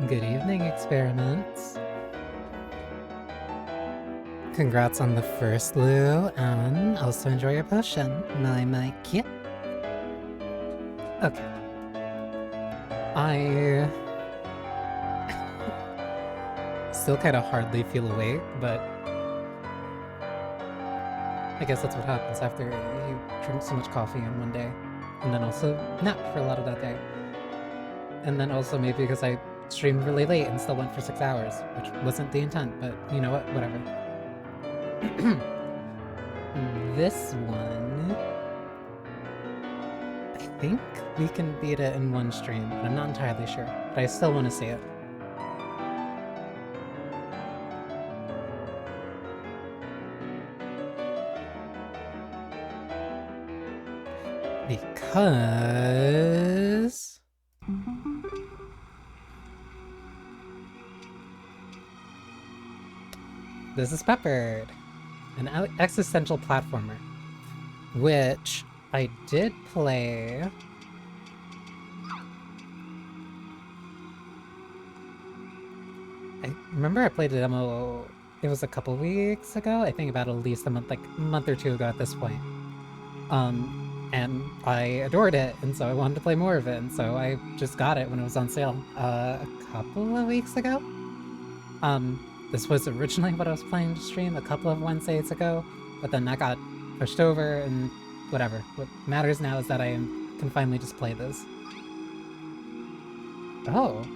Good evening, experiments. Congrats on the first Lou, and also enjoy your potion, my kid. Okay. I still kind of hardly feel awake, but I guess that's what happens after you drink so much coffee in one day, and then also nap for a lot of that day. And then also maybe because I streamed really late and still went for 6 hours, which wasn't the intent, but you know what, whatever. This one, I think we can beat it in one stream, but I'm not entirely sure. But I still want to see it. Because... this is Peppered, an existential platformer, which I did play. I remember I played a demo, it was a couple weeks ago, I think about at least a month or two ago at this point. And I adored it, and so I wanted to play more of it, and so I just got it when it was on sale a couple of weeks ago. This was originally what I was planning to stream a couple of Wednesdays ago, but then that got pushed over, and whatever. What matters now is that I can finally just play this. Oh.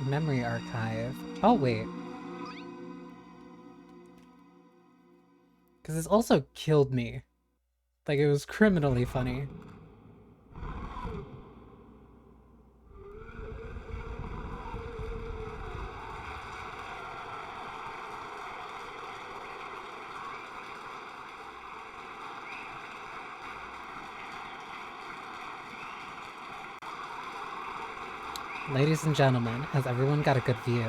Memory archive. Oh, wait. Because this also killed me. Like, it was criminally funny. Ladies and gentlemen, has everyone got a good view?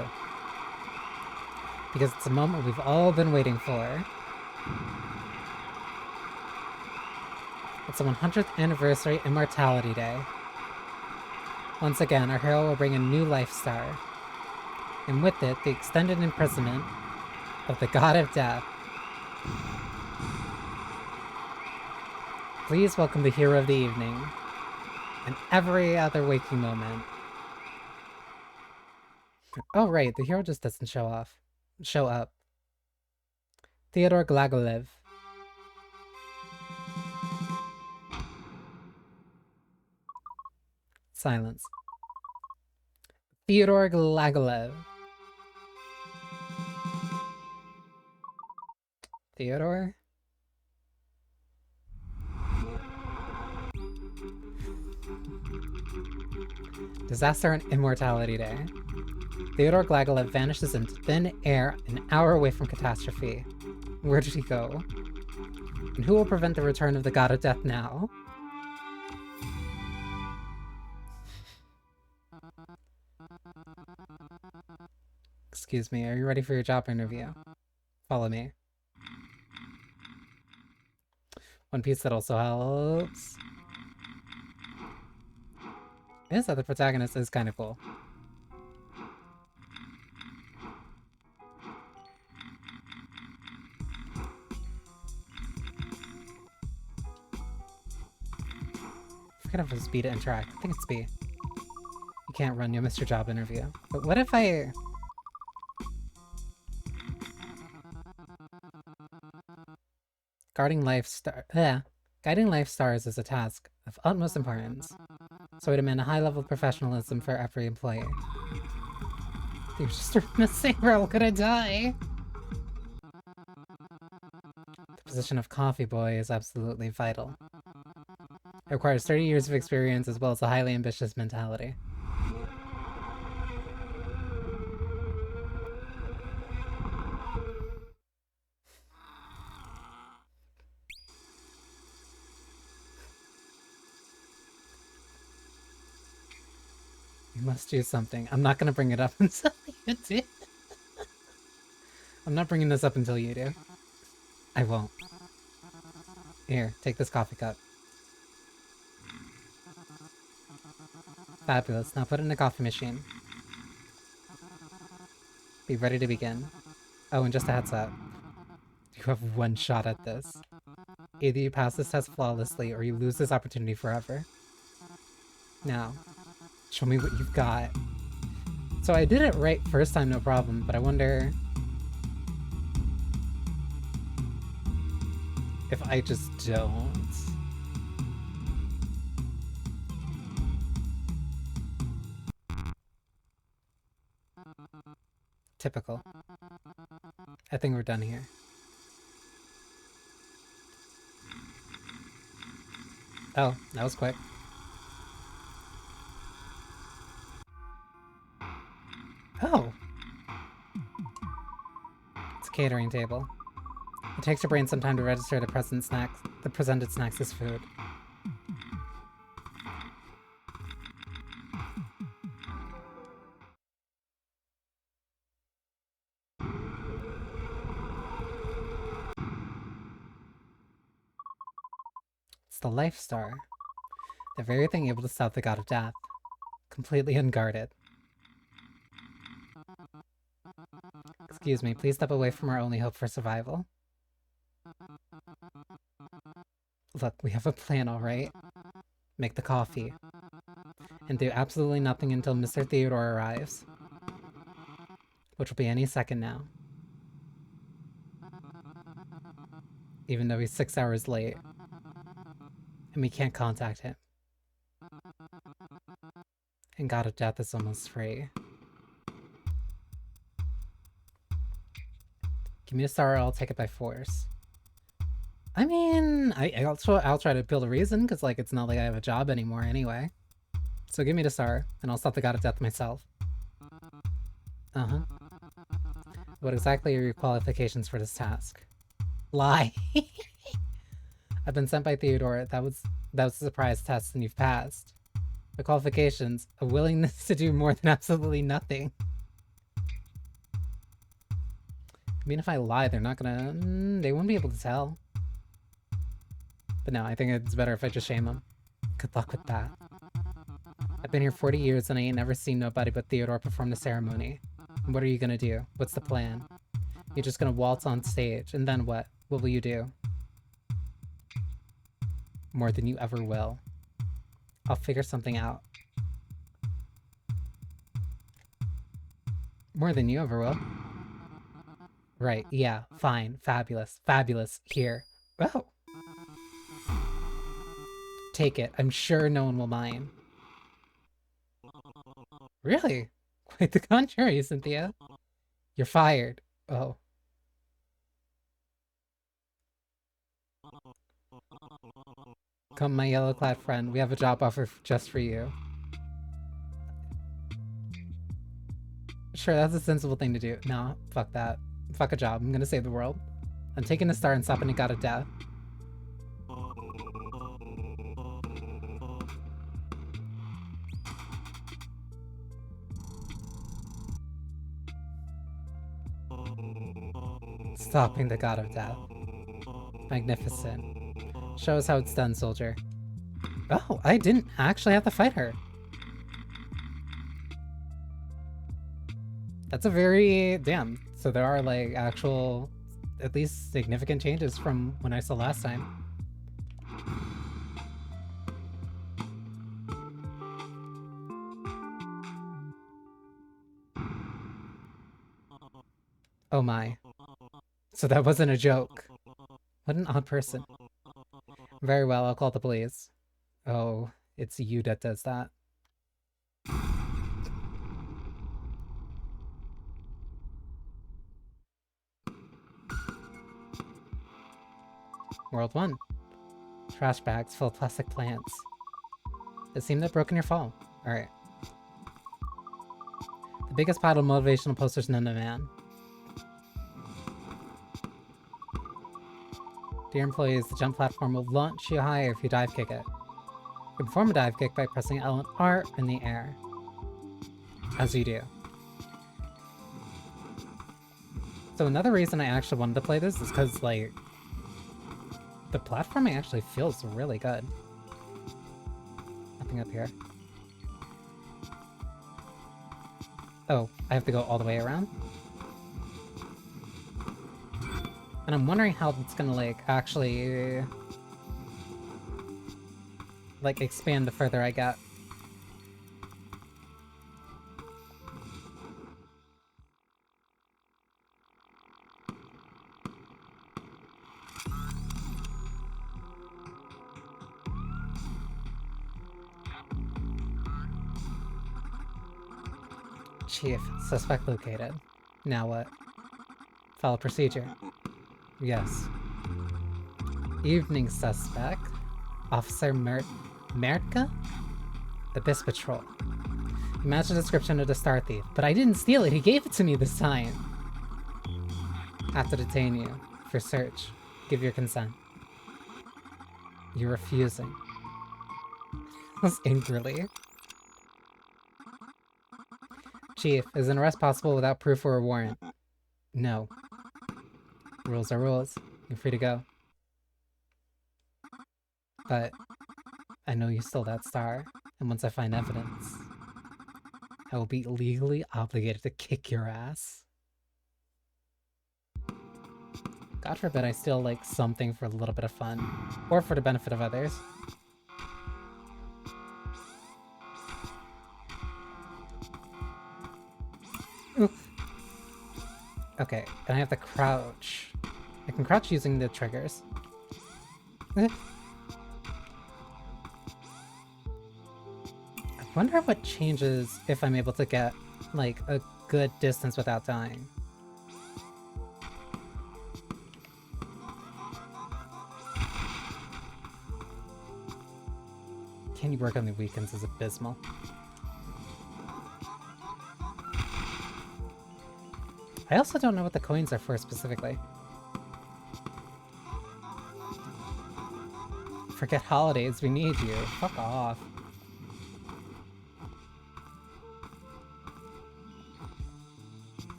Because it's a moment we've all been waiting for. It's the 100th anniversary Immortality Day. Once again, our hero will bring a new life star. And with it, the extended imprisonment of the God of Death. Please welcome the hero of the evening. And every other waking moment. Oh right, the hero just doesn't show up. Theodore Glagolev. Silence. Theodore Glagolev. Theodore? Disaster on Immortality Day. Theodore Glagolev vanishes into thin air an hour away from catastrophe. Where did he go? And who will prevent the return of the God of Death now? Excuse me, are you ready for your job interview? Follow me. One piece that also helps is that the protagonist is kind of cool. I forget if it's B to interact. I think it's B. You can't run, you'll miss your job interview. But what if I... Guiding life stars is a task of utmost importance, so I demand a high level of professionalism for every employee. You're just missing, we're all gonna die! The position of coffee boy is absolutely vital. It requires 30 years of experience as well as a highly ambitious mentality. You must do something. I'm not gonna bring it up until you do. I'm not bringing this up until you do. I won't. Here, take this coffee cup. Fabulous. Now put it in a coffee machine. Be ready to begin. Oh, and just a heads up. You have one shot at this. Either you pass this test flawlessly, or you lose this opportunity forever. Now, show me what you've got. So I did it right first time, no problem, but I wonder if I just don't. Typical. I think we're done here. Oh, that was quick. Oh! It's a catering table. It takes your brain some time to register the presented snacks as food. It's the Life Star. The very thing able to stop the god of death. Completely unguarded. Excuse me, please step away from our only hope for survival. Look, we have a plan, alright? Make the coffee. And do absolutely nothing until Mr. Theodore arrives. Which will be any second now. Even though he's 6 hours late. And we can't contact him. And God of Death is almost free. Give me a star or I'll take it by force. I mean, I'll try to build a reason, because like it's not like I have a job anymore anyway. So give me the star, and I'll stop the God of Death myself. Uh-huh. What exactly are your qualifications for this task? Lie. I've been sent by Theodore. That was a surprise test, and you've passed. The qualifications: a willingness to do more than absolutely nothing. I mean, if I lie, they're not gonna... they won't be able to tell. But no, I think it's better if I just shame them. Good luck with that. I've been here 40 years and I ain't never seen nobody but Theodore perform the ceremony. What are you gonna do? What's the plan? You're just gonna waltz on stage, and then what? What will you do? More than you ever will. I'll figure something out. More than you ever will. Right, yeah, fine, fabulous, fabulous, here. Oh! Take it, I'm sure no one will mind. Really? Quite the contrary, Cynthia. You're fired. Oh. Come, my yellow-clad friend, we have a job offer just for you. Sure, that's a sensible thing to do. No, fuck that. Fuck a job, I'm gonna save the world. I'm taking the star and stopping the god of death. Stopping the god of death. Magnificent. Show us how it's done, soldier. Oh, I didn't actually have to fight her. That's a very... damn. So there are, like, actual, at least significant changes from when I saw last time. Oh my. So that wasn't a joke. What an odd person. Very well, I'll call the police. Oh, it's you that does that. World 1. Trash bags full of plastic plants. It seemed to have broken your fall. Alright. The biggest pile of motivational posters known to man. Dear employees, the jump platform will launch you higher if you dive kick it. You can perform a dive kick by pressing L and R in the air. As you do. So another reason I actually wanted to play this is because, like, the platforming actually feels really good. Nothing up here. Oh, I have to go all the way around? And I'm wondering how it's gonna, like, actually... like, expand the further I get. Chief, suspect located. Now what? Follow procedure. Yes. Evening suspect. Officer Mertka? Abyss Patrol. He matched the description of the Star Thief, but I didn't steal it, he gave it to me this time! Have to detain you. For search. Give your consent. You're refusing. Angrily. Chief, is an arrest possible without proof or a warrant? No. Rules are rules. You're free to go. But I know you stole that star, and once I find evidence, I will be legally obligated to kick your ass. God forbid I steal, like, something for a little bit of fun, or for the benefit of others. Oof. Okay, and I have to crouch. I can crouch using the triggers. I wonder what changes if I'm able to get, like, a good distance without dying. Can you work on the weekends is abysmal. I also don't know what the coins are for specifically. Forget holidays, we need you. Fuck off.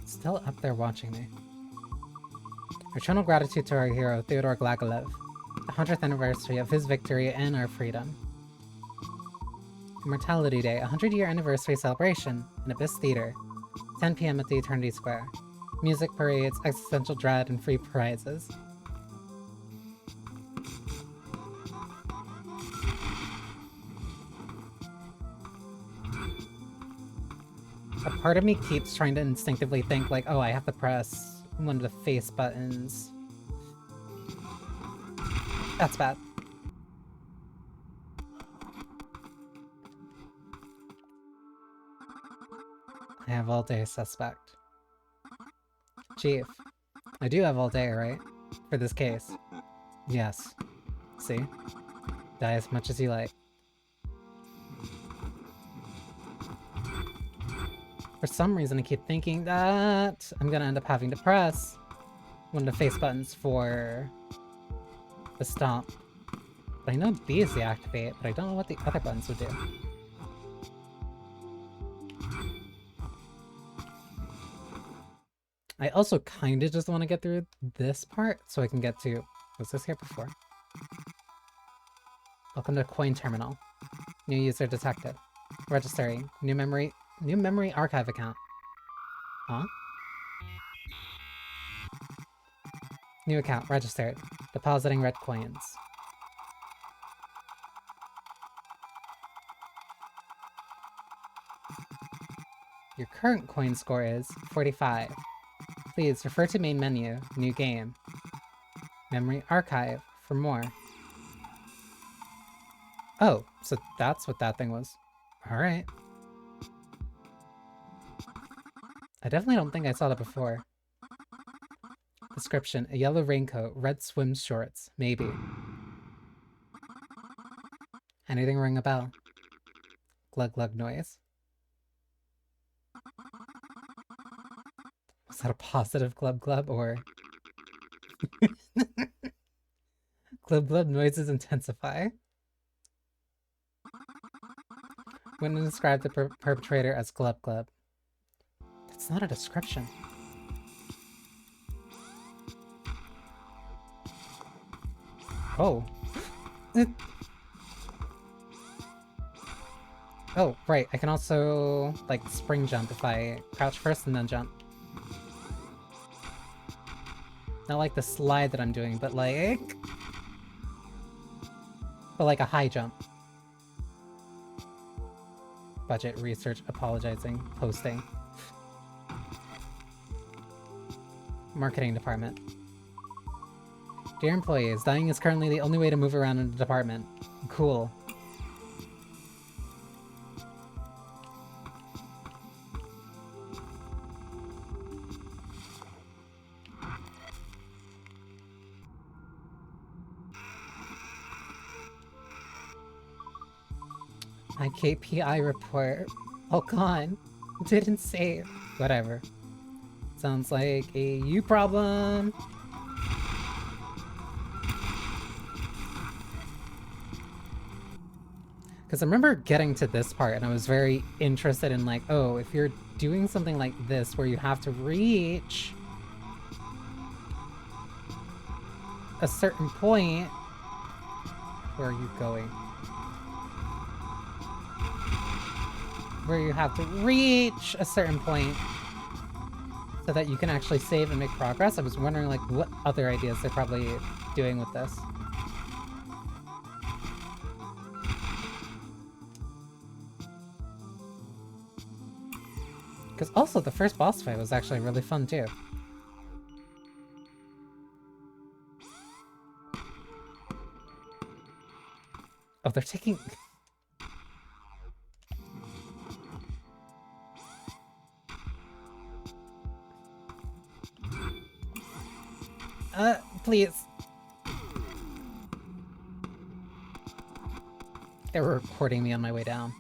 Still up there watching me. Eternal gratitude to our hero, Theodore Glagalev. The 100th anniversary of his victory and our freedom. Immortality Day, 100-year anniversary celebration in Abyss Theater. 10 p.m. at the Eternity Square. Music, parades, existential dread, and free prizes. A part of me keeps trying to instinctively think like, oh, I have to press one of the face buttons. That's bad. I have all day, suspect. Chief, I do have all day, right? For this case. Yes. See? Die as much as you like. For some reason, I keep thinking that I'm gonna end up having to press one of the face buttons for the stomp. But I know these deactivate, but I don't know what the other buttons would do. I also kinda just want to get through this part so I can get to... Was this here before? Welcome to Coin Terminal. New user detected. Registering. New memory archive account. Huh? New account. Registered. Depositing red coins. Your current coin score is 45. Please refer to main menu, new game. Memory archive for more. Oh, so that's what that thing was. Alright. I definitely don't think I saw that before. Description, a yellow raincoat, red swim shorts, maybe. Anything ring a bell? Glug glug noise. Was that a positive glub glub or... Glub glub noises intensify. When to describe the perpetrator as glub glub. That's not a description. Oh. Oh, right. I can also, like, spring jump if I crouch first and then jump. Not like the slide that I'm doing, but like... But like a high jump. Budget, research, apologizing, posting. Marketing department. Dear employees, dying is currently the only way to move around in the department. Cool. My KPI report. Oh god. Didn't save. Whatever. Sounds like a you problem. Because I remember getting to this part and I was very interested in like, oh, if you're doing something like this where you have to reach a certain point, where are you going? Where you have to reach a certain point so that you can actually save and make progress. I was wondering like what other ideas they're probably doing with this. Because also the first boss fight was actually really fun too. Oh, they're taking... please. They were recording me on my way down.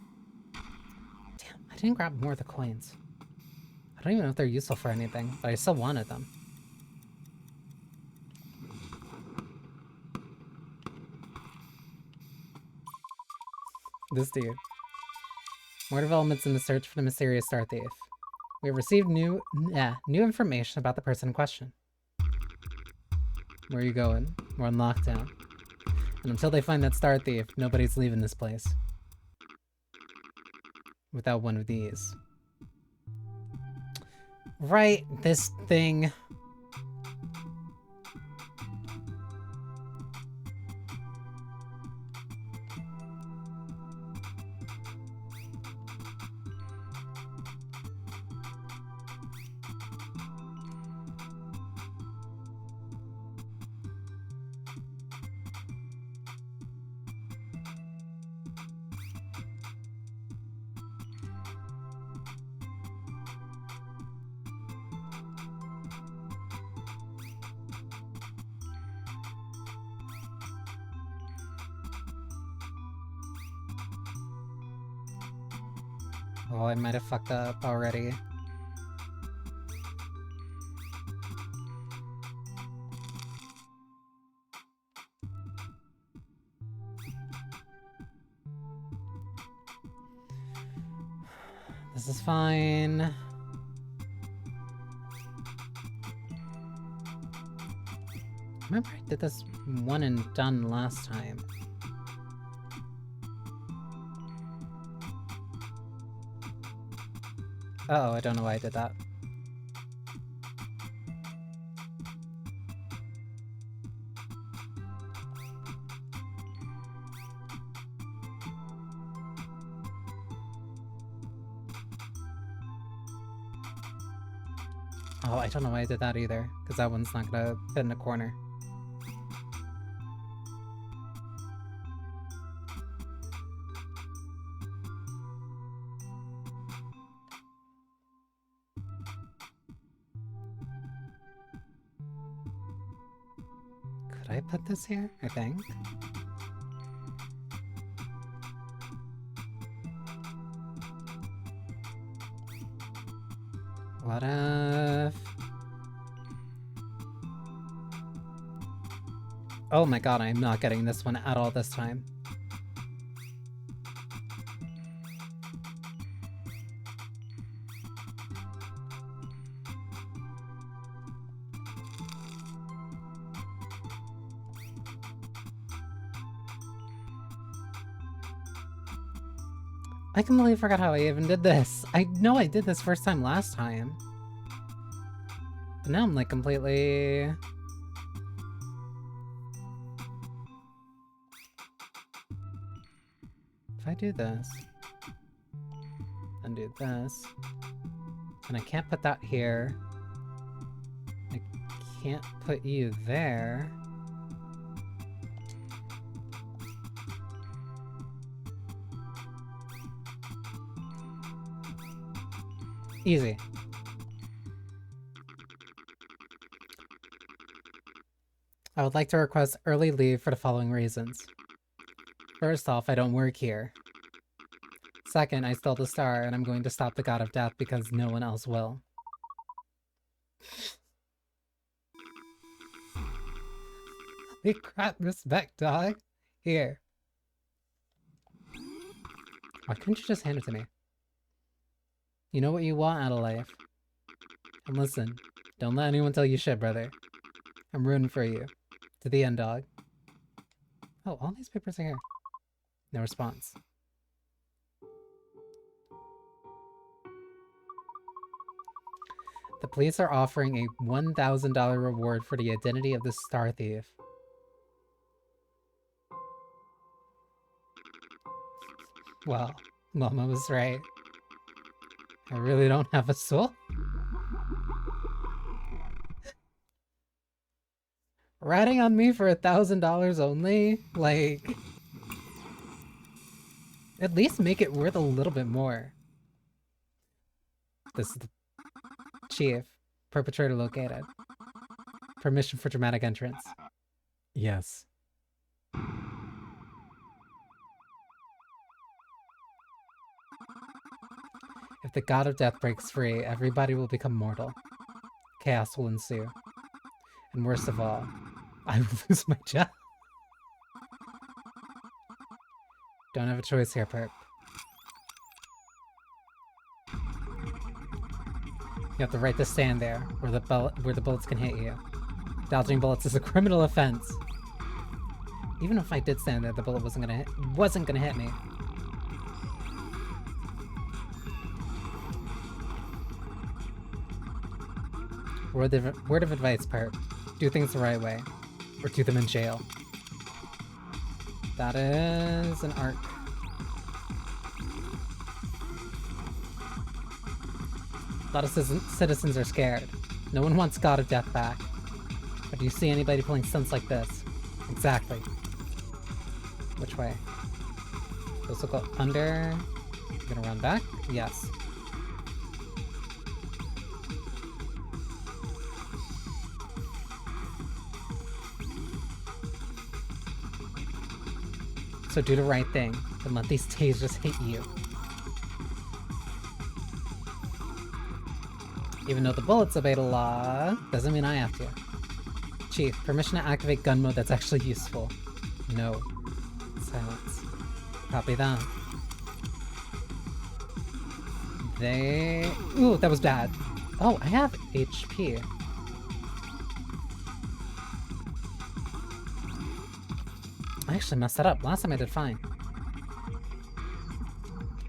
Damn, I didn't grab more of the coins. I don't even know if they're useful for anything, but I still wanted them. This dude. More developments in the search for the mysterious Star Thief. We have received new information about the person in question. Where are you going? We're on lockdown. And until they find that Star Thief, nobody's leaving this place. Without one of these. Right, this thing. Oh, I might have fucked up already. This is fine. Remember I did this one and done last time. Uh-oh, I don't know why I did that. Oh, I don't know why I did that either, because that one's not gonna fit in the corner. Could I put this here? I think. What if... Oh my god, I'm not getting this one at all this time. I completely forgot how I even did this. I know I did this first time last time. But now I'm like completely... If I do this... and do this... and I can't put that here... I can't put you there... Easy. I would like to request early leave for the following reasons. First off, I don't work here. Second, I stole the star, and I'm going to stop the god of death because no one else will. We crap respect, dog. Here. Why couldn't you just hand it to me? You know what you want out of life. And listen, don't let anyone tell you shit, brother. I'm rooting for you. To the end, dog. Oh, all these papers are here. No response. The police are offering a $1,000 reward for the identity of the star thief. Well, Mama was right. I really don't have a soul. Ratting on me for $1,000 only? Like... At least make it worth a little bit more. This is the... Chief. Perpetrator located. Permission for dramatic entrance. Yes. If the god of death breaks free, everybody will become mortal. Chaos will ensue. And worst of all, I will lose my job. Don't have a choice here, Perp. You have the right to stand there, where the bullets can hit you. Dodging bullets is a criminal offense. Even if I did stand there, the bullet wasn't gonna hit me. Word of advice, Perp. Do things the right way. Or do them in jail. That is an arc. A lot of citizens are scared. No one wants God of Death back. But do you see anybody pulling stunts like this? Exactly. Which way? This will go under. You gonna run back? Yes. So do the right thing, and let these tasers hit you. Even though the bullets obey the law, doesn't mean I have to. Chief, permission to activate gun mode that's actually useful. No. Silence. Copy that. Ooh, that was bad. Oh, I have HP. I actually messed that up. Last time I did fine.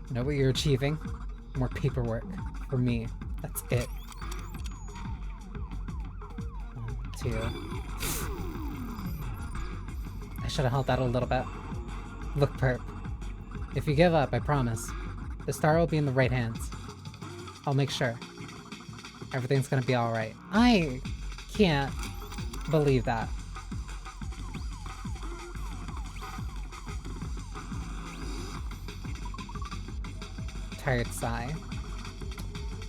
You know what you're achieving? More paperwork. For me. That's it. 1, 2. I should have held that a little bit. Look, Perp. If you give up, I promise. The star will be in the right hands. I'll make sure. Everything's gonna be alright. I can't believe that. Tired sigh.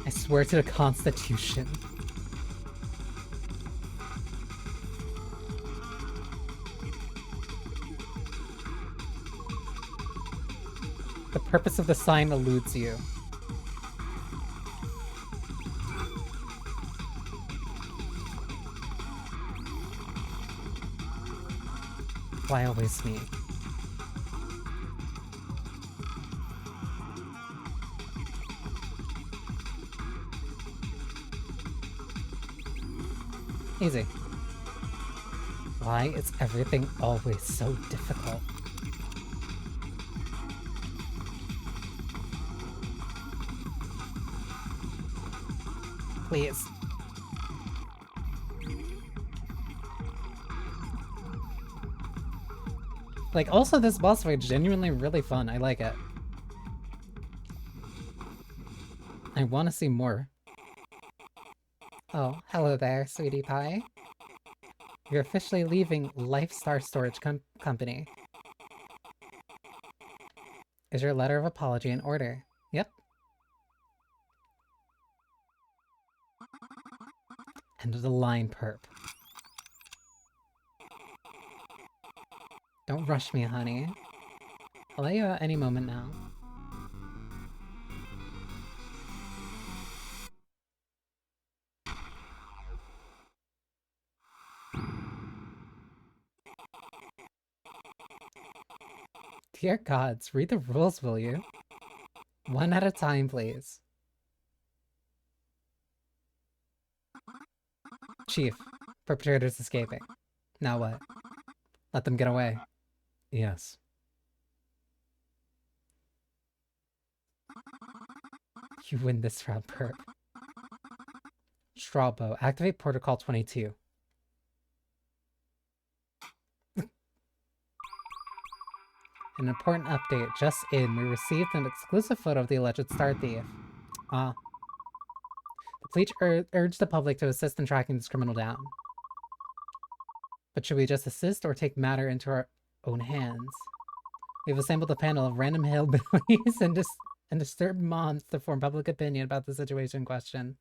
I swear to the Constitution. The purpose of the sign eludes you. Why always me? Easy. Why is everything always so difficult? please. Like, also this boss fight is genuinely really fun. I like it. I want to see more. Oh, hello there, sweetie pie. You're officially leaving Lifestar Storage Company. Is your letter of apology in order? Yep. End of the line, perp. Don't rush me, honey. I'll let you out any moment now. Dear gods, read the rules, will you? One at a time, please. Chief, perpetrators escaping. Now what? Let them get away. Yes. You win this round, perp. Strawbo, activate Protocol 22. An important update just in. We received an exclusive photo of the alleged Star Thief. The police urged the public to assist in tracking this criminal down. But should we just assist or take matter into our own hands? We've assembled a panel of random hillbillies and disturbed moms to form public opinion about the situation in question.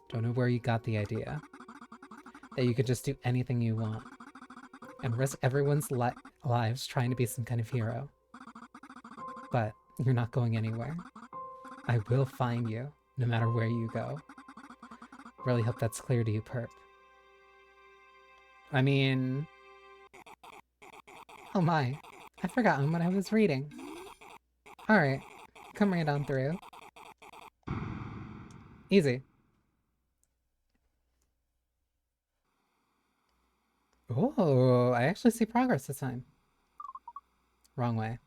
Don't know where you got the idea. That you could just do anything you want. And risk everyone's lives trying to be some kind of hero. But you're not going anywhere. I will find you, no matter where you go. Really hope that's clear to you, perp. I mean... Oh my, I'd forgotten what I was reading. Alright, come right on through. Easy. Oh, I actually see progress this time. Wrong way.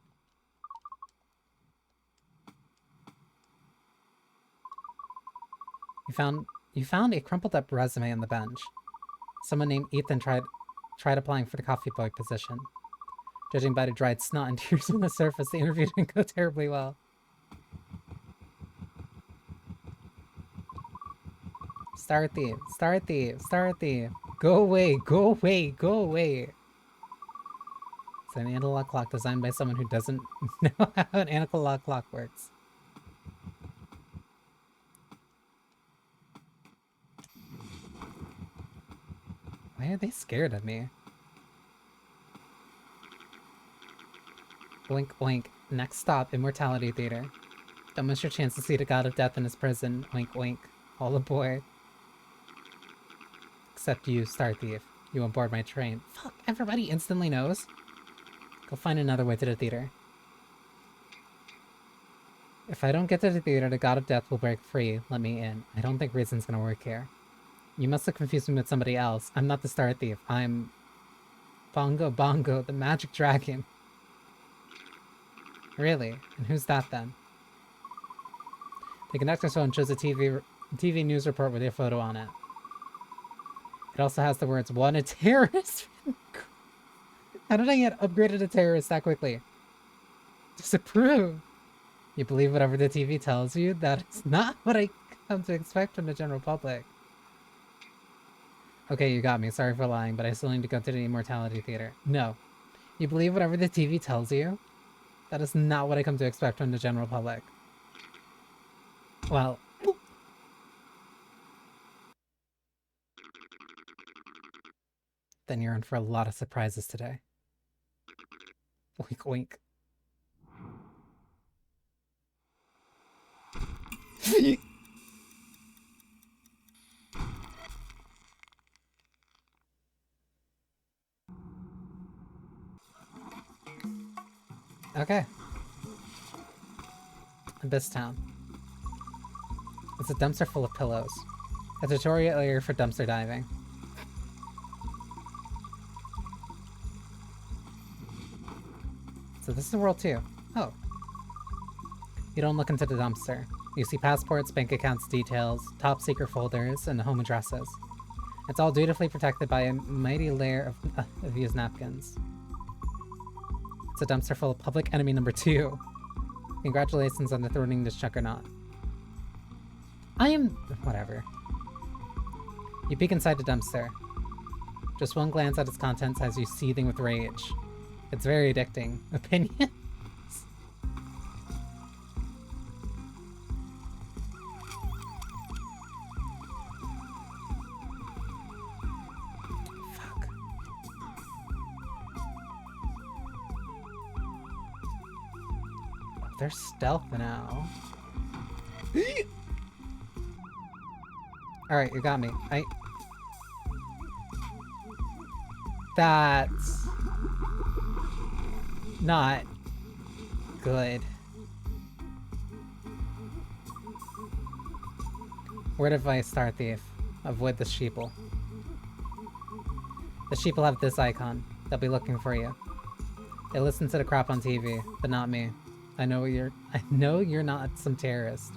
You found a crumpled up resume on the bench. Someone named Ethan tried applying for the coffee boy position. Judging by the dried snot and tears on the surface, the interview didn't go terribly well. Star Thief, Star Thief, Star Thief. Go away, go away, go away. It's an analog clock designed by someone who doesn't know how an analog clock works. Why are they scared of me? Oink oink. Next stop, Immortality Theater. Don't miss your chance to see the god of death in his prison. Oink oink. All aboard. Except you, Star Thief. You on board my train. Fuck, everybody instantly knows. Go find another way to the theater. If I don't get to the theater, the god of death will break free. Let me in. I don't think reason's gonna work here. You must have confused me with somebody else. I'm not the Star Thief. I'm... Bongo Bongo, the magic dragon. Really? And who's that then? The conductor's phone shows a TV news report with your photo on it. It also has the words, "Wanted terrorist." How did I get upgraded to terrorist that quickly? Disapprove. You believe whatever the TV tells you? That is not what I come to expect from the general public. Okay, you got me. Sorry for lying, but I still need to go to the Immortality Theater. No. You believe whatever the TV tells you? That is not what I come to expect from the general public. Well... Then you're in for a lot of surprises today. Wink wink. Okay. Abyss Town. It's a dumpster full of pillows. A tutorial area for dumpster diving. So this is World 2. Oh. You don't look into the dumpster. You see passports, bank accounts details, top secret folders, and home addresses. It's all dutifully protected by a mighty layer of used napkins. It's a dumpster full of public enemy number 2. Congratulations on dethroning this juggernaut. I am... whatever. You peek inside the dumpster. Just one glance at its contents has you seething with rage. It's very addicting. Opinions? Fuck. Oh, they're stealth now. Alright, you got me. That's... not good. Word advice, Star Thief. Avoid the sheeple. The sheeple have this icon. They'll be looking for you. They listen to the crap on TV, but not me. I know you're not some terrorist.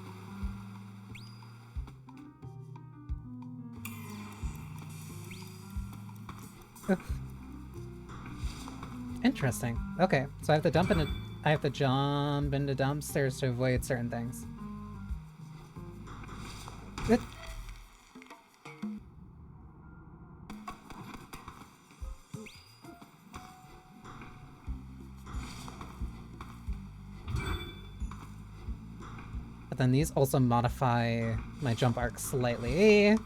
Interesting. Okay, so I have to jump into dumpsters to avoid certain things. But then these also modify my jump arc slightly.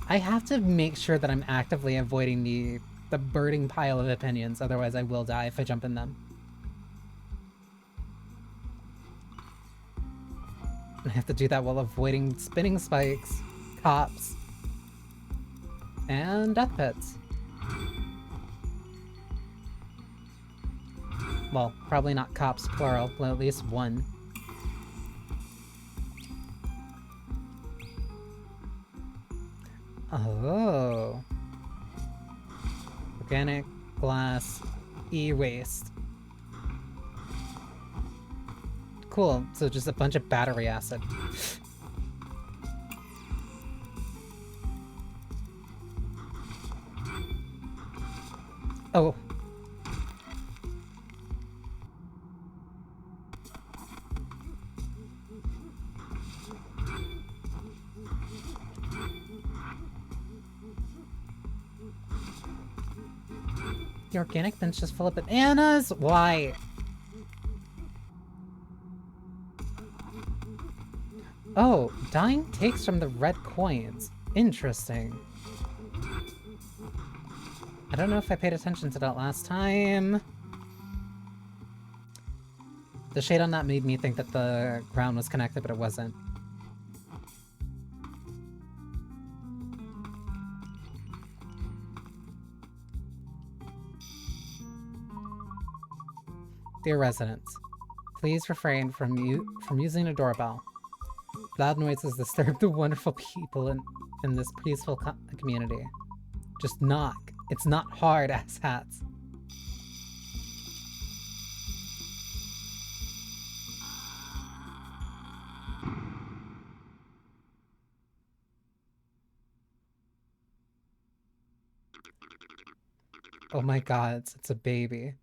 I have to make sure that I'm actively avoiding the burning pile of opinions, otherwise I will die if I jump in them. I have to do that while avoiding spinning spikes, cops, and death pits. Well, probably not cops plural, but at least one. Oh. Organic, glass, e-waste. Cool, so just a bunch of battery acid. Oh. The organic bin's just full of bananas? Why? Oh, dying takes from the red coins. Interesting. I don't know if I paid attention to that last time. The shade on that made me think that the ground was connected, but it wasn't. Dear residents, please refrain from using a doorbell. Loud noises disturb the wonderful people in this peaceful community. Just knock. It's not hard, asshats. Oh my god, it's a baby.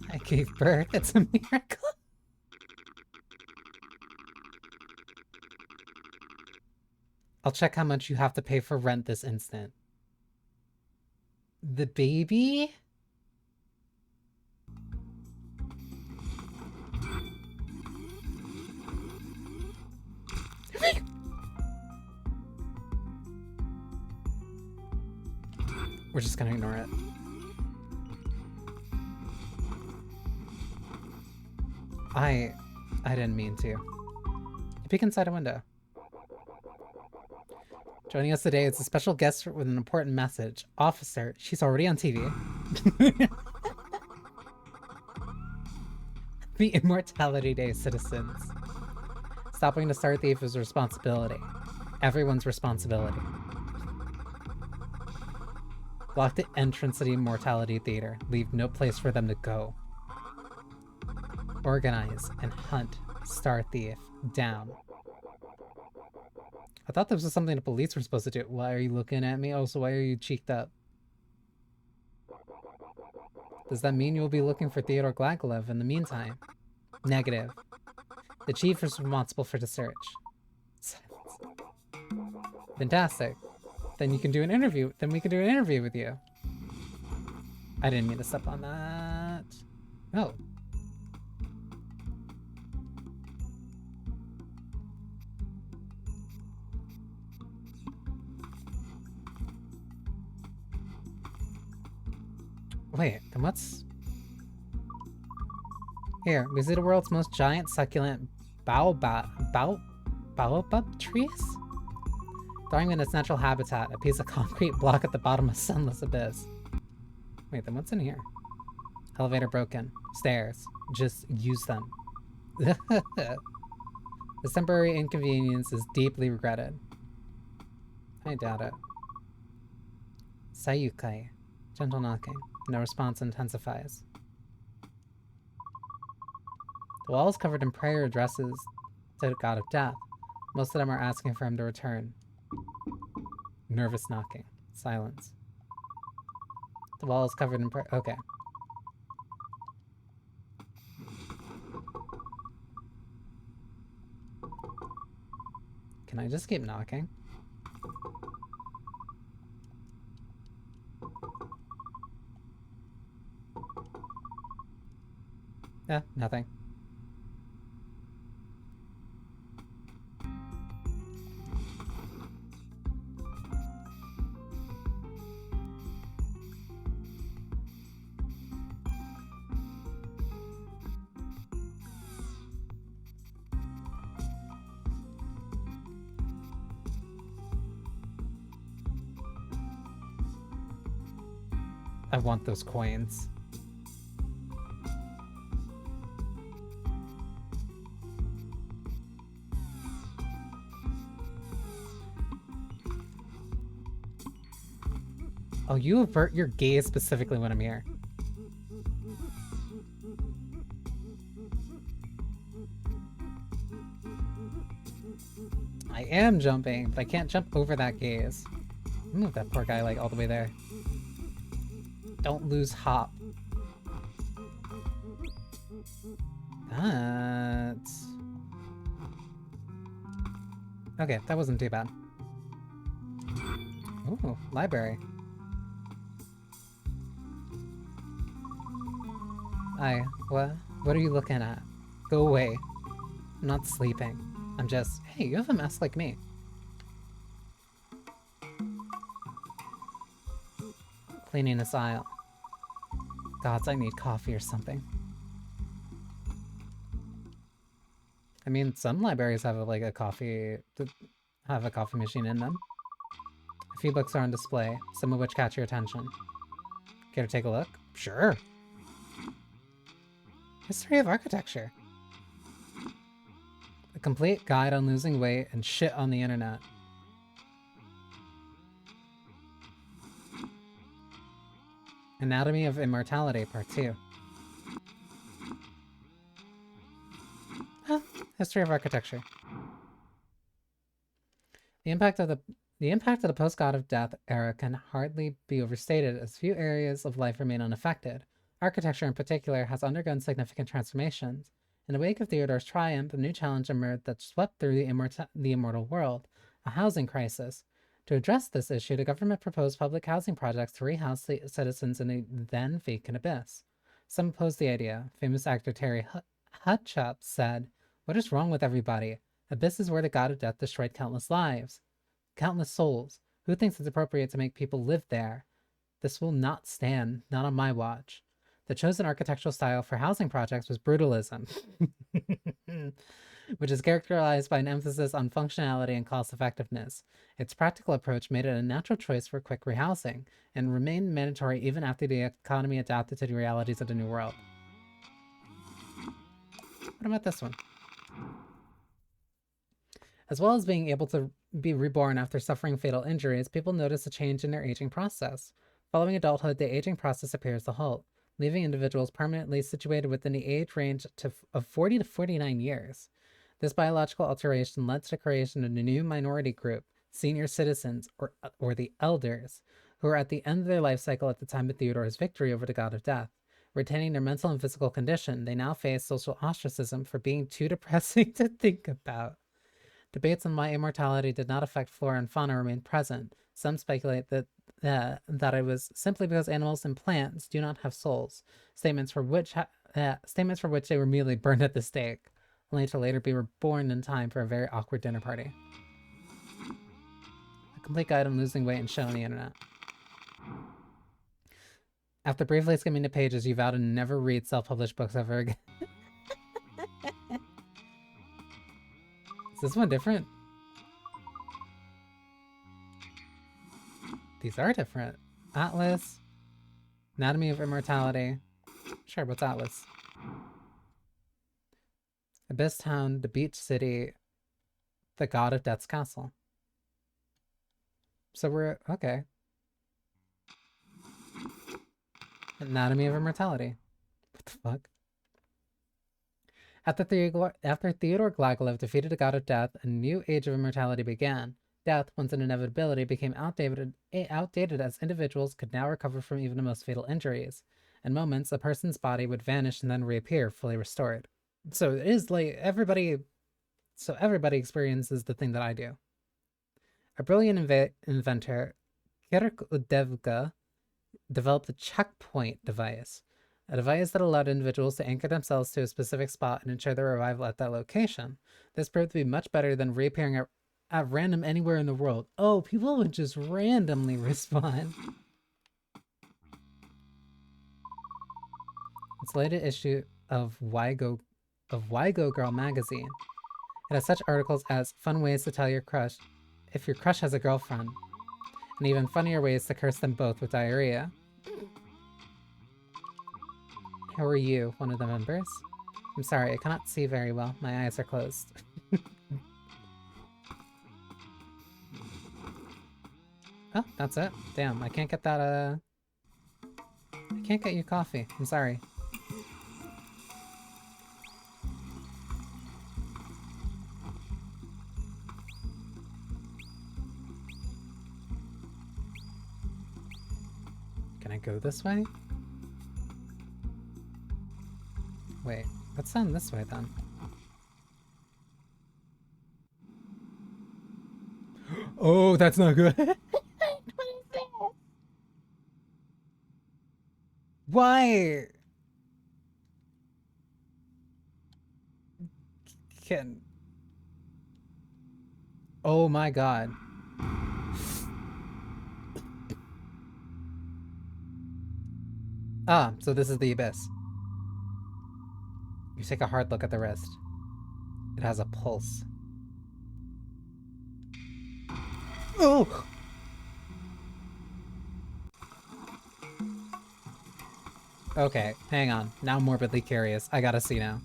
I gave birth. It's a miracle. I'll check how much you have to pay for rent this instant. The baby? We're just gonna ignore it. I didn't mean to. You peek inside a window. Joining us today is a special guest with an important message. Officer, she's already on TV. The Immortality Day, citizens. Stopping the Star Thief is a responsibility. Everyone's responsibility. Block the entrance to the Immortality Theater. Leave no place for them to go. Organize and hunt Star Thief down. I thought this was something the police were supposed to do. Why are you looking at me? Also, why are you cheeked up? Does that mean you'll be looking for Theodore Glagolov in the meantime? Negative. The chief is responsible for the search. Silence. Fantastic. Then you can do an interview. Then we can do an interview with you. I didn't mean to step on that. Oh. Wait, then what's... Here, we see the world's most giant succulent baobab trees? Thriving in its natural habitat, a piece of concrete block at the bottom of a sunless abyss. Wait, then what's in here? Elevator broken. Stairs. Just use them. This temporary inconvenience is deeply regretted. I doubt it. Sayukai. Gentle knocking. No response intensifies. The wall is covered in prayer addresses to the god of death. Most of them are asking for him to return. Nervous knocking. Silence. The wall is covered in prayer. Okay. Can I just keep knocking? Yeah, nothing. I want those coins. Oh, you avert your gaze specifically when I'm here. I am jumping, but I can't jump over that gaze. Move that poor guy like all the way there. Don't lose hop. That's... Okay, that wasn't too bad. Ooh, library. What are you looking at? Go away. I'm not sleeping. I'm just... Hey, you have a mask like me. Cleaning this aisle. Gods, I need coffee or something. I mean, some libraries have a coffee machine in them. A few books are on display, some of which catch your attention. Care to take a look? Sure. History of architecture. A complete guide on losing weight and shit on the internet. Anatomy of Immortality, Part 2. Ah, History of Architecture. The impact of the post-God of Death era can hardly be overstated, as few areas of life remain unaffected. Architecture in particular has undergone significant transformations. In the wake of Theodore's triumph, a new challenge emerged that swept through the immortal world, a housing crisis. To address this issue, the government proposed public housing projects to rehouse the citizens in a then vacant abyss. Some opposed the idea. Famous actor Terry Hutchop said, "What is wrong with everybody? Abyss is where the god of death destroyed countless lives. Countless souls. Who thinks it's appropriate to make people live there? This will not stand, not on my watch." The chosen architectural style for housing projects was brutalism, which is characterized by an emphasis on functionality and cost-effectiveness. Its practical approach made it a natural choice for quick rehousing, and remained mandatory even after the economy adapted to the realities of the New World. What about this one? As well as being able to be reborn after suffering fatal injuries, people notice a change in their aging process. Following adulthood, the aging process appears to halt. leaving individuals permanently situated within the age range of 40 to 49 years. This biological alteration led to the creation of a new minority group, senior citizens, or the elders, who were at the end of their life cycle at the time of Theodore's victory over the god of death. Retaining their mental and physical condition, they now face social ostracism for being too depressing to think about. Debates on why immortality did not affect flora and fauna remain present. Some speculate that it was simply because animals and plants do not have souls, statements for which they were merely burned at the stake, only to later be reborn in time for a very awkward dinner party. A complete guide on losing weight and shit on the internet. After briefly skimming the pages, you vow to never read self-published books ever again. Is this one different? These are different. Atlas. Anatomy of Immortality. Sure, what's Atlas? Abyss Town, the Beach City, the God of Death's Castle. So we're... okay. Anatomy of Immortality. What the fuck? After Theodore Glagolov defeated the God of Death, a new age of immortality began. Death, once an inevitability, became outdated as individuals could now recover from even the most fatal injuries. In moments, a person's body would vanish and then reappear, fully restored. So it is like everybody experiences the thing that I do. A brilliant inventor, Kirk developed a checkpoint device, a device that allowed individuals to anchor themselves to a specific spot and ensure their arrival at that location. This proved to be much better than reappearing at random anywhere in the world. Oh, people would just randomly respawn. It's the latest issue of Wygo Girl magazine. It has such articles as fun ways to tell your crush if your crush has a girlfriend, and even funnier ways to curse them both with diarrhea. How are you, one of the members? I'm sorry, I cannot see very well. My eyes are closed. Oh, that's it. Damn, I can't get that, I can't get you coffee. I'm sorry. Can I go this way? Wait, let's send this way then. Oh, that's not good. What is this? Why? Oh my god. Ah, so this is the abyss. You take a hard look at the wrist. It has a pulse. Oh! Okay, hang on. Now I'm morbidly curious. I gotta see now.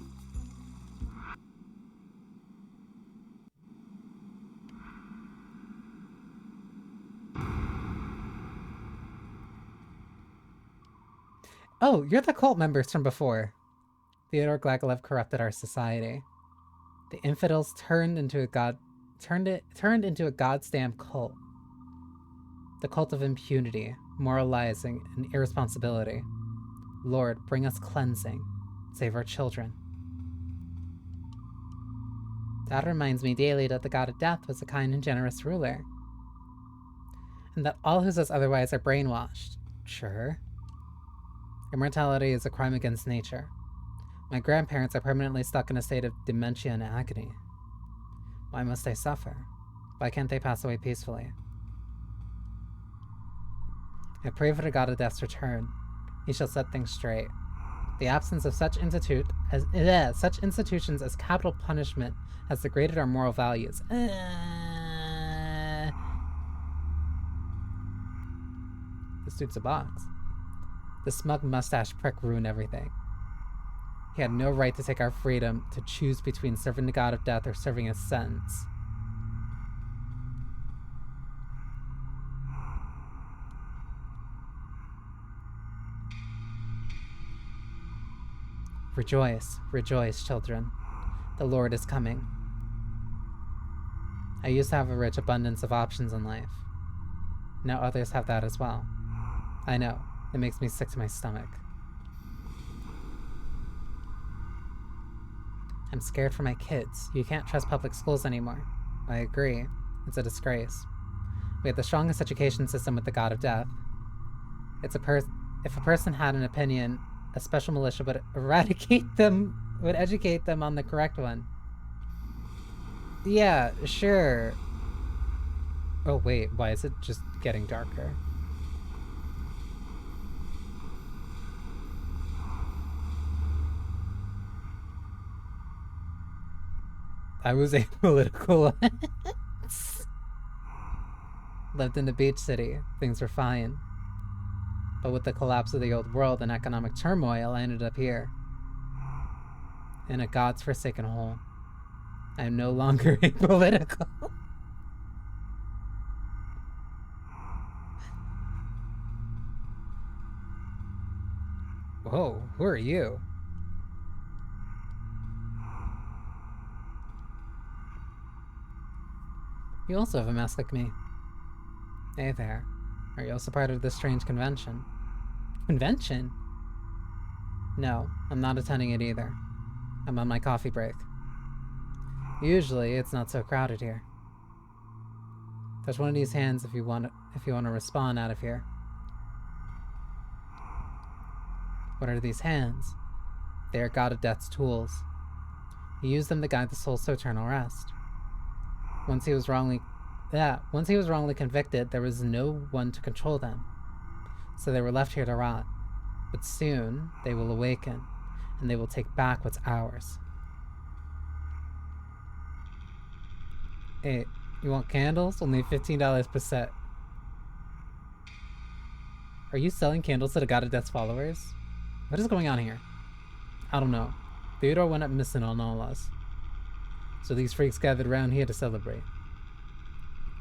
Oh, you're the cult members from before. Theodore Glagolov corrupted our society. The infidels turned into a goddamn cult. The cult of impunity, moralizing, and irresponsibility. Lord, bring us cleansing. Save our children. That reminds me daily that the god of death was a kind and generous ruler. And that all who says otherwise are brainwashed. Sure. Immortality is a crime against nature. My grandparents are permanently stuck in a state of dementia and agony. Why must they suffer? Why can't they pass away peacefully? I pray for the god of death's return. He shall set things straight. The absence of such institutions as capital punishment has degraded our moral values. This dude's a box. The smug mustache prick ruined everything. He had no right to take our freedom to choose between serving the god of death or serving his sentence. Rejoice, rejoice, children. The Lord is coming. I used to have a rich abundance of options in life. Now others have that as well. I know, it makes me sick to my stomach. I'm scared for my kids. You can't trust public schools anymore. I agree. It's a disgrace. We have the strongest education system with the god of death. If a person had an opinion, a special militia would educate them on the correct one. Yeah, sure. Oh wait, why is it just getting darker? I was apolitical. Lived in the beach city. Things were fine. But with the collapse of the old world and economic turmoil, I ended up here. In a god's forsaken hole. I am no longer apolitical. Whoa, who are you? You also have a mask like me. Hey there. Are you also part of this strange convention? Convention? No, I'm not attending it either. I'm on my coffee break. Usually, it's not so crowded here. Touch one of these hands if you want to respond out of here. What are these hands? They are God of Death's tools. He used them to guide the souls to eternal rest. Once he was wrongly convicted, there was no one to control them. So they were left here to rot. But soon, they will awaken, and they will take back what's ours. Hey, you want candles? Only $15 per set. Are you selling candles to the God of Death's followers? What is going on here? I don't know. Theodore went up missing on all us. So these freaks gathered around here to celebrate.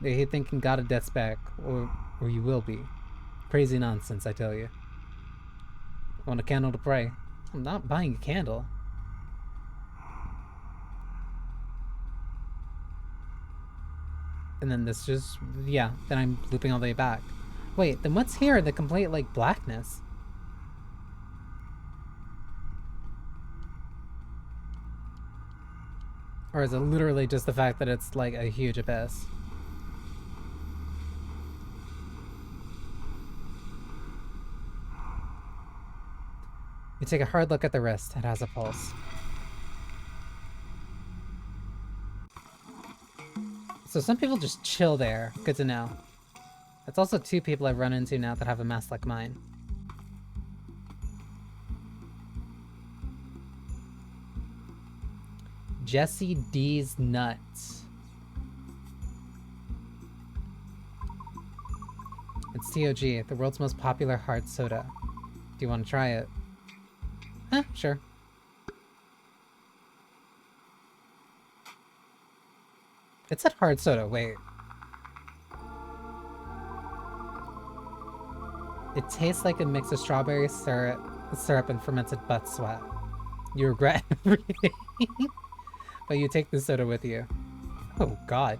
They hate thinking God of Death's back, or you will be. Crazy nonsense, I tell you. Want a candle to pray? I'm not buying a candle. And then this just, yeah, then I'm looping all the way back. Wait, then what's here in the complete, like, blackness? Or is it literally just the fact that it's, like, a huge abyss? You take a hard look at the wrist. It has a pulse. So some people just chill there. Good to know. That's also 2 people I've run into now that have a mask like mine. Jesse D's Nuts. It's TOG, the world's most popular hard soda. Do you want to try it? Sure. It said hard soda, wait. It tastes like a mix of strawberry syrup and fermented butt sweat. You regret everything. But you take the soda with you. Oh god.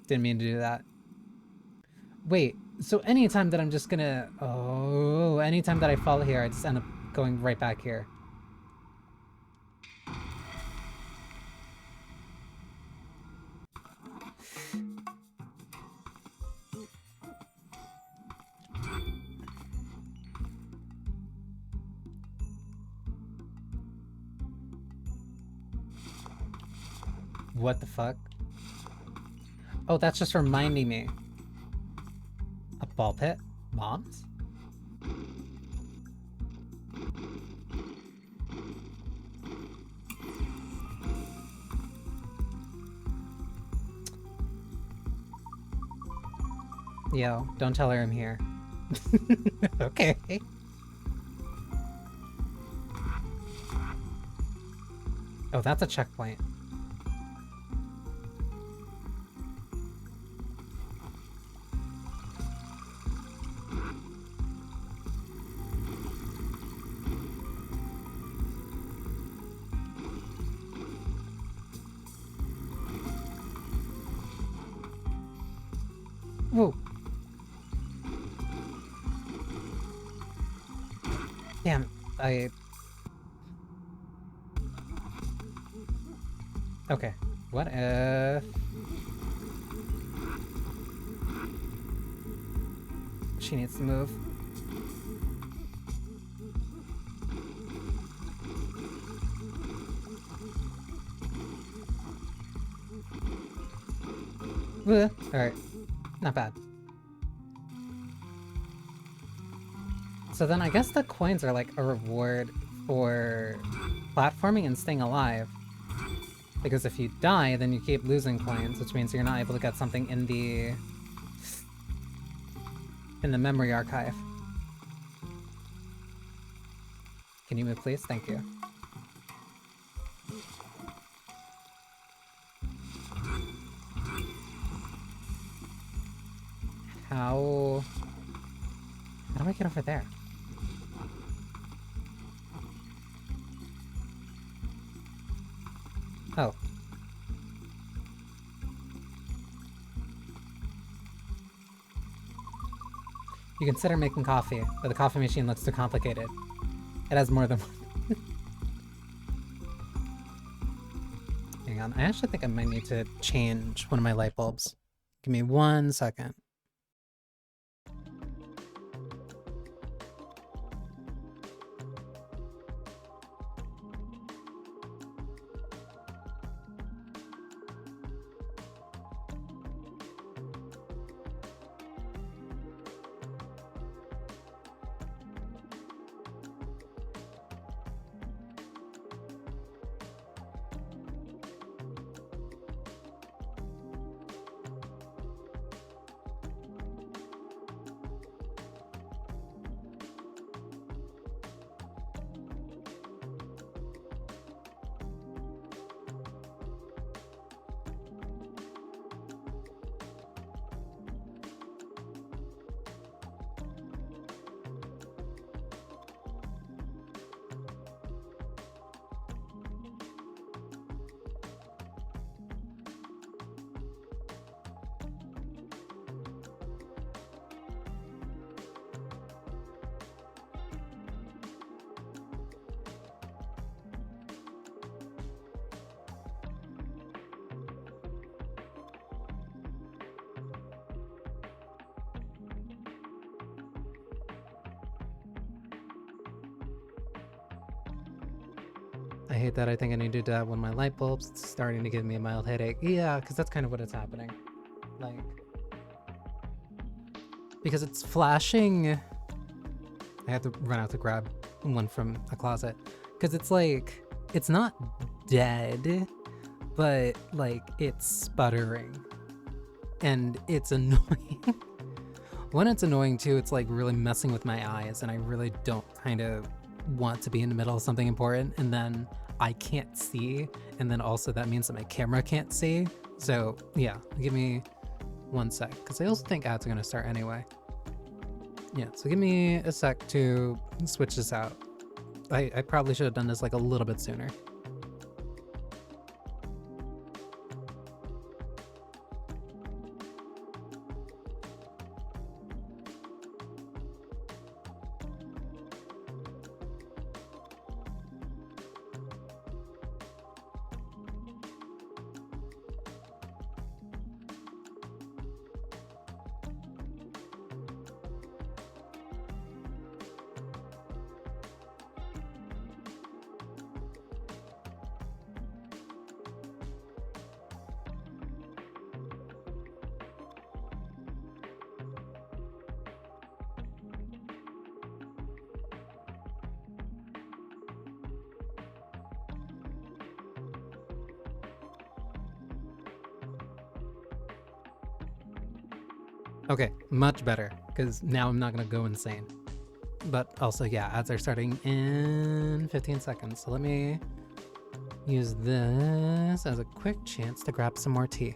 Didn't mean to do that. Wait, so anytime that I'm just gonna... Oh, anytime that I fall here, I just end up going right back here. What the fuck? Oh, that's just reminding me. A ball pit? Bombs? Yo, don't tell her I'm here. Okay. Oh, that's a checkpoint. Damn, Okay, what if... she needs to move? Alright, not bad. So then I guess the coins are like a reward for platforming and staying alive. Because if you die, then you keep losing coins, which means you're not able to get something in the memory archive. Can you move, please? Thank you. How do I get over there? Oh. You consider making coffee, but the coffee machine looks too complicated. It has more than one. Hang on, I actually think I might need to change one of my light bulbs. Give me 1 second. I hate that I think I need to do that when my light bulb's starting to give me a mild headache. Yeah, because that's kind of what it's happening. Like... because it's flashing... I have to run out to grab one from a closet. Because it's like... it's not dead, but like it's sputtering. And it's annoying. When it's annoying too, it's like really messing with my eyes, and I really don't kind of want to be in the middle of something important, and then I can't see, and then also that means that my camera can't see. So yeah, give me 1 sec, because I also think ads are gonna start anyway. Yeah, so give me a sec to switch this out. I probably should have done this like a little bit sooner. Okay, much better, because now I'm not gonna go insane. But also, yeah, ads are starting in 15 seconds, so let me use this as a quick chance to grab some more tea.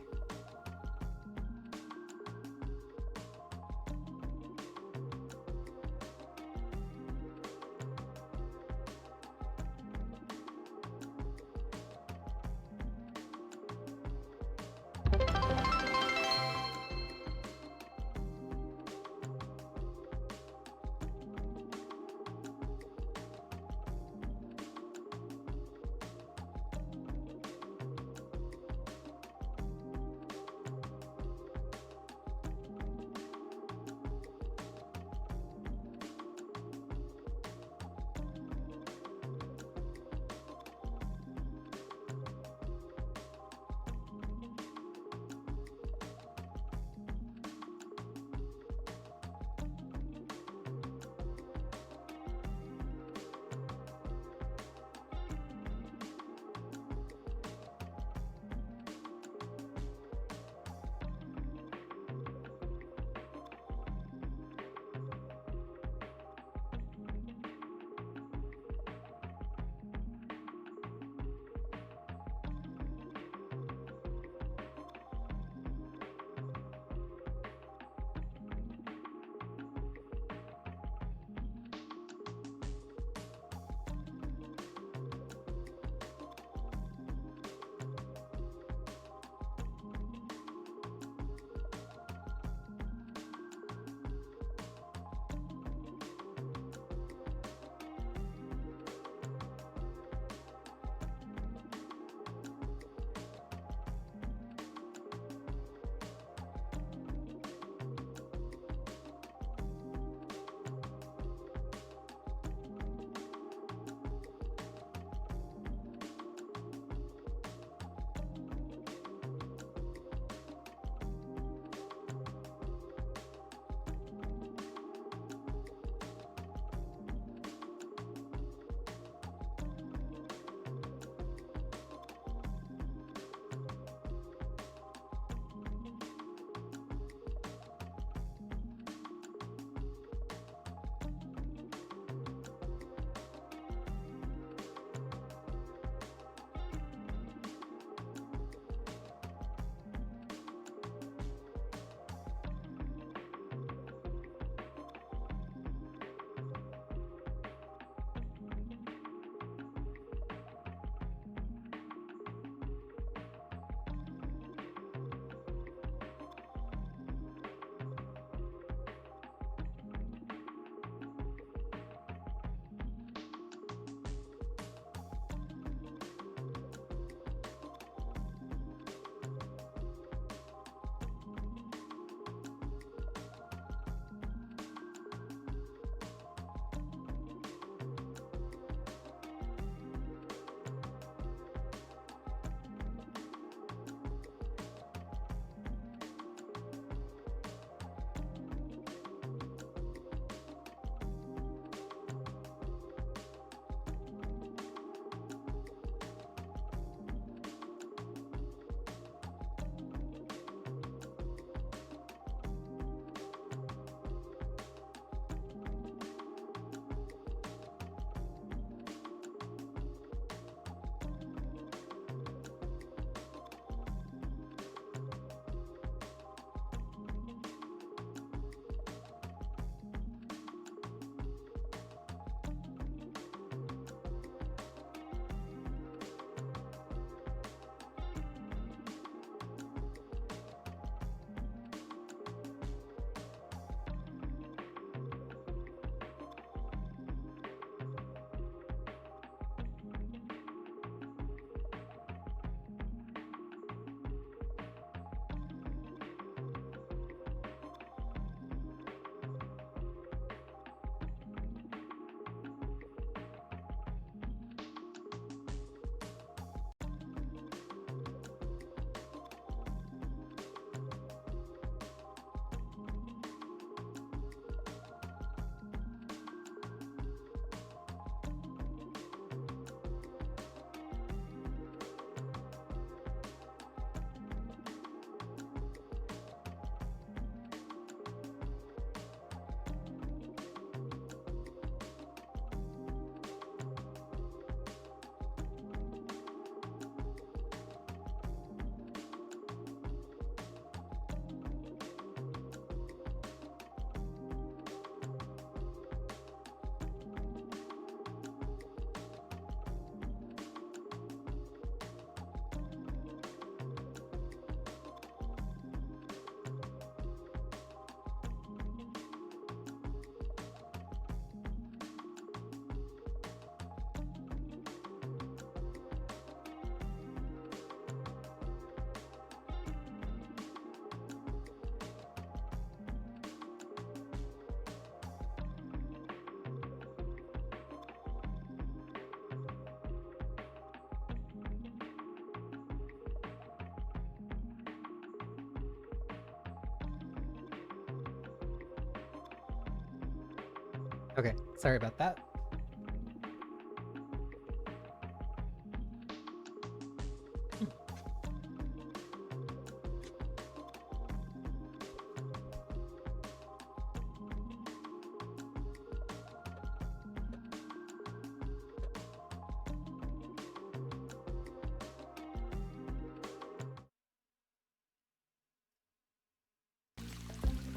Okay, sorry about that.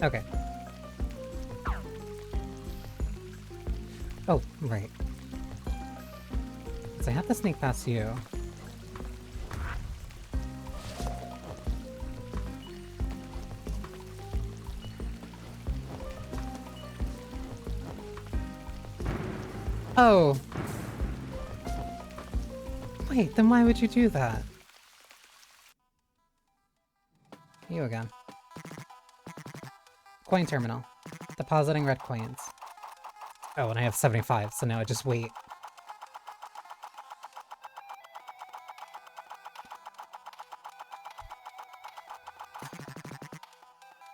Okay. Oh, right. So I have to sneak past you. Oh! Wait, then why would you do that? You again. Coin terminal. Depositing red coins. Oh, and I have 75, so now I just wait.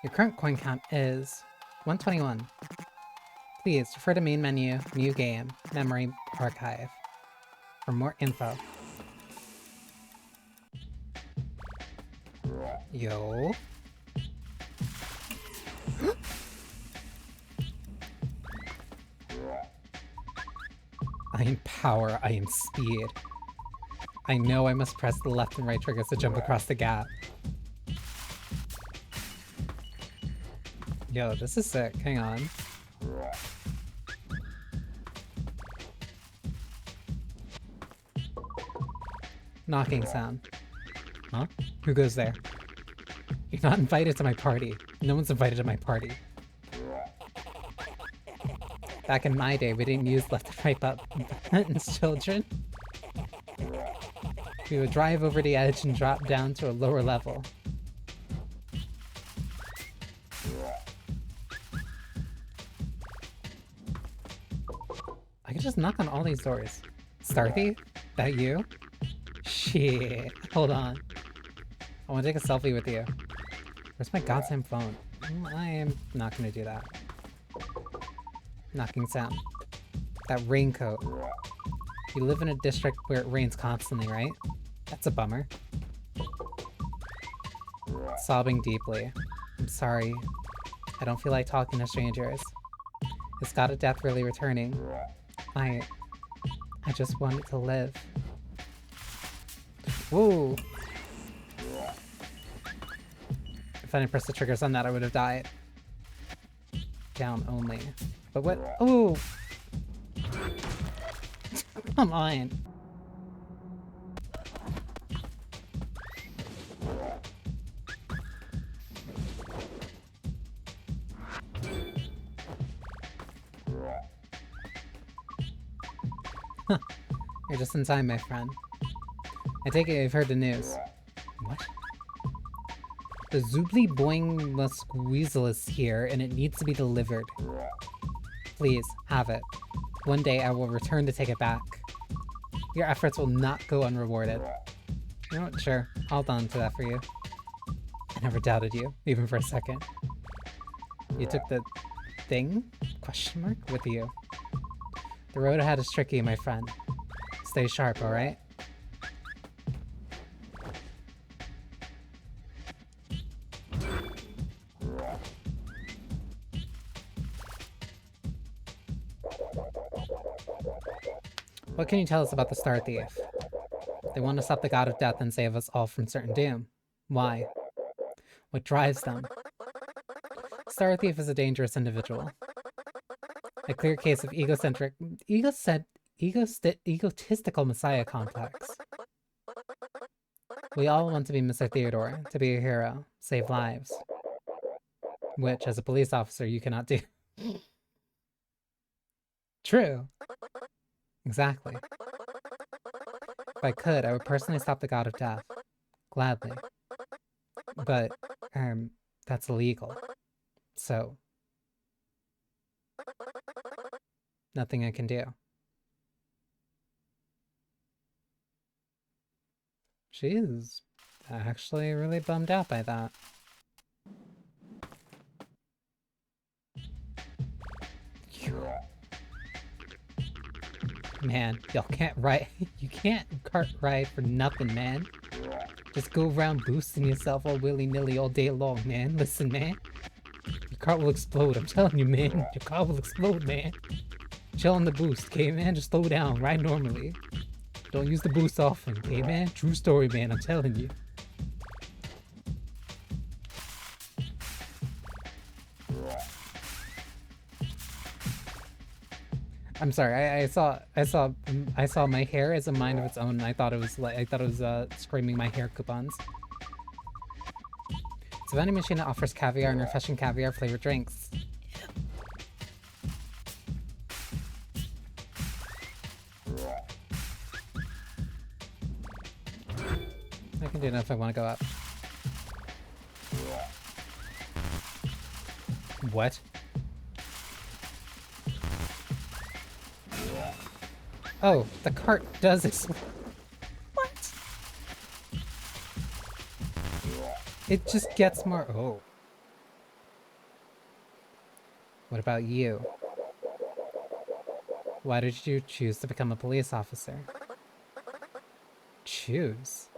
Your current coin count is 121. Please refer to main menu, new game, memory, archive for more info. Yo. I am power, I am speed. I know I must press the left and right triggers to jump across the gap. Yo, this is sick. Hang on. Knocking sound. Huh? Who goes there? You're not invited to my party. No one's invited to my party. Back in my day, we didn't use left and right buttons, children. We would drive over the edge and drop down to a lower level. I could just knock on all these doors. Starthy? That you? Shit. Hold on. I want to take a selfie with you. Where's my goddamn phone? I am not gonna do that. Knocking sound. That raincoat. You live in a district where it rains constantly, right? That's a bummer. Sobbing deeply. I'm sorry. I don't feel like talking to strangers. Is God of Death really returning? I just wanted to live. Whoa! If I didn't press the triggers on that, I would have died. Down only. But what? Oh! Come on! Huh. You're just in time, my friend. I take it you've heard the news. What? The Zoobly Boing Musqueezle is here, and it needs to be delivered. Please, have it. One day I will return to take it back. Your efforts will not go unrewarded. You know what? Sure. I'll hold on to that for you. I never doubted you, even for a second. You took the thing? Question mark? With you. The road ahead is tricky, my friend. Stay sharp, alright? What can you tell us about the Star Thief? They want to stop the God of Death and save us all from certain doom. Why? What drives them? Star Thief is a dangerous individual. A clear case of egotistical messiah complex. We all want to be Mr. Theodore, to be a hero, save lives. Which, as a police officer, you cannot do. True. Exactly. If I could, I would personally stop the God of Death. Gladly. But, that's illegal. So, nothing I can do. She's actually really bummed out by that. Man, y'all can't ride. You can't cart ride for nothing, man. Just go around boosting yourself all willy-nilly all day long, man. Listen, man. Your car will explode, I'm telling you, man. Your car will explode, man. Chill on the boost, okay, man? Just slow down, ride normally. Don't use the boost often, okay, man? True story, man, I'm telling you. I'm sorry. I saw my hair as a mind of its own. And I thought it was screaming my hair coupons. It's a vending machine that offers caviar and refreshing caviar flavored drinks. I can do that if I want to go up. What? Oh, the cart does explode. What? It just gets more. Oh. What about you? Why did you choose to become a police officer? Choose?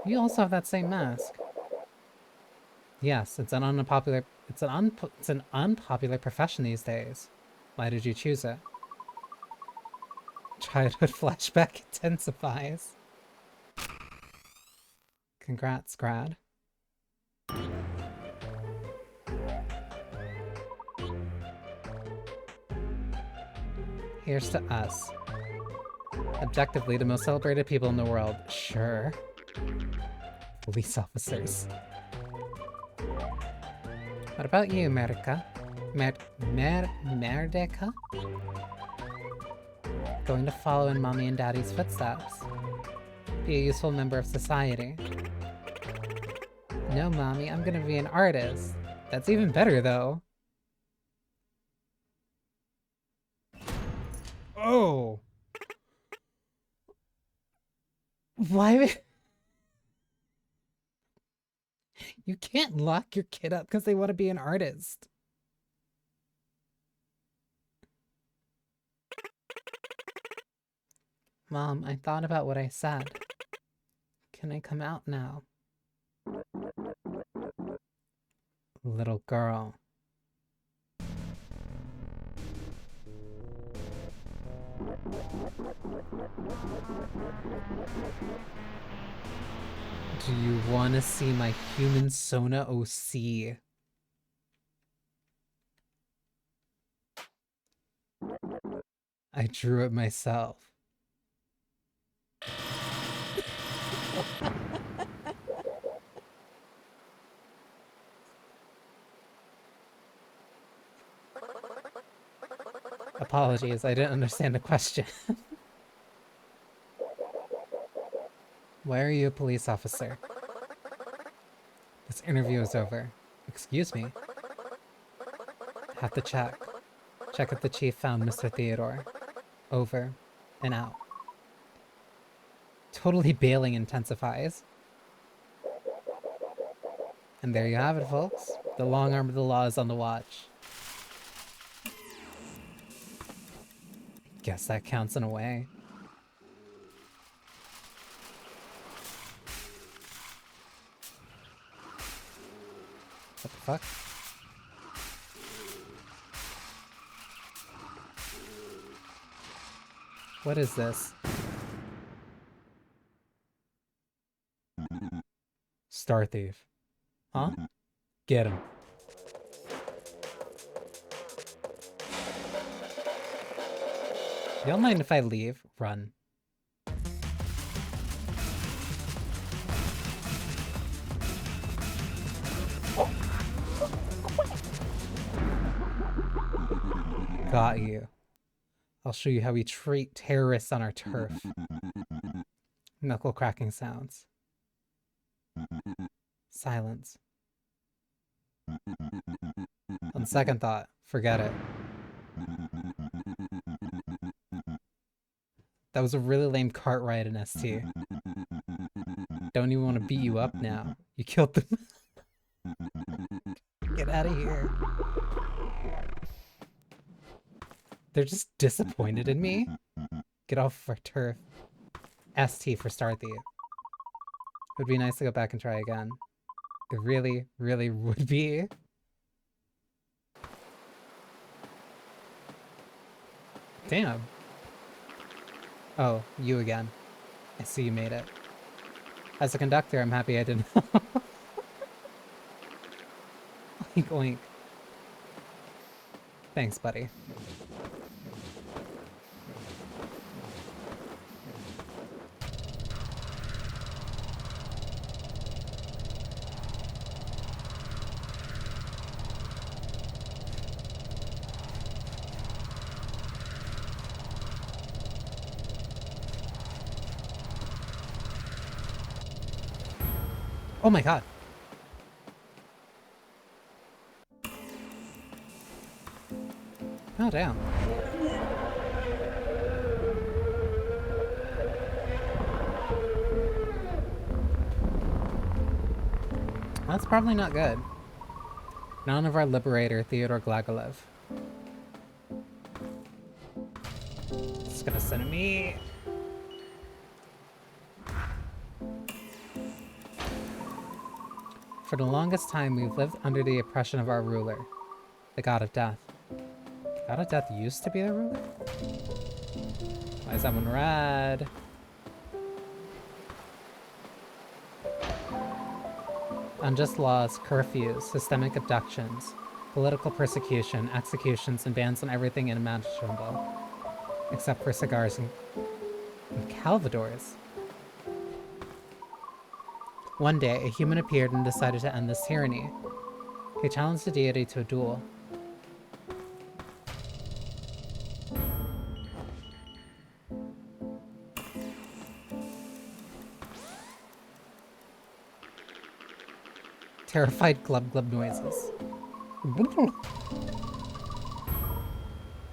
You also have that same mask. Yes, it's an unpopular profession these days. Why did you choose it? Childhood flashback intensifies. Congrats, grad. Here's to us. Objectively, the most celebrated people in the world. Sure. Police officers. What about you, Merica? Merica? Going to follow in mommy and daddy's footsteps. Be a useful member of society. No, mommy, I'm gonna be an artist. That's even better, though. Oh! Why? You can't lock your kid up because they want to be an artist. Mom, I thought about what I said. Can I come out now? Little girl. Do you want to see my human Sona OC? I drew it myself. Apologies, I didn't understand the question. Why are you a police officer? This interview is over. Excuse me? Have to check. Check if the chief found Mr. Theodore. Over. And out. Totally bailing intensifies. And there you have it, folks. The long arm of the law is on the watch. Guess that counts in a way. What the fuck? What is this? Star Thief. Huh? Get him. Y'all mind if I leave? Run. Got you. I'll show you how we treat terrorists on our turf. Knuckle cracking sounds. Silence. On second thought, forget it. That was a really lame cart ride in ST. Don't even want to beat you up now. You killed them. Get out of here. They're just disappointed in me. Get off our turf. ST for Star Thief. It would be nice to go back and try again. It really, really would be. Damn. Oh, you again. I see you made it. As a conductor, I'm happy I didn't. Oink, oink. Thanks, buddy. Oh my god. Oh, damn. That's probably not good. None of our liberator, Theodore Glagolov. It's gonna send me. For the longest time, we've lived under the oppression of our ruler, the god of death. The god of death used to be the ruler? Why is that one red? Unjust laws, curfews, systemic abductions, political persecution, executions, and bans on everything unimaginable. Except for cigars and Calvadors. One day, a human appeared and decided to end this tyranny. He challenged the deity to a duel. Terrified glub glub noises.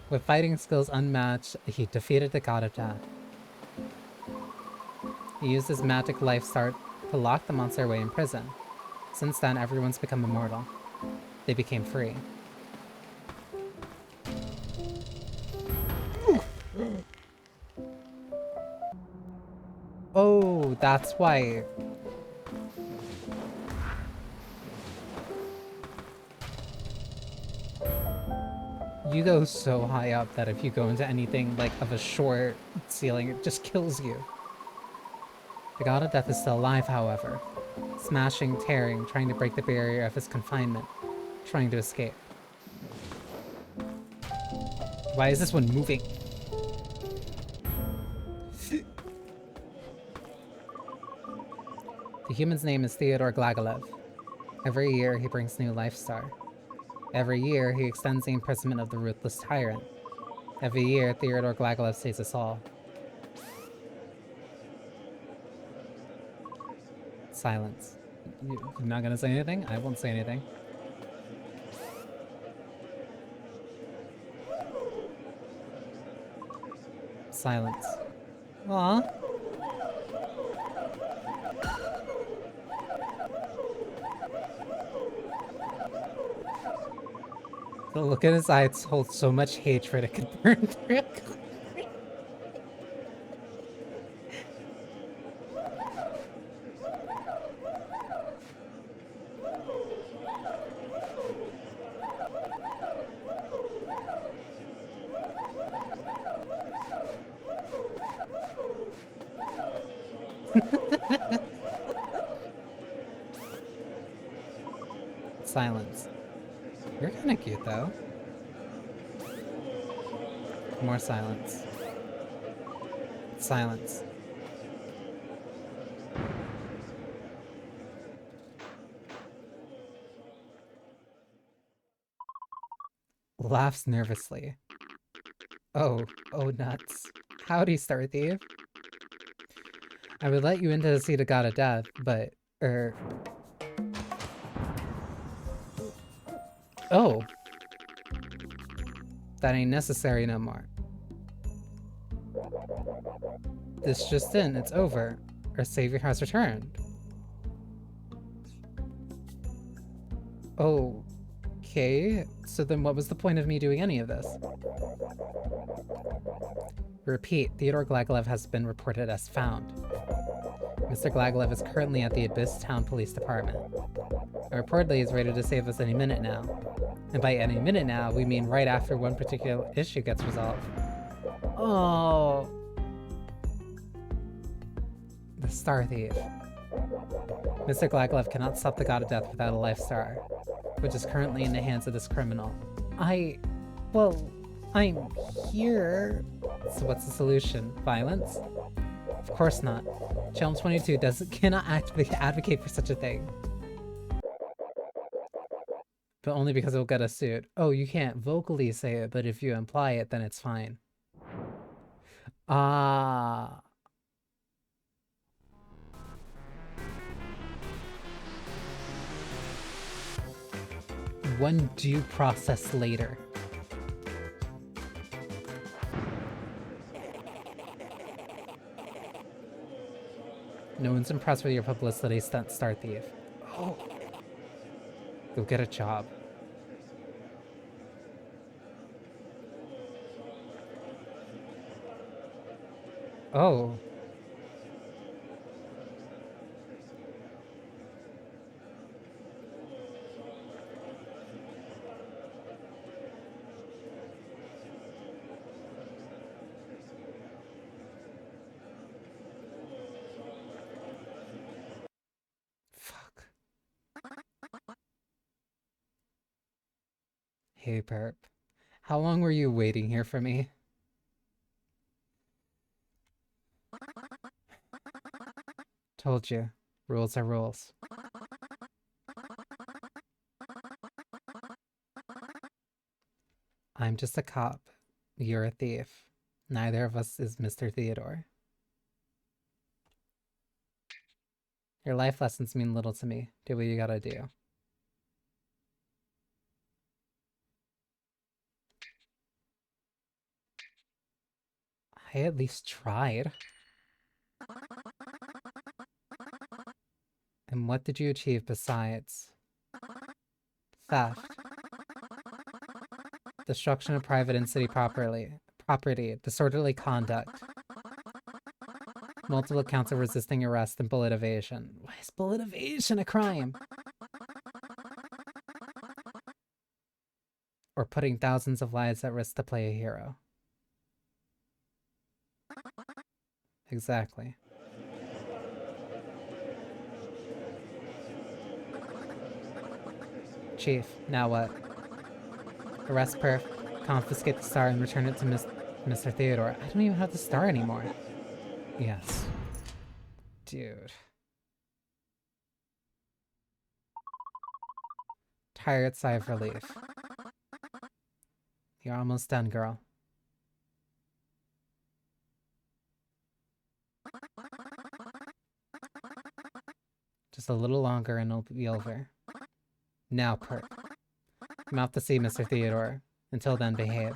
With fighting skills unmatched, he defeated the god of death. He used his magic life start to lock the monster away in prison. Since then, everyone's become immortal. They became free. Oh, that's why. You go so high up that if you go into anything like of a short ceiling, it just kills you. The god of death is still alive, however. Smashing, tearing, trying to break the barrier of his confinement. Trying to escape. Why is this one moving? The human's name is Theodore Glagolov. Every year, he brings new life star. Every year, he extends the imprisonment of the ruthless tyrant. Every year, Theodore Glagolov saves us all. Silence. You're not gonna say anything? I won't say anything. Silence. Aww. The look in his eyes holds so much hatred it could burn through. Silence. You're kinda cute, though. More silence. Silence. Laughs nervously. Oh nuts. Howdy, Star Thief. I would let you in to see the god of death, but, oh. That ain't necessary no more. This just in, it's over. Our savior has returned. Okay, so then what was the point of me doing any of this? Repeat, Theodore Glaglev has been reported as found. Mr. Glaglev is currently at the Abyss Town Police Department. And reportedly he's ready to save us any minute now. And by any minute now, we mean right after one particular issue gets resolved. Oh. The Star Thief. Mr. Glaglev cannot stop the God of Death without a life star, which is currently in the hands of this criminal. Well, I'm here. So what's the solution? Violence? Of course not. Chelm 22 cannot advocate for such a thing. But only because it'll get us sued. Oh, you can't vocally say it, but if you imply it, then it's fine. Ah. One due process later. No one's impressed with your publicity stunt, Star Thief. Oh. Go get a job. Oh. Fuck. Hey, Perp. How long were you waiting here for me? Told you. Rules are rules. I'm just a cop. You're a thief. Neither of us is Mr. Theodore. Your life lessons mean little to me. Do what you gotta do. I at least tried. And what did you achieve besides theft, destruction of private and city property, disorderly conduct, multiple counts of resisting arrest, and bullet evasion? Why is bullet evasion a crime? Or putting thousands of lives at risk to play a hero? Exactly. Chief, now what? Arrest Perf, confiscate the star, and return it to Mr. Theodore. I don't even have the star anymore. Yes. Dude. Tired sigh of relief. You're almost done, girl. Just a little longer and it'll be over. Now, Perk. I'm off to see Mr. Theodore. Until then, behave.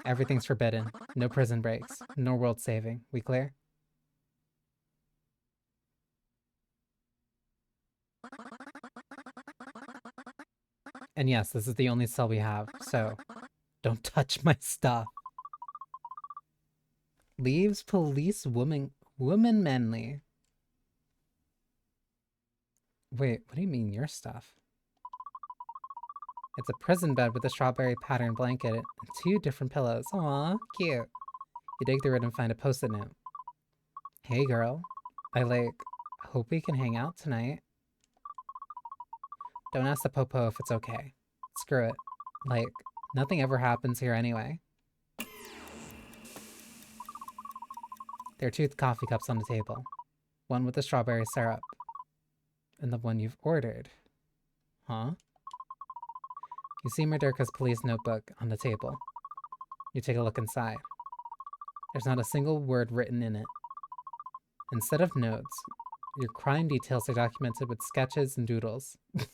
Everything's forbidden. No prison breaks. No world saving. We clear? And yes, this is the only cell we have, so don't touch my stuff. Leaves police woman manly. Wait, what do you mean your stuff? It's a prison bed with a strawberry pattern blanket and 2 different pillows. Aw, cute. You dig through it and find a post-it note. Hey girl, I hope we can hang out tonight. Don't ask the popo if it's okay. Screw it. Nothing ever happens here anyway. There are 2 coffee cups on the table. One with the strawberry syrup. And the one you've ordered. Huh? You see Murdurka's police notebook on the table. You take a look inside. There's not a single word written in it. Instead of notes, your crime details are documented with sketches and doodles. It's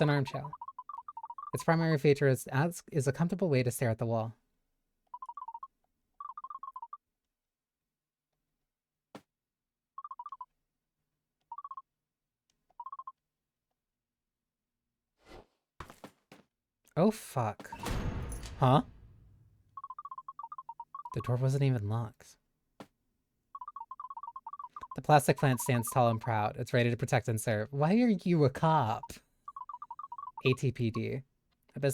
an armchair. Its primary feature is a comfortable way to stare at the wall. Oh, fuck. Huh? The door wasn't even locked. The plastic plant stands tall and proud. It's ready to protect and serve. Why are you a cop? ATPD.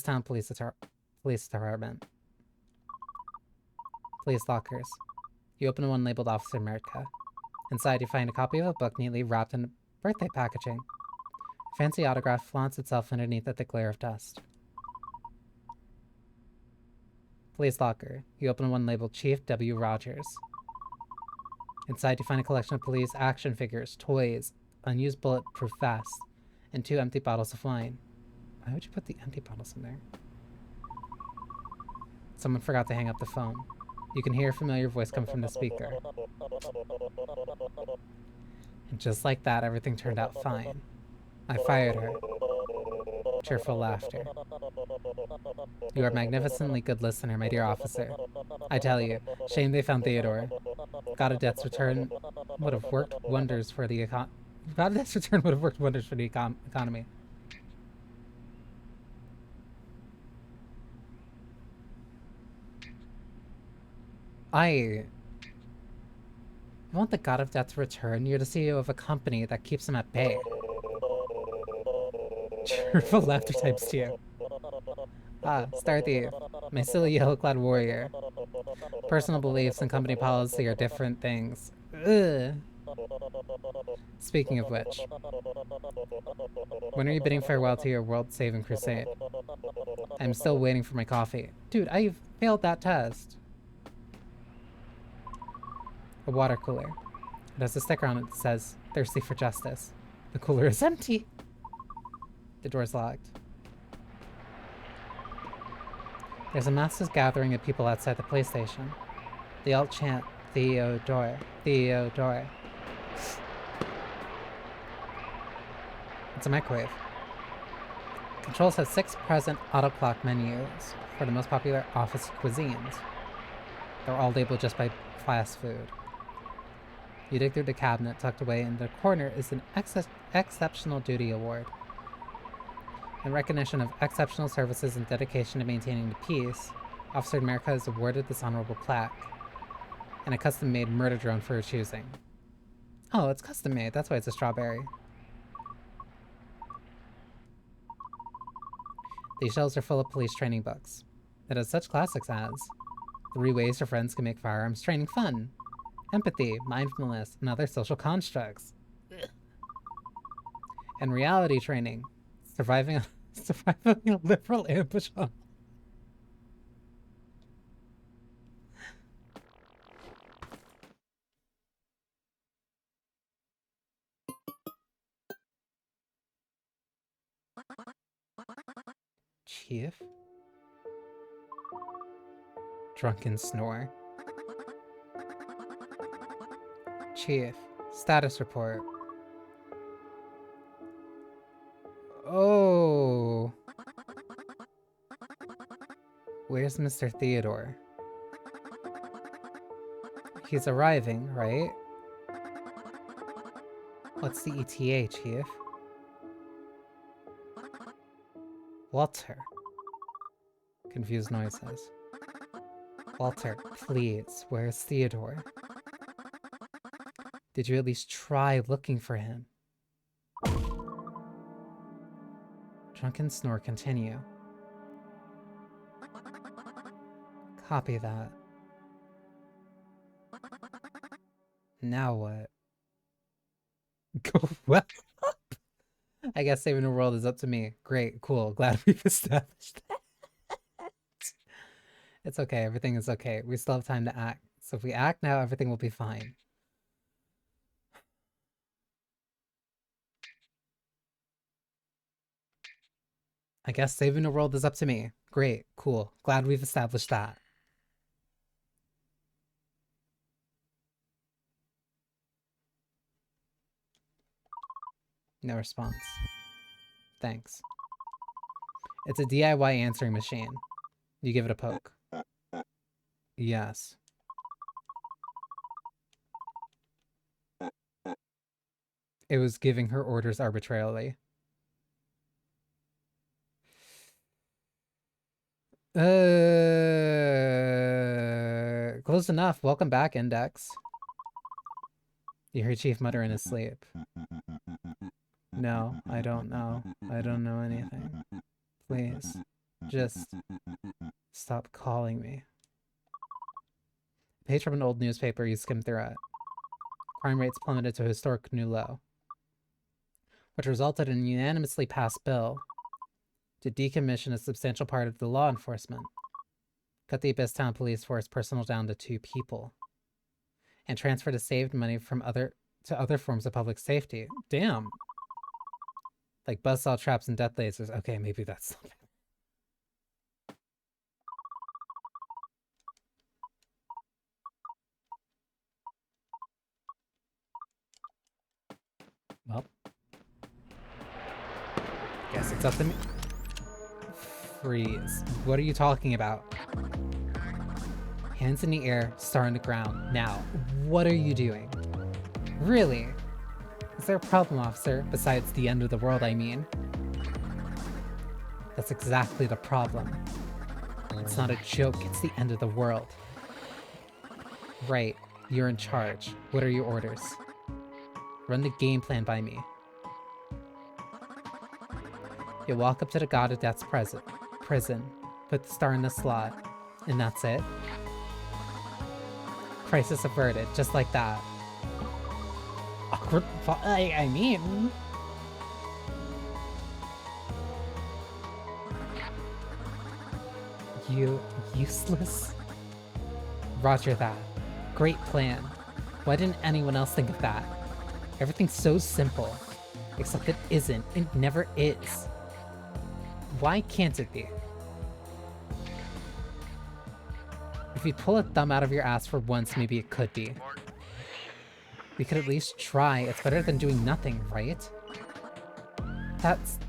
Town Police Department. Police lockers. You open one labeled Officer America. Inside, you find a copy of a book neatly wrapped in birthday packaging. A fancy autograph flaunts itself underneath the thick layer of dust. Police locker. You open one labeled Chief W. Rogers. Inside, you find a collection of police action figures, toys, unused bulletproof vests, and 2 empty bottles of wine. Why would you put the empty bottles in there? Someone forgot to hang up the phone. You can hear a familiar voice come from the speaker. And just like that, everything turned out fine. I fired her. Cheerful laughter. You are a magnificently good listener, my dear officer. I tell you, shame they found Theodore. God of Death's return would have worked wonders for the economy. I want the God of Death to return. You're the CEO of a company that keeps him at bay. Cheerful laughter types to you. Ah, Star Thief, my silly yellow-clad warrior. Personal beliefs and company policy are different things. Ugh. Speaking of which, when are you bidding farewell to your world-saving crusade? I'm still waiting for my coffee. Dude, I failed that test. A water cooler. It has a sticker on it that says, thirsty for justice. The cooler is empty. The door's locked. There's a massive gathering of people outside the police station. They all chant, Theodore, Theodore. It's a microwave. Controls have 6 present auto-clock menus for the most popular office cuisines. They're all labeled just by fast food. You dig through the cabinet tucked away in the corner is an Exceptional Duty Award. In recognition of exceptional services and dedication to maintaining the peace, Officer America is awarded this honorable plaque and a custom-made murder drone for her choosing. Oh, it's custom-made. That's why it's a strawberry. These shelves are full of police training books. It has such classics as 3 Ways Your Friends Can Make Firearms Training Fun, Empathy, Mindfulness, and Other Social Constructs, and Reality Training, Surviving a Liberal Ambush on... Chief? Drunken snore. Chief, status report. Oh. Where's Mr. Theodore? He's arriving, right? What's the ETA, Chief? Walter. Confused noises. Walter, please, where's Theodore? Did you at least try looking for him? Drunken snore continue. Copy that. Now what? Go well. I guess saving the world is up to me. Great, cool. Glad we've established that. It's okay. Everything is okay. We still have time to act. So if we act now, everything will be fine. I guess saving the world is up to me. Great, cool. Glad we've established that. No response. Thanks. It's a DIY answering machine. You give it a poke. Yes. It was giving her orders arbitrarily. Close enough. Welcome back, Index. You hear Chief mutter in his sleep. No, I don't know. I don't know anything. Please, just stop calling me. Page from an old newspaper, you skim through it. Crime rates plummeted to a historic new low, which resulted in a unanimously passed bill to decommission a substantial part of the law enforcement, cut the Abyss Town police force personnel down to 2 people, and transfer the saved money from other forms of public safety. Damn. Like buzzsaw traps and death lasers. Okay, maybe that's something. Well, guess it's up to me. Freeze. What are you talking about? Hands in the air, star on the ground. Now, what are you doing? Really? Is there a problem, officer? Besides the end of the world, I mean. That's exactly the problem. It's not a joke, it's the end of the world. Right, you're in charge. What are your orders? Run the game plan by me. You walk up to the god of death's prison, put the star in the slot, and that's it. Crisis averted, just like that. Awkward. I mean. You useless? Roger that. Great plan. Why didn't anyone else think of that? Everything's so simple. Except it isn't. It never is. Why can't it be? If you pull a thumb out of your ass for once, maybe it could be. We could at least try. It's better than doing nothing, right? That's...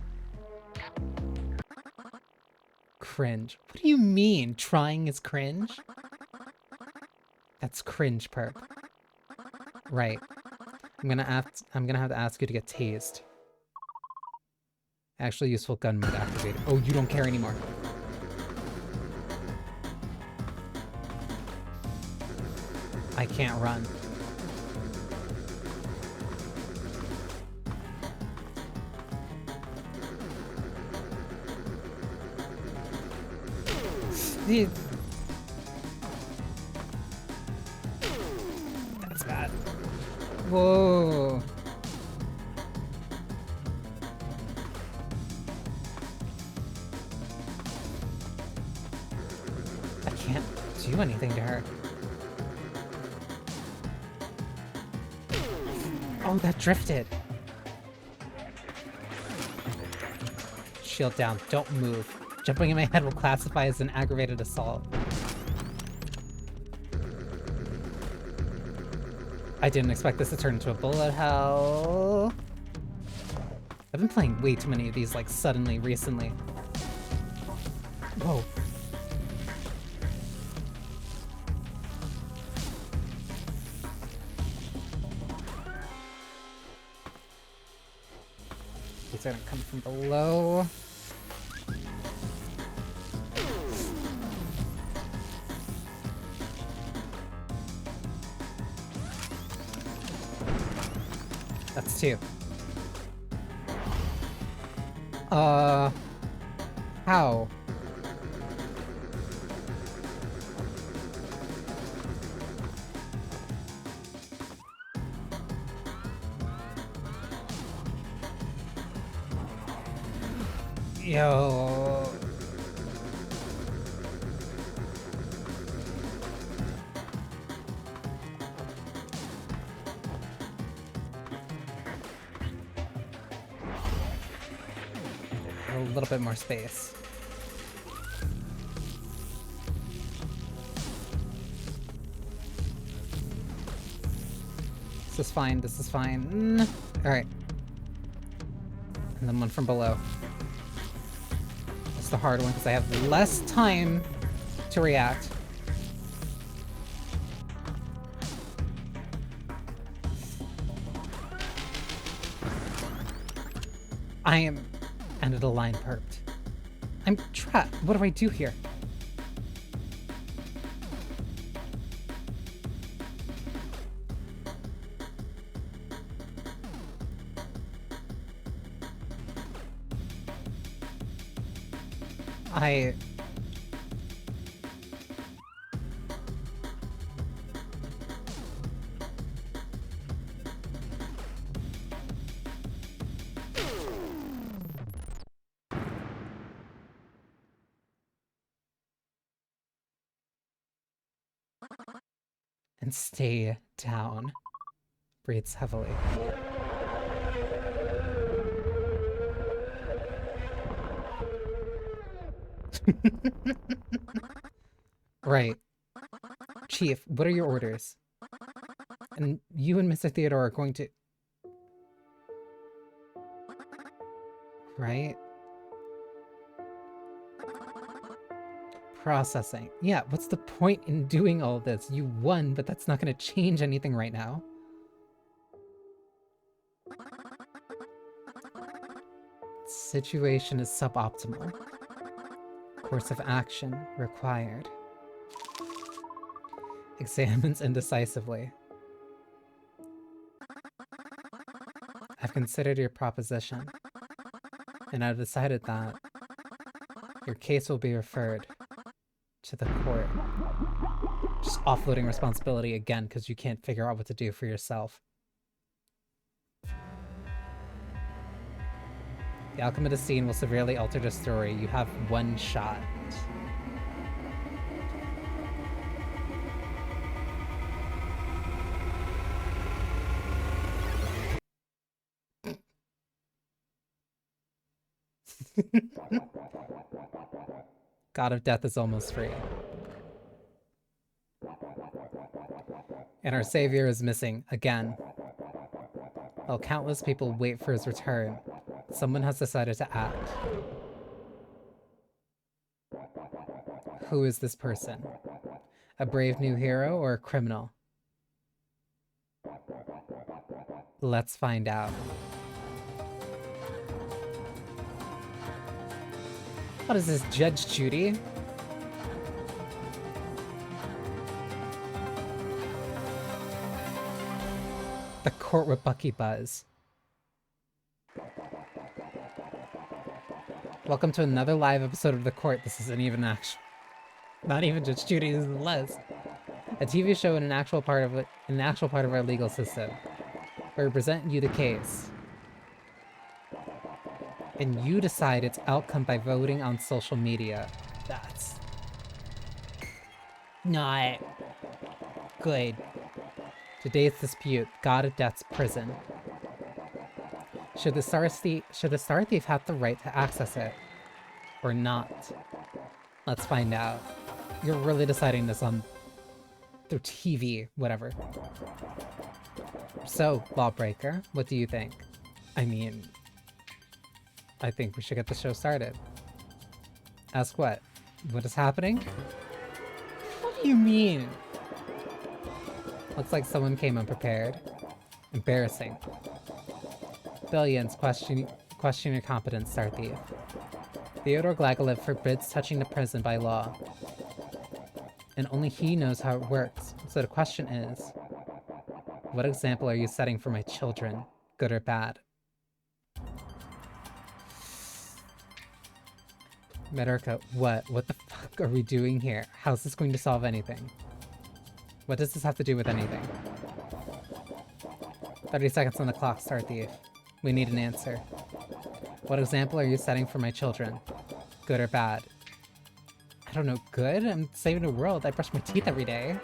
cringe. What do you mean, trying is cringe? That's cringe, perp. Right. I'm gonna have to ask you to get tased. Actually useful gun mode activated. Oh, you don't care anymore. I can't run. That's bad. Whoa. I can't do anything to her. Oh, that drifted. Shield down. Don't move. Jumping in my head will classify as an aggravated assault. I didn't expect this to turn into a bullet hell. I've been playing way too many of these, like, suddenly, recently. Whoa. These are gonna come from below. That's 2. How? Yo. A little bit more space. This is fine, this is fine. Alright. And then one from below. That's the hard one because I have less time to react. I am... end of the line perped. I'm trapped. What do I do here? I... And stay down. Breathes heavily. Right. Chief, what are your orders? And you and Mr. Theodore are going to... Right? Processing. Yeah, what's the point in doing all this? You won, but that's not going to change anything right now. Situation is suboptimal. Course of action required. Examines indecisively. I've considered your proposition, and I've decided that your case will be referred to the court. Just offloading responsibility again because you can't figure out what to do for yourself. The outcome of the scene will severely alter the story. You have one shot. God of Death is almost free. And our savior is missing again. While countless people wait for his return, someone has decided to act. Who is this person? A brave new hero or a criminal? Let's find out. What is this, Judge Judy? The court with Bucky Buzz. Welcome to another live episode of The Court. This isn't even actual. Not even Judge Judy, this is Les. A TV show in an actual part of our legal system. Where we present you the case. And you decide its outcome by voting on social media. That's not good. Today's dispute, God of Death's prison. Should the Star Thief have the right to access it? Or not? Let's find out. You're really deciding this on through TV, whatever. So, Lawbreaker, what do you think? I mean, I think we should get the show started. Ask what? What is happening? What do you mean? Looks like someone came unprepared. Embarrassing. Billions question your competence, Star Thief. Theodore Glagalev forbids touching the prison by law. And only he knows how it works. So the question is, what example are you setting for my children, good or bad? Medarka, what? What the fuck are we doing here? How's this going to solve anything? What does this have to do with anything? 30 seconds on the clock, Star Thief. We need an answer. What example are you setting for my children? Good or bad? I don't know, good? I'm saving the world. I brush my teeth every day.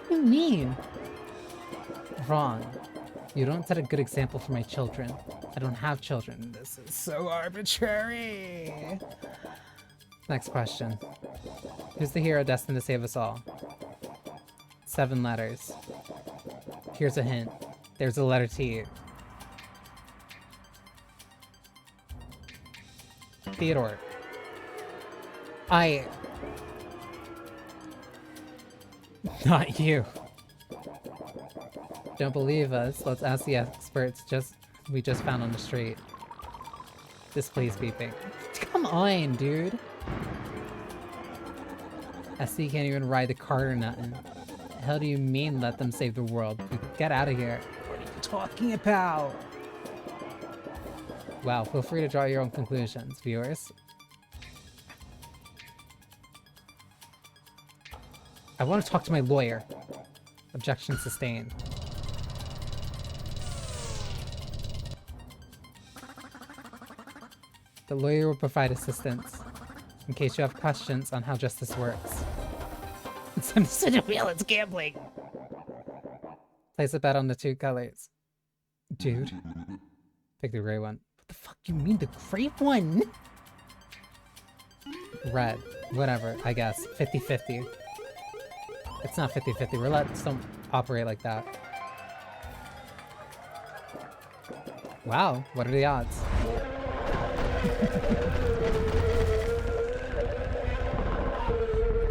What do you mean? Wrong. You don't set a good example for my children. I don't have children. This is so arbitrary. Next question. Who's the hero destined to save us all? 7 letters. Here's a hint. There's a letter T. Theodore. Not you. Don't believe us? Let's ask the experts we just found on the street. Display's beeping. Come on, dude. SC can't even ride the cart or nothing. The hell do you mean let them save the world? Get out of here. What are you talking about? Wow, feel free to draw your own conclusions, viewers. I want to talk to my lawyer. Objection sustained. The lawyer will provide assistance in case you have questions on how justice works. It's time to sit a wheel, it's gambling! Place a bet on the 2 colors. Dude. Pick the gray one. What the fuck you mean, the gray one? Red. Whatever, I guess. 50-50. It's not 50-50. Roulettes don't operate like that. Wow, what are the odds?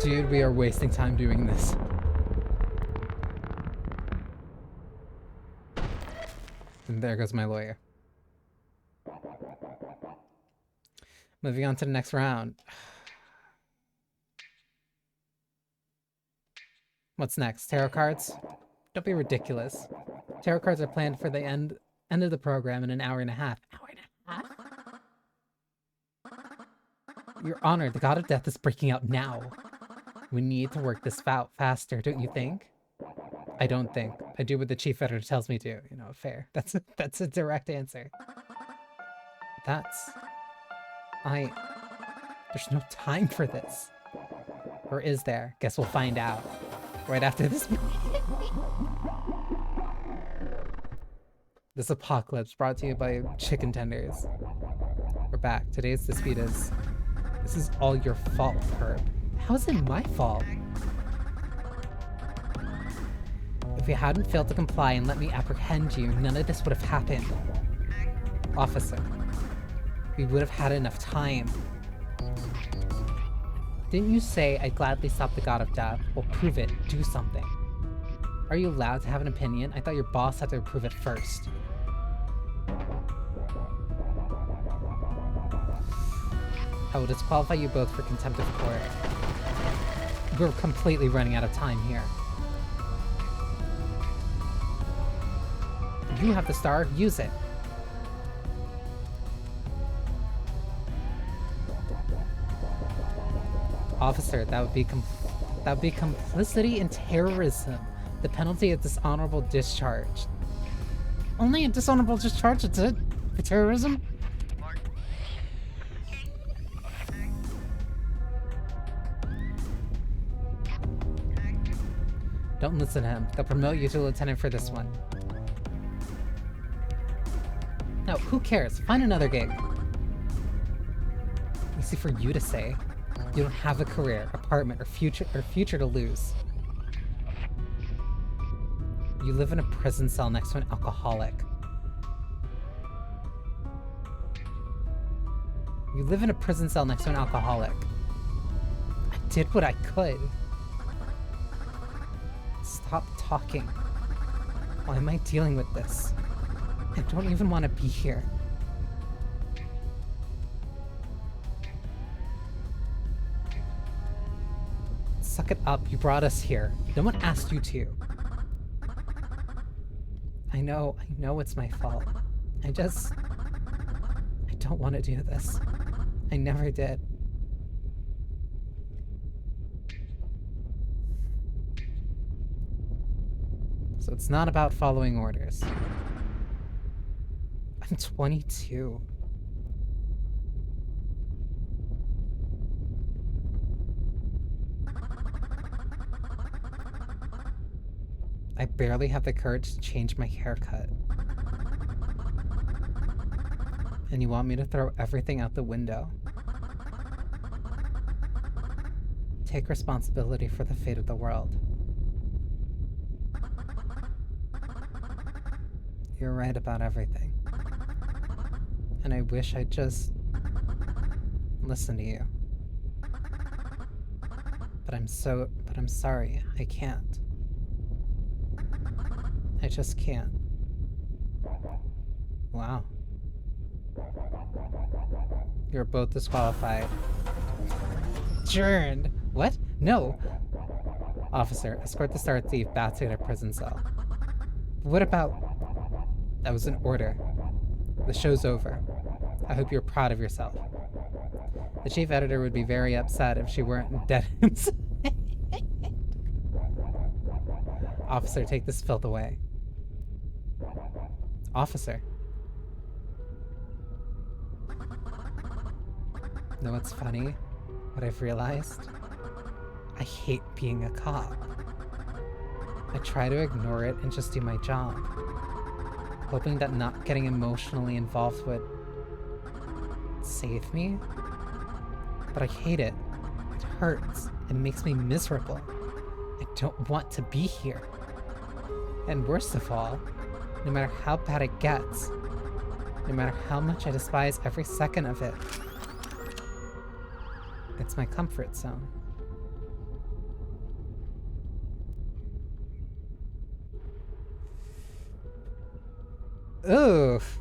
Dude, we are wasting time doing this. And there goes my lawyer. Moving on to the next round. What's next? Tarot cards? Don't be ridiculous. Tarot cards are planned for the end of the program in an hour and a half. Hour and a half? Your Honor, the God of Death is breaking out now. We need to work this out faster, don't you think? I don't think. I do what the chief editor tells me to. You know, fair. That's a direct answer. There's no time for this. Or is there? Guess we'll find out. Right after this. This apocalypse brought to you by chicken tenders. We're back. Today's dispute is... This is all your fault, Herb. How is it my fault? If you hadn't failed to comply and let me apprehend you, none of this would have happened. Officer, we would have had enough time. Didn't you say I'd gladly stop the God of Death? Well, prove it. Do something. Are you allowed to have an opinion? I thought your boss had to approve it first. I will disqualify you both for contempt of court. We're completely running out of time here. You have the star, use it. Officer, that would be complicity in terrorism. The penalty of dishonorable discharge. Only a dishonorable discharge, that's it? For terrorism? Don't listen to him. They'll promote you to lieutenant for this one. No, who cares? Find another gig. Easy for you to say. You don't have a career, apartment, or future to lose. You live in a prison cell next to an alcoholic. You live in a prison cell next to an alcoholic. I did what I could. Stop talking. Why am I dealing with this? I don't even want to be here. Suck it up, you brought us here. No one asked you to. I know it's my fault. I don't want to do this. I never did. So it's not about following orders. I'm 22. I barely have the courage to change my haircut. And you want me to throw everything out the window? Take responsibility for the fate of the world. You're right about everything. And I wish I'd just listen to you. But I'm sorry, I can't. I just can't. Wow. You're both disqualified. Adjourned. What? No. Officer, escort the Star Thief back to their prison cell. What about... That was an order. The show's over. I hope you're proud of yourself. The chief editor would be very upset if she weren't dead inside. Officer, take this filth away. Officer. Know what's funny? What I've realized? I hate being a cop. I try to ignore it and just do my job, hoping that not getting emotionally involved would save me. But I hate it. It hurts. It makes me miserable. I don't want to be here. And worst of all, no matter how bad it gets, no matter how much I despise every second of it, it's my comfort zone. Oof.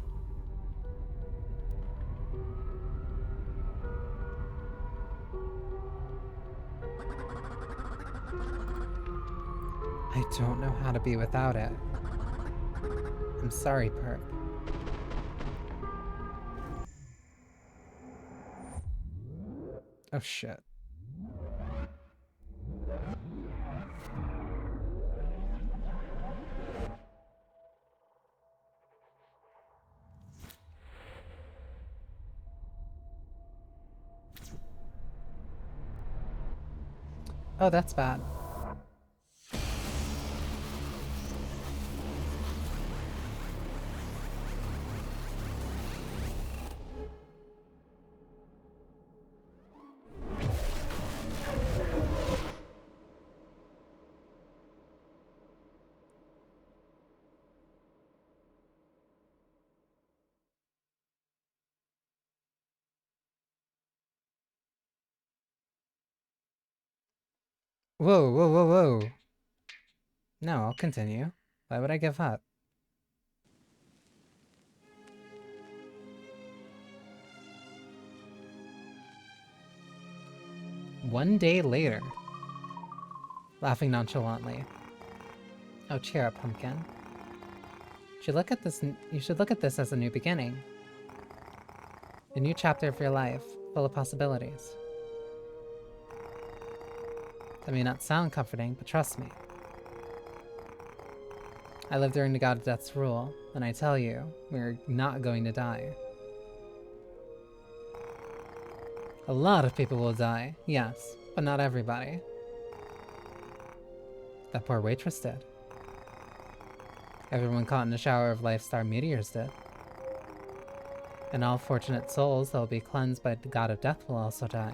I don't know how to be without it. I'm sorry, Perp. Oh shit. Oh, that's bad. Whoa, whoa, whoa, whoa. No, I'll continue. Why would I give up? One day later. Laughing nonchalantly. Oh, cheer up, pumpkin. You should look at this as a new beginning. A new chapter of your life, full of possibilities. That may not sound comforting, but trust me. I lived during the God of Death's rule, and I tell you, we're not going to die. A lot of people will die, yes, but not everybody. That poor waitress did. Everyone caught in a shower of life-star meteors did. And all fortunate souls that will be cleansed by the God of Death will also die.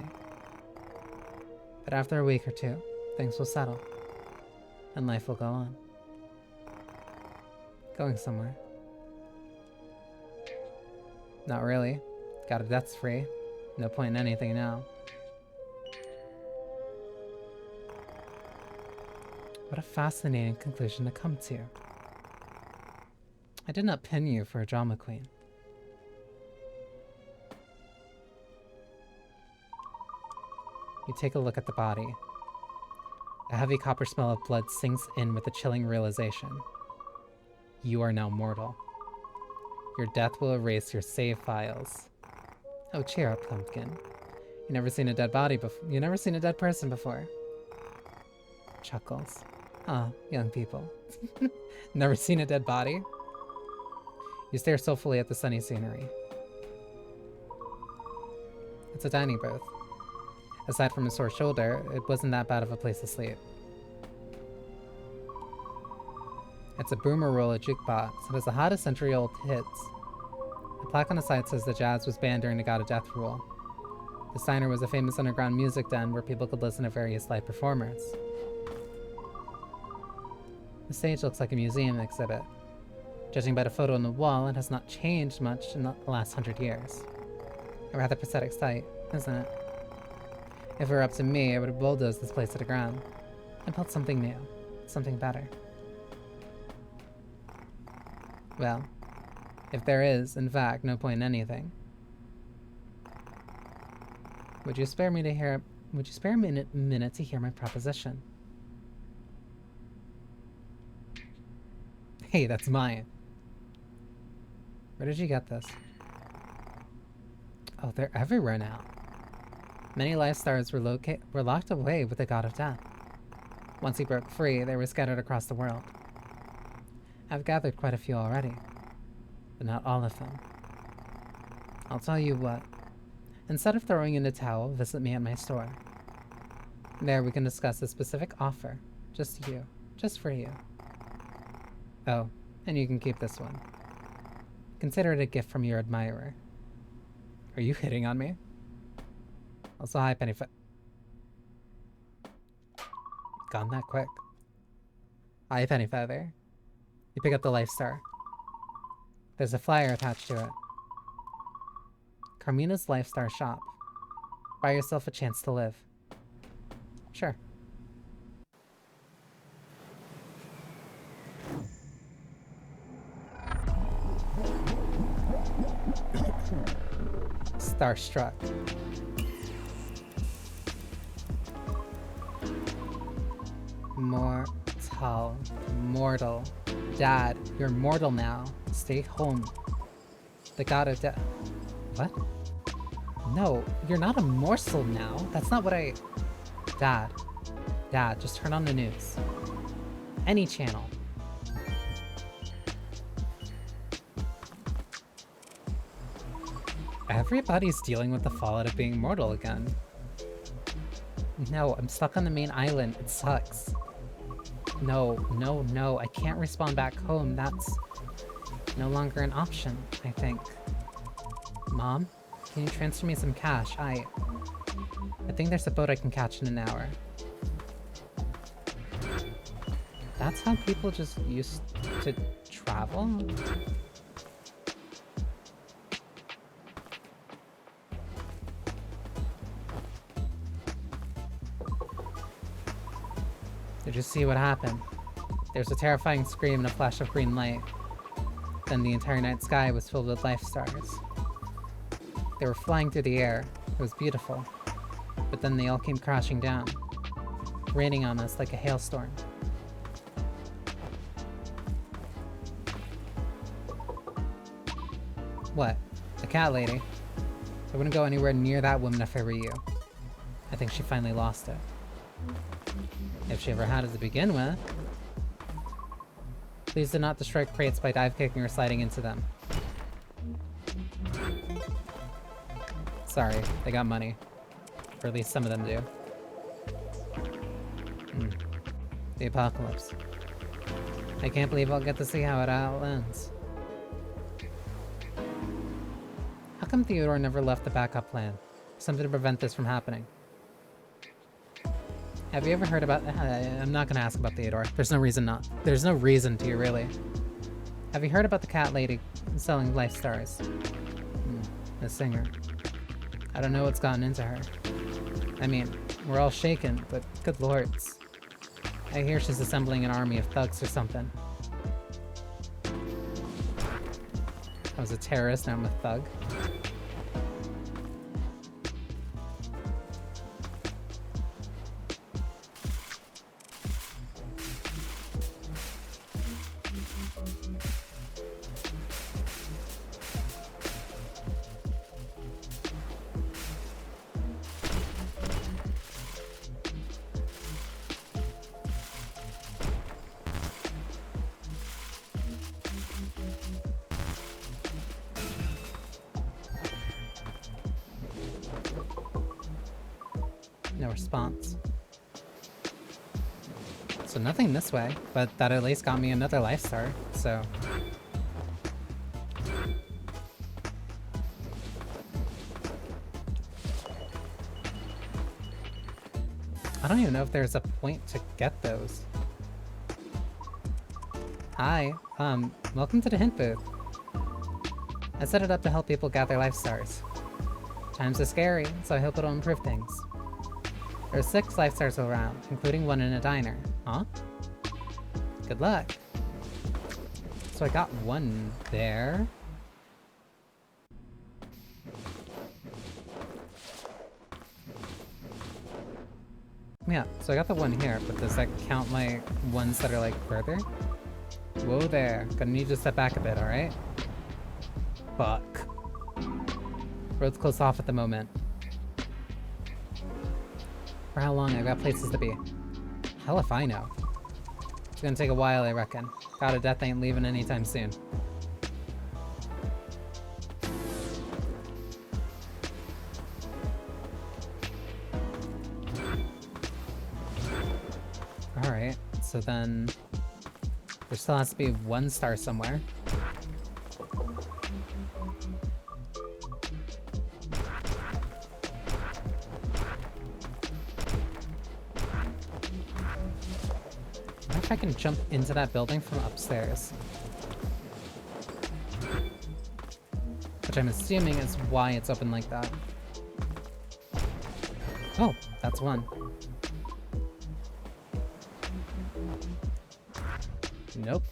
But after a week or two, things will settle, and life will go on. Going somewhere. Not really. God of Death's free. No point in anything now. What a fascinating conclusion to come to. I did not pin you for a drama queen. You take a look at the body. A heavy copper smell of blood sinks in with a chilling realization. You are now mortal. Your death will erase your save files. Oh, cheer up, pumpkin. You never seen a dead body before. You never seen a dead person before. Chuckles. Ah, young people. Never seen a dead body? You stare soulfully at the sunny scenery. It's a dining booth. Aside from a sore shoulder, it wasn't that bad of a place to sleep. It's a boomer roller jukebox. It has the hottest century-old hits. The plaque on the side says the jazz was banned during the God of Death rule. The Steiner was a famous underground music den where people could listen to various live performers. The stage looks like a museum exhibit. Judging by the photo on the wall, it has not changed much in the last 100 years. A rather pathetic sight, isn't it? If it were up to me, I would have bulldozed this place to the ground and built something new, something better. Well, if there is, in fact, no point in anything, would you spare me a minute to hear my proposition? Hey, that's mine. Where did you get this? Oh, they're everywhere now. Many life stars were locked away with the God of Death. Once he broke free, they were scattered across the world. I've gathered quite a few already, but not all of them. I'll tell you what. Instead of throwing in the towel, visit me at my store. There we can discuss a specific offer. Just you. Just for you. Oh, and you can keep this one. Consider it a gift from your admirer. Are you hitting on me? Also, hi, Pennyfoot. Gone that quick. Hi, Pennyfeather. You pick up the Life Star. There's a flyer attached to it. Carmina's Life Star shop. Buy yourself a chance to live. Sure. Starstruck. Mortal. Dad, you're mortal now. Stay home. The god of death. What? No, you're not a morsel now. That's not what I... Dad, just turn on the news. Any channel. Everybody's dealing with the fallout of being mortal again. No, I'm stuck on the main island. It sucks. No, I can't respawn back home. That's no longer an option, I think. Mom, can you transfer me some cash? I think there's a boat I can catch in an hour. That's how people just used to travel? Did you see what happened? There's a terrifying scream and a flash of green light. Then the entire night sky was filled with life stars. They were flying through the air. It was beautiful. But then they all came crashing down, raining on us like a hailstorm. What? The cat lady? I wouldn't go anywhere near that woman if I were you. I think she finally lost it. If she ever had it to begin with. Please do not destroy crates by dive kicking or sliding into them. Sorry, they got money. Or at least some of them do. The apocalypse. I can't believe I'll get to see how it all ends. How come Theodore never left the backup plan? Something to prevent this from happening. Have you ever heard about... I'm not gonna ask about Theodore. There's no reason not. There's no reason to, really. Have you heard about the cat lady selling life stars? The singer. I don't know what's gotten into her. I mean, we're all shaken, but good lords. I hear she's assembling an army of thugs or something. I was a terrorist, now I'm a thug. No response. So nothing this way, but that at least got me another life star, so... I don't even know if there's a point to get those. Hi, welcome to the hint booth. I set it up to help people gather life stars. Times are scary, so I hope it'll improve things. There are 6 life stars around, including one in a diner. Huh? Good luck. So I got one there. Yeah, so I got the one here, but does that count my ones that are like further? Whoa there. Gonna need to step back a bit, alright? Fuck. Road's closed off at the moment. For how long? I've got places to be. Hell if I know. It's gonna take a while, I reckon. God of Death ain't leaving anytime soon. Alright, so then there still has to be one star somewhere. I wonder if I can jump into that building from upstairs. Which I'm assuming is why it's open like that. Oh, that's one. Nope.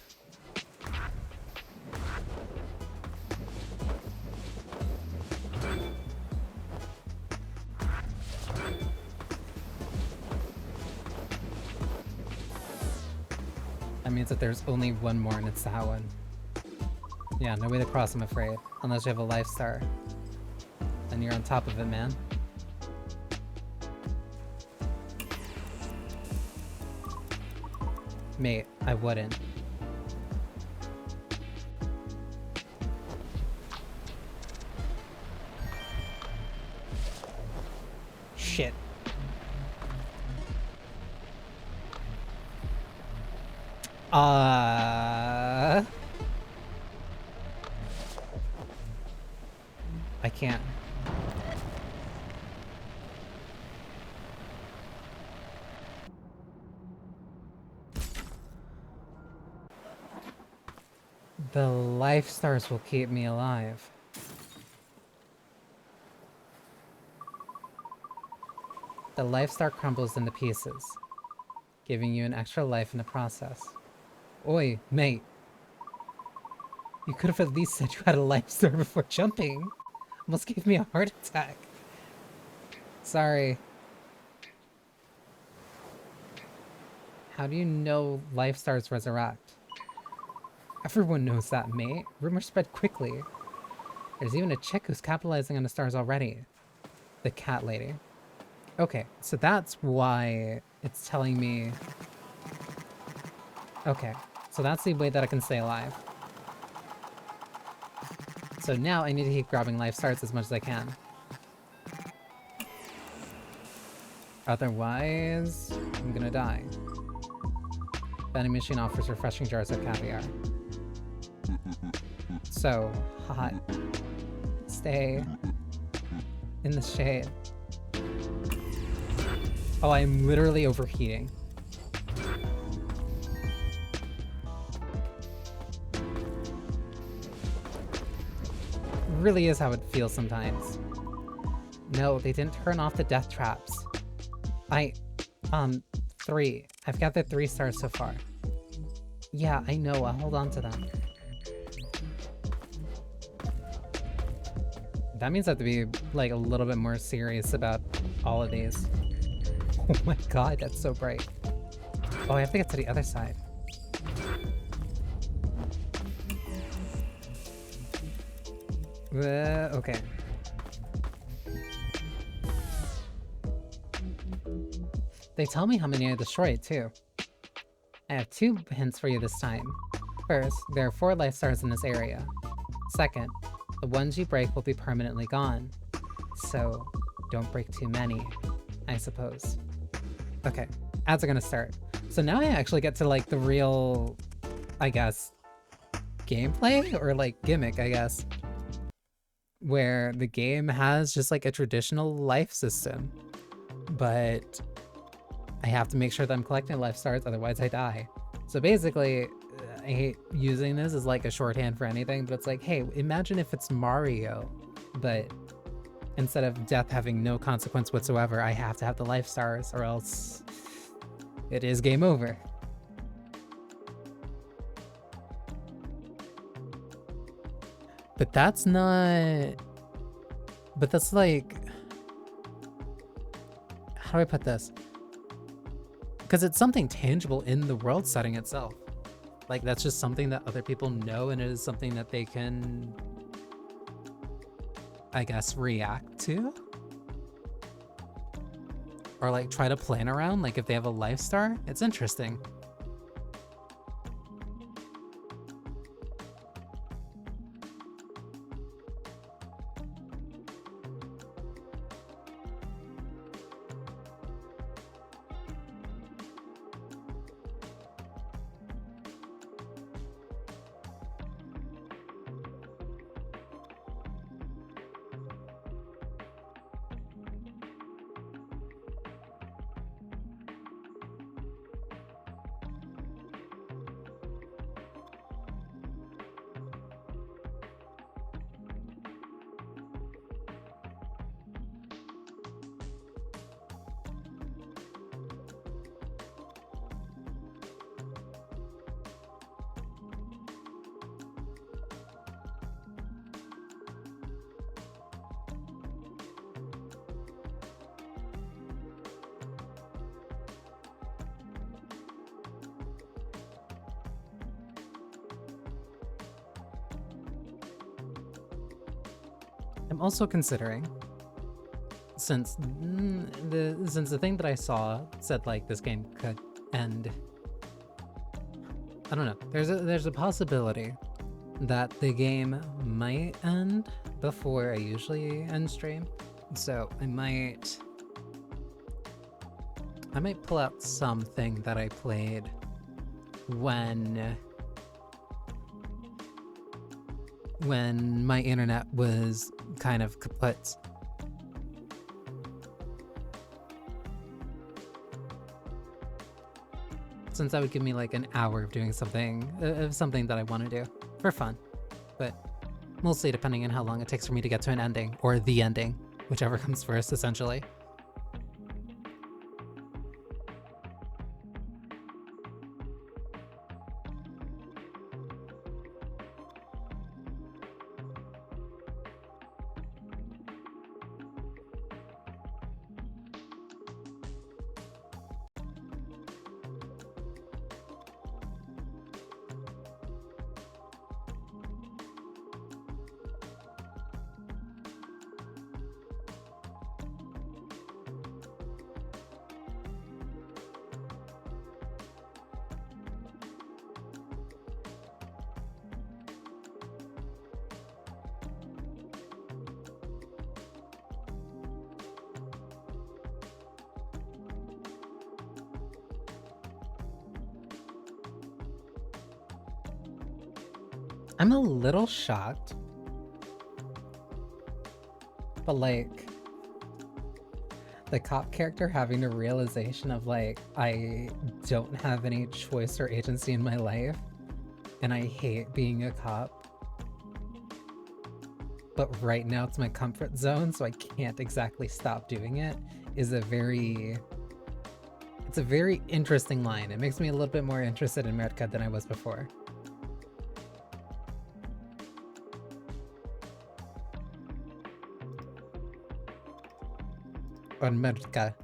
That means that there's only one more and it's that one. Yeah, no way to cross, I'm afraid. Unless you have a life star. Then you're on top of it, man. Mate, I wouldn't. Shit. I can't. The life stars will keep me alive. The life star crumbles into pieces, giving you an extra life in the process. Oi, mate. You could have at least said you had a life star before jumping. Almost gave me a heart attack. Sorry. How do you know life stars resurrect? Everyone knows that, mate. Rumors spread quickly. There's even a chick who's capitalizing on the stars already. The cat lady. Okay, so that's why it's telling me... Okay, so that's the way that I can stay alive. So now I need to keep grabbing life stars as much as I can. Otherwise, I'm gonna die. Vending machine offers refreshing jars of caviar. So hot. Stay in the shade. Oh, I'm literally overheating. Really is how it feels sometimes. No, they didn't turn off the death traps. 3. I've gathered 3 stars so far. Yeah, I know, I'll hold on to them. That means I have to be, like, a little bit more serious about all of these. Oh my god, that's so bright. Oh, I have to get to the other side. Okay. They tell me how many I destroyed, too. I have 2 hints for you this time. First, there are 4 life stars in this area. Second, the ones you break will be permanently gone. So, don't break too many, I suppose. Okay, ads are gonna start. So now I actually get to, like, the real, I guess, gameplay? Or, like, gimmick, I guess. Where the game has just, like, a traditional life system. But I have to make sure that I'm collecting life stars, otherwise I die. So basically, I hate using this as like a shorthand for anything, but it's like, hey, imagine if it's Mario, but instead of death having no consequence whatsoever, I have to have the life stars or else it is game over. But that's not... But that's like... How do I put this? Because it's something tangible in the world setting itself. Like, that's just something that other people know, and it is something that they can, I guess, react to? or like try to plan around, like if they have a life star. It's interesting. I'm also considering, since the thing that I saw said like this game could end, I don't know. There's a possibility that the game might end before I usually end stream, so I might pull out something that I played when my internet was kind of kaput. Since that would give me like an hour of doing something that I want to do for fun, but mostly depending on how long it takes for me to get to an ending, or the ending, whichever comes first, essentially. I'm a little shocked, but like the cop character having a realization of like, I don't have any choice or agency in my life and I hate being a cop, but right now it's my comfort zone, so I can't exactly stop doing it, is it's a very interesting line. It makes me a little bit more interested in Mertka than I was before. Or Mertka,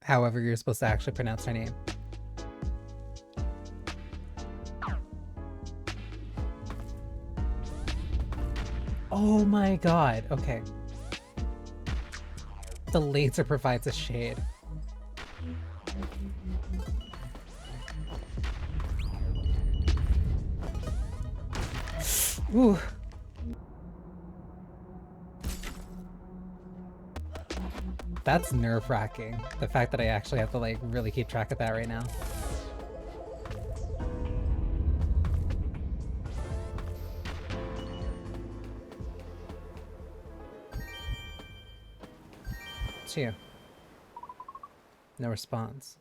however you're supposed to actually pronounce her name. Oh my god, okay. The laser provides a shade. Ooh. That's nerve-wracking. The fact that I actually have to like really keep track of that right now. Two. No response.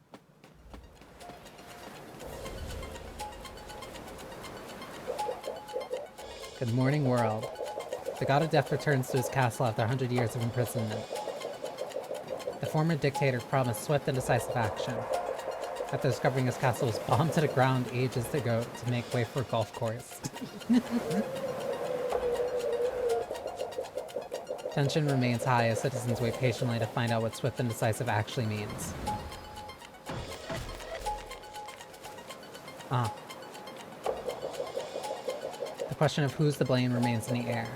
Good morning, world. The god of death returns to his castle after 100 years of imprisonment. The former dictator promised swift and decisive action. After discovering his castle was bombed to the ground ages ago to make way for a golf course. Tension remains high as citizens wait patiently to find out what swift and decisive actually means. The question of who's to blame remains in the air.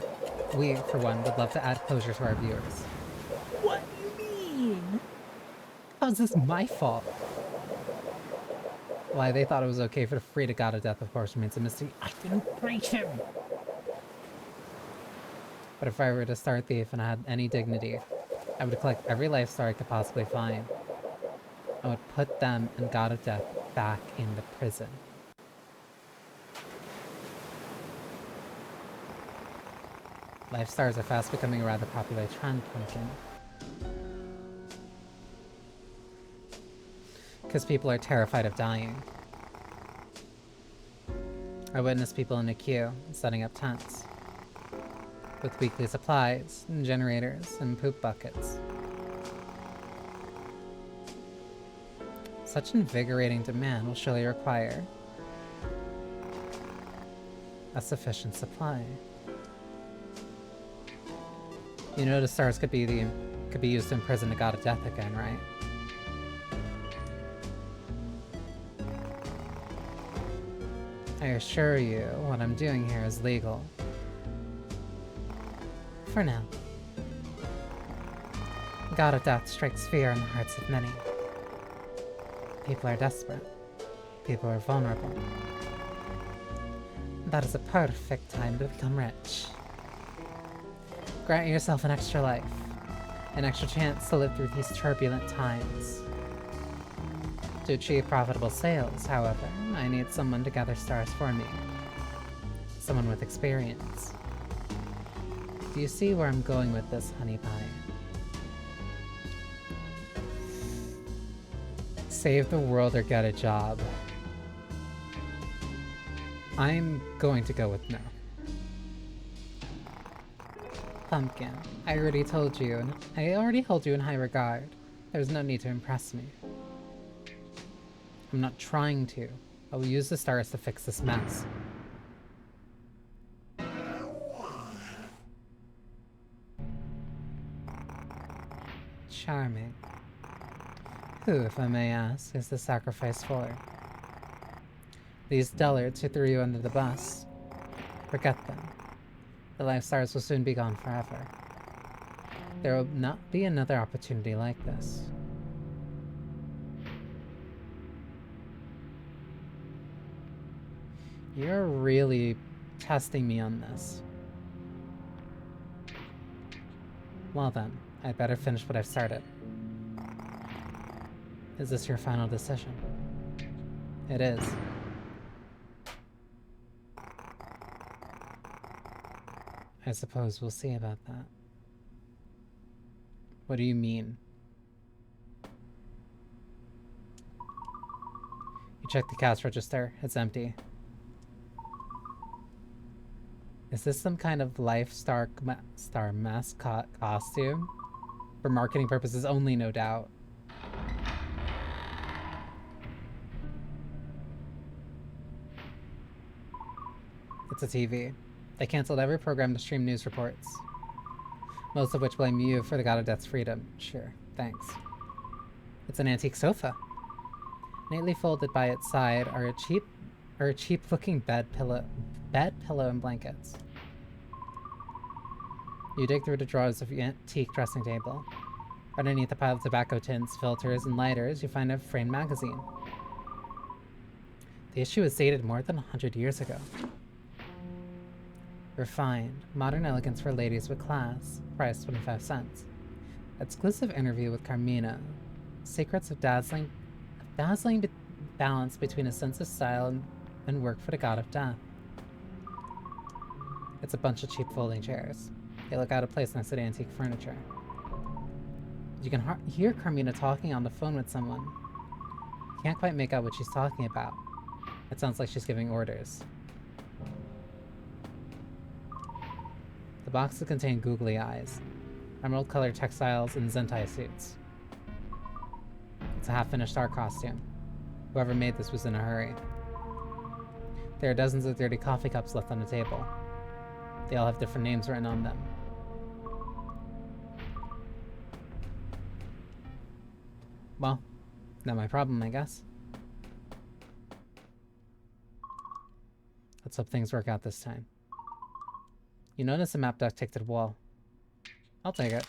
We, for one, would love to add closure to our viewers. What do you mean? is this my fault? Why they thought it was okay for the free to God of Death, of course, remains a mystery. I didn't break him! But if I were to Star Thief and I had any dignity, I would collect every life star I could possibly find. I would put them and God of Death back in the prison. Life stars are fast becoming a rather popular trend, Pumpkin. Because people are terrified of dying. I witness people in a queue, setting up tents. With weekly supplies, and generators, and poop buckets. Such invigorating demand will surely require a sufficient supply. You know the stars could be used to imprison the God of Death again, right? I assure you, what I'm doing here is legal. For now. God of Death strikes fear in the hearts of many. People are desperate. People are vulnerable. That is a perfect time to become rich. Grant yourself an extra life, an extra chance to live through these turbulent times. To achieve profitable sales, however, I need someone to gather stars for me. Someone with experience. Do you see where I'm going with this, honey pie? Save the world or get a job. I'm going to go with no. Pumpkin, I already hold you in high regard. There's no need to impress me. I'm not trying to. I will use the stars to fix this mess. Charming. Who, if I may ask, is the sacrifice for? These dullards who threw you under the bus. Forget them. The life stars will soon be gone forever. There will not be another opportunity like this. You're really testing me on this. Well then, I'd better finish what I've started. Is this your final decision? It is. I suppose we'll see about that. What do you mean? You check the cash register. It's empty. Is this some kind of Life Star mascot costume? For marketing purposes only, no doubt. It's a TV. They canceled every program to stream news reports. Most of which blame you for the God of Death's freedom. Sure, thanks. It's an antique sofa. Neatly folded by its side are a cheap-looking bed pillow and blankets. You dig through the drawers of your antique dressing table. Underneath a pile of tobacco tins, filters, and lighters, you find a framed magazine. The issue is dated more than 100 years ago. Refined, modern elegance for ladies with class, price 25 cents. Exclusive interview with Carmina. Secrets of dazzling balance between a sense of style and work for the God of Death. It's a bunch of cheap folding chairs. They look out of place next to the antique furniture. You can hear Carmina talking on the phone with someone. You can't quite make out what she's talking about. It sounds like she's giving orders. The boxes contain googly eyes, emerald-colored textiles, and Zentai suits. It's a half-finished art costume. Whoever made this was in a hurry. There are dozens of dirty coffee cups left on the table. They all have different names written on them. Well, not my problem, I guess. Let's hope things work out this time. You notice a map duct taped to the wall. I'll take it.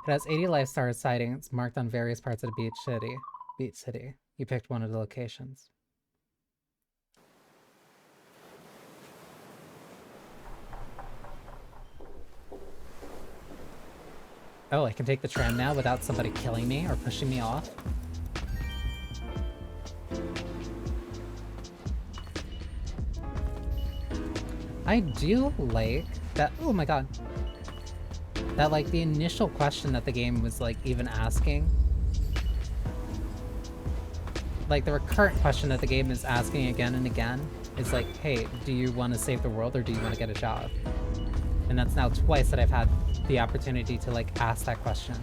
It has 80 life star sightings marked on various parts of the beach city. Beach City. You picked one of the locations. Oh, I can take the tram now without somebody killing me or pushing me off? I do like that. Oh my god. That, like, the initial question that the game was, like, even asking. Like, the recurrent question that the game is asking again and again is like, hey, do you want to save the world or do you want to get a job? And that's now twice that I've had the opportunity to, like, ask that question.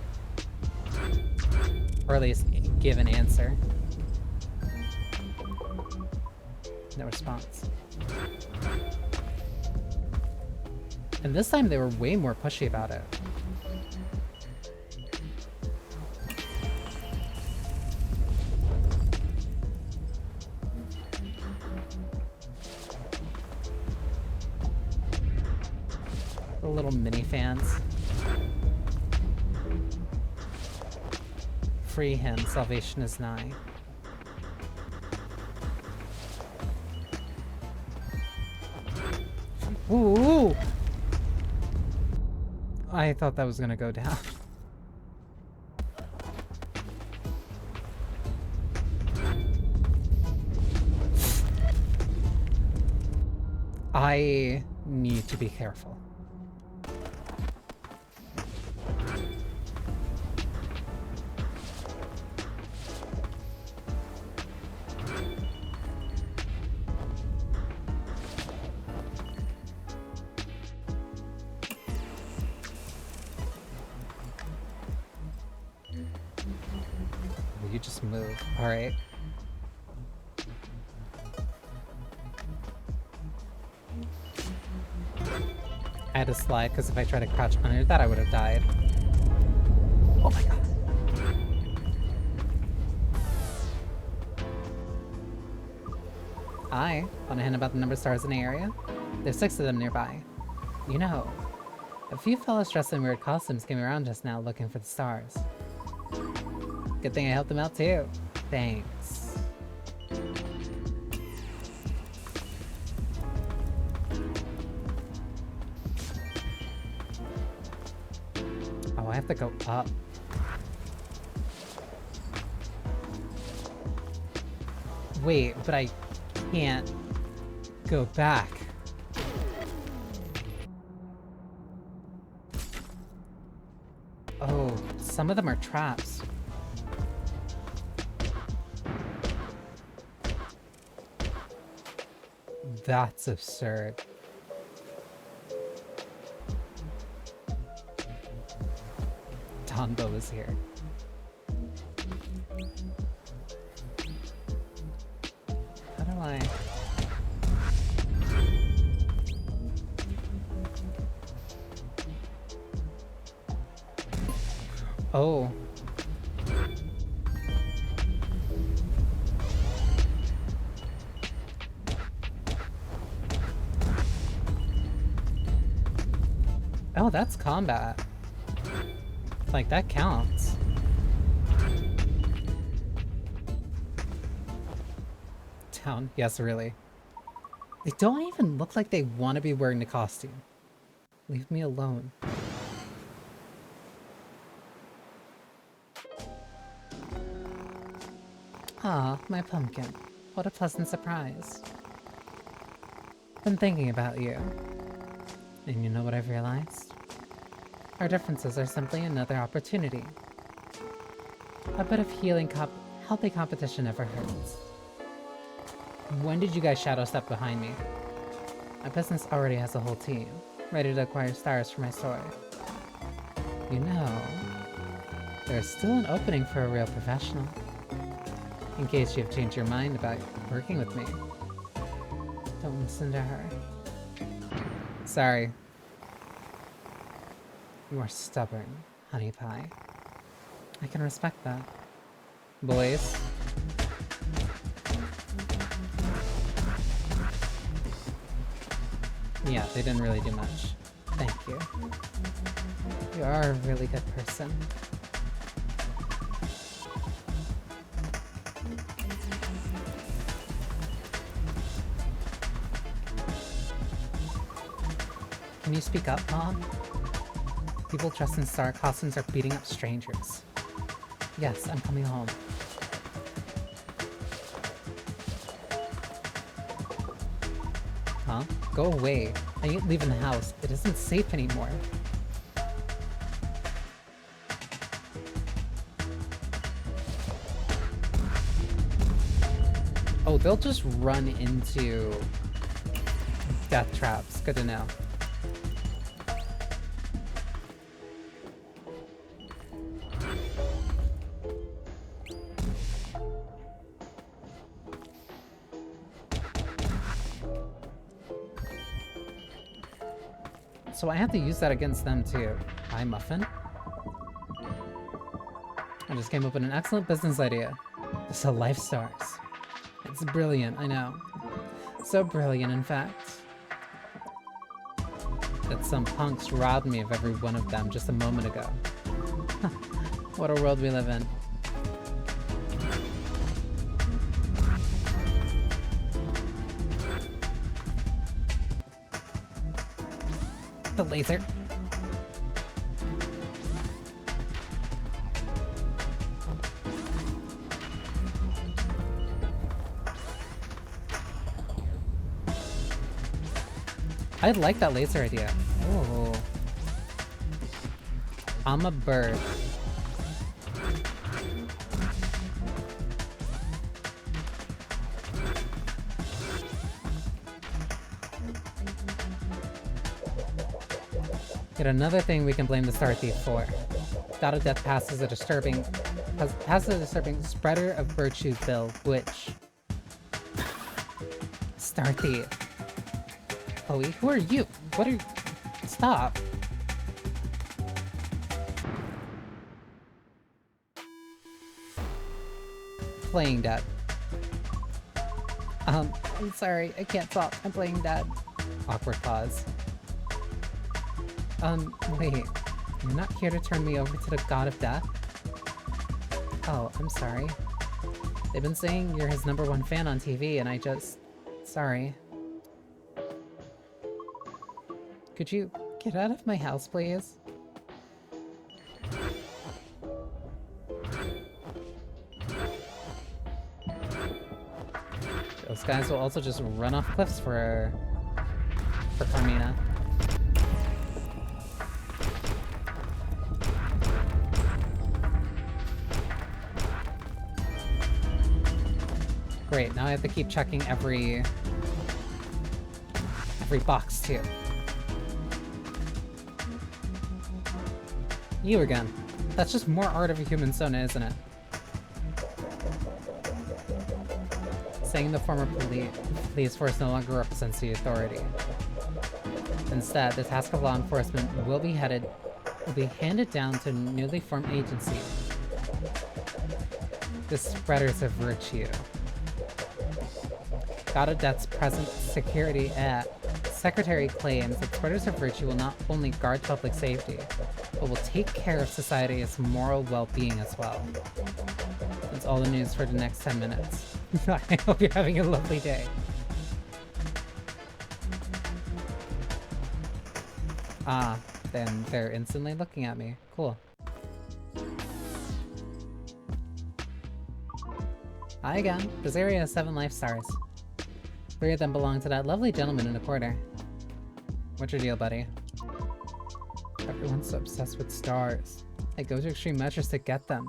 Or at least give an answer. No response. And this time they were way more pushy about it. The little mini fans. Free him, salvation is nigh. Ooh! I thought that was gonna go down. I need to be careful. You just move. Alright. I had to slide because if I tried to crouch under that, I would have died. Oh my god. Hi. Want to hint about the number of stars in the area? There's 6 of them nearby. You know, a few fellas dressed in weird costumes came around just now looking for the stars. Good thing I helped them out too. Thanks. Oh, I have to go up. Wait, but I can't go back. Oh, some of them are traps. That's absurd. Donbo is here. How do I... Oh. Oh, that's combat. Like, that counts. Town? Yes, really. They don't even look like they want to be wearing the costume. Leave me alone. Ah, my pumpkin. What a pleasant surprise. Been thinking about you. And you know what I've realized? Our differences are simply another opportunity. A bit of healthy competition never hurts. When did you guys shadow step behind me? My business already has a whole team, ready to acquire stars for my store. You know, there's still an opening for a real professional. In case you have changed your mind about working with me. Don't listen to her. Sorry. You are stubborn, honey pie. I can respect that. Boys. Yeah, they didn't really do much. Thank you. you. You are a really good person. Can you speak up, Mom? People dressed in star costumes are beating up strangers. Yes, I'm coming home. Huh? Go away. I ain't leaving the house. It isn't safe anymore. Oh, they'll just run into death traps. Good to know. So I have to use that against them too. Hi, Muffin. I just came up with an excellent business idea. To sell life stars. It's brilliant, I know. So brilliant, in fact, that some punks robbed me of every one of them just a moment ago. What a world we live in. The laser. I like that laser idea. Oh. I'm a bird. Yet another thing we can blame the Star Thief for. God of Death passes a disturbing spreader of virtue bill, which... Star Thief. Chloe, who are you? What are you... Stop. Playing dead. I'm sorry, I can't talk. I'm playing dead. Awkward pause. Wait. You're not here to turn me over to the God of Death? Oh, I'm sorry. They've been saying you're his #1 fan on TV, and I just... Sorry. Could you get out of my house, please? Those guys will also just run off cliffs for Carmina. Great, now I have to keep checking every box too. You again. That's just more art of a human Sona, isn't it? Saying the former police force no longer represents the authority. Instead, the task of law enforcement will be handed down to a newly formed agency. The Spreaders of Virtue. God of Death's present secretary claims that Spreaders of Virtue will not only guard public safety, but will take care of society's moral well-being as well. That's all the news for the next 10 minutes. I hope you're having a lovely day. Ah, then they're instantly looking at me. Cool. Hi again. This area has 7 life stars. 3 of them belong to that lovely gentleman in the corner. What's your deal, buddy? Everyone's so obsessed with stars. They go to extreme measures to get them.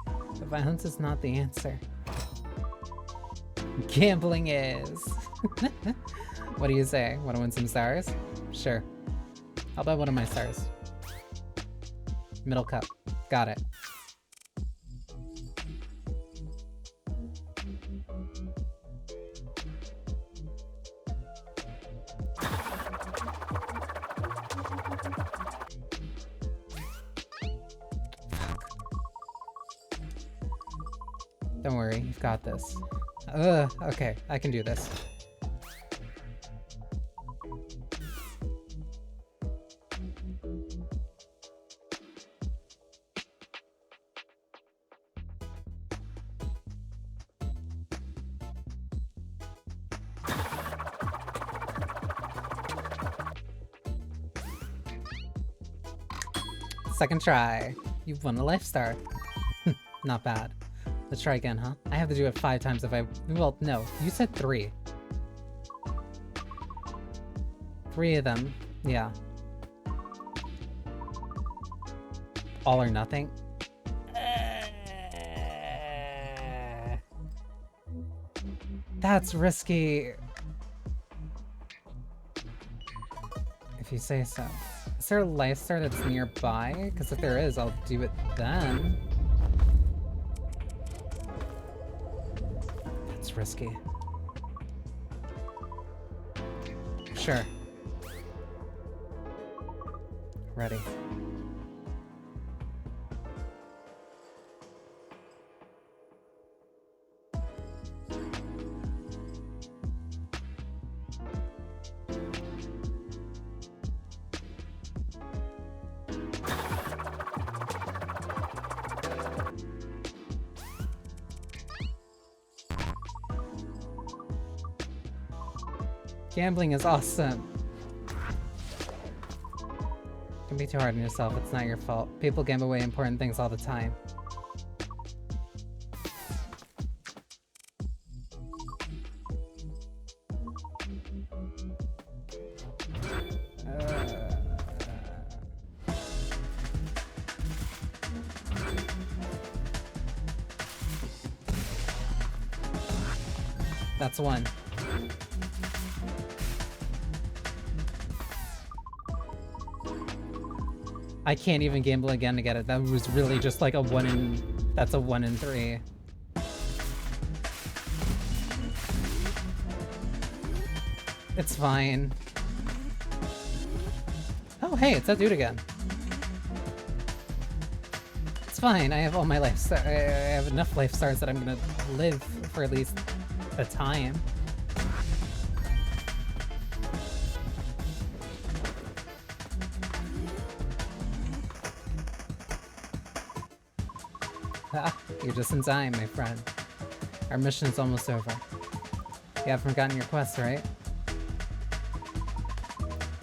But violence is not the answer. Gambling is! What do you say? Want to win some stars? Sure. I'll bet one of my stars. Middle cup. Got it. Don't worry, you've got this. Okay, I can do this. second try. You've won a life star. Not bad. Let's try again, huh? I have to do it 5 times if I... Well, no. You said 3. 3 of them. Yeah. All or nothing? That's risky. If you say so. Is there a life star that's nearby? Because if there is, I'll do it then. That's risky. Sure. Ready. Gambling is awesome. Don't be too hard on yourself, it's not your fault. People gamble away important things all the time. That's one. I can't even gamble again to get it. That was really just like a 1 in... That's a 1 in 3. It's fine. Oh, hey, it's that dude again. It's fine. I have all my life stars. I have enough life stars that I'm gonna live for at least a time. Ah, you're just in time, my friend. Our mission is almost over. You haven't forgotten your quest, right?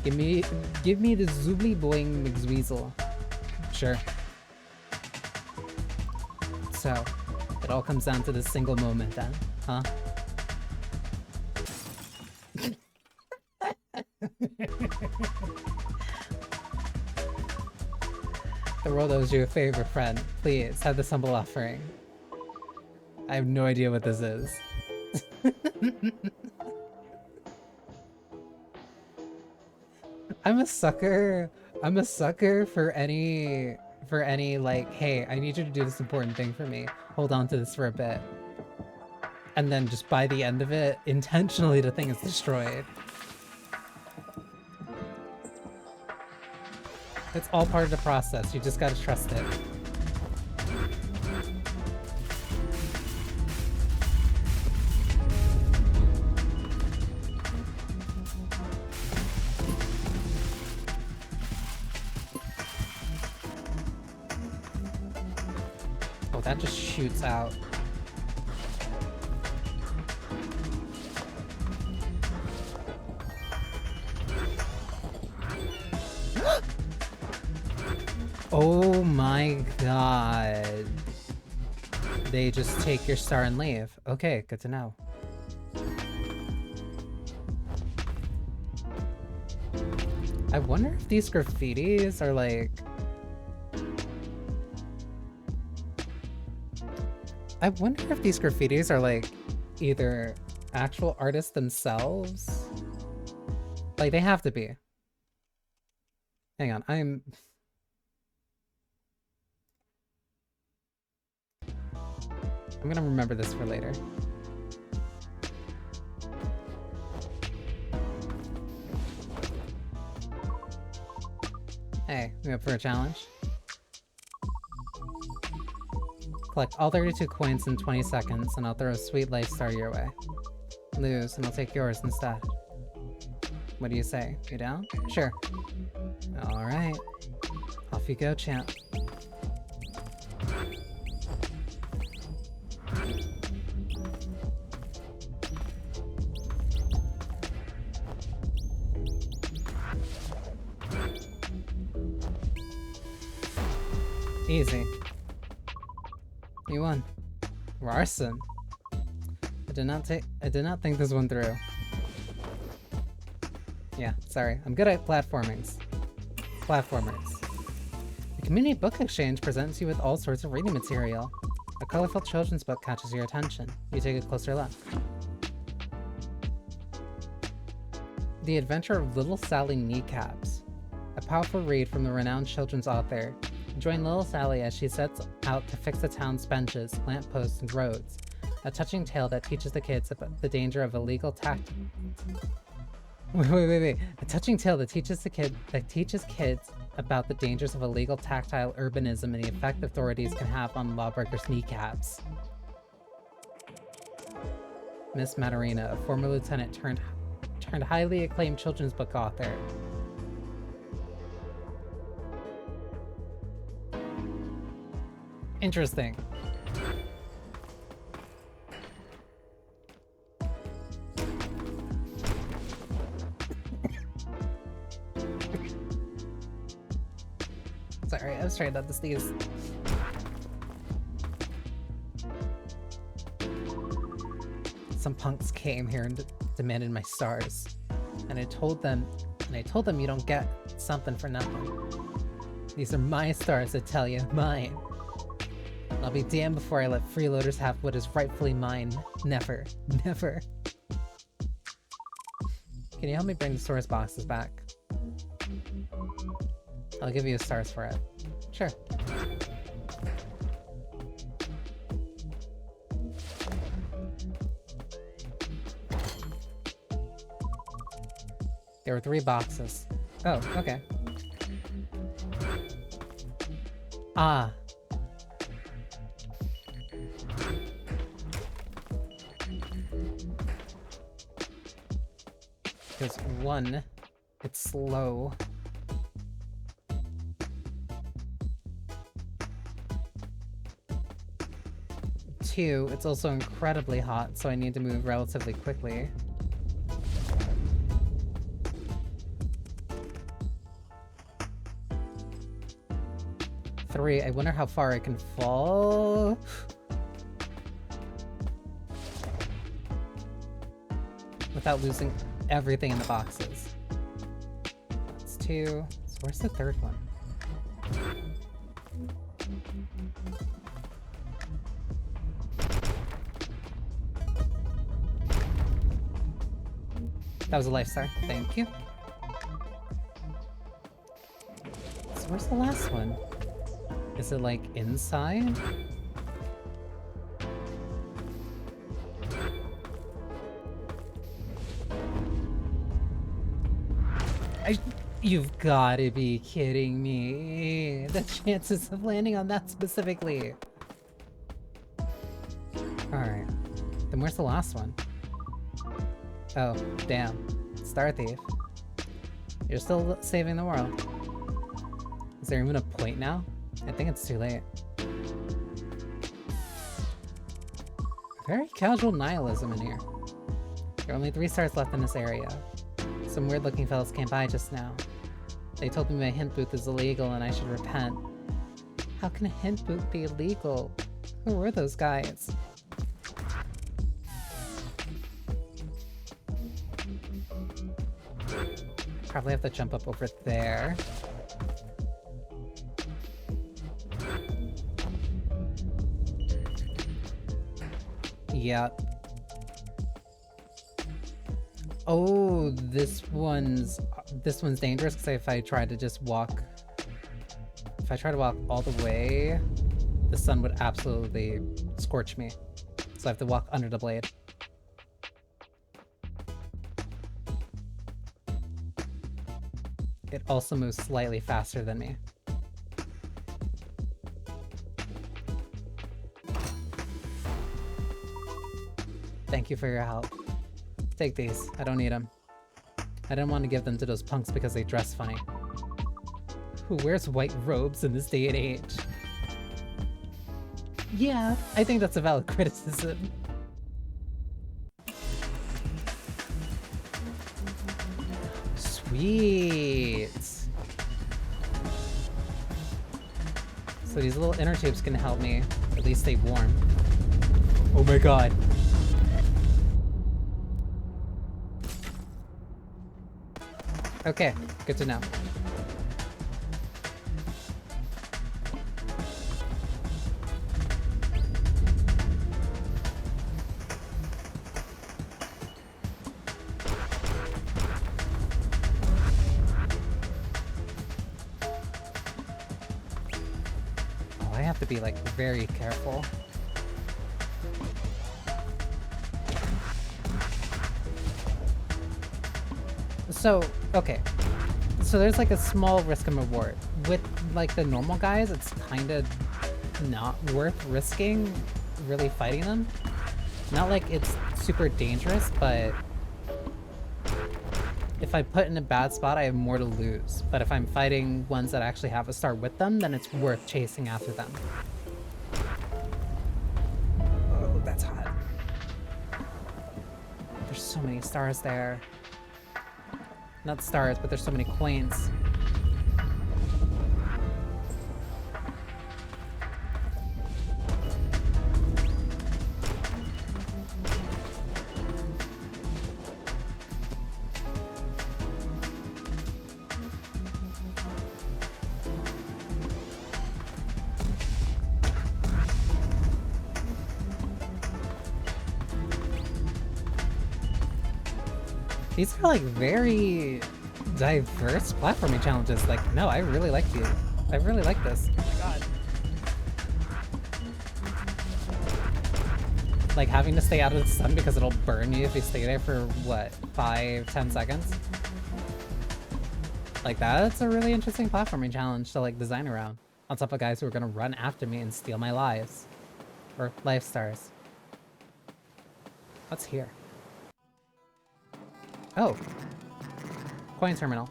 Give me the Zoobly Boing McZweezle. Sure. So, it all comes down to this single moment then, huh? The world owes you a favor, friend. Please, have this humble offering. I have no idea what this is. I'm a sucker for any like, hey, I need you to do this important thing for me. Hold on to this for a bit. And then just by the end of it, intentionally the thing is destroyed. It's all part of the process. You just gotta trust it. Oh, that just shoots out. Oh my god. They just take your star and leave. Okay, good to know. I wonder if these graffitis are like... I wonder if these graffitis are like either actual artists themselves? Like, they have to be. Hang on, I'm gonna remember this for later. Hey, we up for a challenge? Collect all 32 coins in 20 seconds, and I'll throw a sweet life star your way. Lose, and I'll take yours instead. What do you say? You down? Sure. Alright. Off you go, champ. Easy. You won. Arson. I did not think this one through. Yeah, sorry. I'm good at platformers. The Community Book Exchange presents you with all sorts of reading material. A colorful children's book catches your attention. You take a closer look. The Adventure of Little Sally Kneecaps. A powerful read from the renowned children's author. Join Little Sally as she sets out to fix the town's benches, lampposts, and roads. A touching tale that teaches the kids about the danger of illegal Wait. A touching tale that teaches kids about the dangers of illegal tactile urbanism and the effect authorities can have on lawbreakers' kneecaps. Miss Matarina, a former lieutenant turned highly acclaimed children's book author. Interesting. Sorry, I was trying not to sneeze. Some punks came here and demanded my stars. And I told them you don't get something for nothing. These are my stars, I tell you, mine. I'll be damned before I let freeloaders have what is rightfully mine. Never. Never. Can you help me bring the source boxes back? I'll give you stars for it. Sure. There were 3 boxes. Oh, okay. Ah. Because 1, it's slow. 2, it's also incredibly hot, so I need to move relatively quickly. Three, I wonder how far I can fall. Without losing everything in the boxes. That's 2. So where's the 3rd one? That was a life star. Thank you. So where's the last one? Is it like inside? You've gotta be kidding me. The chances of landing on that specifically. Alright. Then where's the last one? Oh, damn. Star Thief. You're still saving the world. Is there even a point now? I think it's too late. Very casual nihilism in here. There are only 3 stars left in this area. Some weird-looking fellas came by just now. They told me my hint booth is illegal and I should repent. How can a hint booth be illegal? Who were those guys? Probably have to jump up over there. Yep. Oh, this one's dangerous because if I try to just walk, if I try to walk all the way, the sun would absolutely scorch me. So I have to walk under the blade. It also moves slightly faster than me. Thank you for your help. Take these. I don't need them. I didn't want to give them to those punks because they dress funny. Who wears white robes in this day and age? Yeah, I think that's a valid criticism. Sweet. So So these little inner tubes can help me at least stay warm. Oh my god. Okay, good to know. Oh, I have to be like very careful. So, okay. So there's like a small risk and reward. With like the normal guys, it's kind of not worth risking really fighting them. Not like it's super dangerous, but if I put in a bad spot, I have more to lose. But if I'm fighting ones that actually have a star with them, then it's worth chasing after them. Oh, that's hot. There's so many stars there. Not stars, but there's so many coins. These are like very diverse platforming challenges. Like, no, I really like these. I really like this. Oh my god. Like having to stay out of the sun because it'll burn you if you stay there for what, 5-10 seconds? Like that's a really interesting platforming challenge to like design around. On top of guys who are gonna run after me and steal my lives. Or life stars. What's here? Oh. Coin terminal.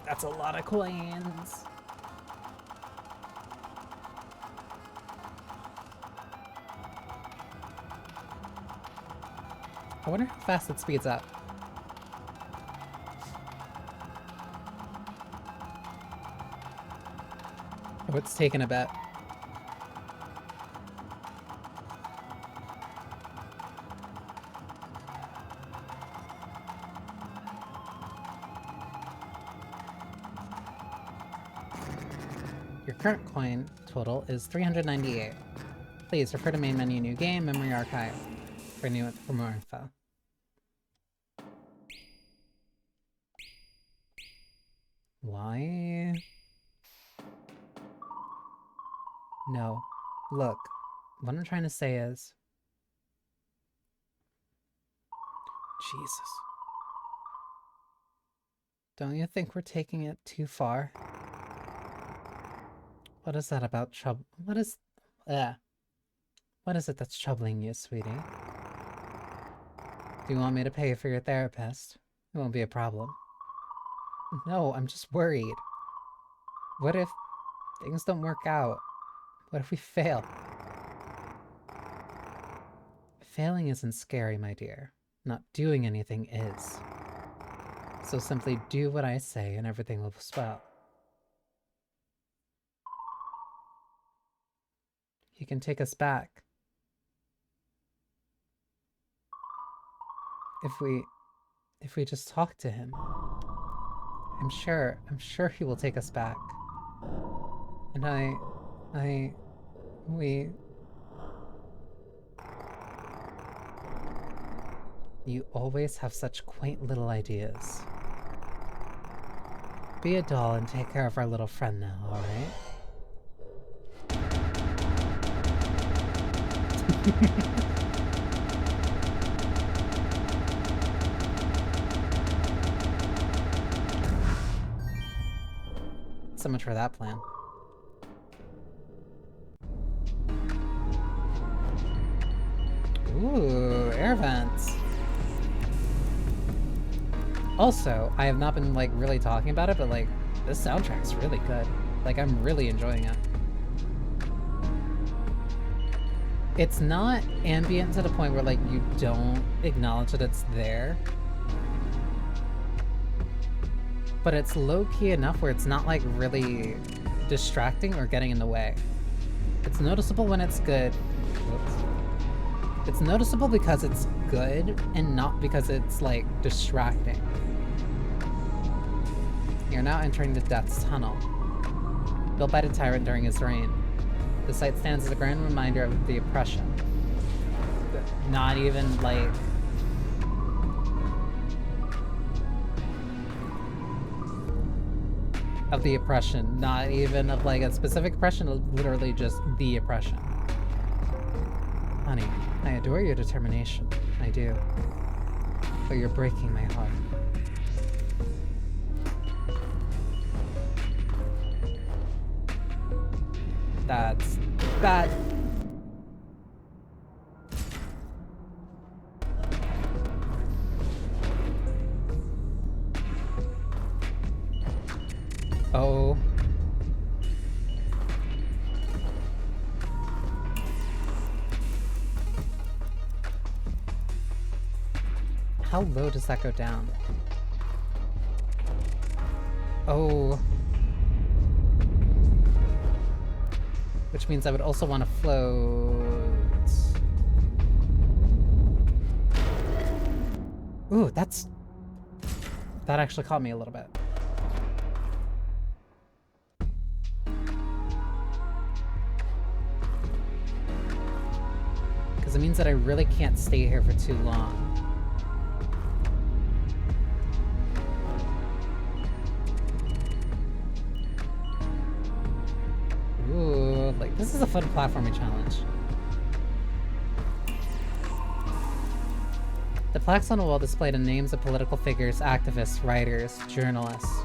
That's a lot of coins. I wonder how fast it speeds up. Oh, it's taken a bit. Your current coin total is 398. Please refer to main menu, new game, memory archive for more info. Why? No. Look, what I'm trying to say is... Jesus. Don't you think we're taking it too far? What is that about trouble? What is it that's troubling you, sweetie? Do you want me to pay for your therapist? It won't be a problem. No, I'm just worried. What if things don't work out? What if we fail? Failing isn't scary, my dear. Not doing anything is. So simply do what I say and everything will swell. He can take us back. If we just talk to him. I'm sure he will take us back. And we... You always have such quaint little ideas. Be a doll and take care of our little friend now, alright? So much for that plan. Ooh, air vents. Also, I have not been like really talking about it, but like this soundtrack's really good. Like I'm really enjoying it. It's not ambient to the point where like you don't acknowledge that it's there. But it's low-key enough where it's not like really distracting or getting in the way. It's noticeable when it's good. Whoops. It's noticeable because it's good and not because it's, like, distracting. You're now entering the Death's Tunnel. Built by the tyrant during his reign, the site stands as a grand reminder of the oppression. Not even, like... of the oppression. Not even of, like, a specific oppression, literally just the oppression. Honey, I adore your determination. I do. But you're breaking my heart. That's... that... Oh... How low does that go down? Oh... Which means I would also want to float... Ooh, that's... That actually caught me a little bit. Because it means that I really can't stay here for too long. Ooh, like, this is a fun platforming challenge. The plaques on the wall display the names of political figures, activists, writers, journalists,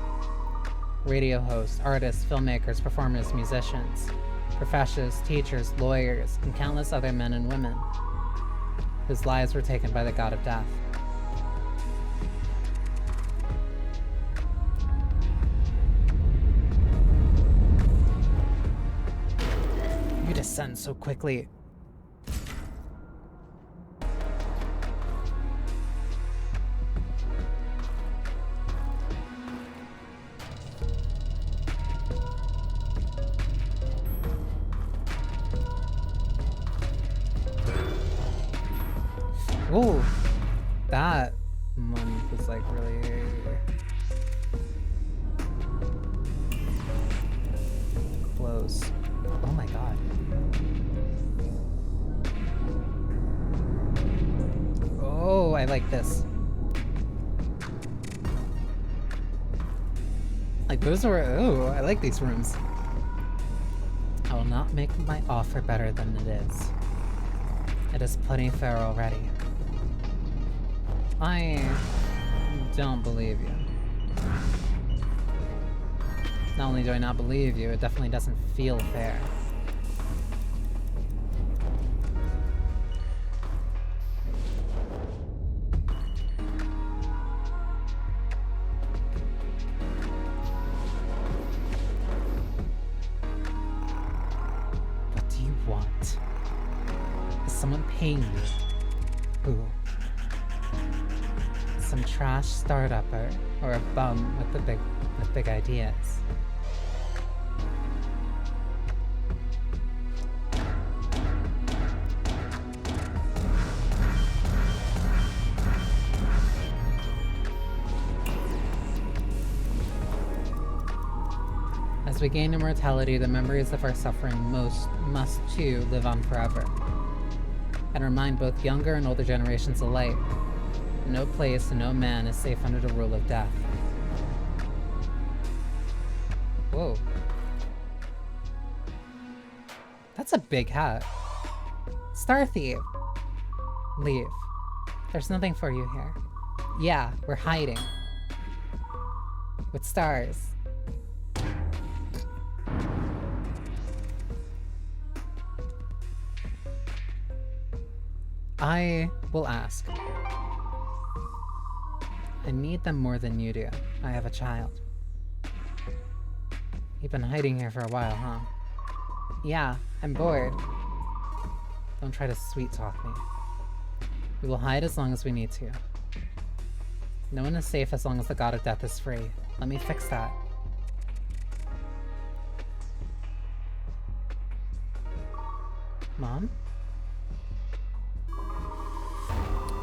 radio hosts, artists, filmmakers, performers, musicians, professors, teachers, lawyers, and countless other men and women whose lives were taken by the god of death. You descend so quickly. Oh, that one was like really close. Oh my god. Oh, I like this. Like those are, oh, I like these rooms. I will not make my offer better than it is. It is plenty fair already. I don't believe you. Not only do I not believe you, it definitely doesn't feel fair. What do you want? Is someone paying you? Who? Some trash startupper or a bum with big ideas. As we gain immortality, the memories of our suffering must too live on forever, and remind both younger and older generations alike. No place and no man is safe under the rule of death. Whoa. That's a big hat. Star Thief. Leave. There's nothing for you here. Yeah, we're hiding. With stars. I will ask. I need them more than you do. I have a child. You've been hiding here for a while, huh? Yeah, I'm bored. Don't try to sweet talk me. We will hide as long as we need to. No one is safe as long as the god of death is free. Let me fix that. Mom?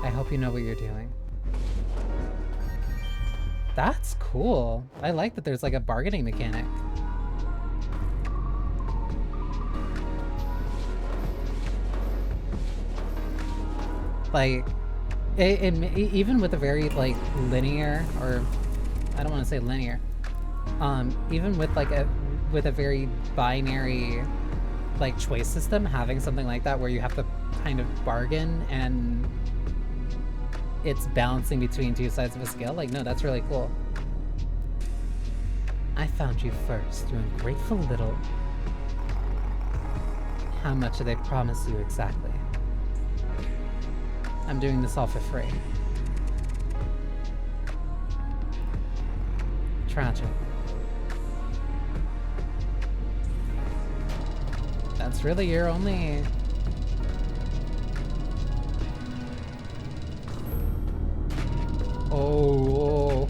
I hope you know what you're doing. That's cool. I like that there's like a bargaining mechanic. Like, even with a very like linear, or I don't want to say linear, even with like a very binary like choice system, having something like that where you have to kind of bargain and it's balancing between two sides of a scale, like, no, that's really cool. I found you first, you ungrateful little... How much did they promise you exactly? I'm doing this all for free. Tragic. That's really your only... Oh.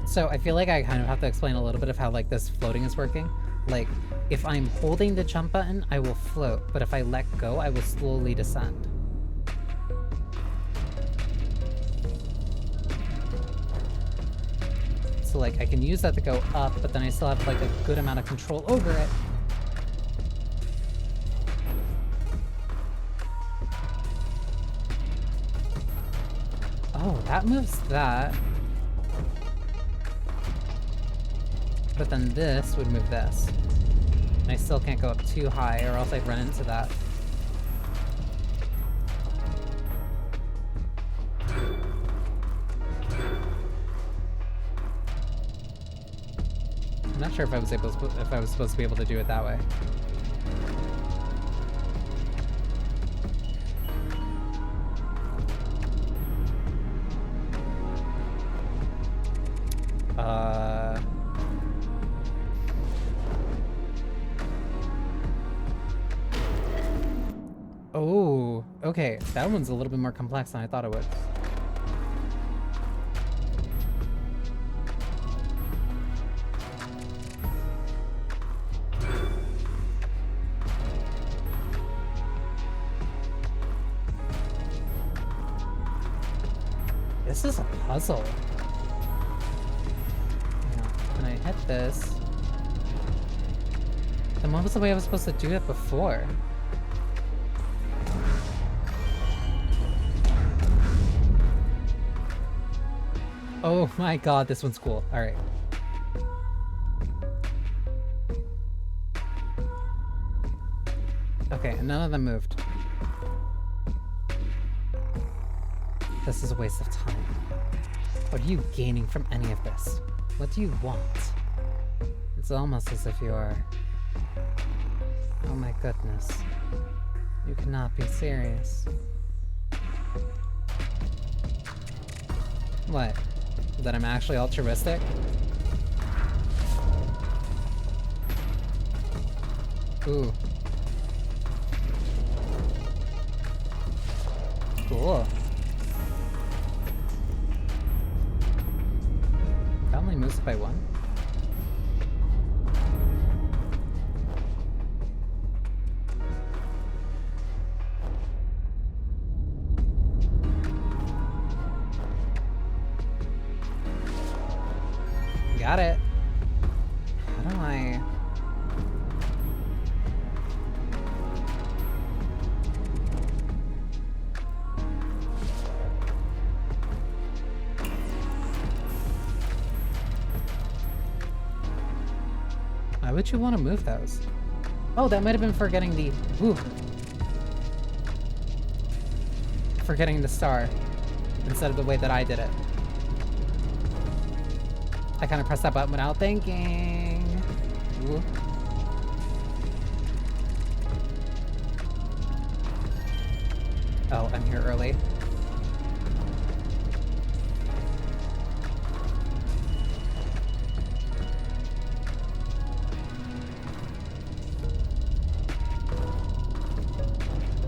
So I feel like I kind of have to explain a little bit of how like this floating is working. Like, if I'm holding the jump button, I will float, but if I let go, I will slowly descend. So like, I can use that to go up, but then I still have like a good amount of control over it. Oh, that moves that. But then this would move this. And I still can't go up too high or else I'd run into that. I'm not sure if I was supposed to be able to do it that way. Oh, okay. That one's a little bit more complex than I thought it would. This is a puzzle. When I hit this... Then what was the way I was supposed to do it before? Oh my god, this one's cool. Alright. Okay, and none of them moved. This is a waste of time. What are you gaining from any of this? What do you want? It's almost as if you are... Oh my goodness. You cannot be serious. What? That I'm actually altruistic? Ooh. Cool. That only moves by one? Got it. How do I... Why would you want to move those? Oh, that might have been for getting the... Ooh. For getting the star. Instead of the way that I did it. I kind of pressed that button without thinking. Ooh. Oh, I'm here early.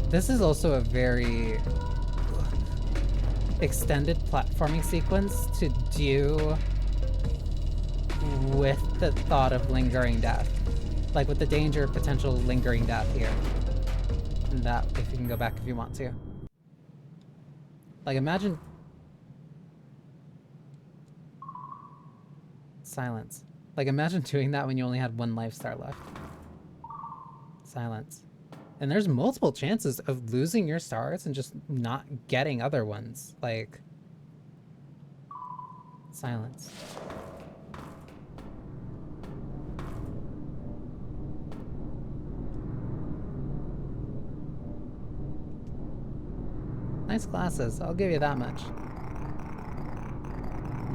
This is also a very extended platforming sequence to do with the thought of lingering death. Like, with the danger of potential lingering death here. And that, if you can go back if you want to. Like, imagine... Silence. Like, imagine doing that when you only had 1 life star left. Silence. And there's multiple chances of losing your stars and just not getting other ones. Like... Silence. Nice glasses, I'll give you that much.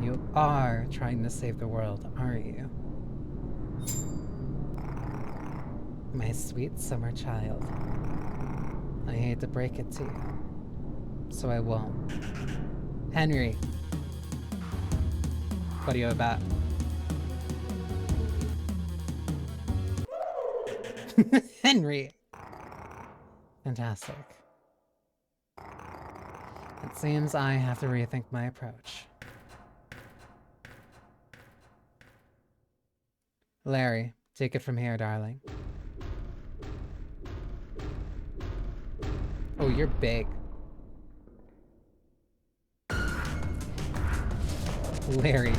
You are trying to save the world, aren't you? My sweet summer child. I hate to break it to you, so I won't. Henry. What do you have about? Henry! Fantastic. It seems I have to rethink my approach. Larry, take it from here, darling. Oh, you're big. Larry.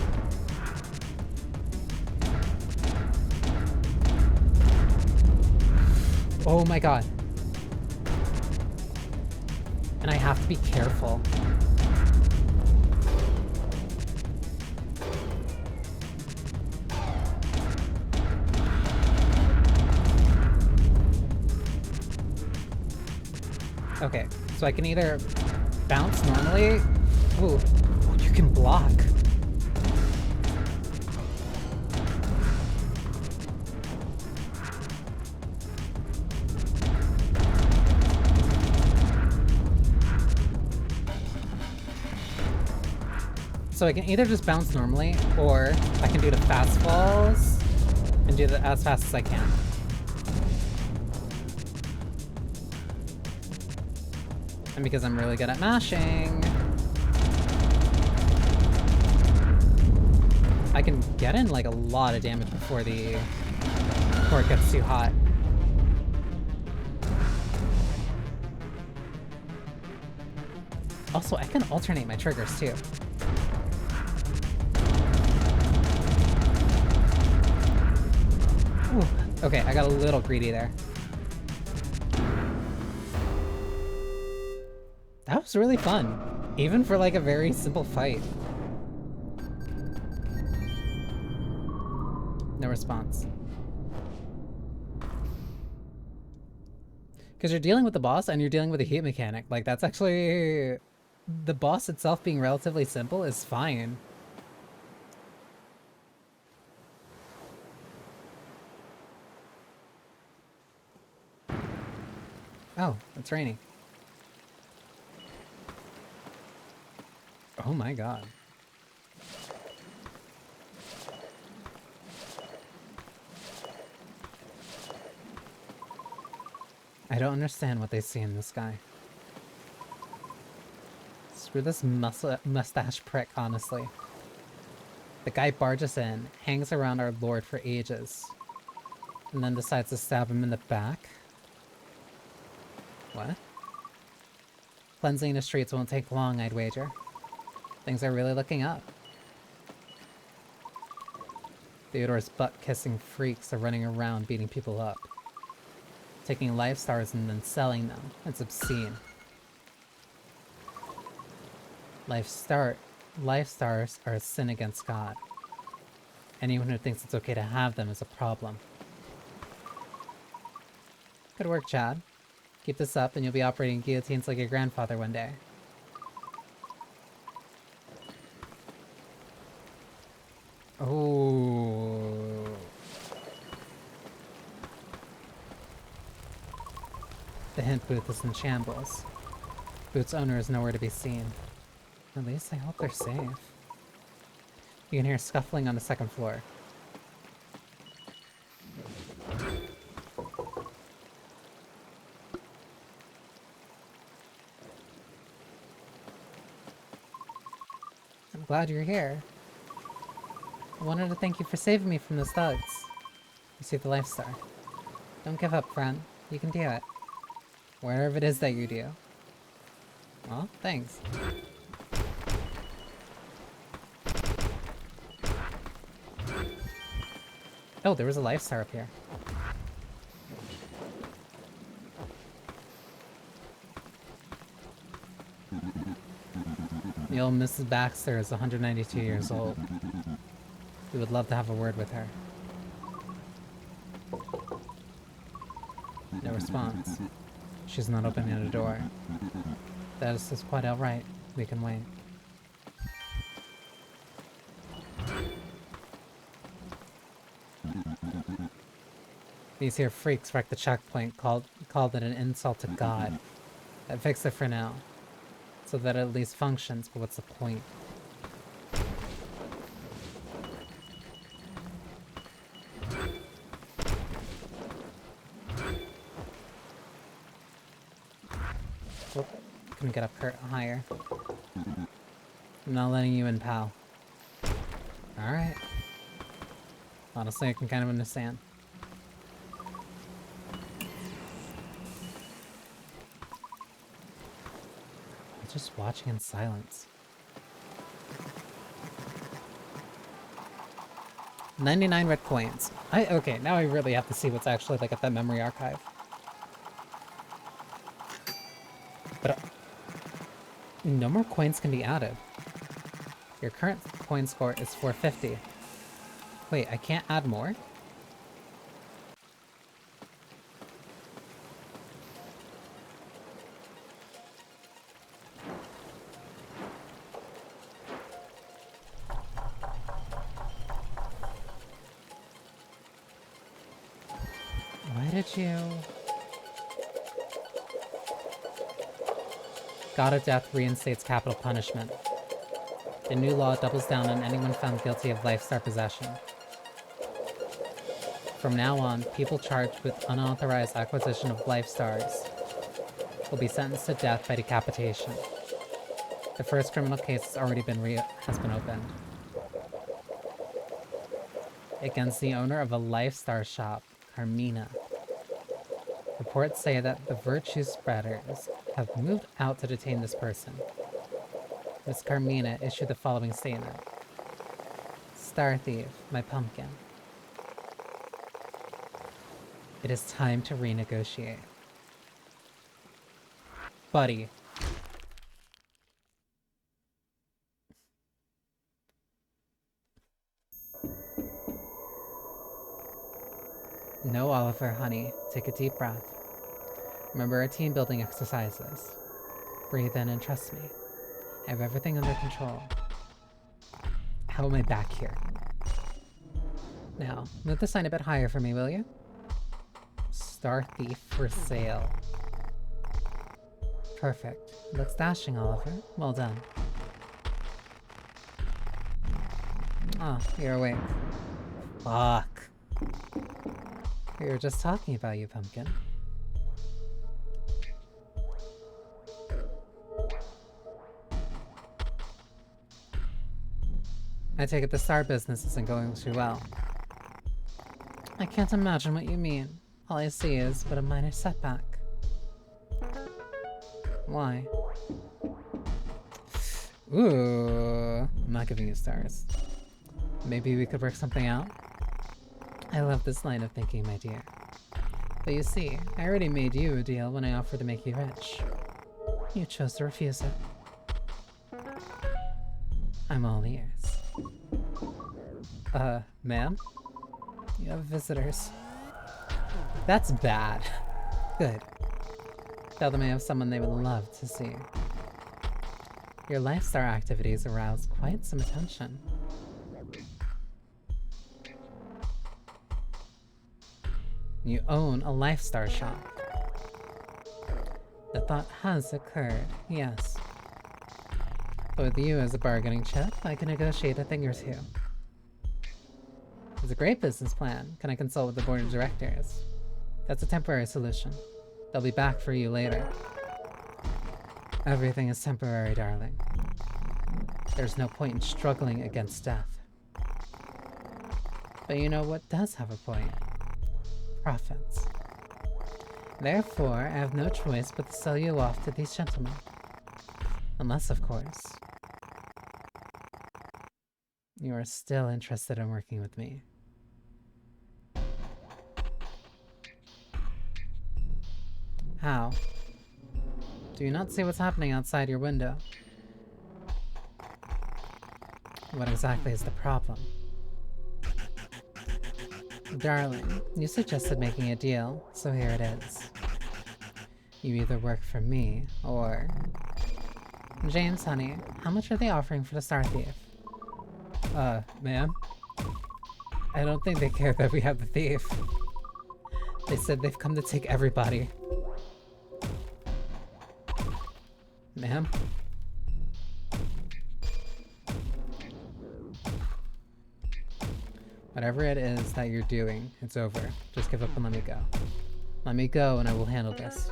Oh my god. And I have to be careful. Okay, so I can either bounce normally. Ooh, you can block. So I can either just bounce normally, or I can do the fast falls and do that as fast as I can. And because I'm really good at mashing, I can get in like a lot of damage before it gets too hot. Also, I can alternate my triggers too. Ooh. Okay, I got a little greedy there. That was really fun, even for like a very simple fight. No response. Because you're dealing with the boss and you're dealing with a heat mechanic. Like, that's actually... The boss itself being relatively simple is fine. Oh, it's raining. Oh my god. I don't understand what they see in the sky. Screw this mustache prick, honestly. The guy barges in, hangs around our lord for ages, and then decides to stab him in the back? What? Cleansing the streets won't take long, I'd wager. Things are really looking up. Theodore's butt-kissing freaks are running around beating people up. Taking life stars and then selling them. It's obscene. Life stars are a sin against God. Anyone who thinks it's okay to have them is a problem. Good work, Chad. Keep this up and you'll be operating guillotines like your grandfather one day. Oh. The hint booth is in shambles. Booth's owner is nowhere to be seen. At least I hope they're safe. You can hear scuffling on the second floor. I'm glad you're here. I wanted to thank you for saving me from those thugs. You see the Life Star. Don't give up, friend. You can do it. Wherever it is that you do. Well, thanks. Oh, there was a Life Star up here. The old Mrs. Baxter is 192 years old. We would love to have a word with her. No response. She's not opening the door. That is quite alright. We can wait. These here freaks wrecked the checkpoint, called it an insult to God. I fixed it for now. So that it at least functions, but what's the point? Whoop. Couldn't get up higher. I'm not letting you in, pal. Alright. Honestly, I can kind of understand. Just watching in silence. 99 red coins. Okay, now I really have to see what's actually like at that memory archive. But no more coins can be added. Your current coin score is 450. Wait, I can't add more? God of Death reinstates capital punishment. The new law doubles down on anyone found guilty of Life Star possession. From now on, people charged with unauthorized acquisition of Life Stars will be sentenced to death by decapitation. The first criminal case has already been opened. Against the owner of a Life Star shop, Carmina. Reports say that the virtue spreaders have moved out to detain this person. Miss Carmina issued the following statement. Star Thief, my pumpkin. It is time to renegotiate. Buddy. No, Oliver, honey. Take a deep breath. Remember our team building exercises. Breathe in and trust me. I have everything under control. How am I back here? Now, move the sign a bit higher for me, will you? Star Thief for sale. Perfect. Looks dashing, Oliver. Well done. Ah, you're awake. Fuck. We were just talking about you, Pumpkin. I take it the star business isn't going too well. I can't imagine what you mean. All I see is but a minor setback. Why? Ooh, I'm not giving you stars. Maybe we could work something out? I love this line of thinking, my dear. But you see, I already made you a deal when I offered to make you rich. You chose to refuse it. I'm all ears. Ma'am? You have visitors. That's bad. Good. Tell them I have someone they would love to see. Your Life Star activities aroused quite some attention. You own a Life Star shop. The thought has occurred, yes. But with you as a bargaining chip, I can negotiate a thing or two. It's a great business plan. Can I consult with the board of directors? That's a temporary solution. They'll be back for you later. Everything is temporary, darling. There's no point in struggling against death. But you know what does have a point? Profits. Therefore, I have no choice but to sell you off to these gentlemen. Unless, of course, you are still interested in working with me. How? Do you not see what's happening outside your window? What exactly is the problem? Darling, you suggested making a deal, so here it is. You either work for me, or... James, honey, how much are they offering for the Star Thief? Ma'am? I don't think they care that we have the thief. They said they've come to take everybody. Ma'am? Whatever it is that you're doing, it's over. Just give up and let me go. Let me go and I will handle this.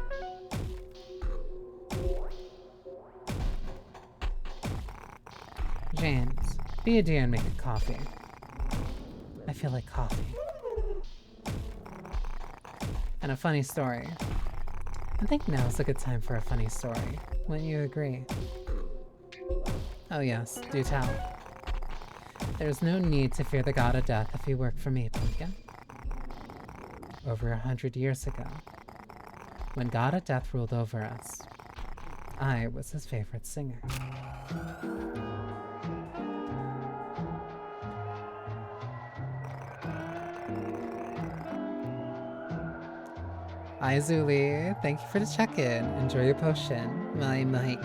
James, be a dear and make a coffee. I feel like coffee. And a funny story. I think now's a good time for a funny story. Wouldn't you agree? Oh yes, do tell. There's no need to fear the god of death if you work for me, Pumpkin. Over 100 years ago, when god of death ruled over us, I was his favorite singer. Hi Zuli, thank you for the check-in. Enjoy your potion, my Mike.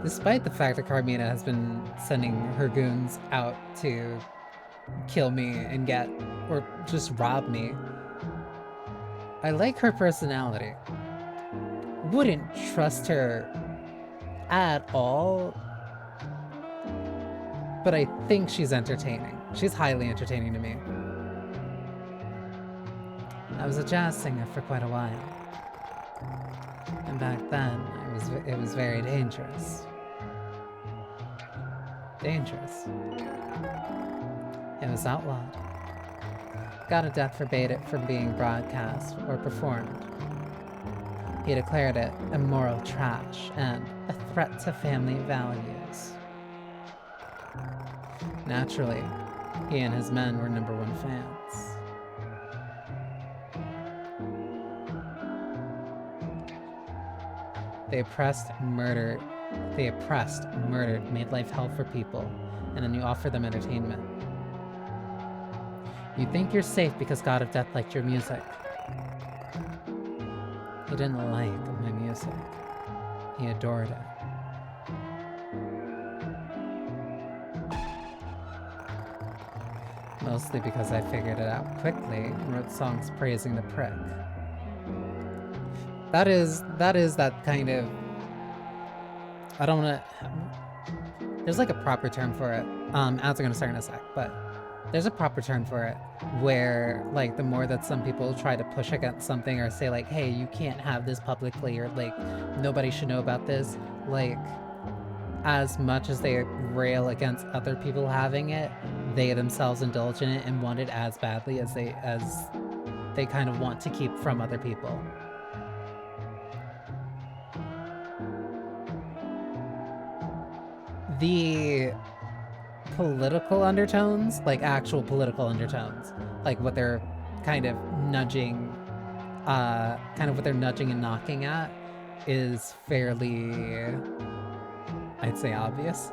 Despite the fact that Carmina has been sending her goons out to kill me and get, or just rob me, I like her personality. Wouldn't trust her at all, but I think she's entertaining. She's highly entertaining to me. I was a jazz singer for quite a while. And back then, it was very dangerous. Dangerous. It was outlawed. God of Death forbade it from being broadcast or performed. He declared it immoral trash and a threat to family values. Naturally, he and his men were #1 fans. They oppressed, murdered, made life hell for people, and then you offer them entertainment. You think you're safe because God of Death liked your music. He didn't like my music. He adored it. Mostly because I figured it out quickly and wrote songs praising the prick. That is that kind of... I don't wanna... There's like a proper term for it. Ads are gonna start in a sec, but there's a proper term for it where, like, the more that some people try to push against something or say, like, hey, you can't have this publicly, or, like, nobody should know about this, like, as much as they rail against other people having it, they themselves indulge in it and want it as badly as they kind of want to keep from other people. The political undertones, like actual political undertones, like what they're kind of nudging and knocking at is fairly, I'd say, obvious.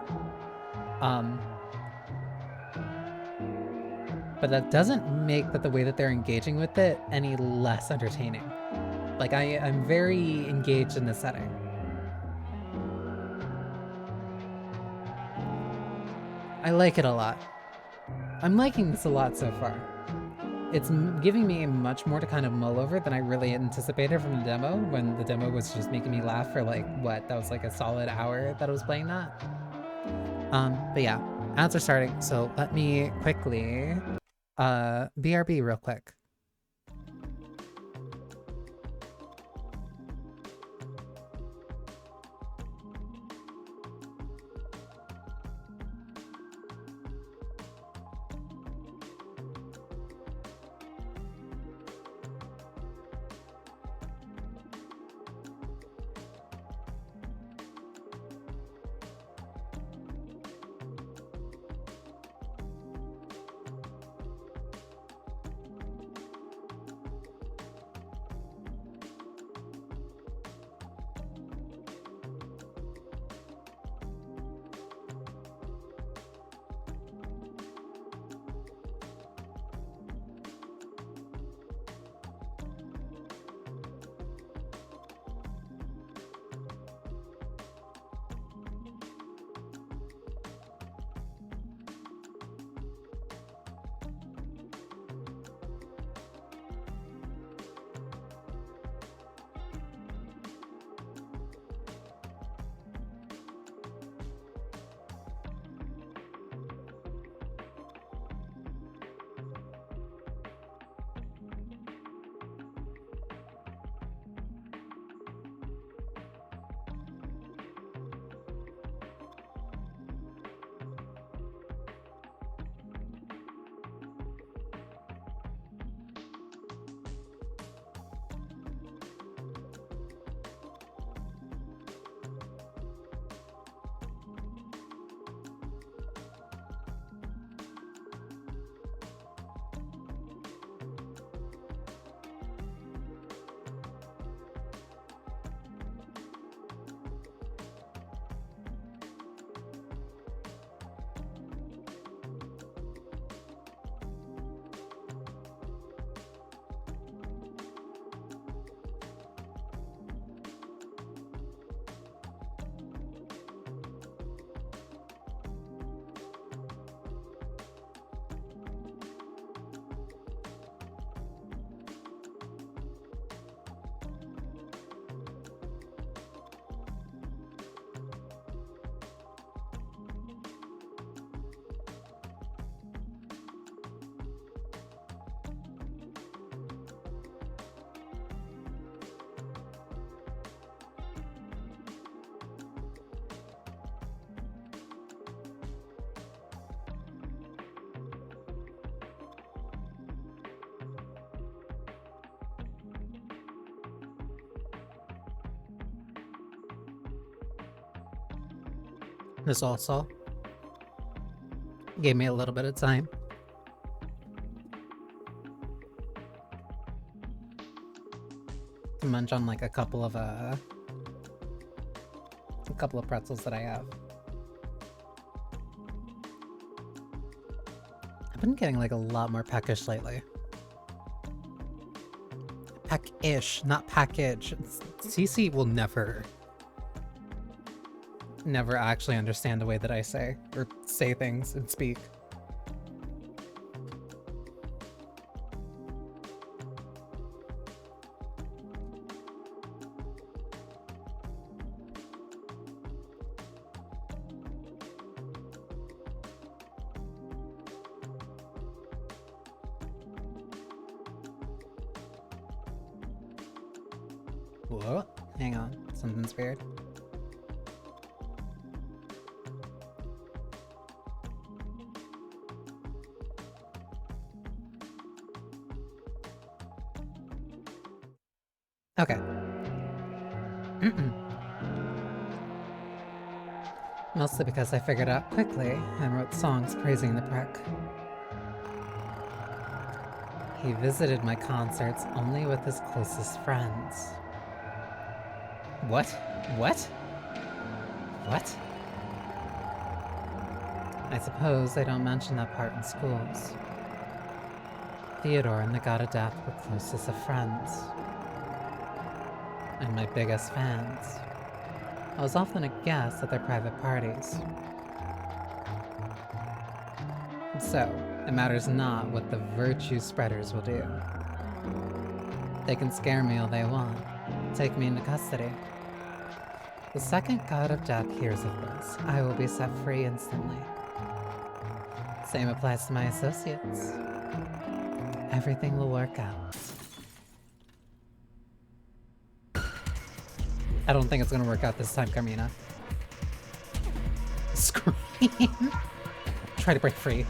But that doesn't make that the way that they're engaging with it any less entertaining. Like, I'm very engaged in the setting. I like it a lot. I'm liking this a lot so far. It's giving me much more to kind of mull over than I really anticipated from the demo, when the demo was just making me laugh for, like, what, that was like a solid hour that I was playing that. But yeah, ads are starting, so let me quickly BRB real quick. This also gave me a little bit of time. To munch on like a couple of pretzels that I have. I've been getting like a lot more peckish lately. Peck-ish, not package. Cece will never actually understand the way that I say things and speak. Whoa, hang on, something's weird. Okay. Mostly because I figured out quickly and wrote songs praising the prick. He visited my concerts only with his closest friends. What? What? What? I suppose they don't mention that part in schools. Theodore and the God of Death were closest of friends. And my biggest fans. I was often a guest at their private parties. So, it matters not what the virtue spreaders will do. They can scare me all they want, take me into custody. The second God of Death hears of this, I will be set free instantly. Same applies to my associates. Everything will work out. I don't think it's gonna work out this time, Carmina. Scream! Try to break free.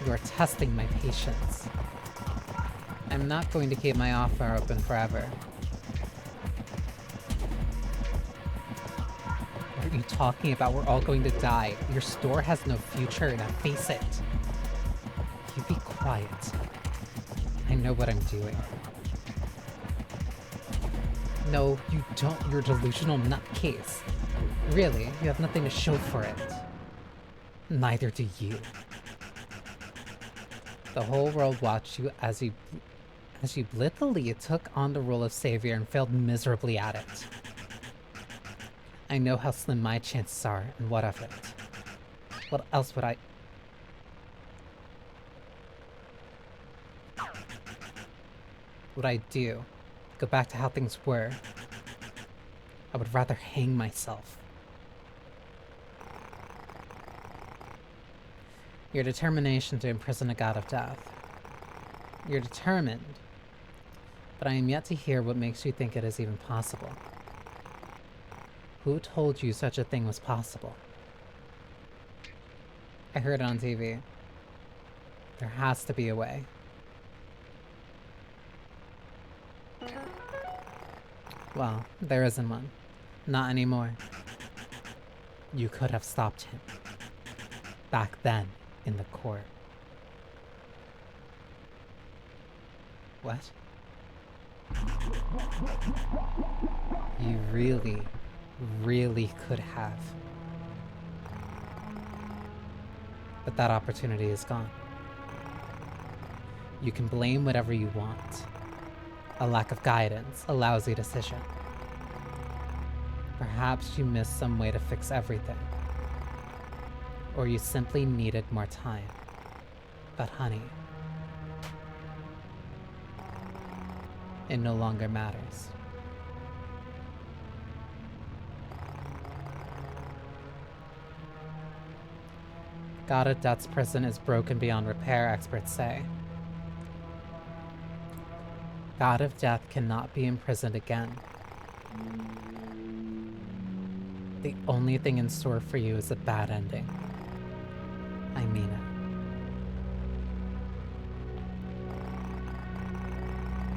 You are testing my patience. I'm not going to keep my offer open forever. What are you talking about? We're all going to die. Your store has no future, now face it. You be quiet. I know what I'm doing. No, you don't, you're a delusional nutcase. Really, you have nothing to show for it. Neither do you. The whole world watched you as you blithely took on the role of savior and failed miserably at it. I know how slim my chances are, and what of it? What else would I... Would I do? Go back to how things were? I would rather hang myself. Your determination to imprison a God of Death. You're determined, but I am yet to hear what makes you think it is even possible. Who told you such a thing was possible? I heard it on TV. There has to be a way. Well, there isn't one. Not anymore. You could have stopped him. Back then, in the court. What? You really, really could have. But that opportunity is gone. You can blame whatever you want. A lack of guidance, a lousy decision. Perhaps you missed some way to fix everything. Or you simply needed more time. But honey, it no longer matters. God of Death's prison is broken beyond repair, experts say. God of Death cannot be imprisoned again. The only thing in store for you is a bad ending. I mean it.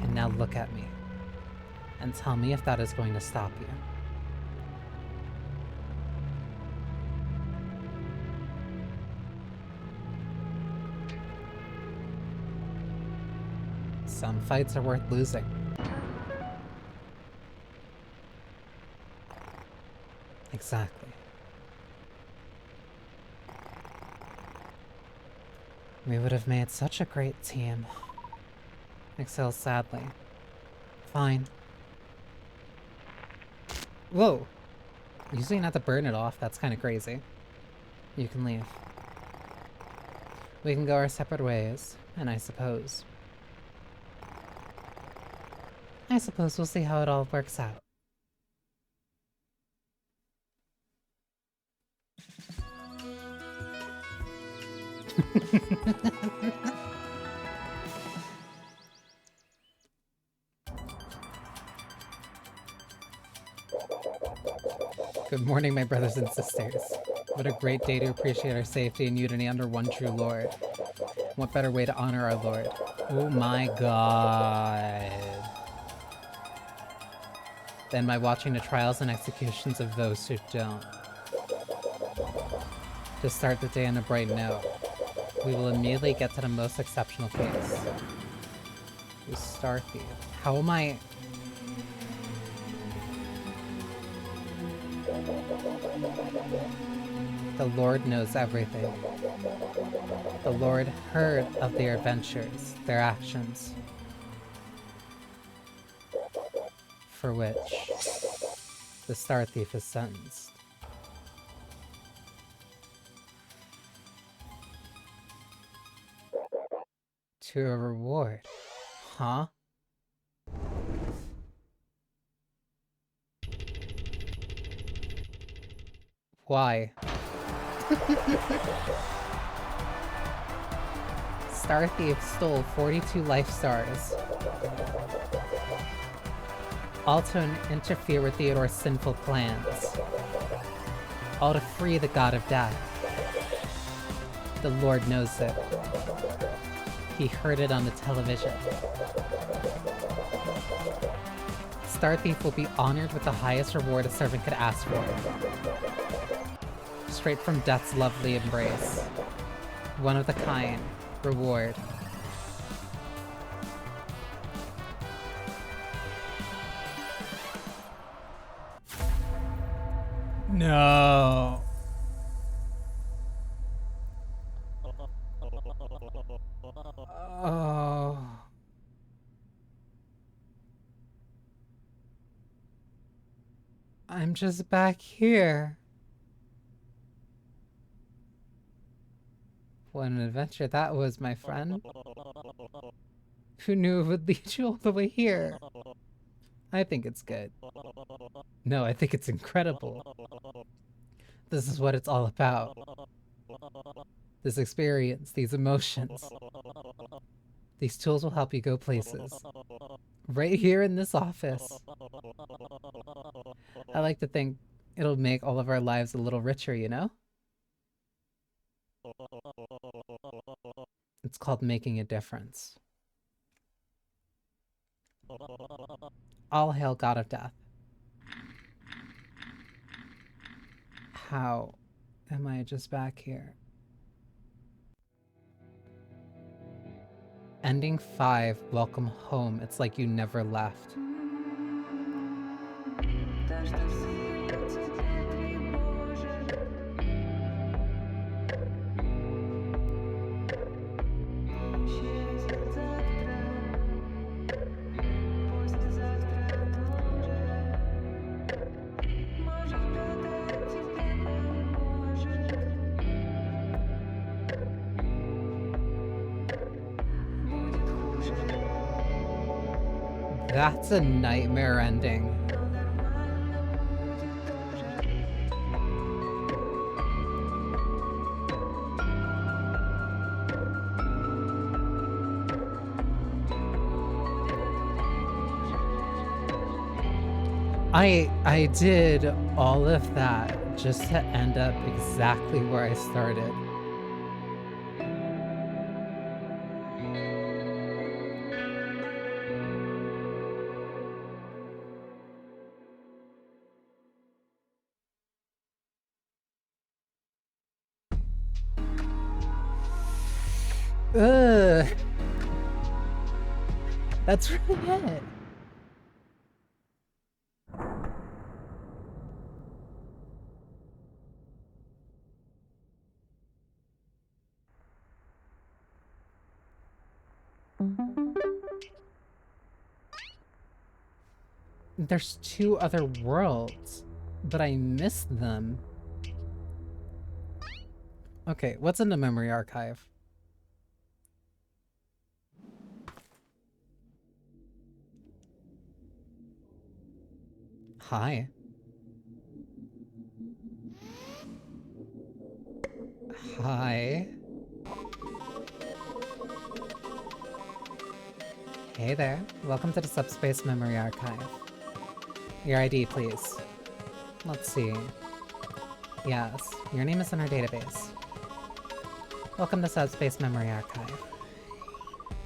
And now look at me, and tell me if that is going to stop you. Some fights are worth losing. Exactly. We would have made such a great team. Exhales sadly. Fine. Whoa! Usually not to burn it off, that's kind of crazy. You can leave. We can go our separate ways, and I suppose we'll see how it all works out. Good morning, my brothers and sisters. What a great day to appreciate our safety and unity under one true Lord. What better way to honor our Lord? Oh my god. Than by watching the trials and executions of those who don't. To start the day on a bright note, we will immediately get to the most exceptional case. The Star Thief. How am I... The Lord knows everything. The Lord heard of their adventures, their actions, for which the Star Thief is sentenced. To a reward. Huh? Why? Star Thief stole 42 life stars. All to interfere with Theodore's sinful plans. All to free the god of death. The Lord knows it. He heard it on the television. Star Thief will be honored with the highest reward a servant could ask for. Straight from death's lovely embrace. One of the kind. Reward. No. Oh. I'm just back here. What an adventure that was, my friend. Who knew it would lead you all the way here? I think it's good. No, I think it's incredible. This is what it's all about. This experience, these emotions. These tools will help you go places. Right here in this office. I like to think it'll make all of our lives a little richer, you know? It's called making a difference. All hail God of Death. How am I just back here? Ending 5, welcome home. It's like you never left. That's a nightmare ending. I did all of that just to end up exactly where I started. Ugh. That's really it. There's 2 other worlds, but I missed them. Okay, what's in the memory archive? Hi. Hi. Hey there. Welcome to the Subspace Memory Archive. Your ID, please. Let's see. Yes, your name is in our database. Welcome to Subspace Memory Archive.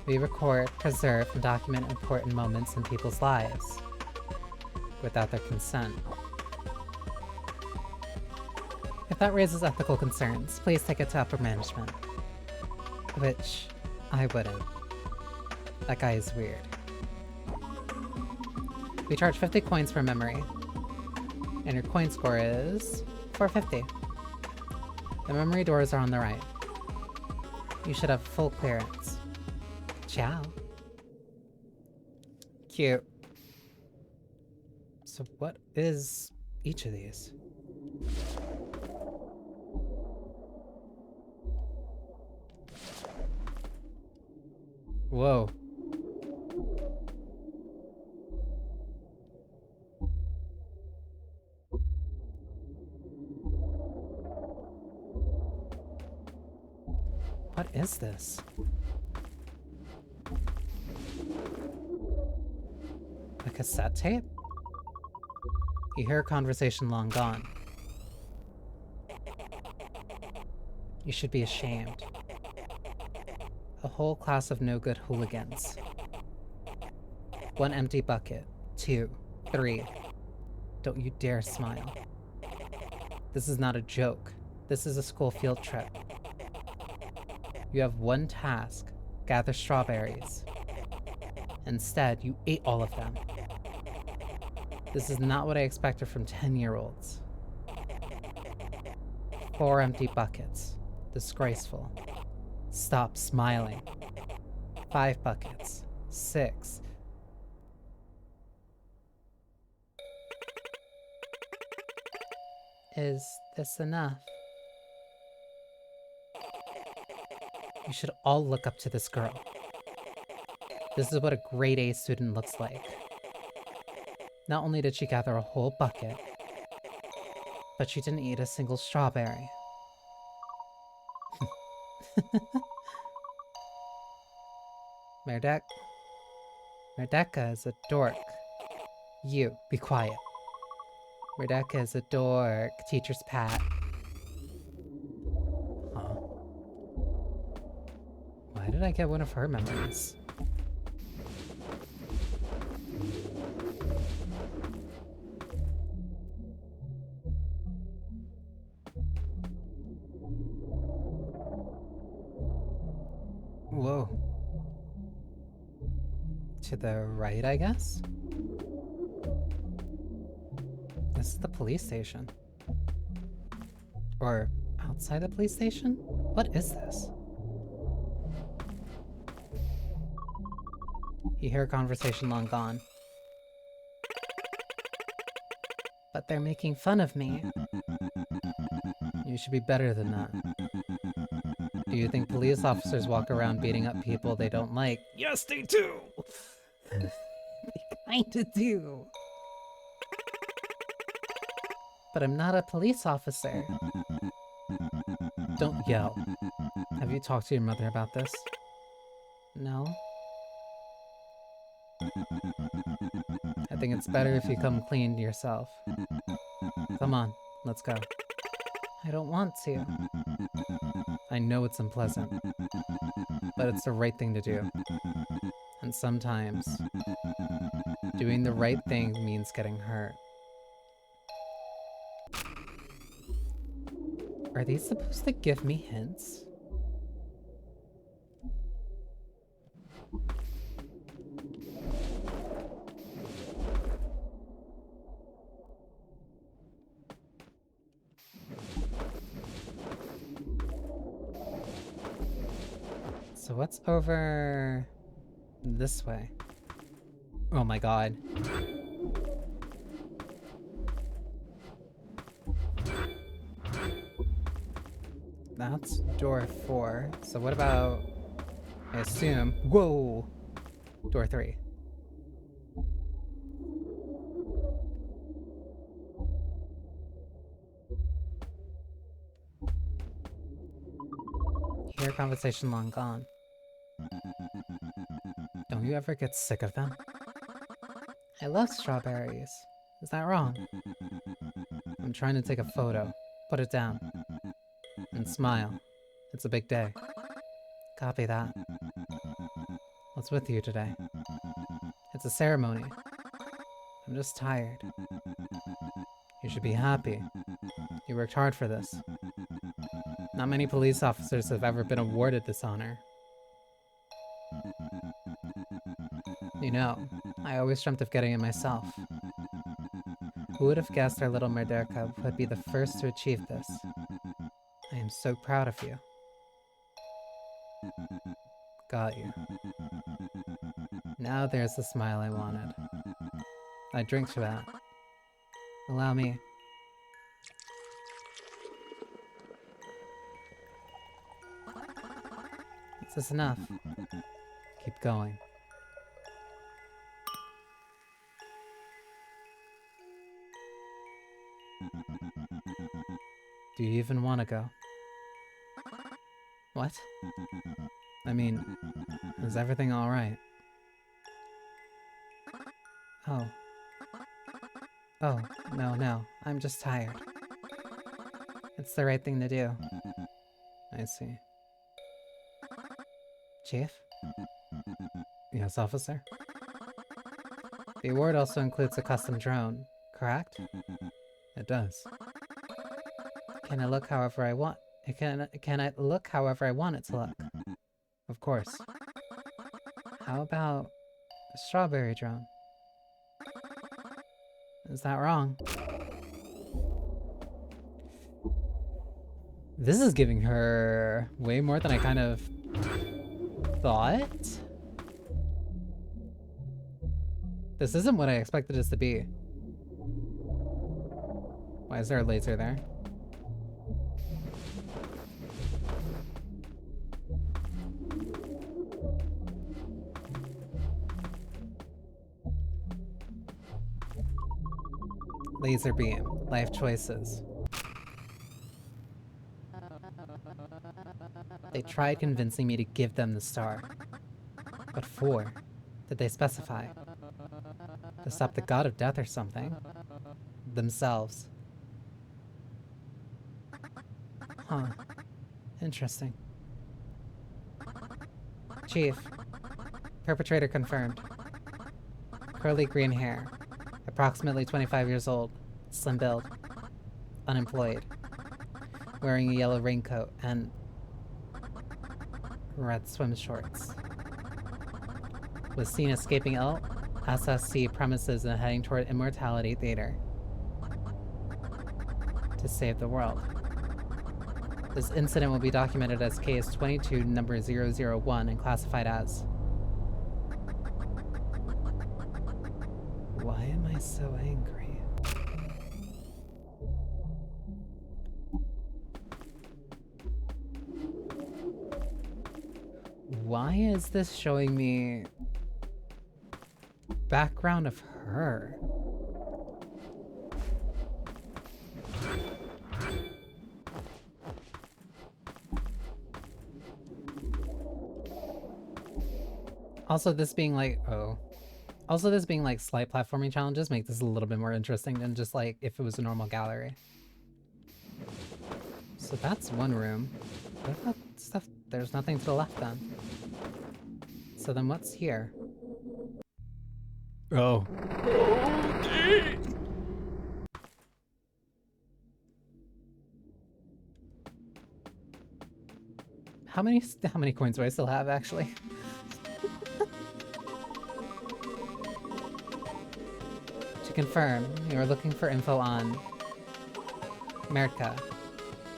We record, preserve, and document important moments in people's lives without their consent. If that raises ethical concerns, please take it to upper management. Which, I wouldn't. That guy is weird. We charge 50 coins for memory. And your coin score is 450. The memory doors are on the right. You should have full clearance. Ciao. Cute. So what is each of these? Whoa. What is this? A cassette tape? You hear a conversation long gone. You should be ashamed. A whole class of no-good hooligans. 1 empty bucket. 2. 3. Don't you dare smile. This is not a joke. This is a school field trip. You have 1 task. Gather strawberries. Instead, you ate all of them. This is not what I expected from 10-year-olds. 4 empty buckets. Disgraceful. Stop smiling. 5 buckets. 6. Is this enough? You should all look up to this girl. This is what a grade A student looks like. Not only did she gather a whole bucket, but she didn't eat a single strawberry. Merdeka is a dork. You, be quiet. Merdeka is a dork. Teacher's pet. Huh. Why did I get one of her memories? Whoa. To the right, I guess? This is the police station. Or outside the police station? What is this? You hear a conversation long gone. But they're making fun of me. You should be better than that. Do you think police officers walk around beating up people they don't like? Yes, they do! They kinda do. But I'm not a police officer. Don't yell. Have you talked to your mother about this? No? I think it's better if you come clean to yourself. Come on, let's go. I don't want to. I know it's unpleasant, but it's the right thing to do. And sometimes, doing the right thing means getting hurt. Are these supposed to give me hints? So what's over this way? Oh my god. That's door 4. So what about, I assume, whoa! Door 3. Hear conversation long gone. Don't you ever get sick of them? I love strawberries. Is that wrong? I'm trying to take a photo. Put it down. And smile. It's a big day. Copy that. What's with you today? It's a ceremony. I'm just tired. You should be happy. You worked hard for this. Not many police officers have ever been awarded this honor. You know, I always dreamt of getting it myself. Who would have guessed our little murder cub would be the first to achieve this? I am so proud of you. Got you. Now there's the smile I wanted. I drink to that. Allow me. Is this enough? Keep going. Do you even want to go? What? I mean, is everything alright? Oh. Oh, no, I'm just tired. It's the right thing to do. I see. Chief? Yes, officer? The award also includes a custom drone, correct? It does. Can I look however I want? Can I look however I want it to look? Of course. How about a strawberry drone? Is that wrong? This is giving her way more than I kind of thought. This isn't what I expected this to be. Why is there a laser there? Laser beam. Life choices. They tried convincing me to give them the star. What for? Did they specify? To stop the god of death or something? Themselves. Huh. Interesting. Chief. Perpetrator confirmed. Curly green hair. Approximately 25 years old. Slim build. Unemployed. Wearing a yellow raincoat and red swim shorts. Was seen escaping SSC premises and heading toward Immortality Theater to save the world. This incident will be documented as case 22 number 001 and classified as... Why am I so angry? Why is this showing me background of her? Also, this being like, slight platforming challenges make this a little bit more interesting than just like if it was a normal gallery. So that's one room. What about stuff? There's nothing to the left then. So then what's here? Oh. How many coins do I still have actually? To confirm, you are looking for info on Mertka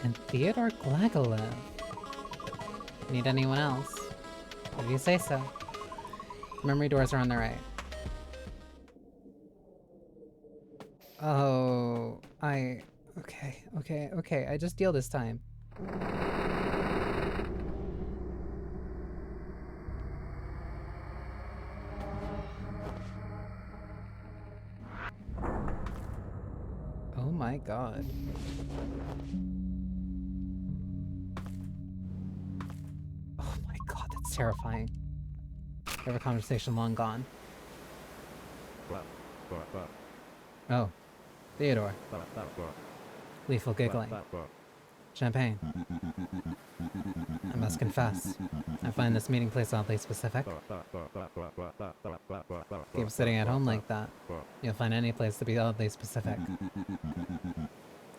and Theodore Glagolev. Need anyone else? If you say so. Memory doors are on the right. Oh, okay. I just deal this time. Oh my god. Oh my god, that's terrifying. We have a conversation long gone. Oh, Theodore. Lethal giggling. Champagne. I must confess, I find this meeting place oddly specific. Keep sitting at home like that, you'll find any place to be oddly specific.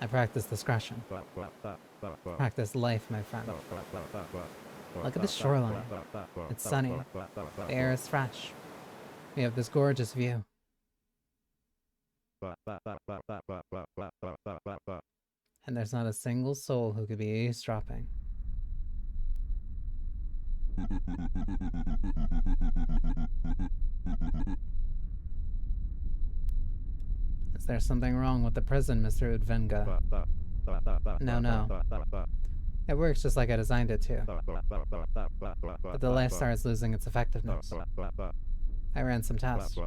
I practice discretion. Practice life, my friend. Look at the shoreline. It's sunny. The air is fresh. We have this gorgeous view. And there's not a single soul who could be eavesdropping. Is there something wrong with the prison, Mr. Udvenga? No. It works just like I designed it to. But the lifestar is losing its effectiveness. I ran some tests.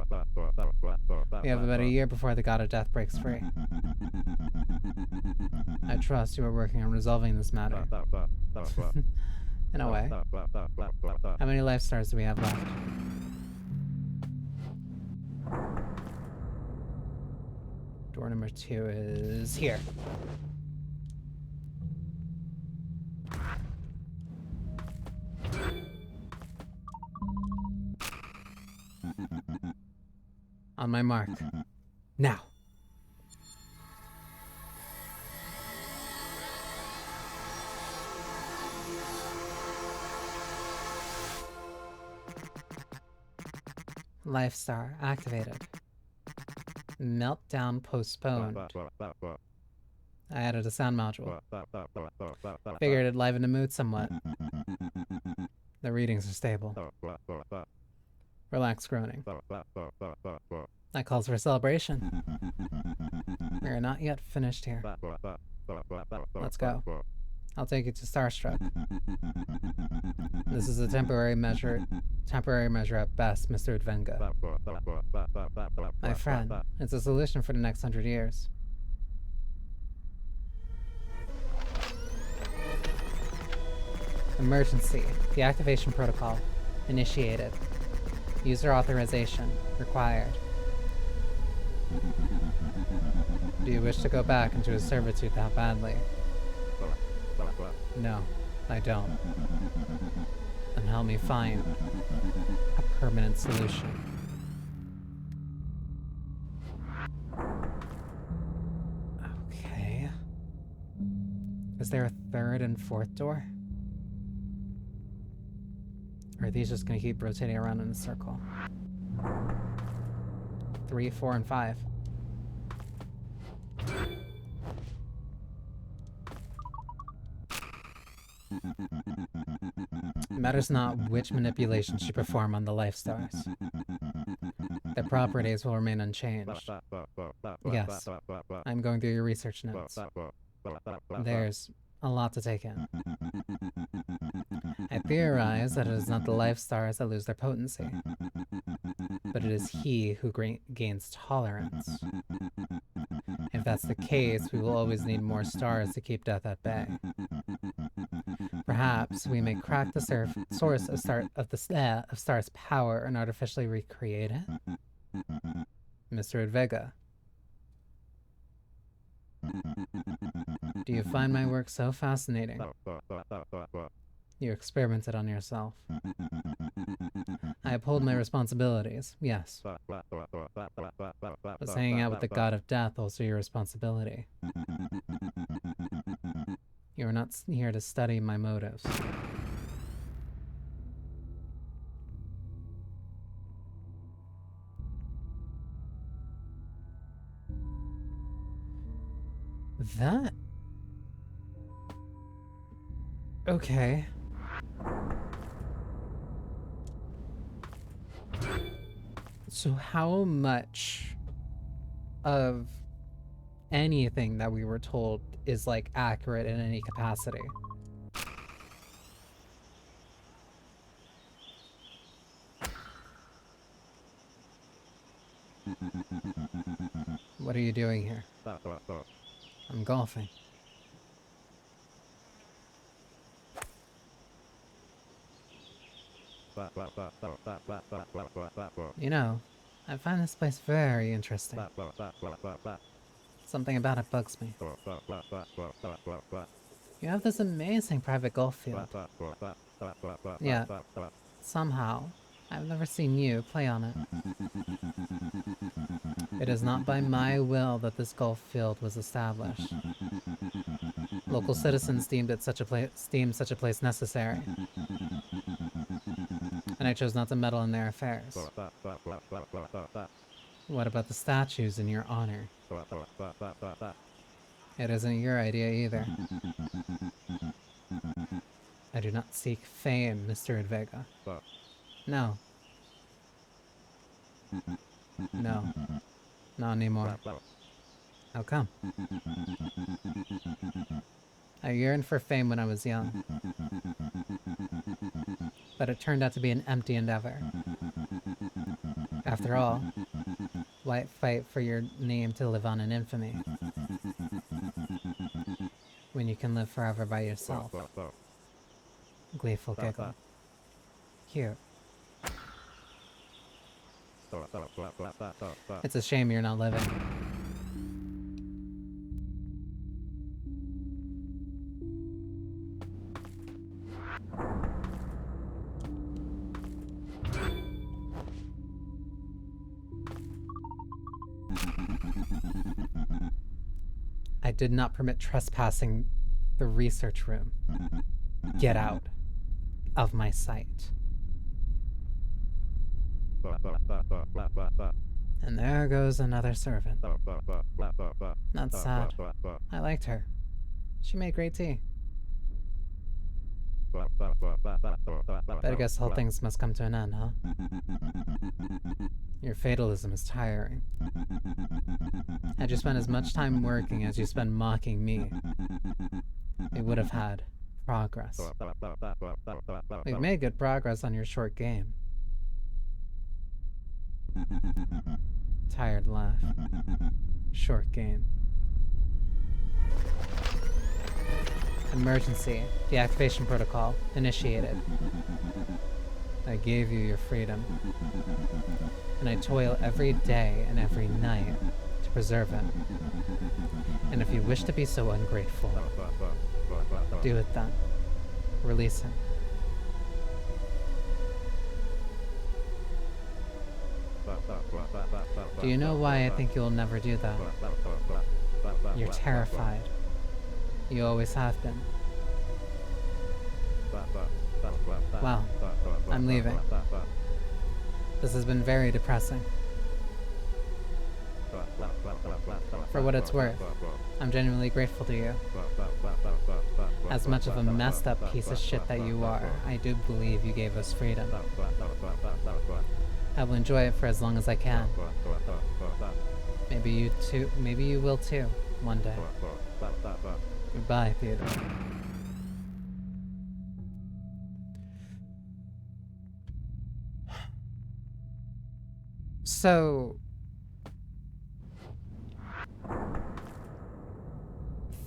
We have about a year before the god of death breaks free. I trust you are working on resolving this matter. In a way. How many life stars do we have left? Door number 2 is here. On my mark. Now. Life star activated. Meltdown postponed. I added a sound module. Figured it'd liven the mood somewhat. The readings are stable. Relaxed groaning. That calls for celebration. We are not yet finished here. Let's go. I'll take you to Starstruck. This is a temporary measure at best, Mr. Udvenga. My friend, it's a solution for the next 100 years. Emergency. Deactivation protocol. Initiated. User authorization. Required. Do you wish to go back into his servitude that badly? No, I don't. Then help me find a permanent solution. Okay. Is there a third and fourth door? Or are these just gonna keep rotating around in a circle? 3, 4, and 5. It matters not which manipulations you perform on the life stars. Their properties will remain unchanged. Yes, I'm going through your research notes. There's a lot to take in. I theorize that it is not the life stars that lose their potency, but it is he who gains tolerance. If that's the case, we will always need more stars to keep death at bay. Perhaps we may crack the source of Star's power and artificially recreate it? Mr. Udvega. Do you find my work so fascinating? You experimented on yourself. I uphold my responsibilities, yes. Was hanging out with the god of death also your responsibility? You are not here to study my motives. That... Okay. So how much of anything that we were told is like accurate in any capacity? What are you doing here? I'm golfing. You know, I find this place very interesting. Something about it bugs me. You have this amazing private golf field. Yet, somehow, I've never seen you play on it. It is not by my will that this golf field was established. Local citizens deemed such a place necessary, and I chose not to meddle in their affairs. What about the statues in your honor? It isn't your idea either. I do not seek fame, Mr. Edvega. No. No. Not anymore. How come? I yearned for fame when I was young, but it turned out to be an empty endeavor. After all, why fight for your name to live on in infamy when you can live forever by yourself? Gleeful giggle. Cute. It's a shame you're not living. I did not permit trespassing the research room. Get out of my sight. And there goes another servant. That's sad. I liked her. She made great tea. But I guess all things must come to an end, huh? Your fatalism is tiring. Had you spent as much time working as you spend mocking me, we would have had progress. We've made good progress on your short game. Tired laugh. Short game. Emergency. Deactivation protocol initiated. I gave you your freedom, and I toil every day and every night to preserve it. And if you wish to be so ungrateful, do it then. Release him. Do you know why I think you'll never do that? You're terrified. You always have been. Well, I'm leaving. This has been very depressing. For what it's worth, I'm genuinely grateful to you. As much of a messed up piece of shit that you are, I do believe you gave us freedom. I will enjoy it for as long as I can. Maybe you too, maybe you will too, one day. Goodbye, Theodore. So...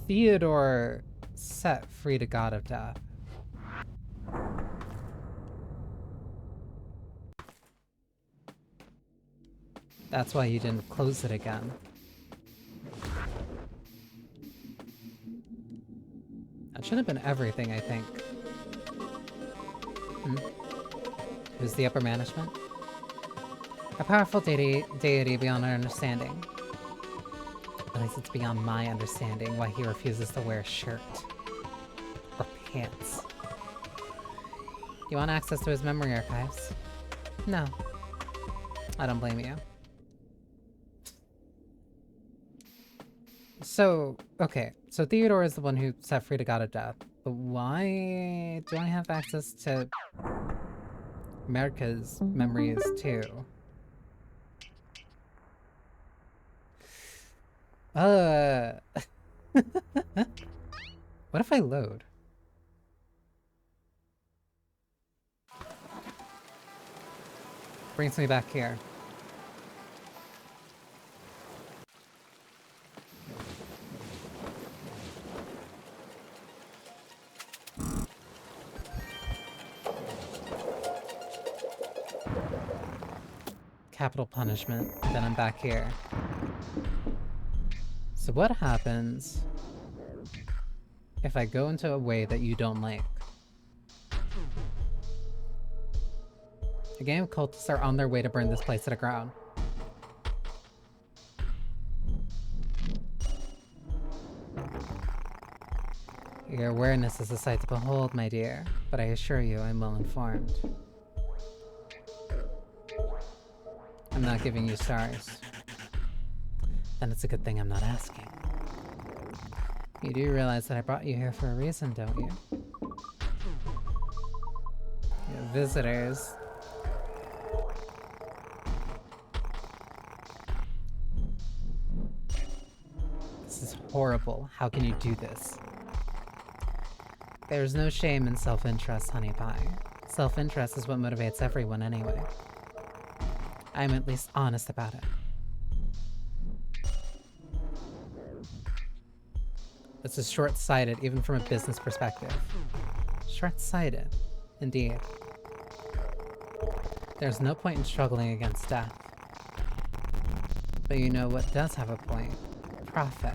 Theodore set free to God of Death. That's why you didn't close it again. That should have been everything, I think. Who's the upper management? A powerful deity beyond our understanding. At least it's beyond my understanding why he refuses to wear a shirt. Or pants. You want access to his memory archives? No. I don't blame you. So, okay. So Theodore is the one who set free to God of Death. But why do I have access to Merka's memories too? Uh... What if I load? Brings me back here. Capital punishment. Then I'm back here. So what happens if I go into a way that you don't like? A gang of cultists are on their way to burn this place to the ground. Your awareness is a sight to behold, my dear, but I assure you I'm well informed. I'm not giving you stars. Then it's a good thing I'm not asking. You do realize that I brought you here for a reason, don't you? Your visitors. This is horrible. How can you do this? There's no shame in self-interest, honey pie. Self-interest is what motivates everyone anyway. I'm at least honest about it. This is short-sighted, even from a business perspective. Short-sighted, indeed. There's no point in struggling against death. But you know what does have a point? Profit.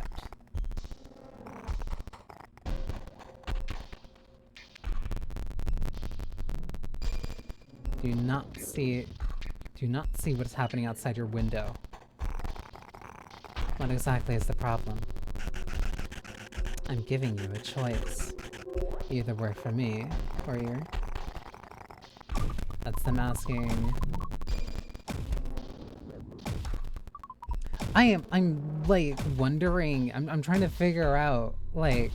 Do not see what is happening outside your window. What exactly is the problem? I'm giving you a choice. You either work for me, or you're... That's them asking... I'm like, wondering, I'm trying to figure out, like...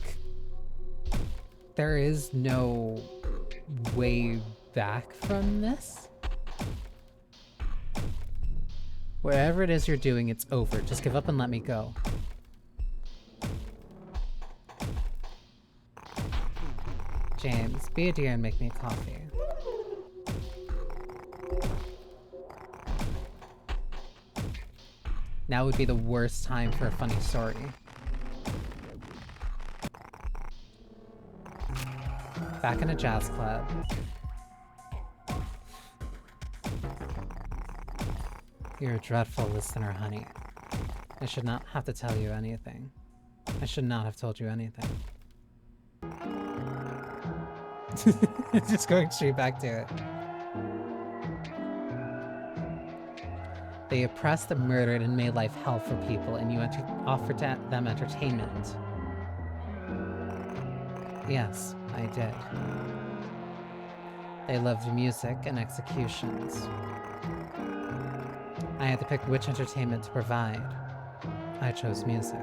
There is no way back from this? Whatever it is you're doing, it's over. Just give up and let me go. James, be a dear and make me a coffee. Now would be the worst time for a funny story. Back in a jazz club. You're a dreadful listener, honey. I should not have to tell you anything. I should not have told you anything. Just going straight back to it. They oppressed and murdered and made life hell for people, and you offered them entertainment. Yes, I did. They loved music and executions. I had to pick which entertainment to provide. I chose music.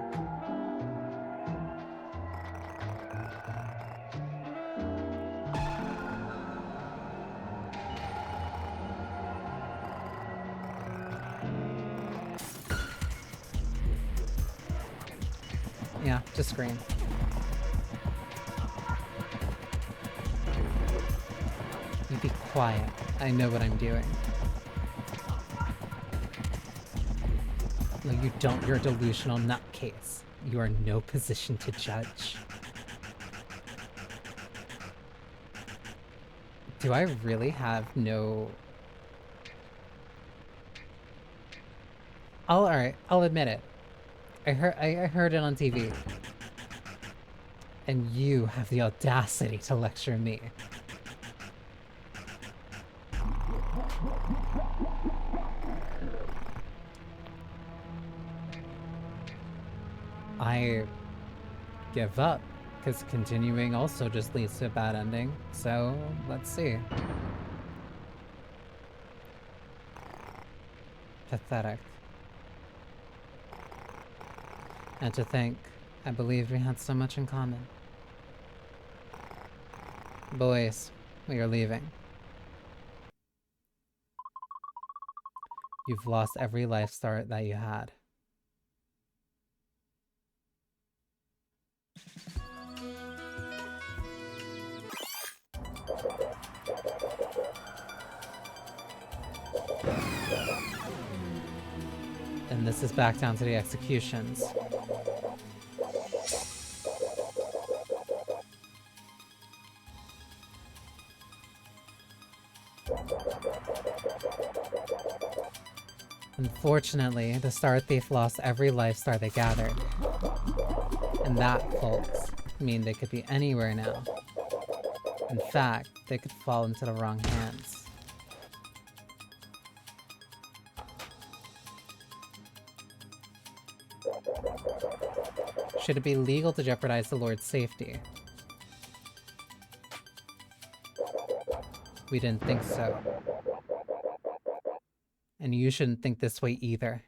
Yeah, just scream. You be quiet. I know what I'm doing. No, you don't. You're a delusional nutcase. You are in no position to judge. Do I really have no... Alright, I'll admit it. I heard it on TV. And you have the audacity to lecture me. I give up, because continuing also just leads to a bad ending. So, let's see. Pathetic. And to think, I believed we had so much in common. Boys, we are leaving. You've lost every life start that you had. And this is back down to the executions. Unfortunately, the Star Thief lost every life star they gathered. And that, folks, mean they could be anywhere now. In fact, they could fall into the wrong hands. Should it be legal to jeopardize the Lord's safety? We didn't think so. And you shouldn't think this way either.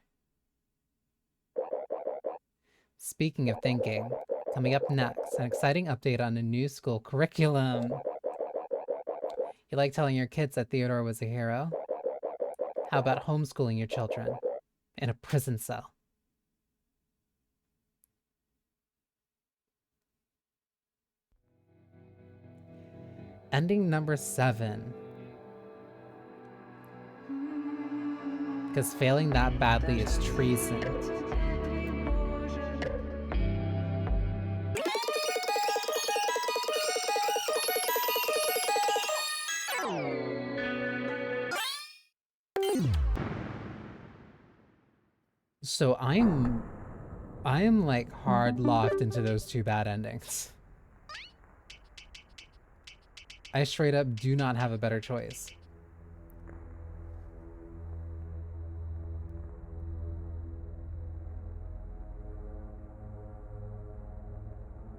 Speaking of thinking, coming up next, an exciting update on a new school curriculum. You like telling your kids that Theodore was a hero? How about homeschooling your children in a prison cell? Ending number 7. Because failing that badly is treason. So I'm like hard locked into those 2 bad endings. I straight up do not have a better choice.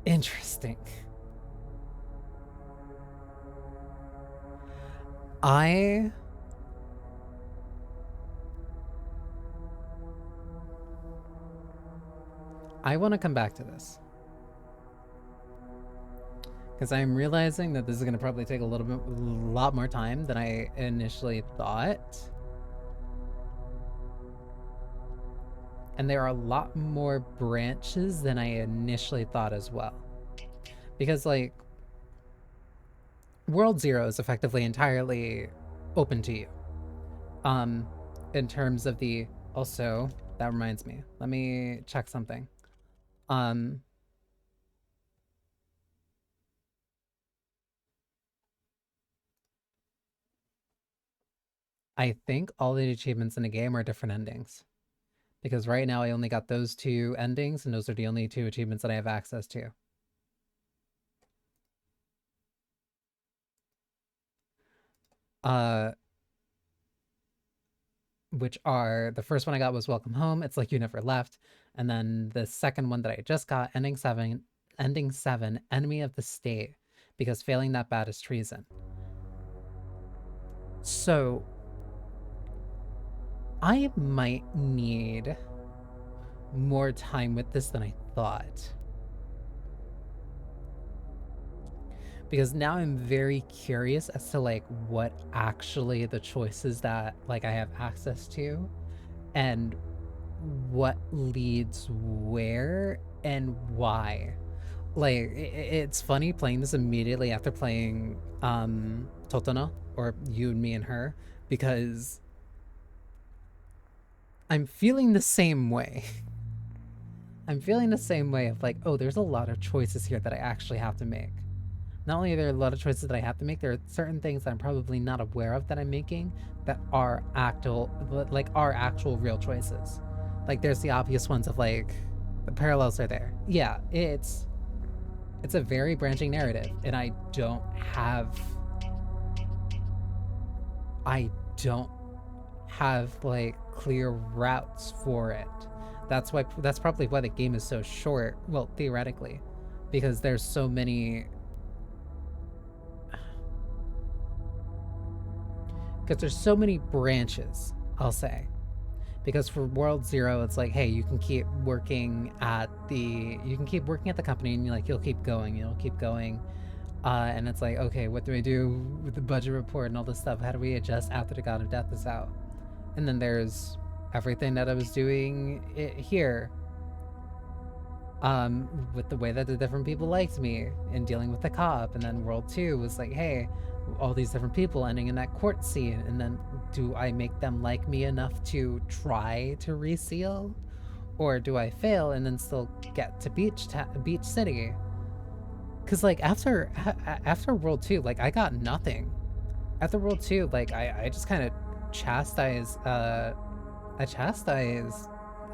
Interesting. I want to come back to this. Because I'm realizing that this is going to probably take a lot more time than I initially thought. And there are a lot more branches than I initially thought as well. Because, like, World Zero is effectively entirely open to you. In terms of the... Also, that reminds me. Let me check something. I think all the achievements in the game are different endings. Because right now I only got those 2 endings, and those are the only 2 achievements that I have access to. Which are, the first one I got was Welcome Home, It's Like You Never Left, and then the second one that I just got, Ending 7, Enemy of the State, because failing that bad is treason. So, I might need more time with this than I thought. Because now I'm very curious as to, like, what actually the choices that, like, I have access to, and what leads where and why. Like, it's funny playing this immediately after playing Totono, or You and Me and Her, because I'm feeling the same way. I'm feeling the same way of like, oh, there's a lot of choices here that I actually have to make. Not only are there a lot of choices that I have to make, there are certain things that I'm probably not aware of that I'm making that are actual real choices. Like, there's the obvious ones of, like, the parallels are there. Yeah, it's a very branching narrative, and I don't have, like, clear routes for it. That's probably why the game is so short, well, theoretically, because there's so many... Because there's so many branches, I'll say. Because for World Zero, it's like, hey, you can keep working at the company, and you'll keep going, and it's like, okay, what do I do with the budget report and all this stuff? How do we adjust after the God of Death is out? And then there's everything that I was doing here, with the way that the different people liked me and dealing with the cop. And then World 2 was like, hey, all these different people ending in that court scene, and then do I make them like me enough to try to reseal, or do I fail and then still get to Beach City? Because like after World 2, like I got nothing. After World 2, like I just kind of chastise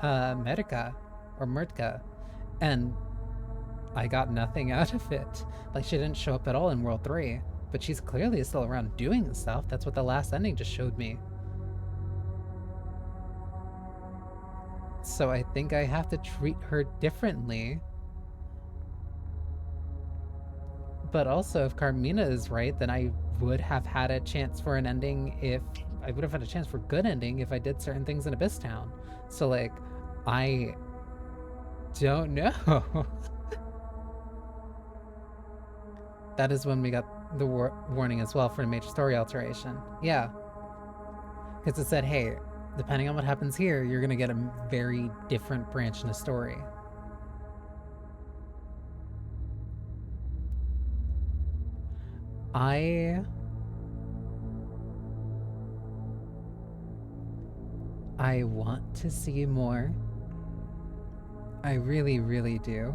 Medica or Murtka, and I got nothing out of it. Like she didn't show up at all in World 3, but she's clearly still around doing stuff. That's what the last ending just showed me. So I think I have to treat her differently. But also, if Carmina is right, then I would have had a chance for an ending if I would have had a chance for good ending if I did certain things in Abyss Town. So like, I don't know. That is when we got the warning as well for a major story alteration. Yeah, because it said, hey, depending on what happens here, you're gonna get a very different branch in the story. I want to see more. I really, really do.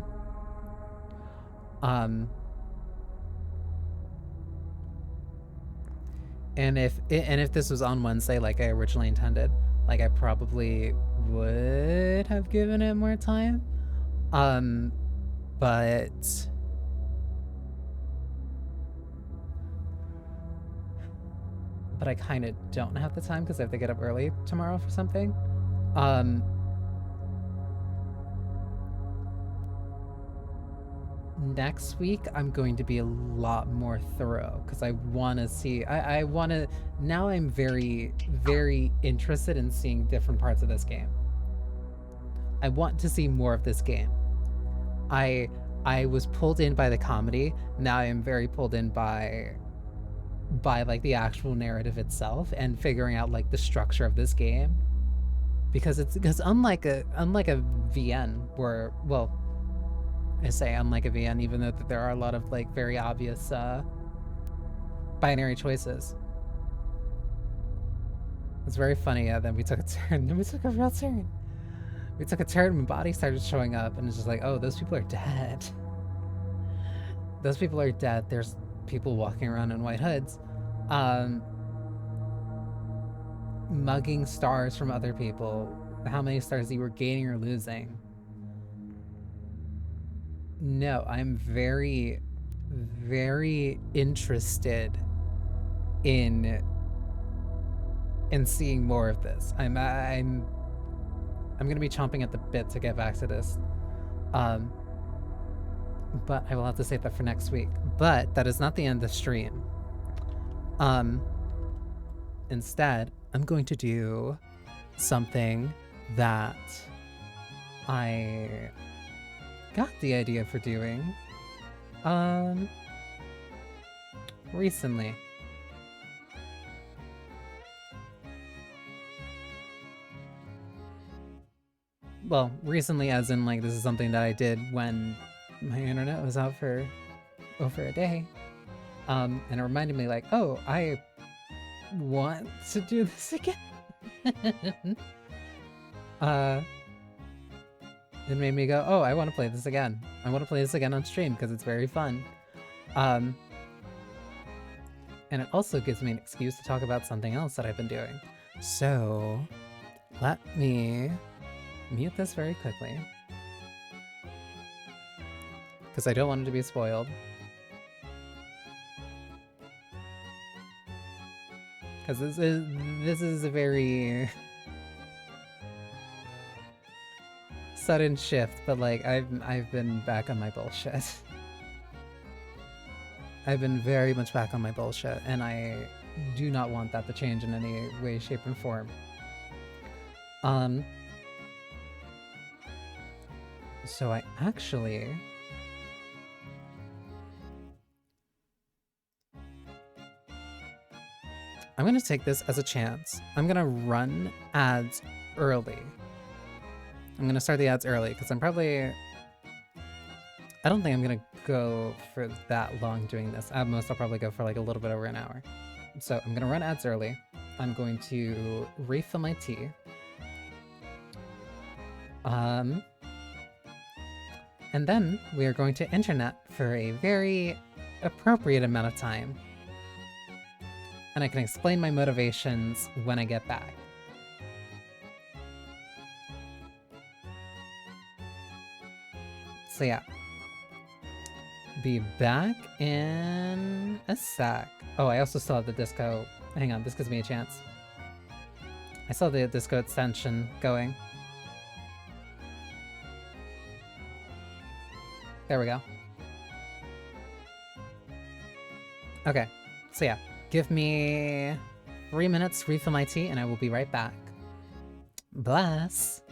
And if this was on Wednesday like I originally intended, like I probably would have given it more time. But I kind of don't have the time because I have to get up early tomorrow for something. Next week I'm going to be a lot more thorough because I want to see. I want to now. I'm very, very interested in seeing different parts of this game. I want to see more of this game. I was pulled in by the comedy. Now I am very pulled in by like the actual narrative itself and figuring out like the structure of this game, because unlike a VN where, well, I say unlike a VN even though there are a lot of like very obvious binary choices. It's very funny. Then we took a turn. We took a real turn. We took a turn when Body started showing up, and it's just like, oh, those people are dead. Those people are dead. There's people walking around in white hoods, mugging stars from other people. How many stars you were gaining or losing? No, I'm very, very interested in seeing more of this. I'm gonna be chomping at the bit to get back to this. But I will have to save that for next week. But that is not the end of the stream. Instead, I'm going to do something that I got the idea for doing recently. Well, recently as in like this is something that I did when my internet was out for over a day. And it reminded me like, oh, I want to do this again. It made me go, oh, I want to play this again. I want to play this again on stream because it's very fun. And it also gives me an excuse to talk about something else that I've been doing. So let me mute this very quickly because I don't want it to be spoiled. Because this is a very sudden shift, but like I've been back on my bullshit. I've been very much back on my bullshit, and I do not want that to change in any way, shape, and form. So I actually I'm gonna take this as a chance. I'm gonna run ads early. I'm gonna start the ads early because I'm I don't think I'm gonna go for that long doing this. At most, I'll probably go for like a little bit over an hour. So I'm gonna run ads early. I'm going to refill my tea. And then we are going to internet for a very appropriate amount of time. And I can explain my motivations when I get back. So yeah. Be back in a sec. Oh, I also still have the disco. Hang on, this gives me a chance. I saw the disco extension going. There we go. Okay, so yeah, give me 3 minutes, refill my tea, and I will be right back. Bless!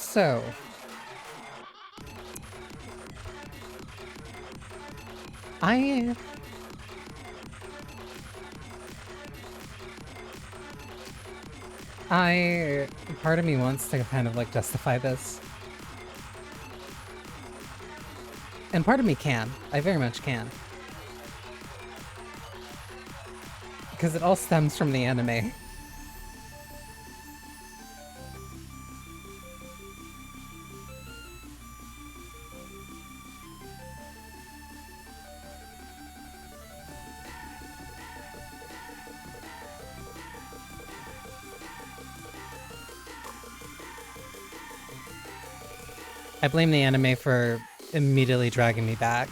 So, part of me wants to kind of like justify this. And part of me can. I very much can. Because it all stems from the anime. I blame the anime for immediately dragging me back.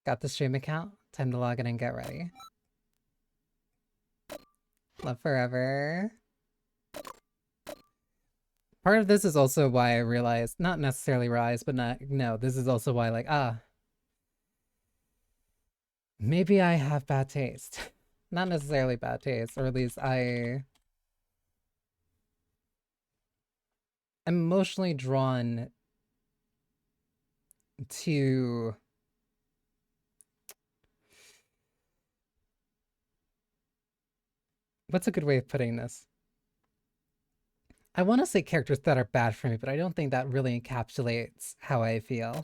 Got the stream account? Time to log in and get ready. Love forever. Part of this is also why I realized, not necessarily realized, but no, this is also why, like, maybe I have bad taste. Not necessarily bad taste, or at least I'm emotionally drawn to what's a good way of putting this? I want to say characters that are bad for me, but I don't think that really encapsulates how I feel.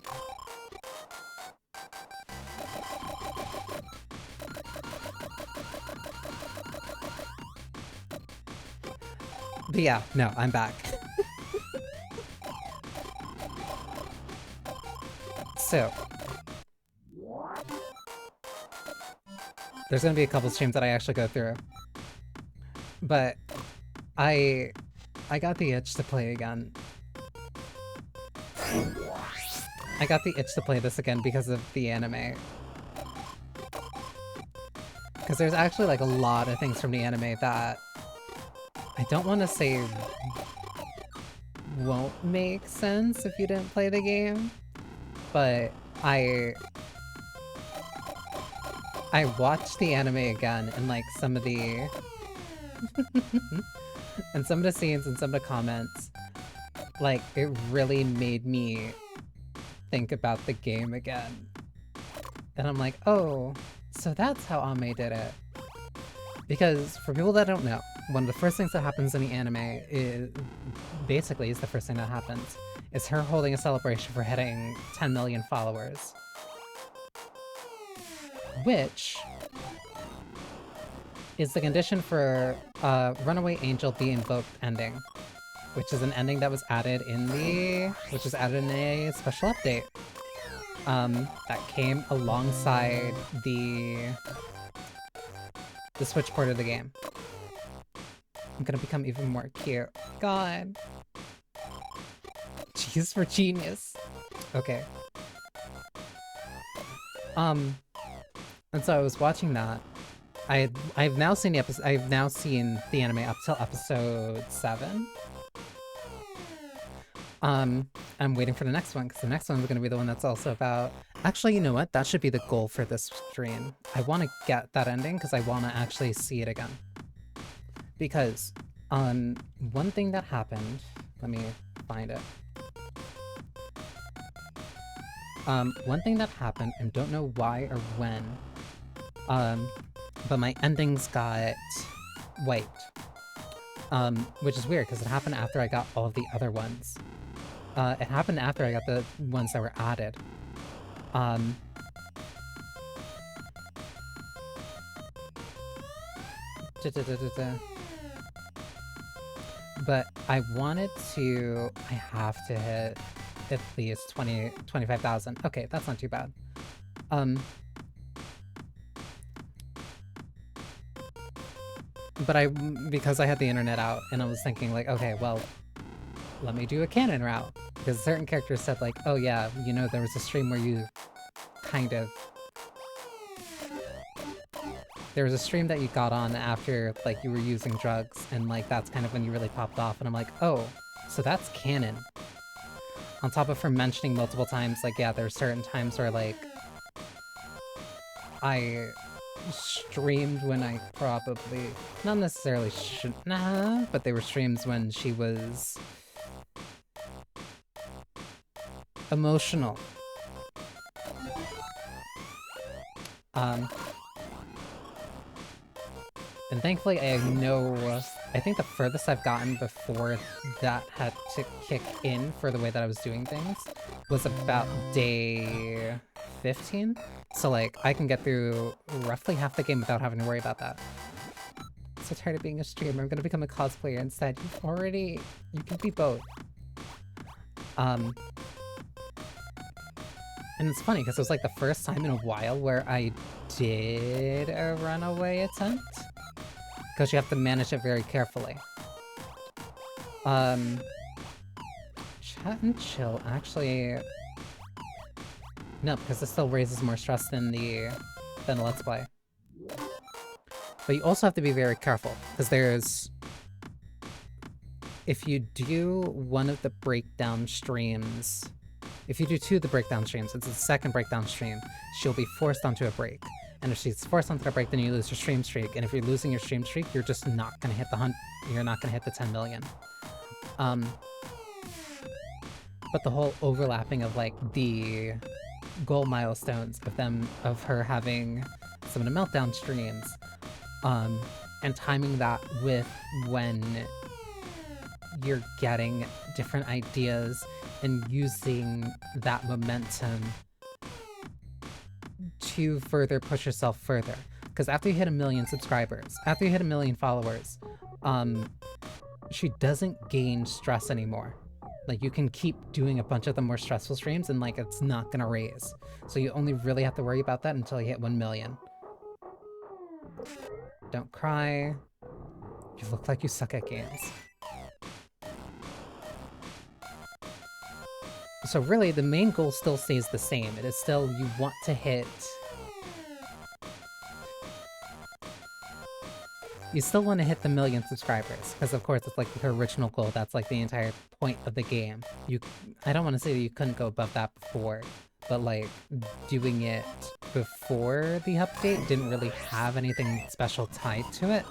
But yeah, no, I'm back. So, there's gonna be a couple streams that I actually go through. But I got the itch to play again. I got the itch to play this again because of the anime. Because there's actually like a lot of things from the anime that I don't want to say won't make sense if you didn't play the game, but I watched the anime again and like some of the and some of the scenes and some of the comments, like it really made me think about the game again. And I'm like, oh, so that's how Ame did it. Because for people that don't know, one of the first things that happens in the anime is basically the first thing that happens is her holding a celebration for hitting 10 million followers. Which is the condition for Runaway Angel the Invoked ending. Which is an ending that was added in a special update. That came alongside the Switch port of the game. I'm gonna become even more cute. God. Cheese for genius. Okay. And so I was watching that. I've now seen the anime up till episode 7. I'm waiting for the next one, because the next one's gonna be the one that's also about... Actually, you know what? That should be the goal for this stream. I want to get that ending, because I want to actually see it again. Because, one thing that happened... Let me find it. One thing that happened, and don't know why or when, but my endings got wiped. Which is weird, because it happened after I got all of the other ones. It happened after I got the ones that were added. But I have to hit at least 25,000. Okay, that's not too bad. But because I had the internet out, and I was thinking like, okay, well, let me do a canon route. Because certain characters said like, oh yeah, you know, there was a stream where you there was a stream that you got on after, like, you were using drugs, and, like, that's kind of when you really popped off, and I'm like, oh, so that's canon. On top of her mentioning multiple times, like, yeah, there are certain times where, like, I streamed when I probably... not necessarily shouldn't have, but they were streams when she was... emotional. And thankfully I think the furthest I've gotten before that had to kick in for the way that I was doing things was about day 15. So like, I can get through roughly half the game without having to worry about that. so tired of being a streamer. I'm gonna become a cosplayer instead. You can be both. And it's funny because it was like the first time in a while where I did a runaway attempt. Because you have to manage it very carefully. Chat and chill, actually... No, because this still raises more stress than the Let's Play. But you also have to be very careful, because there's... If you do one of the breakdown streams... If you do two of the breakdown streams, it's the second breakdown stream, she'll be forced onto a break. And if she's forced onto a break, then you lose your stream streak. And if you're losing your stream streak, you're just not gonna hit the you're not gonna hit the 10 million. But the whole overlapping of like the goal milestones of her having some of the meltdown streams, and timing that with when you're getting different ideas and using that momentum to further push yourself further. Because after you hit 1 million subscribers, after you hit 1 million followers, she doesn't gain stress anymore. Like, you can keep doing a bunch of the more stressful streams and, like, it's not gonna raise. So you only really have to worry about that until you hit 1 million. Don't cry. You look like you suck at games. So really, the main goal still stays the same. It is still, you want to hit... You still want to hit the 1 million subscribers, because of course it's like her original goal, that's like the entire point of the game. I don't want to say that you couldn't go above that before, but like, doing it before the update didn't really have anything special tied to it.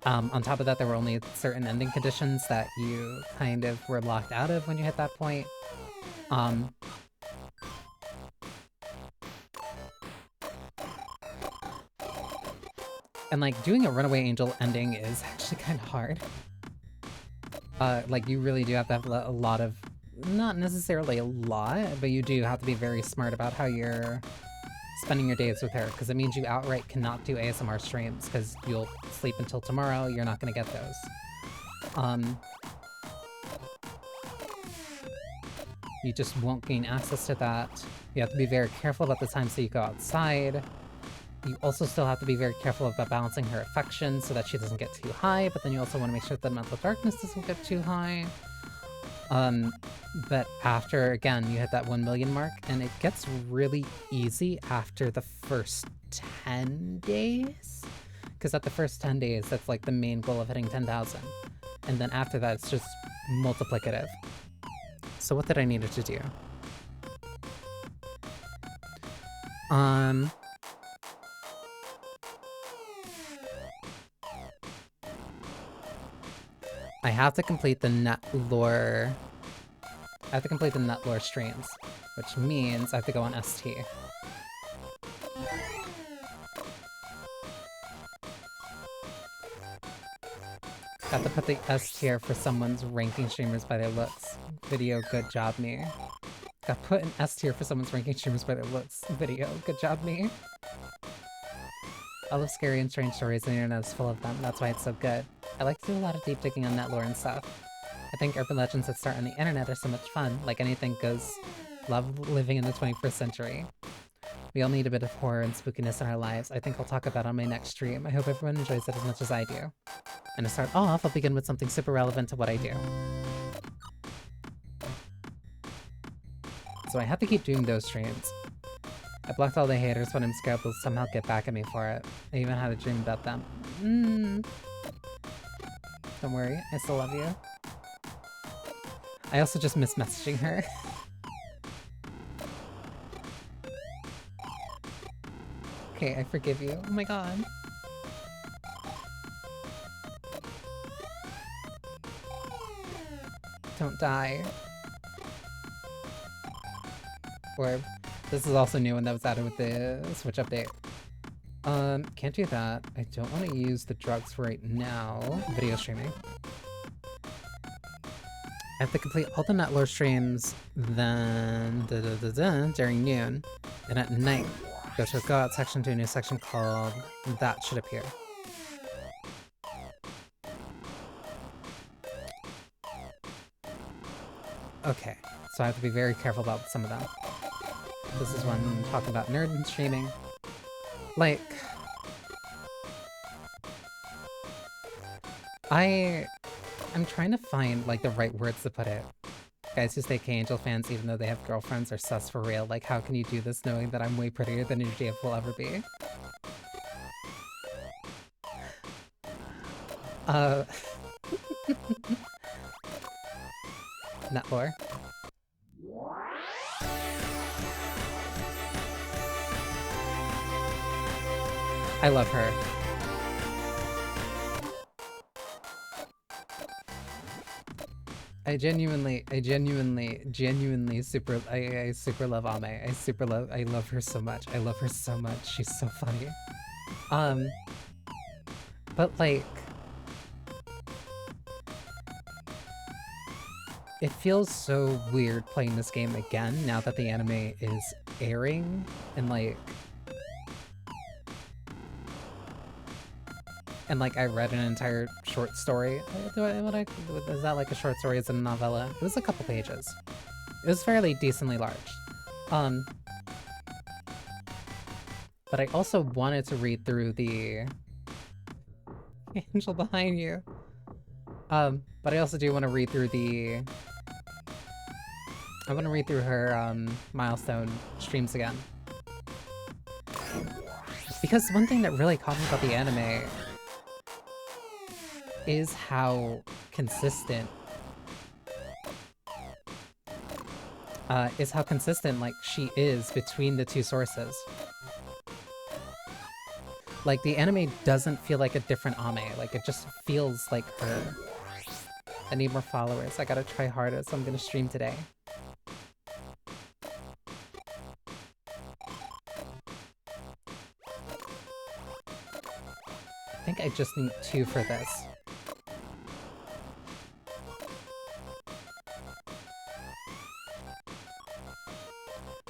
On top of that, there were only certain ending conditions that you kind of were locked out of when you hit that point. And like, doing a Runaway Angel ending is actually kind of hard. Like, you really do have to have a lot of... Not necessarily a lot, but you do have to be very smart about how you're spending your days with her, because it means you outright cannot do ASMR streams, because you'll sleep until tomorrow, you're not gonna get those. You just won't gain access to that. You have to be very careful about the times that you go outside. You also still have to be very careful about balancing her affection so that she doesn't get too high, but then you also want to make sure that mental darkness doesn't get too high. But after, again, you hit that 1 million mark, and it gets really easy after the first 10 days? Because at the first 10 days, that's like the main goal of hitting 10,000. And then after that, it's just multiplicative. So what did I need her to do? I have to complete the net lore... I have to complete the net lore streams, which means I have to go on ST. Have to put the S tier for someone's ranking streamers by their looks. Video, good job me. Got put an S tier for someone's ranking streamers by their looks. Video, good job me. I love scary and strange stories, and the internet is full of them. That's why it's so good. I like to do a lot of deep digging on net lore and stuff. I think urban legends that start on the internet are so much fun. Like anything goes. Love living in the 21st century. We all need a bit of horror and spookiness in our lives. I think I'll talk about it on my next stream. I hope everyone enjoys it as much as I do. And to start off, I'll begin with something super relevant to what I do. So I have to keep doing those streams. I blocked all the haters, but I'm scared they'll somehow get back at me for it. I even had a dream about them. Don't worry, I still love you. I also just miss messaging her. Okay, I forgive you. Oh my god. Don't die. Or, this is also new and that was added with the Switch update. Can't do that. I don't want to use the drugs right now. Video streaming. I have to complete all the Netlore streams, then during noon, and at night, go to the Go Out section to a new section called That Should Appear. Okay, so I have to be very careful about some of them. This is when I'm talking about nerd and streaming. Like, I'm trying to find, like, the right words to put it. Guys who stay K-Angel fans even though they have girlfriends are sus for real. Like, how can you do this knowing that I'm way prettier than your GF will ever be? Netlore. I love her. I genuinely super, I super love Ame. I love her so much. I love her so much. She's so funny. But like, it feels so weird playing this game again now that the anime is airing and like, I read an entire short story. Is that like a short story? Is it a novella? It was a couple pages. It was fairly decently large. But I also wanted to read through the angel behind you. But I also do want to read through the... I want to read through her milestone streams again. Because one thing that really caught me about the anime is how consistent like she is between the two sources. Like the anime doesn't feel like a different Ame, like it just feels like her. I need more followers. I gotta try harder, so I'm gonna stream today. I think I just need 2 for this.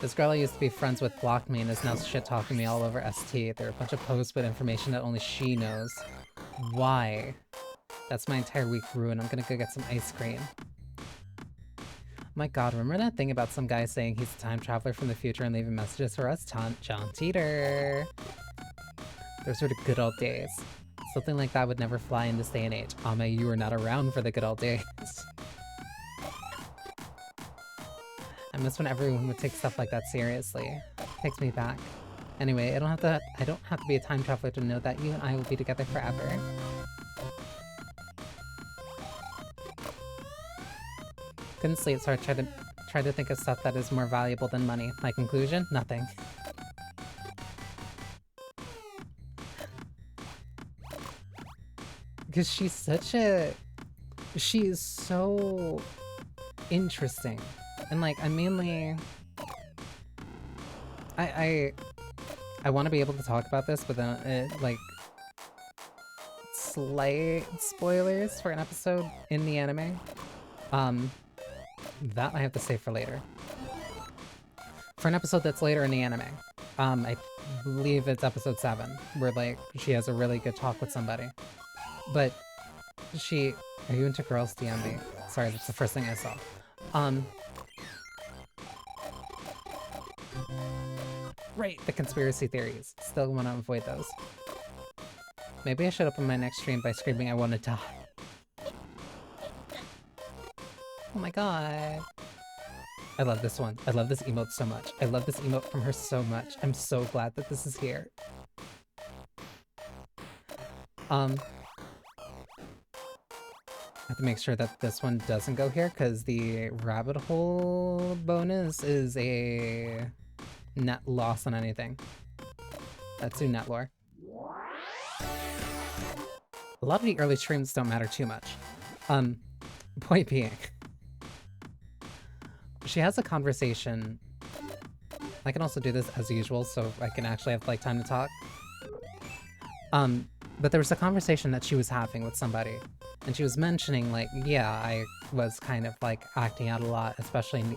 This girl I used to be friends with blocked me and is now shit-talking me all over ST. There are a bunch of posts with information that only she knows. Why? That's my entire week ruined. I'm gonna go get some ice cream. My god, remember that thing about some guy saying he's a time traveler from the future and leaving messages for us? John Teeter! Those were the good old days. Something like that would never fly in this day and age. Ame, you were not around for the good old days. I miss when everyone would take stuff like that seriously. Takes me back. Anyway, I don't have to be a time traveler to know that you and I will be together forever. Couldn't sleep, so I tried to think of stuff that is more valuable than money. My conclusion? Nothing. Because she's so interesting. And like, I mainly... I want to be able to talk about this, but then, like... slight spoilers for an episode in the anime. That I have to save for later. For an episode that's later in the anime. I believe it's episode 7, where, like, she has a really good talk with somebody. But she... Are you into girls DMV? Sorry, that's the first thing I saw. Right, the conspiracy theories. Still want to avoid those. Maybe I should open my next stream by screaming I want to die. Oh my god. I love this one. I love this emote so much. I love this emote from her so much. I'm so glad that this is here. I have to make sure that this one doesn't go here, because the rabbit hole bonus is a net loss on anything. That's new net lore. A lot of the early streams don't matter too much. Point being, she has a conversation. I can also do this as usual, so I can actually have like time to talk. But there was a conversation that she was having with somebody, and she was mentioning like, yeah, I was kind of like acting out a lot, especially in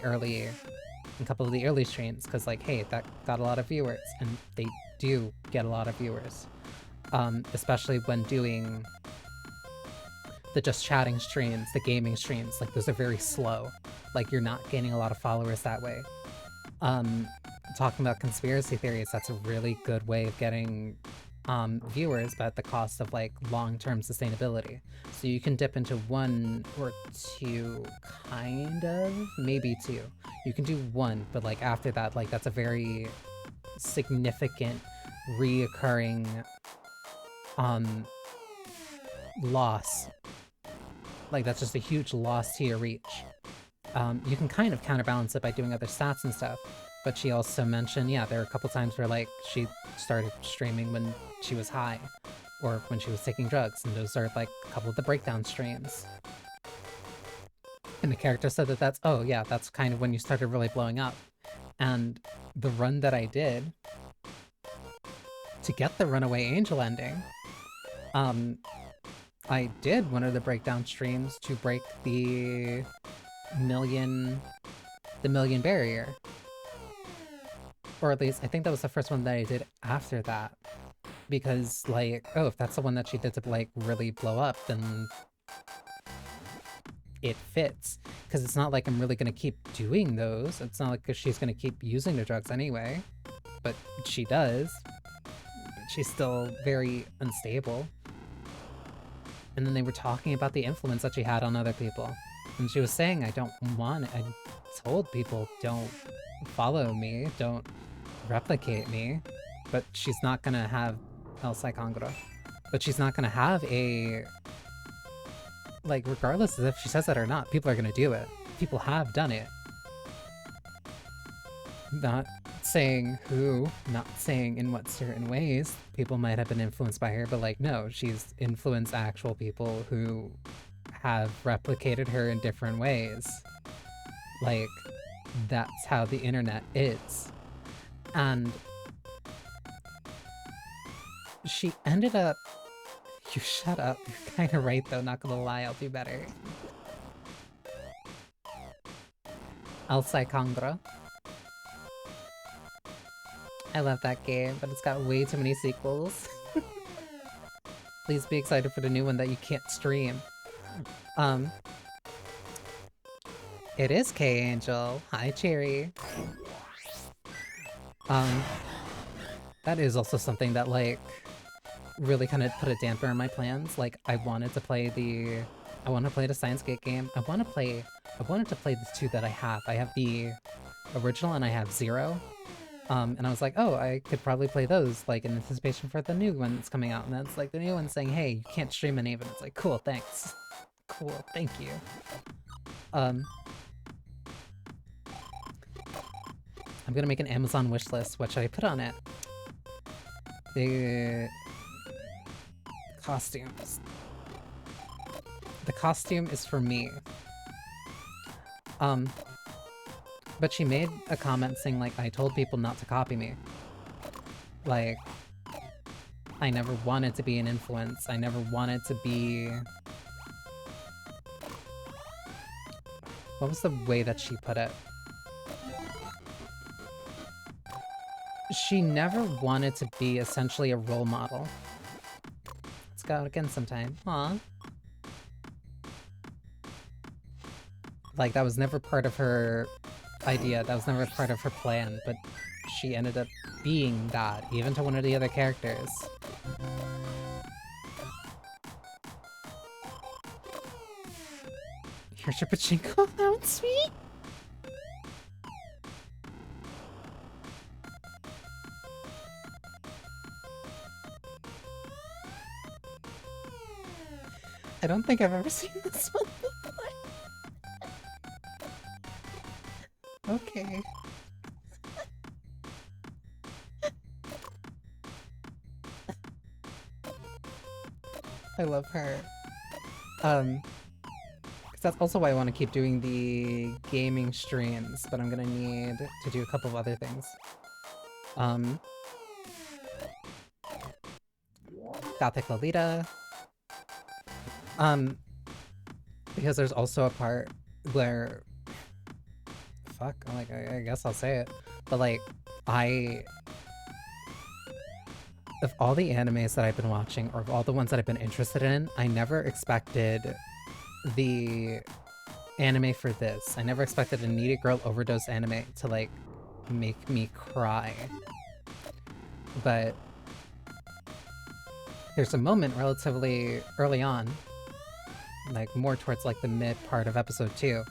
a couple of the early streams, because like, hey, that got a lot of viewers, and they do get a lot of viewers. Especially when doing the just chatting streams, the gaming streams, like those are very slow. Like, you're not gaining a lot of followers that way. Talking about conspiracy theories, that's a really good way of getting viewers, but at the cost of like long-term sustainability. So you can dip into 1 or 2, kind of, maybe 2. You can do 1, but like after that, like that's a very significant reoccurring loss. Like that's just a huge loss to your reach. You can kind of counterbalance it by doing other stats and stuff, but she also mentioned, yeah, there were a couple times where like she started streaming when she was high, or when she was taking drugs, and those are like a couple of the breakdown streams. And the character said that that's, oh yeah, that's kind of when you started really blowing up. And the run that I did to get the Runaway Angel ending, I did one of the breakdown streams to break the million barrier. Or at least, I think that was the first one that I did after that. Because, like, oh, if that's the one that she did to, like, really blow up, then it fits. Because it's not like I'm really gonna keep doing those. It's not like she's gonna keep using the drugs anyway. But she does. She's still very unstable. And then they were talking about the influence that she had on other people. And she was saying, I told people, don't follow me, don't replicate me. But she's not gonna have El Saikangro. But she's not gonna have a... Like, regardless of if she says that or not, people are gonna do it. People have done it. Not saying who, not saying in what certain ways people might have been influenced by her, but like, no, she's influenced actual people who have replicated her in different ways. Like, that's how the internet is. And she ended up... You shut up. You're kind of right, though. Not gonna lie, I'll do better. El Saikangro. I love that game, but it's got way too many sequels. Please be excited for the new one that you can't stream. It is K-Angel. Hi, Cherry. That is also something that, like, really kind of put a damper on my plans. Like, I wanted to play the Science Gate game. I wanted to play the 2 that I have. I have the original and I have 0. And I was like, oh, I could probably play those, like, in anticipation for the new one that's coming out. And then it's like the new one saying, hey, you can't stream any of it. It's like, cool, thanks. Cool, thank you. I'm gonna make an Amazon wish list. What should I put on it? The costumes. The costume is for me. But she made a comment saying, like, I told people not to copy me. Like, I never wanted to be an influence. I never wanted to be... What was the way that she put it? She never wanted to be essentially a role model. Let's go out again sometime. Aw. Like, that was never part of her idea, that was never part of her plan, but she ended up being that, even to one of the other characters. Here's your pachinko allowance, sweet? I don't think I've ever seen this one before. Okay. I love her. Because that's also why I want to keep doing the gaming streams, but I'm gonna need to do a couple of other things. Gothic Lolita. Because there's also a part where... Fuck, like, I guess I'll say it. But, like, of all the animes that I've been watching, or of all the ones that I've been interested in, I never expected the anime for this. I never expected a needy girl overdose anime to, like, make me cry. But there's a moment relatively early on, like, more towards, like, the mid part of episode 2,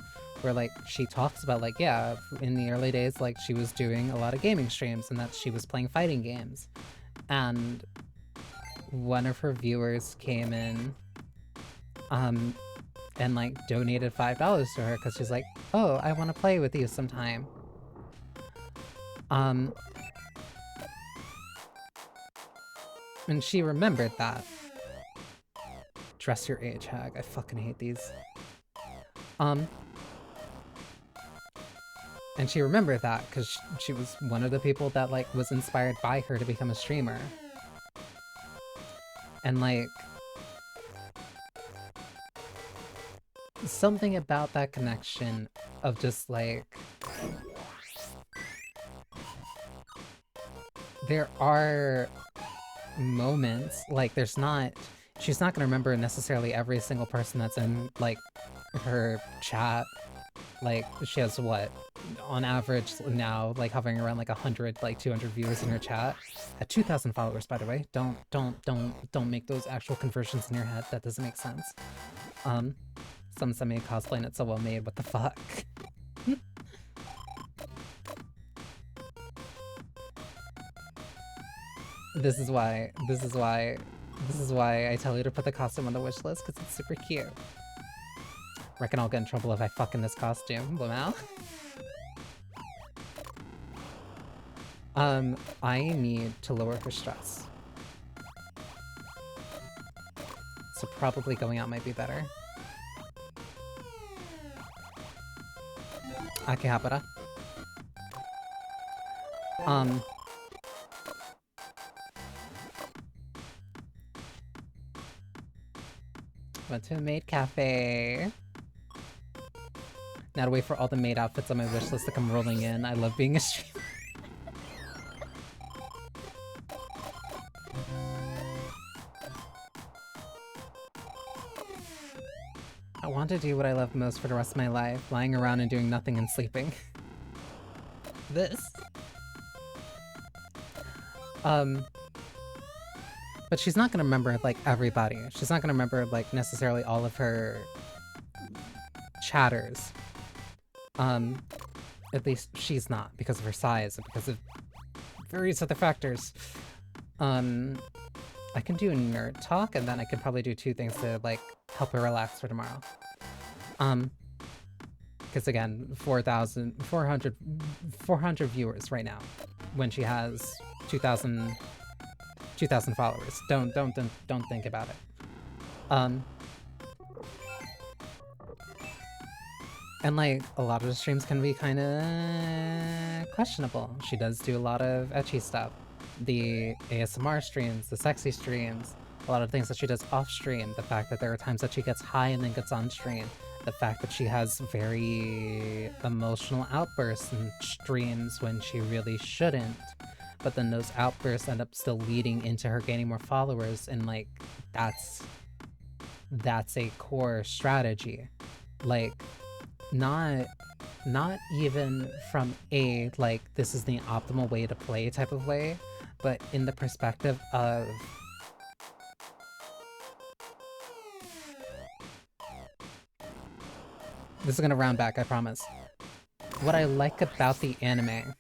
where, like, she talks about, like, yeah, in the early days, like, she was doing a lot of gaming streams and that she was playing fighting games. And one of her viewers came in, and, like, donated $5 to her because she's like, oh, I want to play with you sometime. And she remembered that. Dress your age, hag. I fucking hate these. And she remembered that because she was one of the people that, like, was inspired by her to become a streamer. And, like, something about that connection of just, like, there are moments, like, she's not gonna remember necessarily every single person that's in, like, her chat. Like, she has, what, on average now, like, hovering around, like, 100, like, 200 viewers in her chat. At 2,000 followers, by the way. Don't make those actual conversions in your head. That doesn't make sense. Some semi cosplaying it so well made, what the fuck? This is why I tell you to put the costume on the wish list, because it's super cute. Reckon I'll get in trouble if I fuck in this costume, Lamau. I need to lower her stress. So probably going out might be better. Akihabara. Went to a maid cafe. Now to wait for all the maid outfits on my wish list to come rolling in. I love being a streamer. I want to do what I love most for the rest of my life, lying around and doing nothing and sleeping. This. But she's not gonna remember, like, everybody. She's not gonna remember, like, necessarily all of her chatters. At least she's not, because of her size and because of various other factors. I can do a nerd talk, and then I can probably do 2 things to, like, help her relax for tomorrow. Because again, 400 viewers right now, when she has 2,000 followers. Don't think about it. And, like, a lot of the streams can be kind of questionable. She does do a lot of ecchi stuff. The ASMR streams, the sexy streams, a lot of things that she does off-stream. The fact that there are times that she gets high and then gets on-stream. The fact that she has very emotional outbursts in streams when she really shouldn't. But then those outbursts end up still leading into her gaining more followers, and, like, that's a core strategy. Like, not even from a, like, this is the optimal way to play type of way, but in the perspective of this is gonna round back, I promise. What I like about the anime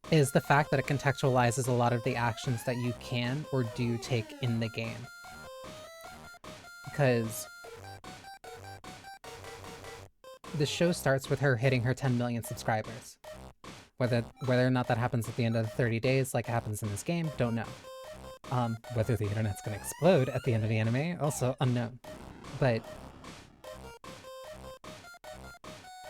is the fact that it contextualizes a lot of the actions that you can or do take in the game. Because the show starts with her hitting her 10 million subscribers. Whether or not that happens at the end of the 30 days like it happens in this game, don't know. Whether the internet's gonna explode at the end of the anime, also unknown. But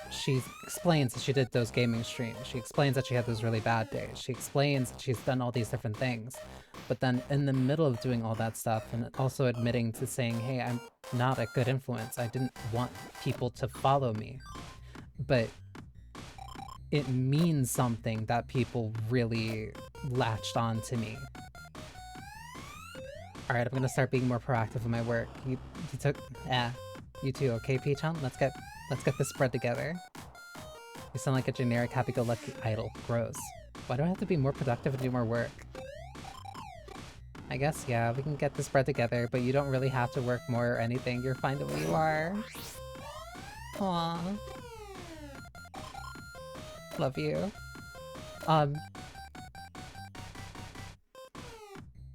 she explains that she did those gaming streams. She explains that she had those really bad days. She explains that she's done all these different things. But then in the middle of doing all that stuff and also admitting to saying, hey, I'm not a good influence. I didn't want people to follow me. But it means something that people really latched on to me. Alright, I'm gonna start being more proactive in my work. You took... You too, okay, Peach-Hunt? Let's get this spread together. You sound like a generic happy-go-lucky idol. Gross. Why do I have to be more productive and do more work? I guess, yeah, we can get this spread together, but you don't really have to work more or anything. You're fine the way you are. Aww. Love you.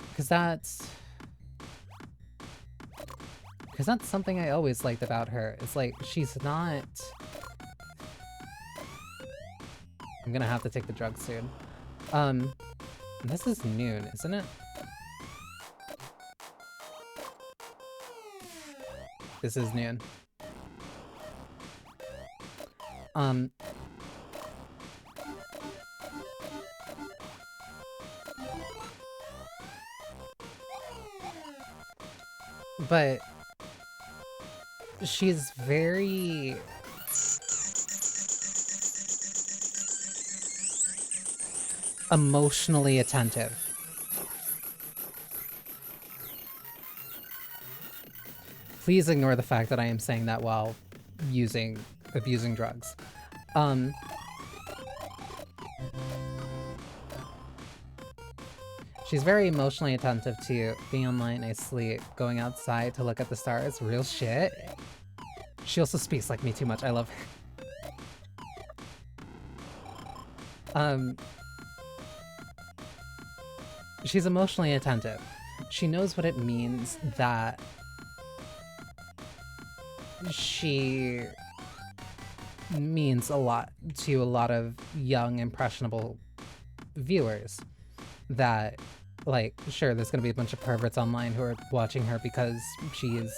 Because that's something I always liked about her. It's like, she's not... I'm gonna have to take the drugs soon. This is noon, isn't it? This is noon. But she's very emotionally attentive. Please ignore the fact that I am saying that while abusing drugs. She's very emotionally attentive to being online, I sleep, going outside to look at the stars. Real shit. She also speaks like me too much. I love her. She's emotionally attentive. She knows what it means that she means a lot to a lot of young, impressionable viewers. That, like, sure, there's gonna be a bunch of perverts online who are watching her because she's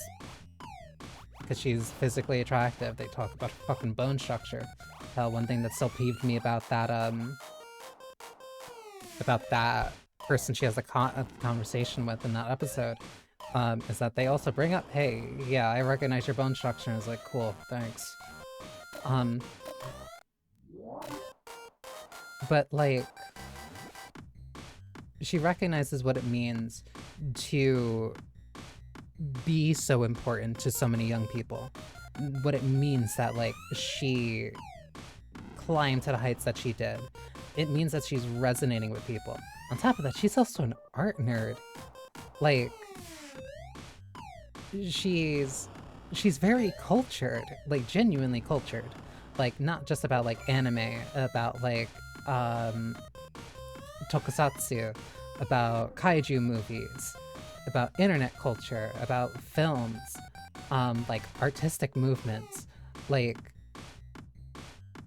physically attractive. They talk about her fucking bone structure. One thing that still peeved me about that person she has a conversation with in that episode, is that they also bring up, hey, yeah, I recognize your bone structure, and I was like, cool, thanks. But, like, she recognizes what it means to be so important to so many young people. What it means that, like, she climbed to the heights that she did. It means that she's resonating with people. On top of that, she's also an art nerd. Like, she's very cultured, like, genuinely cultured. Like, not just about, like, anime, about, like, tokusatsu, about kaiju movies, about internet culture, about films, like, artistic movements. Like,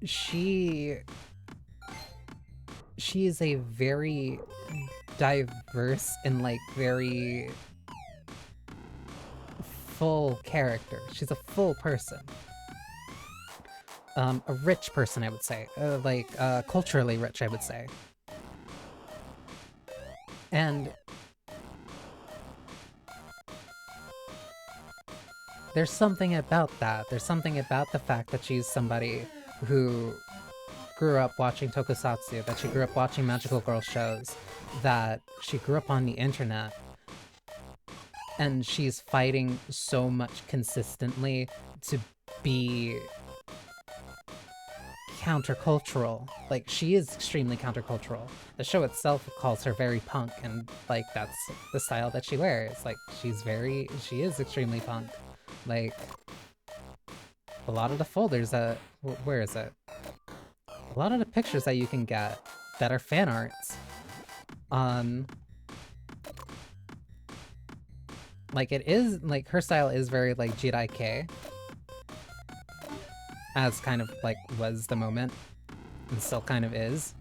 she is a very diverse and, like, very full character. She's a full person. A rich person, I would say. Culturally rich, I would say. And there's something about that. There's something about the fact that she's somebody who grew up watching tokusatsu, that she grew up watching magical girl shows, that she grew up on the internet, and she's fighting so much consistently to be countercultural. Like, she is extremely countercultural. The show itself calls her very punk, and, like, that's the style that she wears. Like, she is extremely punk. Like, a lot of the folders that, where is it? A lot of the pictures that you can get that are fan arts, like, it is, like, her style is very, like, Jirai-K, as kind of, like, was the moment, and still kind of is,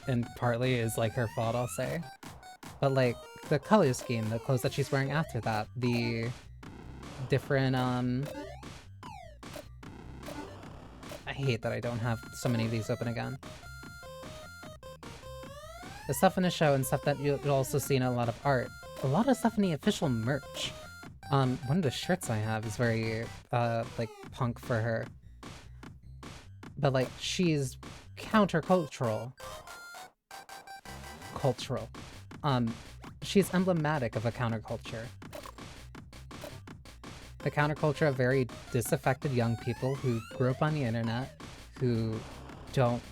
and partly is, like, her fault, I'll say. But, like, the color scheme, the clothes that she's wearing after that, the different, I hate that I don't have so many of these open again. The stuff in the show and stuff that you'll also see in a lot of art. A lot of stuff in the official merch. One of the shirts I have is very, like, punk for her. But, like, she's countercultural. Cultural. She's emblematic of a counterculture. the counterculture of very disaffected young people who grew up on the internet, who don't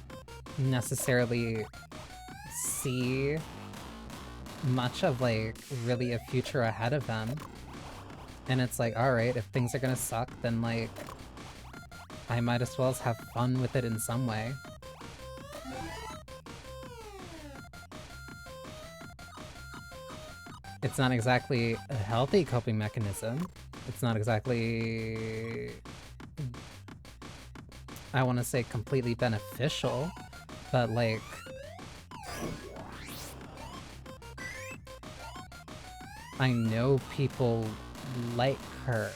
necessarily see much of like really a future ahead of them. And it's like, alright, if things are gonna suck, then like I might as well have fun with it in some way. It's not exactly a healthy coping mechanism. It's not exactly, I want to say, completely beneficial, but like I know people like her.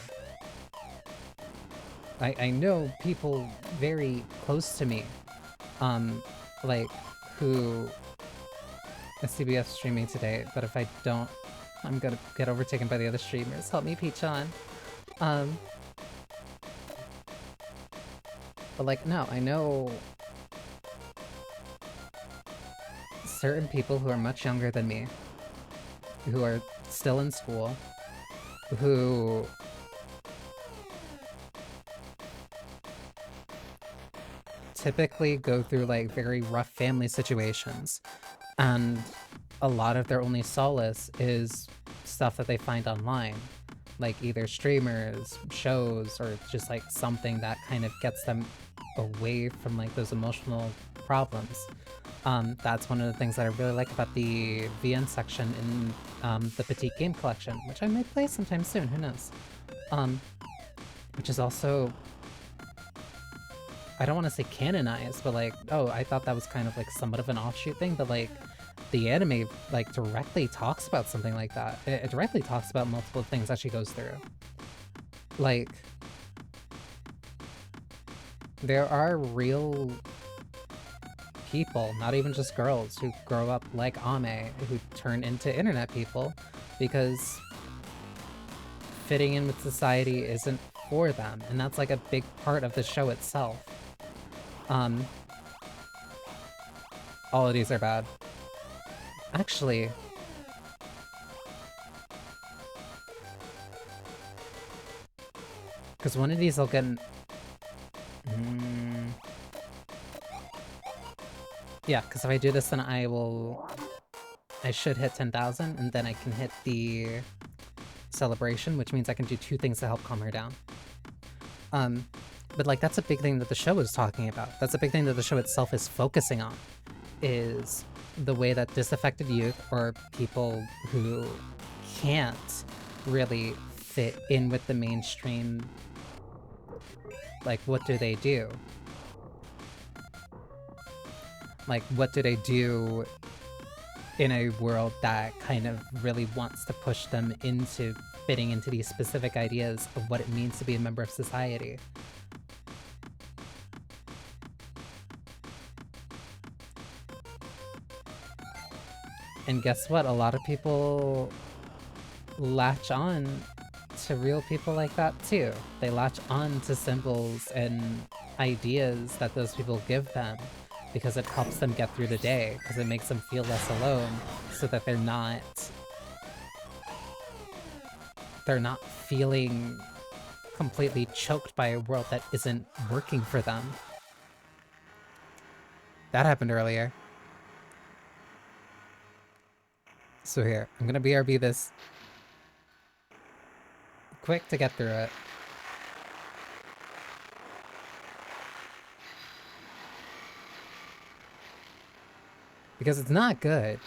I know people very close to me, like, who CBS streaming today, but if I don't, I'm gonna get overtaken by the other streamers. Help me, Peachon. But like, no, I know certain people who are much younger than me, who are still in school, who typically go through like very rough family situations, and a lot of their only solace is stuff that they find online, like either streamers, shows, or just like something that kind of gets them away from like those emotional problems. That's one of the things that I really like about the VN section in the Petite Game Collection, which I might play sometime soon, who knows? Which is also, I don't want to say canonized, but like, oh, I thought that was kind of like somewhat of an offshoot thing, but like, the anime like directly talks about something like that. It directly talks about multiple things that she goes through. Like, there are real people, not even just girls, who grow up like Ame, who turn into internet people because fitting in with society isn't for them, and that's like a big part of the show itself. All of these are bad. Actually, because one of these I'll get yeah, because if I do this, then I should hit 10,000, and then I can hit the celebration, which means I can do 2 things to help calm her down. But like, that's a big thing that the show is talking about. That's a big thing that the show itself is focusing on, is the way that disaffected youth, or people who can't really fit in with the mainstream, like, what do they do? Like, what do they do in a world that kind of really wants to push them into fitting into these specific ideas of what it means to be a member of society? And guess what? A lot of people latch on to real people like that too. They latch on to symbols and ideas that those people give them because it helps them get through the day, because it makes them feel less alone, so that they're not feeling completely choked by a world that isn't working for them. That happened earlier. So here, I'm gonna BRB this quick to get through it. Because it's not good.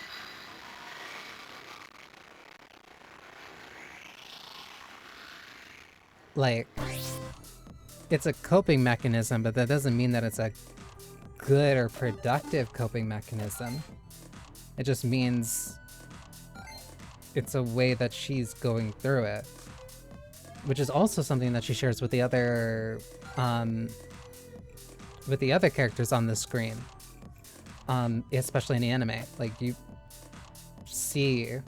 Like, it's a coping mechanism, but that doesn't mean that it's a good or productive coping mechanism. It just means it's a way that she's going through it. Which is also something that she shares with the other characters on the screen. Especially in the anime. Like, you see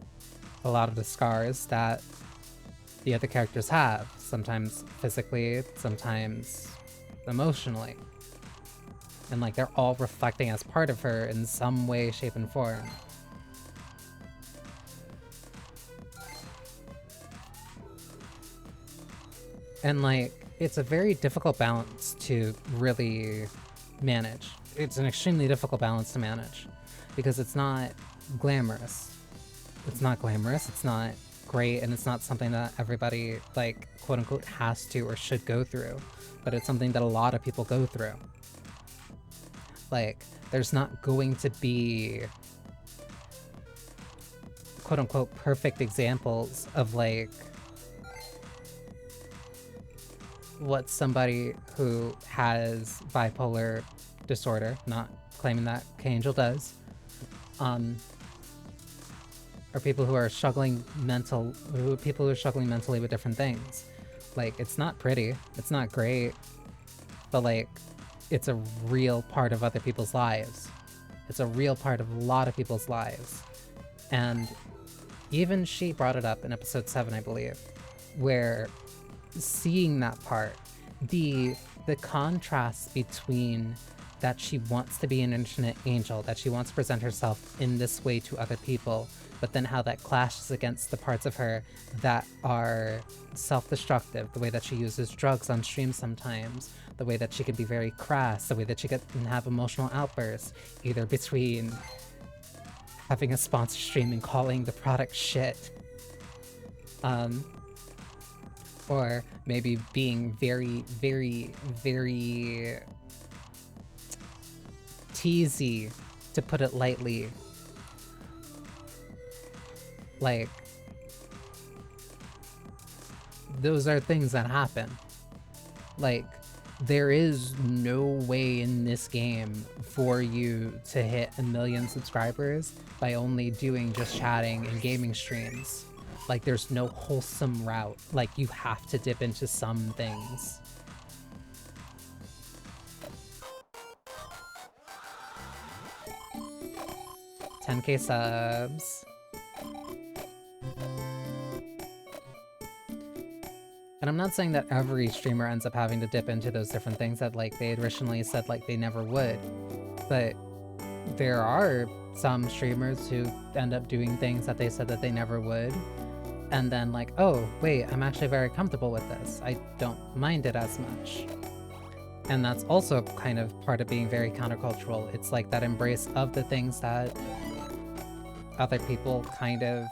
a lot of the scars that the other characters have. Sometimes physically, sometimes emotionally. And like, they're all reflecting as part of her in some way, shape, and form. And like, it's a very difficult balance to really manage. It's an extremely difficult balance to manage because it's not glamorous. It's not glamorous, it's not great, and it's not something that everybody, like, quote unquote, has to or should go through, but it's something that a lot of people go through. Like, there's not going to be quote unquote perfect examples of like what somebody who has bipolar disorder, not claiming that K-Angel does, or people who are struggling people who are struggling mentally with different things. Like, it's not pretty, it's not great, but like, it's a real part of other people's lives. It's a real part of a lot of people's lives. And even she brought it up in episode 7, I believe, where seeing that part, the contrast between that she wants to be an internet angel, that she wants to present herself in this way to other people, but then how that clashes against the parts of her that are self-destructive, the way that she uses drugs on stream sometimes, the way that she can be very crass, the way that she can have emotional outbursts, either between having a sponsor stream and calling the product shit, or maybe being very, very, very teasy, to put it lightly. Like, those are things that happen. Like, there is no way in this game for you to hit 1 million subscribers by only doing just chatting and gaming streams. Like, there's no wholesome route. Like, you have to dip into some things. $10K subs. And I'm not saying that every streamer ends up having to dip into those different things that like they originally said like they never would. But there are some streamers who end up doing things that they said that they never would. And then like, oh, wait, I'm actually very comfortable with this. I don't mind it as much. And that's also kind of part of being very countercultural. It's like that embrace of the things that other people kind of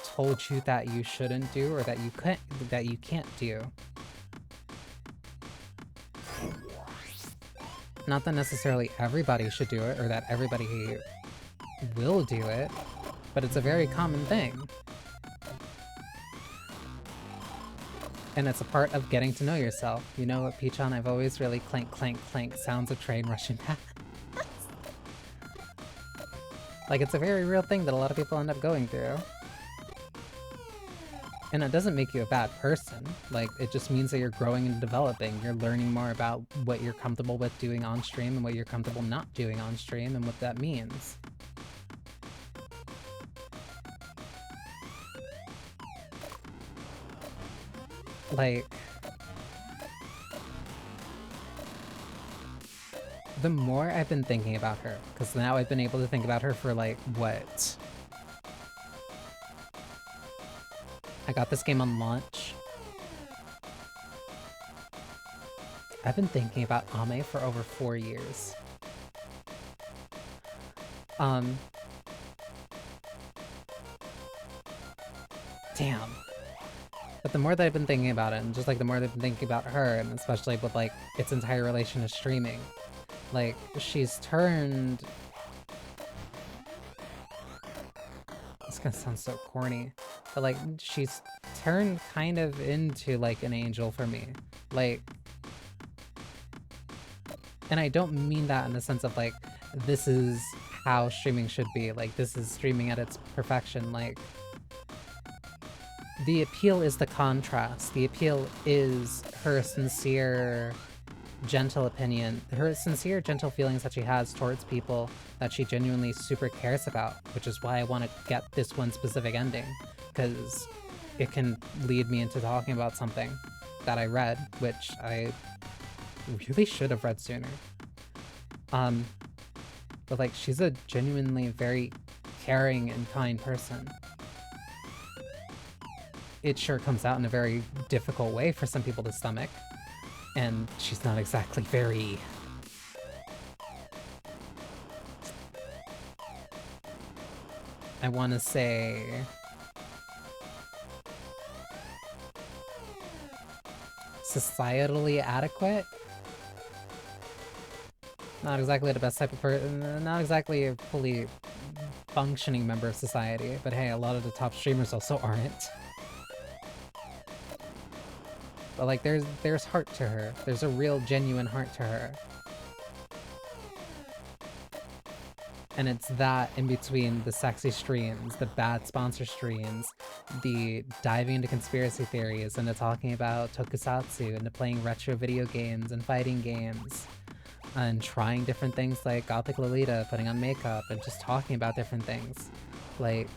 told you that you shouldn't do or that you can't do. Not that necessarily everybody should do it or that everybody will do it, but it's a very common thing. And it's a part of getting to know yourself. You know what, Peachon? I've always really clank, clank, clank sounds of train rushing past. Like, it's a very real thing that a lot of people end up going through. And it doesn't make you a bad person. Like, it just means that you're growing and developing. You're learning more about what you're comfortable with doing on stream and what you're comfortable not doing on stream and what that means. Like, the more I've been thinking about her, because now I've been able to think about her for like, what? I got this game on launch. I've been thinking about Ame for over 4 years. Damn. But the more that I've been thinking about it, and just like the more that I've been thinking about her, and especially with like its entire relation to streaming, like she's turned... This gonna sound so corny, but like she's turned kind of into like an angel for me. Like, and I don't mean that in the sense of like, this is how streaming should be, like this is streaming at its perfection. Like, the appeal is the contrast. The appeal is her sincere, gentle opinion, her sincere, gentle feelings that she has towards people that she genuinely super cares about, which is why I want to get this one specific ending, because it can lead me into talking about something that I read, which I really should have read sooner. But like, she's a genuinely very caring and kind person. it sure comes out in a very difficult way for some people to stomach. And she's not exactly very... I want to say... societally adequate? Not exactly the best type of person, not exactly a fully functioning member of society, but hey, a lot of the top streamers also aren't. But like, there's heart to her. There's a real, genuine heart to her. And it's that in between the sexy streams, the bad sponsor streams, the diving into conspiracy theories, and the talking about tokusatsu, and the playing retro video games and fighting games, and trying different things like Gothic Lolita, putting on makeup, and just talking about different things. Like...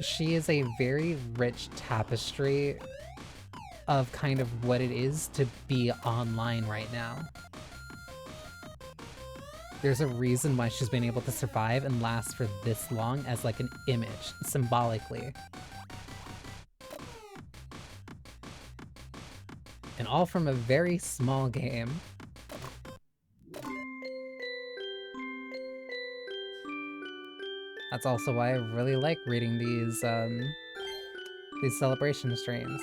she is a very rich tapestry of kind of what it is to be online right now. There's a reason why she's been able to survive and last for this long as like an image, symbolically. And all from a very small game. That's also why I really like reading these celebration streams.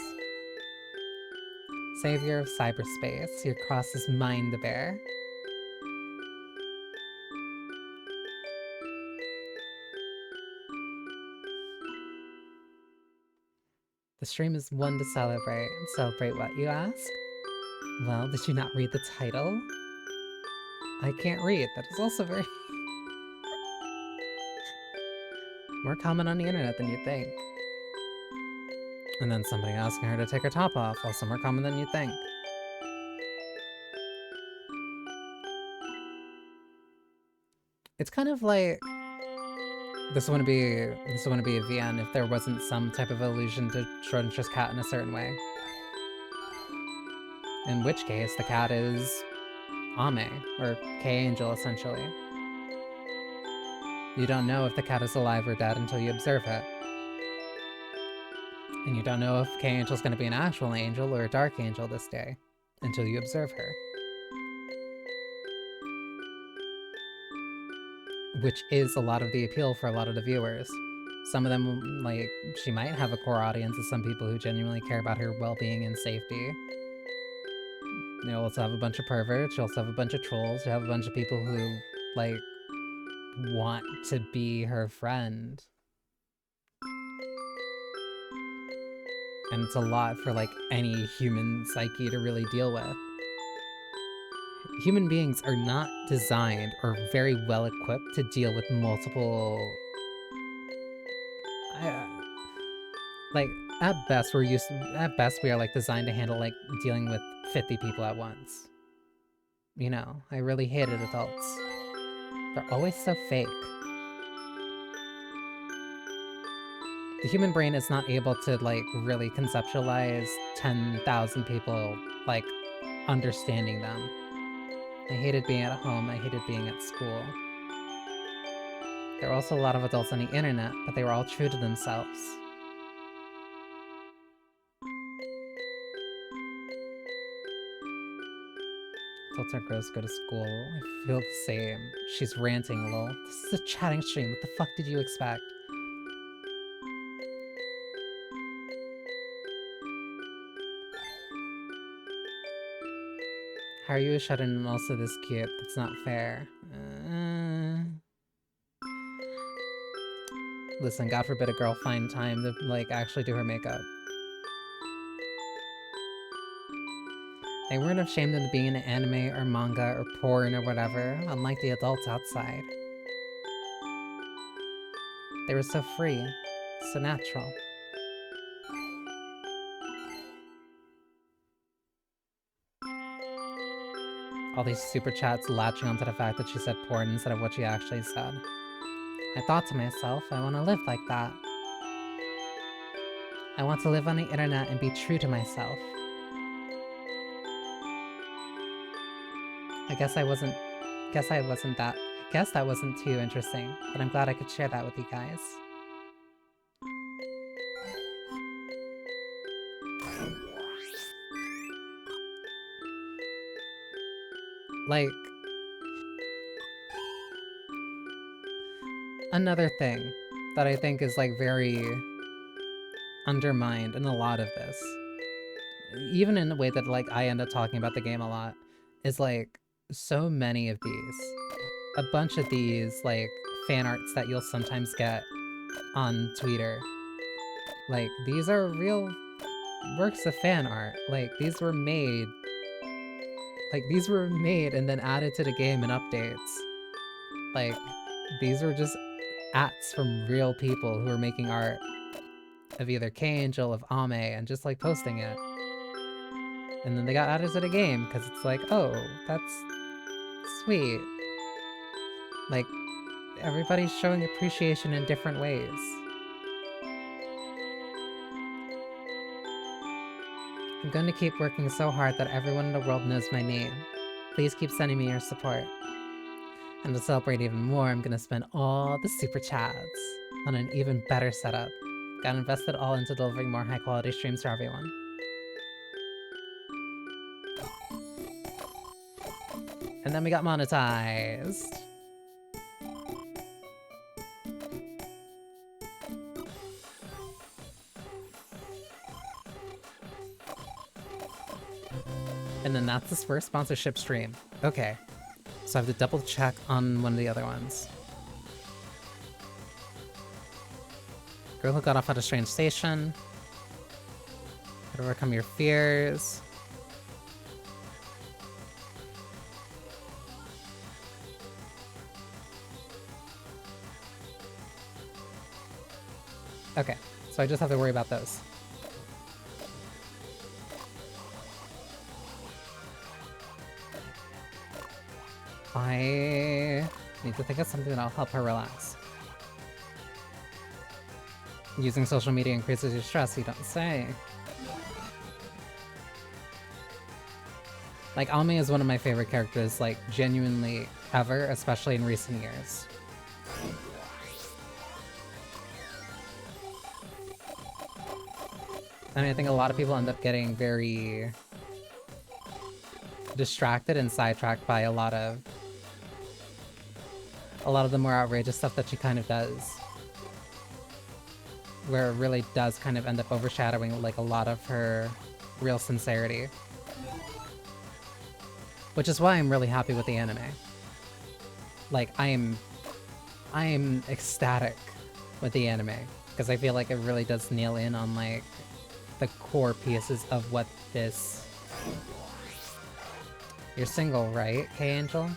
Savior of cyberspace, your cross is mine to bear. The stream is one to celebrate. Celebrate what, you ask? Well, did you not read the title? I can't read. That is also very... more common on the internet than you'd think. And then somebody asking her to take her top off, also more common than you'd think. It's kind of like... This wouldn't be a VN if there wasn't some type of allusion to Schrodinger's cat in a certain way. In which case, the cat is Ame, or K-Angel, essentially. You don't know if the cat is alive or dead until you observe it. And you don't know if K-Angel's gonna be an actual angel or a dark angel this day until you observe her. Which is a lot of the appeal for a lot of the viewers. Some of them, like, she might have a core audience of some people who genuinely care about her well-being and safety. You also have a bunch of perverts, you also have a bunch of trolls, you have a bunch of people who, like, want to be her friend. And it's a lot for, like, any human psyche to really deal with. Human beings are not designed or very well equipped to deal with multiple... like, at best we are, like, designed to handle, like, dealing with 50 people at once. You know, I really hated adults. They're always so fake. The human brain is not able to, like, really conceptualize 10,000 people, like, understanding them. I hated being at home, I hated being at school. There were also a lot of adults on the internet, but they were all true to themselves. Adults are gross, go to school. I feel the same. She's ranting, lol. This is a chatting stream, what the fuck did you expect? How are you a shut-in and also this cute? That's not fair. Listen, God forbid a girl find time to, like, actually do her makeup. They weren't ashamed of being an anime or manga or porn or whatever, unlike the adults outside. They were so free, so natural. All these super chats latching onto the fact that she said porn instead of what she actually said. I thought to myself, I want to live like that. I want to live on the internet and be true to myself. I guess I wasn't that guess that wasn't too interesting, but I'm glad I could share that with you guys. Like, another thing that I think is like very undermined in a lot of this, even in the way that like I end up talking about the game a lot, is like so many of these, a bunch of these like fan arts that you'll sometimes get on Twitter. Like, these are real works of fan art. Like, these were made and then added to the game in updates. Like, these were just ats from real people who were making art of either K-Angel, of Ame, and just like posting it. And then they got added to the game because it's like, oh, that's sweet. Like, everybody's showing appreciation in different ways. I'm going to keep working so hard that everyone in the world knows my name. Please keep sending me your support. And to celebrate even more, I'm gonna spend all the super chats on an even better setup. Got invested all into delivering more high quality streams for everyone. And then we got monetized. And then that's this first sponsorship stream. Okay. So I have to double check on one of the other ones. Girl who got off at a strange station. How to overcome your fears. Okay, so I just have to worry about those. I need to think of something that'll help her relax. Using social media increases your stress, you don't say. Like, Ame is one of my favorite characters, like, genuinely ever, especially in recent years. I mean, I think a lot of people end up getting very distracted and sidetracked by a lot of the more outrageous stuff that she kind of does. Where it really does kind of end up overshadowing, like, a lot of her real sincerity. Which is why I'm really happy with the anime. Like, I am ecstatic with the anime, because I feel like it really does nail in on, like, the core pieces of what this... You're single, right, K-Angel?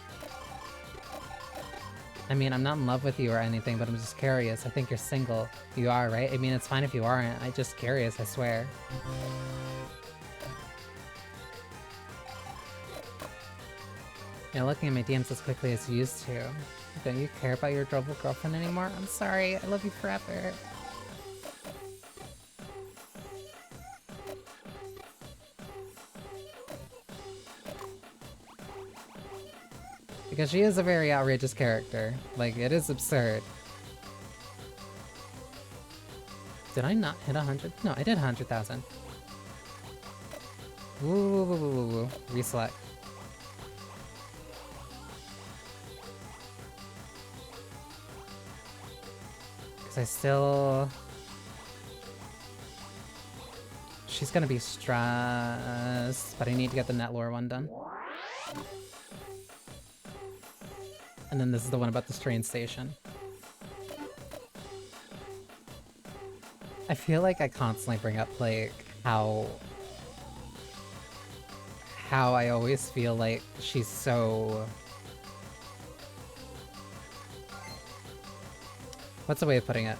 I mean, I'm not in love with you or anything, but I'm just curious. I think you're single. You are, right? I mean, it's fine if you aren't. I'm just curious, I swear. You're looking at my DMs as quickly as you used to. Don't you care about your adorable girlfriend anymore? I'm sorry. I love you forever. Because she is a very outrageous character. Like, it is absurd. Did I not hit 100? No, I did 100,000. Woo. Reselect. Because I still... She's gonna be stressed, but I need to get the Netlore one done. And then this is the one about the train station. I feel like I constantly bring up, like, how I always feel like she's so... What's the way of putting it?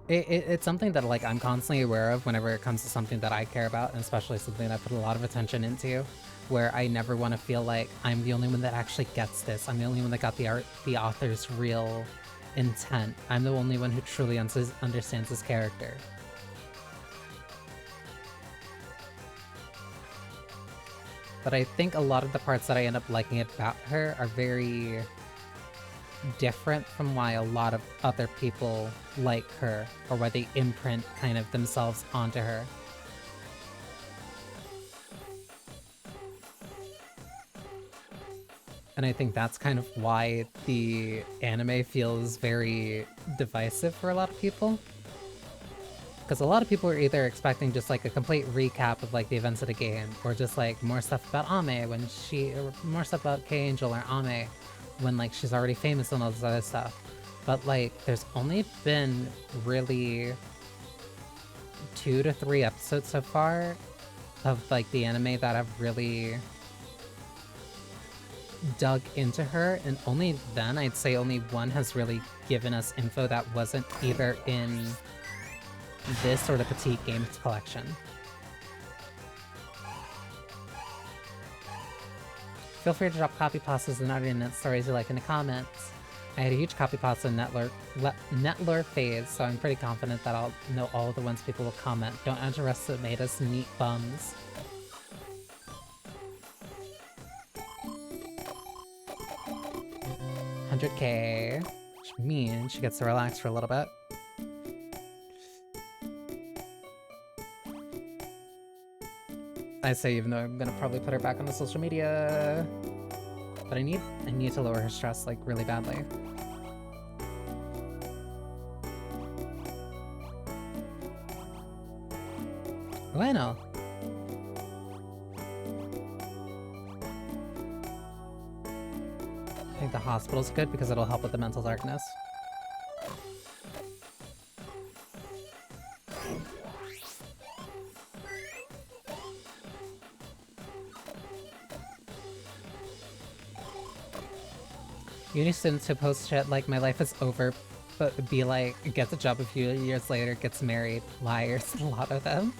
It's something that, like, I'm constantly aware of whenever it comes to something that I care about, and especially something that I put a lot of attention into, where I never want to feel like I'm the only one that actually gets this. I'm the only one that got the author's real intent. I'm the only one who truly understands his character. . But I think a lot of the parts that I end up liking about her are very different from why a lot of other people like her, or why they imprint kind of themselves onto her. And I think that's kind of why the anime feels very divisive for a lot of people. Because a lot of people are either expecting just like a complete recap of like the events of the game, or just like more stuff about Ame when or more stuff about K-Angel or Ame when like she's already famous and all this other stuff. But like there's only been really 2 to 3 episodes so far of like the anime that have really dug into her, and only then I'd say only one has really given us info that wasn't either in this or the Petite Games collection. Feel free to drop copy pastas and other net stories you like in the comments. I had a huge copy pasta Netlore phase, so I'm pretty confident that I'll know all of the ones people will comment. Don't underestimate us neat bums. $100K, which means she gets to relax for a little bit. I say even though I'm gonna probably put her back on the social media. But I need to lower her stress, like, really badly. Bueno. I think the hospital's good because it'll help with the mental darkness. Uni students who post shit like my life is over, but be like, gets a job a few years later, gets married. Liars, a lot of them.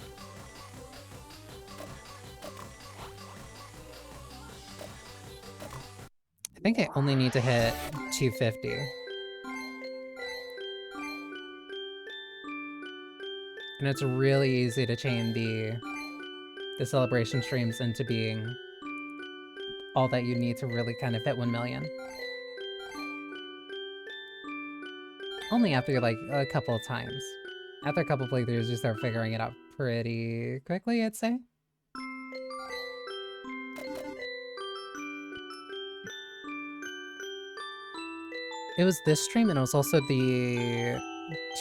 I think I only need to hit 250. And it's really easy to chain the celebration streams into being all that you need to really kind of hit 1 million. Only after like a couple of times. After a couple playthroughs, you start figuring it out pretty quickly, I'd say. It was this stream, and it was also the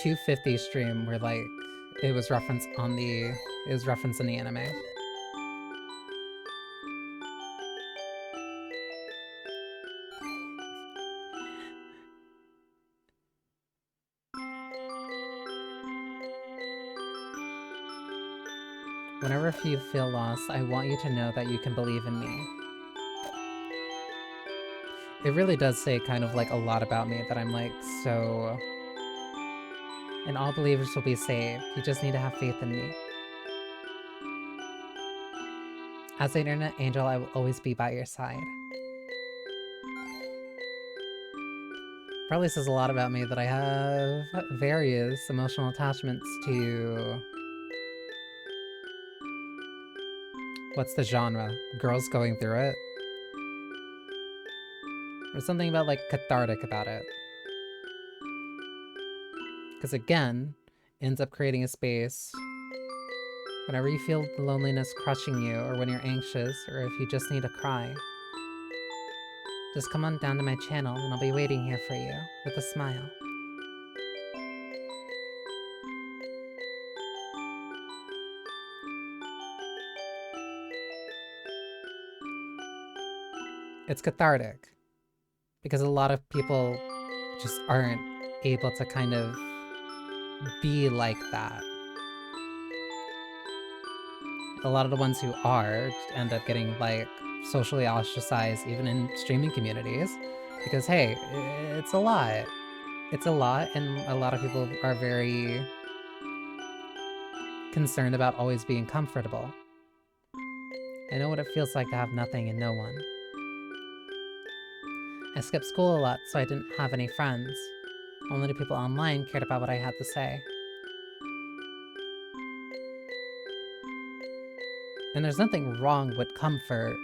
250 stream where like it was referenced in the anime. Whenever you feel lost, I want you to know that you can believe in me. It really does say kind of like a lot about me that I'm like so... And all believers will be saved. You just need to have faith in me. As an internet angel, I will always be by your side. Probably says a lot about me that I have various emotional attachments to... What's the genre? Girls going through it? There's something about like cathartic about it. Because again, ends up creating a space whenever you feel the loneliness crushing you, or when you're anxious, or if you just need to cry. Just come on down to my channel and I'll be waiting here for you with a smile. It's cathartic because a lot of people just aren't able to kind of be like that. A lot of the ones who are end up getting like socially ostracized even in streaming communities because hey, it's a lot. It's a lot, and a lot of people are very concerned about always being comfortable. I know what it feels like to have nothing and no one. I skipped school a lot, so I didn't have any friends. Only the people online cared about what I had to say. And there's nothing wrong with comfort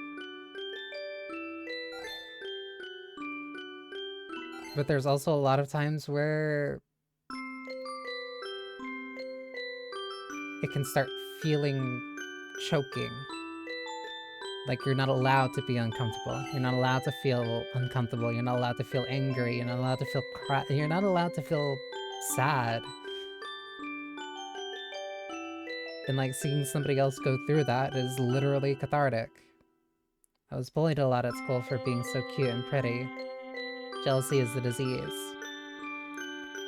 But there's also a lot of times where it can start feeling choking. Like you're not allowed to be uncomfortable. You're not allowed to feel uncomfortable. You're not allowed to feel angry. You're not allowed to feel you're not allowed to feel sad. And like seeing somebody else go through that is literally cathartic. I was bullied a lot at school for being so cute and pretty. Jealousy is a disease.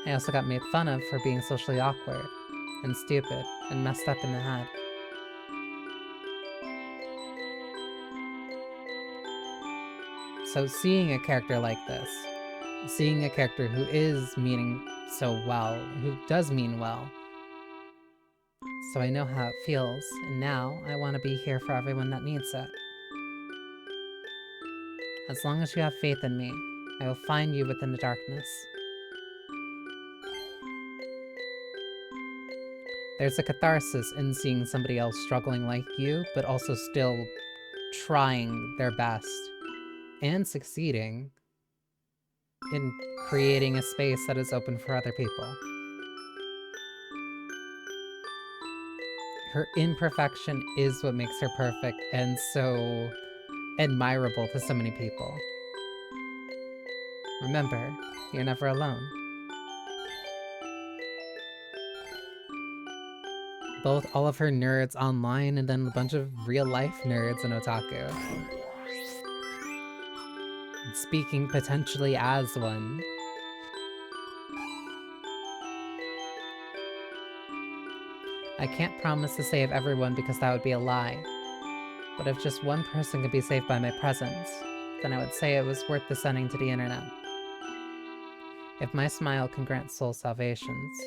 I also got made fun of for being socially awkward and stupid and messed up in the head. So seeing a character like this, seeing a character who is meaning so well, who does mean well, so I know how it feels, and now I want to be here for everyone that needs it. As long as you have faith in me, I will find you within the darkness. There's a catharsis in seeing somebody else struggling like you, but also still trying their best and succeeding in creating a space that is open for other people. Her imperfection is what makes her perfect and so admirable to so many people. Remember, you're never alone. Both all of her nerds online and then a bunch of real-life nerds in otaku. And speaking potentially as one. I can't promise to save everyone because that would be a lie. But if just one person could be saved by my presence, then I would say it was worth the sending to the internet. If my smile can grant soul salvations,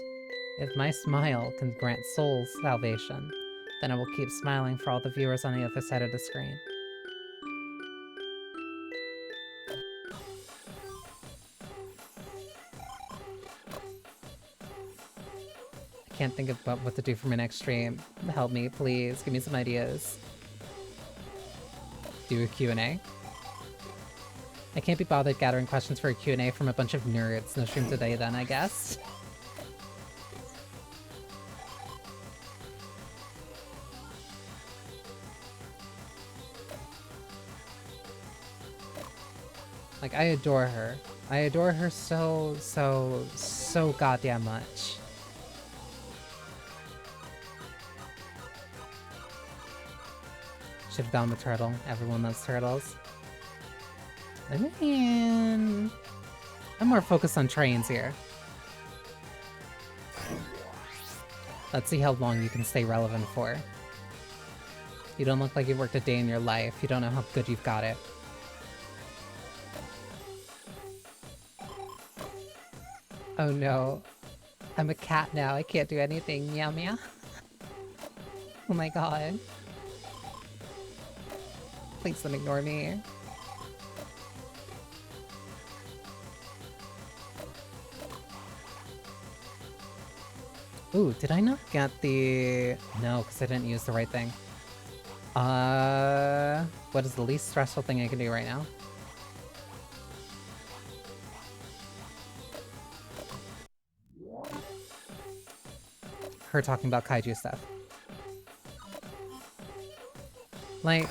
then I will keep smiling for all the viewers on the other side of the screen. I can't think about what to do for my next stream. Help me, please. Give me some ideas. Do a Q&A? I can't be bothered gathering questions for a Q&A from a bunch of nerds. No stream today then, I guess. Like, I adore her. I adore her so goddamn much. Should've gone with turtle. Everyone loves turtles. I mean, I'm more focused on trains here. Let's see how long you can stay relevant for. You don't look like you've worked a day in your life. You don't know how good you've got it. Oh no. I'm a cat now. I can't do anything. Meow meow. Oh my god. Please don't ignore me. Ooh, did I not get the... No, because I didn't use the right thing. What is the least stressful thing I can do right now? Her talking about kaiju stuff. Like...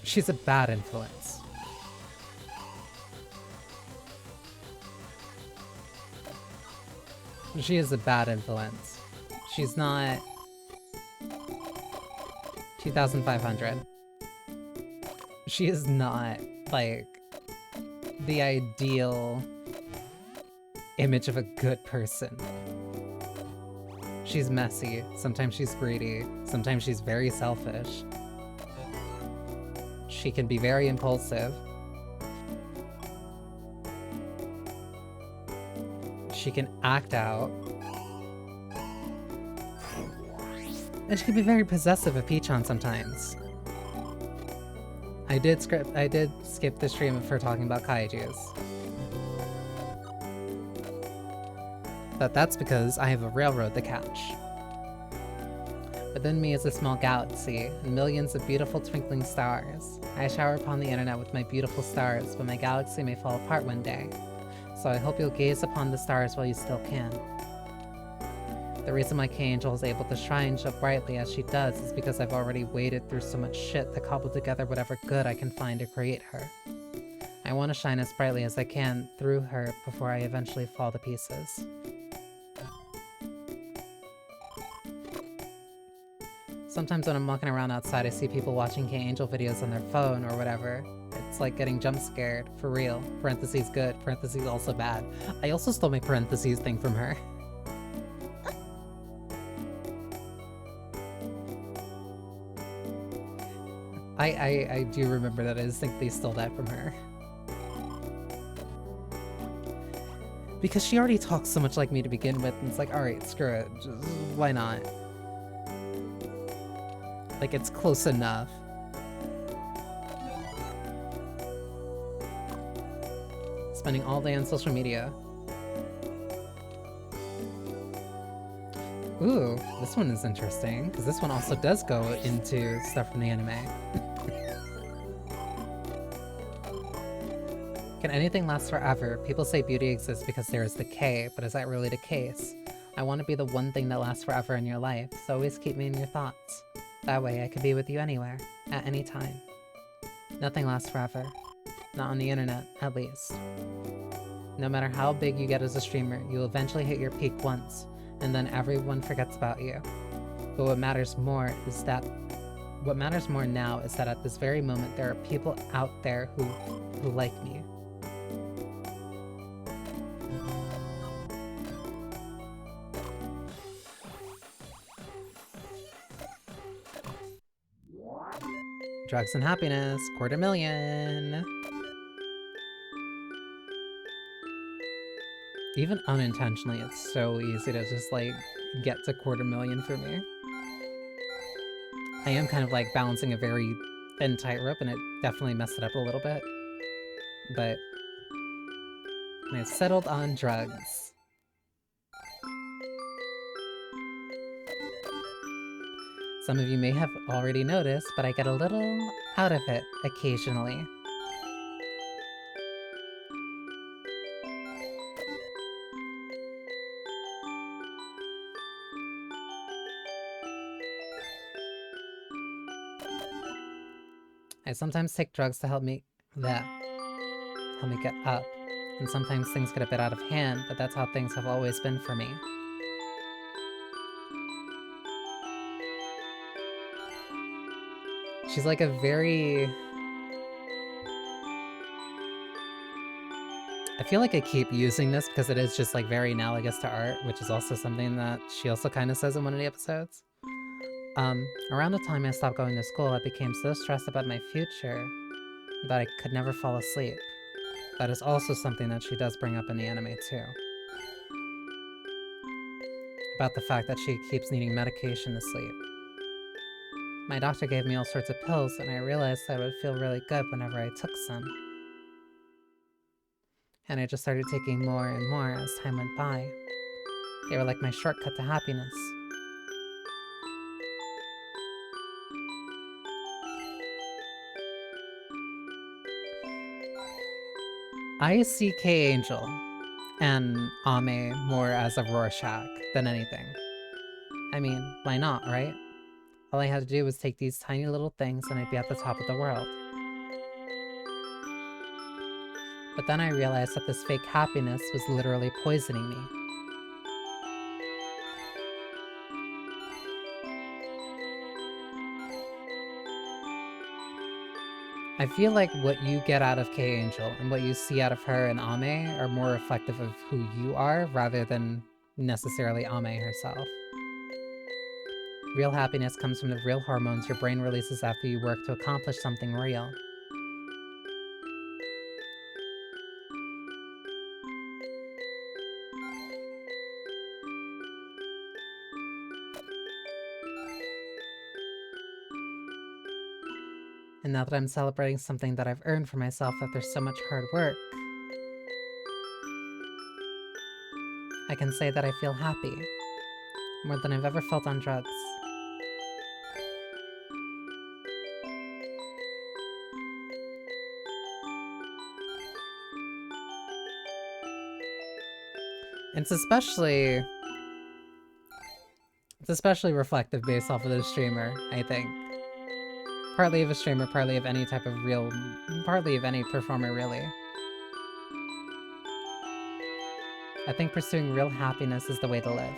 She's a bad influence. She is a bad influence. She's not... 2,500. She is not, like, the ideal image of a good person. She's messy, sometimes she's greedy, sometimes she's very selfish. She can be very impulsive. She can act out. And she can be very possessive of Peachon sometimes. I did skip the stream of her talking about kaijus. But that's because I have a railroad to catch. Within me is a small galaxy, and millions of beautiful twinkling stars. I shower upon the internet with my beautiful stars, but my galaxy may fall apart one day. So I hope you'll gaze upon the stars while you still can. The reason why K-Angel is able to shine so brightly as she does is because I've already waded through so much shit to cobble together whatever good I can find to create her. I want to shine as brightly as I can through her before I eventually fall to pieces. Sometimes when I'm walking around outside, I see people watching K-Angel videos on their phone or whatever. It's like getting jump scared, for real. Parentheses good, parentheses also bad. I also stole my parentheses thing from her. I do remember that. I just think they stole that from her. Because she already talks so much like me to begin with, and it's like, alright, screw it. Just, why not? Like, it's close enough. Spending all day on social media. Ooh, this one is interesting, because this one also does go into stuff from the anime. Can anything last forever? People say beauty exists because there is decay, but is that really the case? I want to be the one thing that lasts forever in your life, so always keep me in your thoughts. That way I can be with you anywhere, at any time. Nothing lasts forever. Not on the internet, at least. No matter how big you get as a streamer, you'll eventually hit your peak once, and then everyone forgets about you. But what matters more now is that at this very moment there are people out there who like me. Drugs and happiness, 250,000. Even unintentionally, it's so easy to just like get to 250,000 for me. I am kind of like balancing a very thin tightrope, and it definitely messed it up a little bit. But I've settled on drugs. Some of you may have already noticed, but I get a little out of it occasionally. I sometimes take drugs to help me get up. And sometimes things get a bit out of hand, but that's how things have always been for me. She's like a very... I feel like I keep using this because it is just like very analogous to art, which is also something that she also kind of says in one of the episodes. Around the time I stopped going to school, I became so stressed about my future that I could never fall asleep. That is also something that she does bring up in the anime too. About the fact that she keeps needing medication to sleep. My doctor gave me all sorts of pills, and I realized I would feel really good whenever I took some. And I just started taking more and more as time went by. They were like my shortcut to happiness. I see K-Angel and Ame more as a Rorschach than anything. I mean, why not, right? All I had to do was take these tiny little things and I'd be at the top of the world. But then I realized that this fake happiness was literally poisoning me. I feel like what you get out of K-Angel and what you see out of her and Ame are more reflective of who you are rather than necessarily Ame herself. Real happiness comes from the real hormones your brain releases after you work to accomplish something real. And now that I'm celebrating something that I've earned for myself after so much hard work, I can say that I feel happy, more than I've ever felt on drugs. It's especially reflective based off of the streamer, I think. Partly of a streamer, partly of any type of partly of any performer, really. I think pursuing real happiness is the way to live.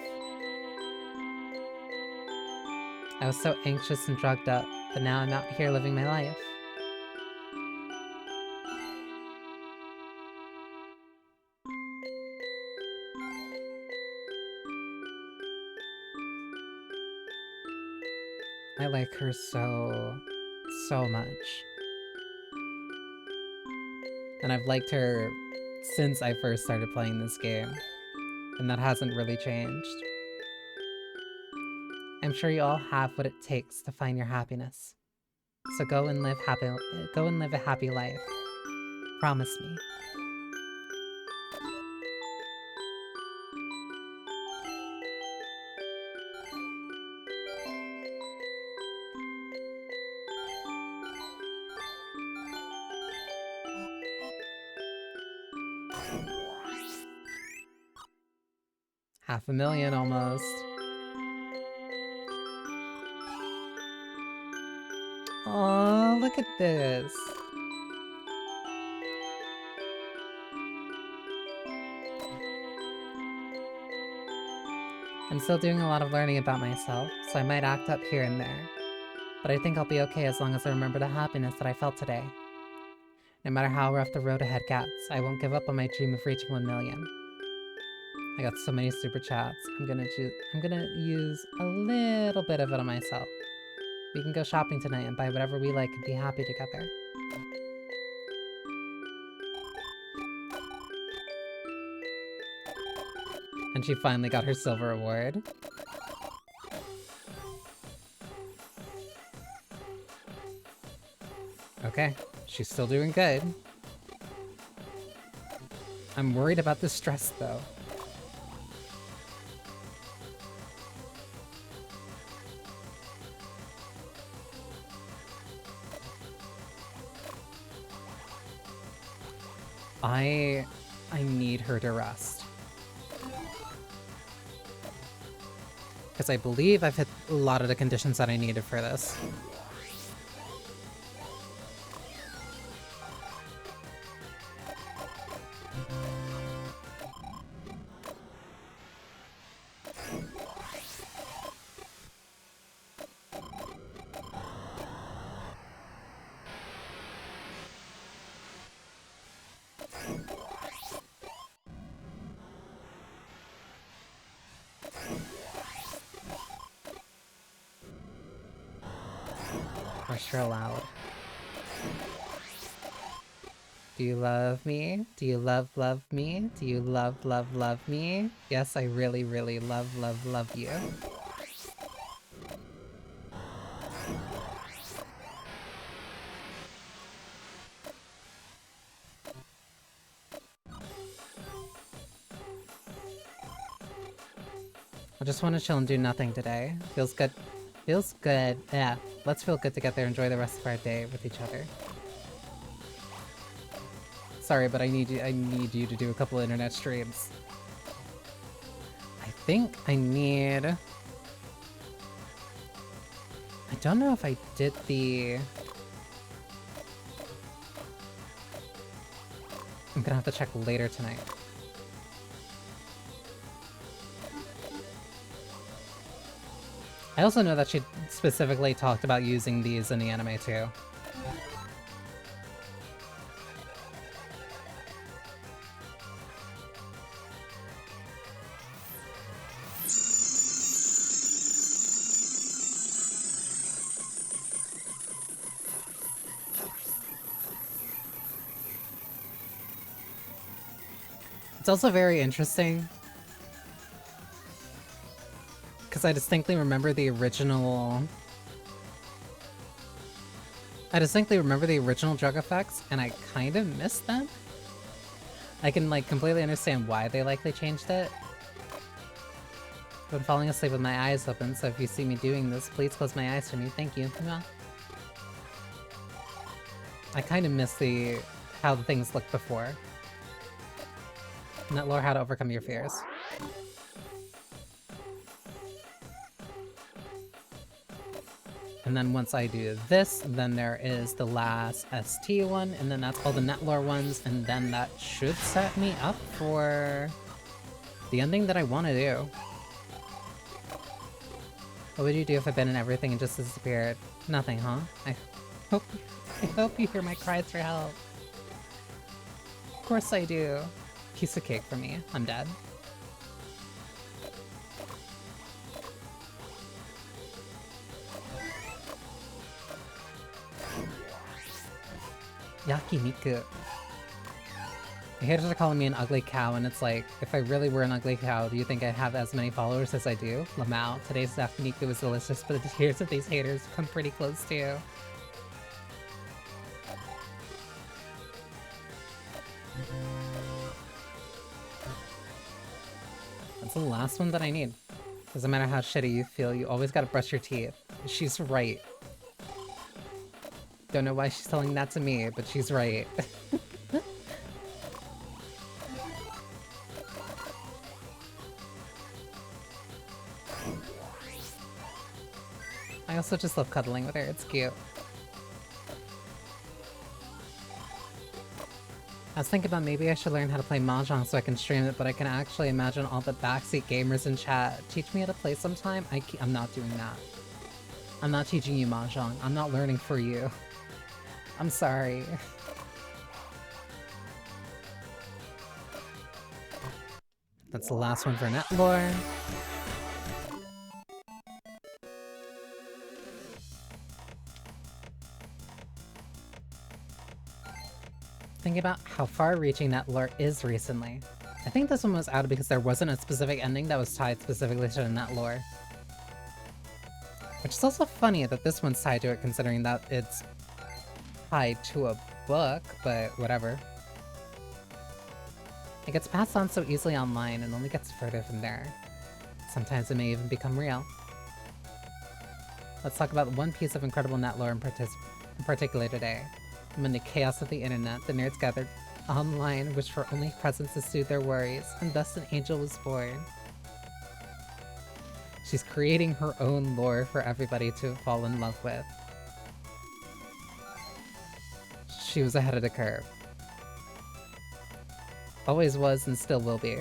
I was so anxious and drugged up, but now I'm out here living my life. I like her so much. And I've liked her since I first started playing this game, and that hasn't really changed. I'm sure you all have what it takes to find your happiness. So go and live a happy life. Promise me. $500,000 almost. Oh, look at this. I'm still doing a lot of learning about myself, so I might act up here and there. But I think I'll be okay as long as I remember the happiness that I felt today. No matter how rough the road ahead gets, I won't give up on my dream of reaching 1 million. I got so many super chats. I'm gonna use a little bit of it on myself. We can go shopping tonight and buy whatever we like and be happy together. And she finally got her silver award. Okay, she's still doing good. I'm worried about the stress, though. I need her to rest. Because I believe I've hit a lot of the conditions that I needed for this. Pressure allowed. Do you love me? Do you love me? Do you love me? Yes, I really love you. I just want to chill and do nothing today. Feels good. Feels good. Yeah, let's feel good together. Enjoy the rest of our day with each other. Sorry, but I need you to do a couple internet streams. I think I need... I don't know if I did the... I'm gonna have to check later tonight. I also know that she specifically talked about using these in the anime too. It's also very interesting because I distinctly remember the original... drug effects, and I kind of missed them. I can, like, completely understand why they likely changed it. I've been falling asleep with my eyes open, so if you see me doing this, please close my eyes for me. Thank you. Mwah. I kind of miss how the things looked before. Not lore how to overcome your fears. And then once I do this, then there is the last ST one, and then that's all the Netlore ones, and then that should set me up for the ending that I want to do. What would you do if abandoned everything and just disappeared? Nothing, huh? hope, I hope you hear my cries for help. Of course I do. Piece of cake for me. I'm dead. Yakiniku. The haters are calling me an ugly cow, and it's like, if I really were an ugly cow, do you think I'd have as many followers as I do? Lamau, today's yakiniku was delicious, but the tears of these haters come pretty close too. That's the last one that I need. Doesn't matter how shitty you feel, you always gotta brush your teeth. She's right. Don't know why she's telling that to me, but she's right. I also just love cuddling with her, it's cute. I was thinking about maybe I should learn how to play Mahjong so I can stream it, but I can actually imagine all the backseat gamers in chat. Teach me how to play sometime? I'm not doing that. I'm not teaching you Mahjong. I'm not learning for you. I'm sorry. That's the last one for Netlore. Thinking about how far-reaching Netlore is recently. I think this one was added because there wasn't a specific ending that was tied specifically to Netlore. Which is also funny that this one's tied to it, considering that it's tied to a book, but whatever. It gets passed on so easily online and only gets further from there. Sometimes it may even become real. Let's talk about one piece of incredible Netlore in particular today. Amid the chaos of the internet, the nerds gathered online, wished for only presents to soothe their worries, and thus an angel was born. She's creating her own lore for everybody to fall in love with. She was ahead of the curve. Always was and still will be.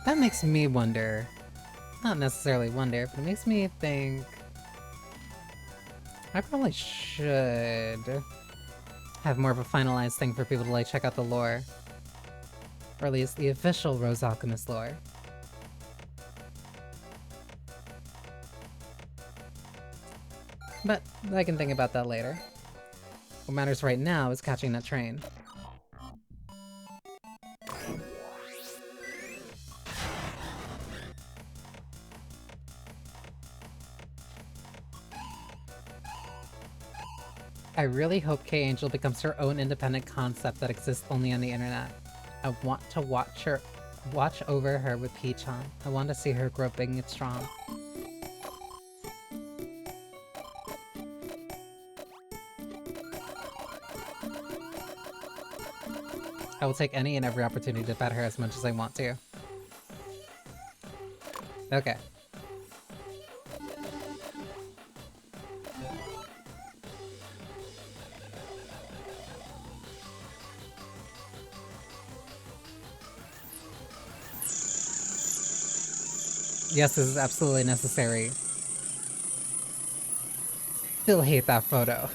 That makes me wonder. Not necessarily wonder, but it makes me think... I probably should have more of a finalized thing for people to like check out the lore. Or at least the official Rose Alchemist lore. But I can think about that later. What matters right now is catching that train. I really hope K-Angel becomes her own independent concept that exists only on the internet. I want to watch over her with P-chan. I want to see her grow big and strong. I will take any and every opportunity to pet her as much as I want to. Okay. Yes, this is absolutely necessary. Still hate that photo.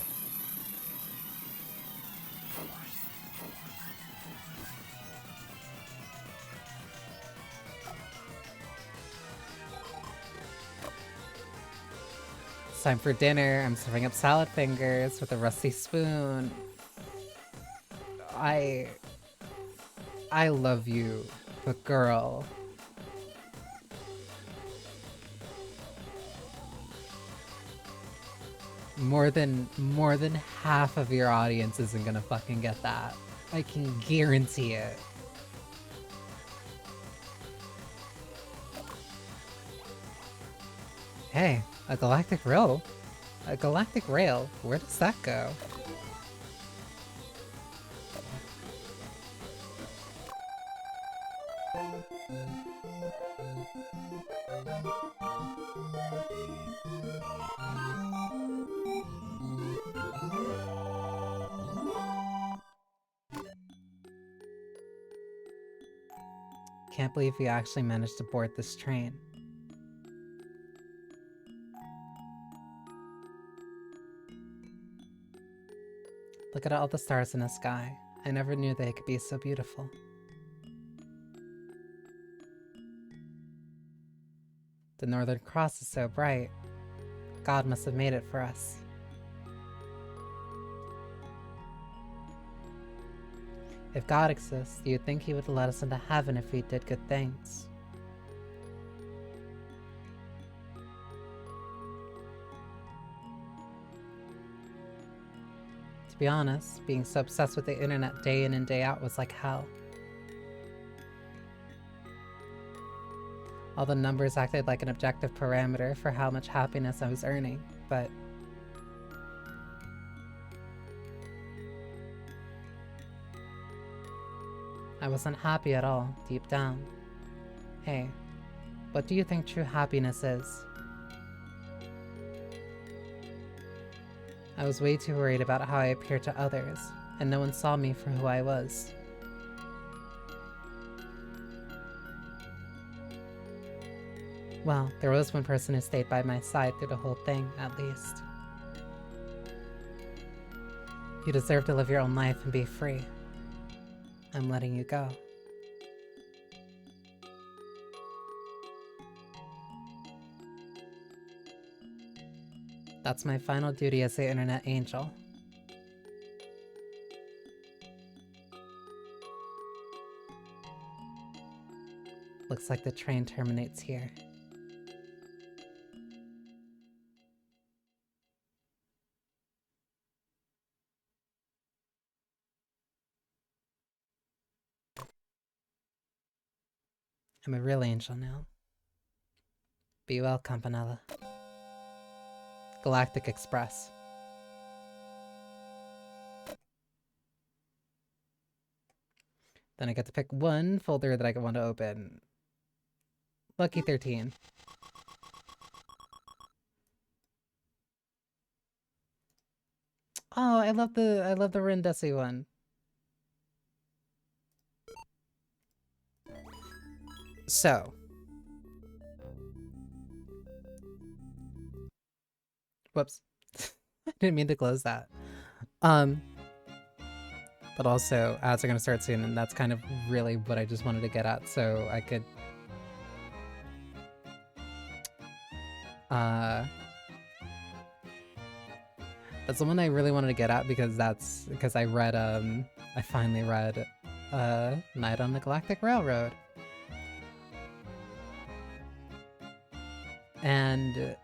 It's time for dinner. I'm serving up salad fingers with a rusty spoon. I love you, but girl. More than half of your audience isn't gonna fucking get that. I can guarantee it. Hey, a galactic rail? A galactic rail? Where does that go? can't believe we actually managed to board this train. Look at all the stars in the sky. I never knew they could be so beautiful. The Northern Cross is so bright. God must have made it for us. If God exists, you'd think he would let us into heaven if we did good things. To be honest, being so obsessed with the internet day in and day out was like hell. All the numbers acted like an objective parameter for how much happiness I was earning, but I wasn't happy at all, deep down. Hey, what do you think true happiness is? I was way too worried about how I appeared to others, and no one saw me for who I was. Well, there was one person who stayed by my side through the whole thing, at least. You deserve to live your own life and be free. I'm letting you go. That's my final duty as the internet angel. Looks like the train terminates here. I'm a real angel now. Be well, Campanella. Galactic Express. Then I get to pick one folder that I want to open. Lucky 13. Oh, I love the Rendesi one. So. Whoops. I didn't mean to close that. But also, ads are gonna start soon, and that's kind of really what I just wanted to get at, so I could... That's the one I really wanted to get at, because I read, I finally read, Night on the Galactic Railroad. And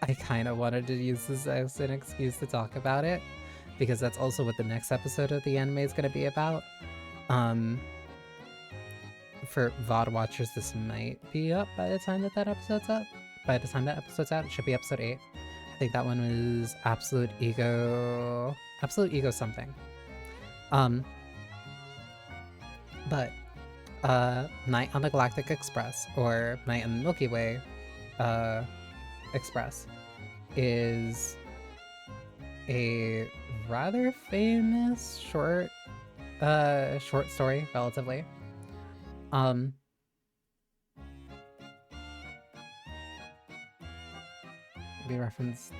I kind of wanted to use this as an excuse to talk about it, because that's also what the next episode of the anime is going to be about. For VOD watchers, this might be up by the time that episode's up. By the time that episode's out, it should be episode 8. I think that one was Absolute Ego something. But Night on the Galactic Express, or Night on the Milky Way Express, is a rather famous short story, relatively. We referenced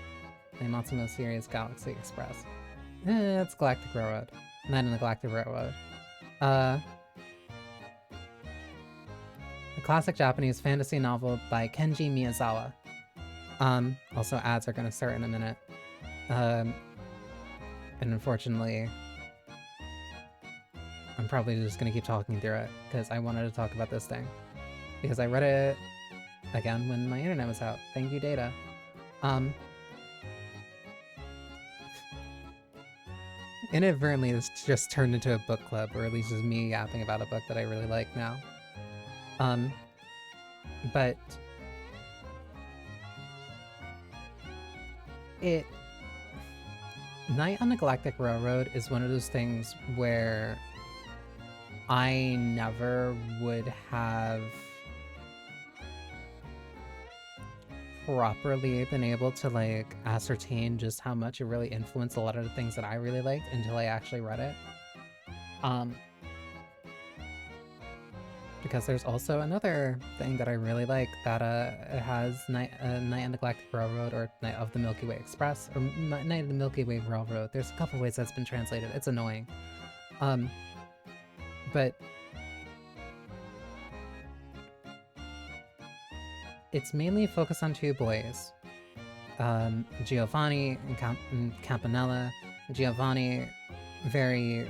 the Matsumo series Galaxy Express. It's Galactic Railroad. Night on the Galactic Railroad. A classic Japanese fantasy novel by Kenji Miyazawa. Also ads are gonna start in a minute. And unfortunately, I'm probably just gonna keep talking through it, because I wanted to talk about this thing. Because I read it, again, when my internet was out. Thank you, Data. Inadvertently, this just turned into a book club, or at least just me yapping about a book that I really like now. But Night on the Galactic Railroad is one of those things where I never would have properly been able to, like, ascertain just how much it really influenced a lot of the things that I really liked until I actually read it. because there's also another thing that I really like that it has Night on the Galactic Railroad, or Night of the Milky Way Express, or Night of the Milky Way Railroad. There's a couple ways that's been translated. It's annoying. But it's mainly focused on two boys, Giovanni and Campanella. Giovanni, very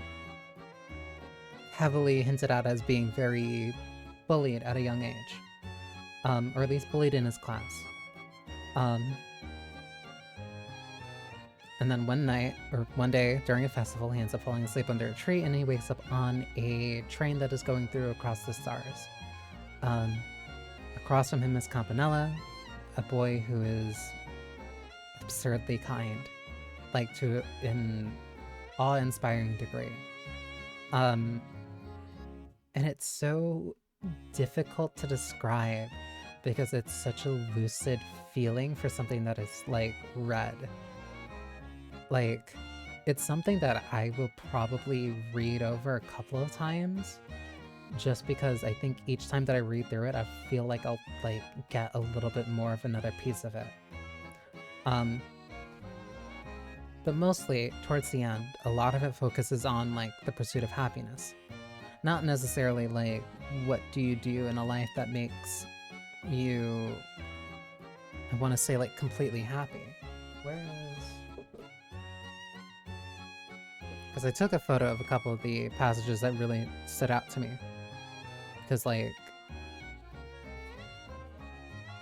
heavily hinted at as being very bullied at a young age, or at least bullied in his class. And then one day during a festival, he ends up falling asleep under a tree, and he wakes up on a train that is going through across the stars. Across from him is Campanella, a boy who is absurdly kind, like to an awe-inspiring degree. And it's so difficult to describe because it's such a lucid feeling for something that is like red. Like, it's something that I will probably read over a couple of times, just because I think each time that I read through it, I feel like I'll like get a little bit more of another piece of it. But mostly towards the end, a lot of it focuses on like the pursuit of happiness. Not necessarily like what do you do in a life that makes you, I want to say, like completely happy. Because I took a photo of a couple of the passages that really stood out to me. Because, like,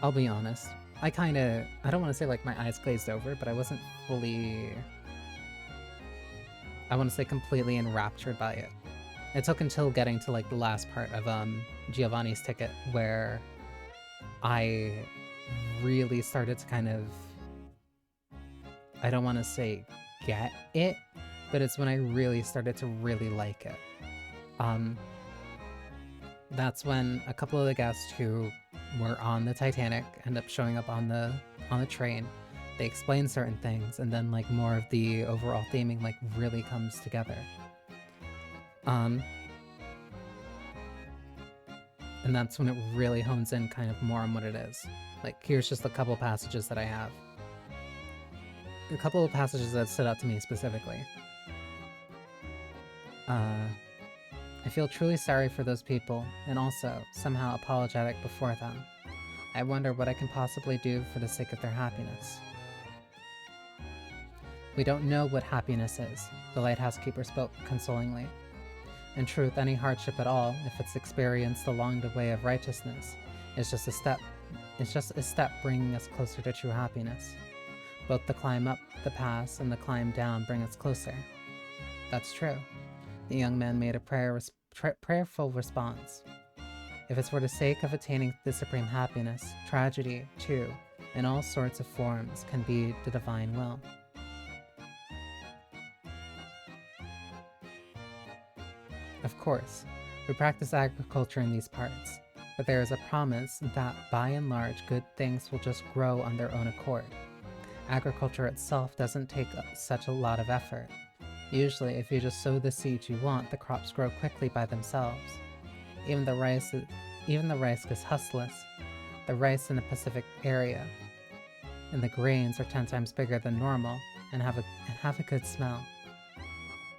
I'll be honest, I don't want to say like my eyes glazed over, but I wasn't fully, I want to say completely enraptured by it. It took until getting to like the last part of Giovanni's ticket where I really started to kind of, I don't want to say get it, but it's when I really started to really like it. That's when a couple of the guests who were on the Titanic end up showing up on the train. They explain certain things, and then like more of the overall theming like really comes together. And that's when it really hones in kind of more on what it is. Like, here's just a couple passages that I have. A couple of passages that stood out to me specifically. I feel truly sorry for those people, and also somehow apologetic before them. I wonder what I can possibly do for the sake of their happiness. We don't know what happiness is, the lighthouse keeper spoke consolingly. In truth, any hardship at all, if it's experienced along the way of righteousness, is just a step. It's just a step bringing us closer to true happiness. Both the climb up the pass and the climb down bring us closer. That's true. The young man made a prayerful response. If it's for the sake of attaining the supreme happiness, tragedy, too, in all sorts of forms, can be the divine will. Of course, we practice agriculture in these parts, but there is a promise that by and large good things will just grow on their own accord. Agriculture itself doesn't take such a lot of effort. Usually, if you just sow the seeds you want, the crops grow quickly by themselves. Even the rice is hustless. The rice in the Pacific area and the grains are 10 times bigger than normal and have a good smell.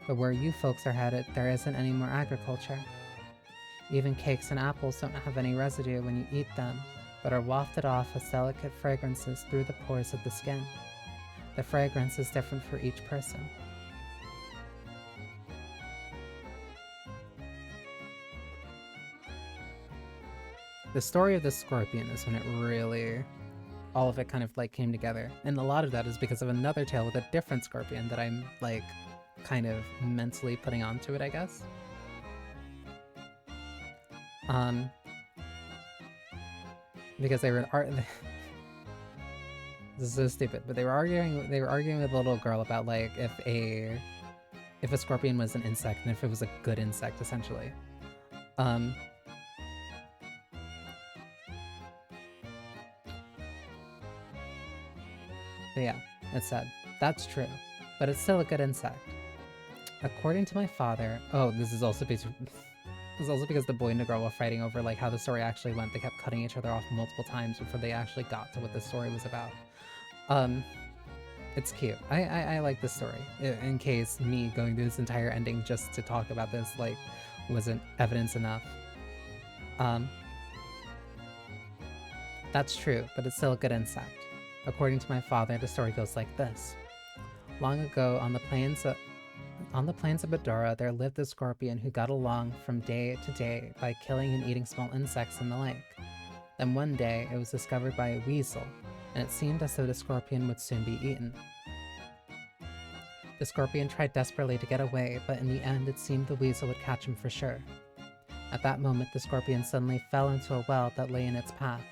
But where you folks are headed, there isn't any more agriculture. Even cakes and apples don't have any residue when you eat them, but are wafted off as delicate fragrances through the pores of the skin. The fragrance is different for each person. The story of the scorpion is when it really, all of it kind of like came together. And a lot of that is because of another tale with a different scorpion that I'm like kind of mentally putting onto it, I guess. Because they were this is so stupid, but they were arguing with a little girl about like if a scorpion was an insect and if it was a good insect, essentially. But yeah, it said, that's true, but it's still a good insect. According to my father, oh, this is also based, It's also because the boy and the girl were fighting over like how the story actually went. They kept cutting each other off multiple times before they actually got to what the story was about. Um, it's cute. I like this story. In case me going through this entire ending just to talk about this like wasn't evidence enough. That's true, but it's still a good insect. According to my father, the story goes like this. Long ago, on the plains of Badora, there lived a scorpion who got along from day to day by killing and eating small insects in the lake. Then one day, it was discovered by a weasel, and it seemed as though the scorpion would soon be eaten. The scorpion tried desperately to get away, but in the end, it seemed the weasel would catch him for sure. At that moment, the scorpion suddenly fell into a well that lay in its path.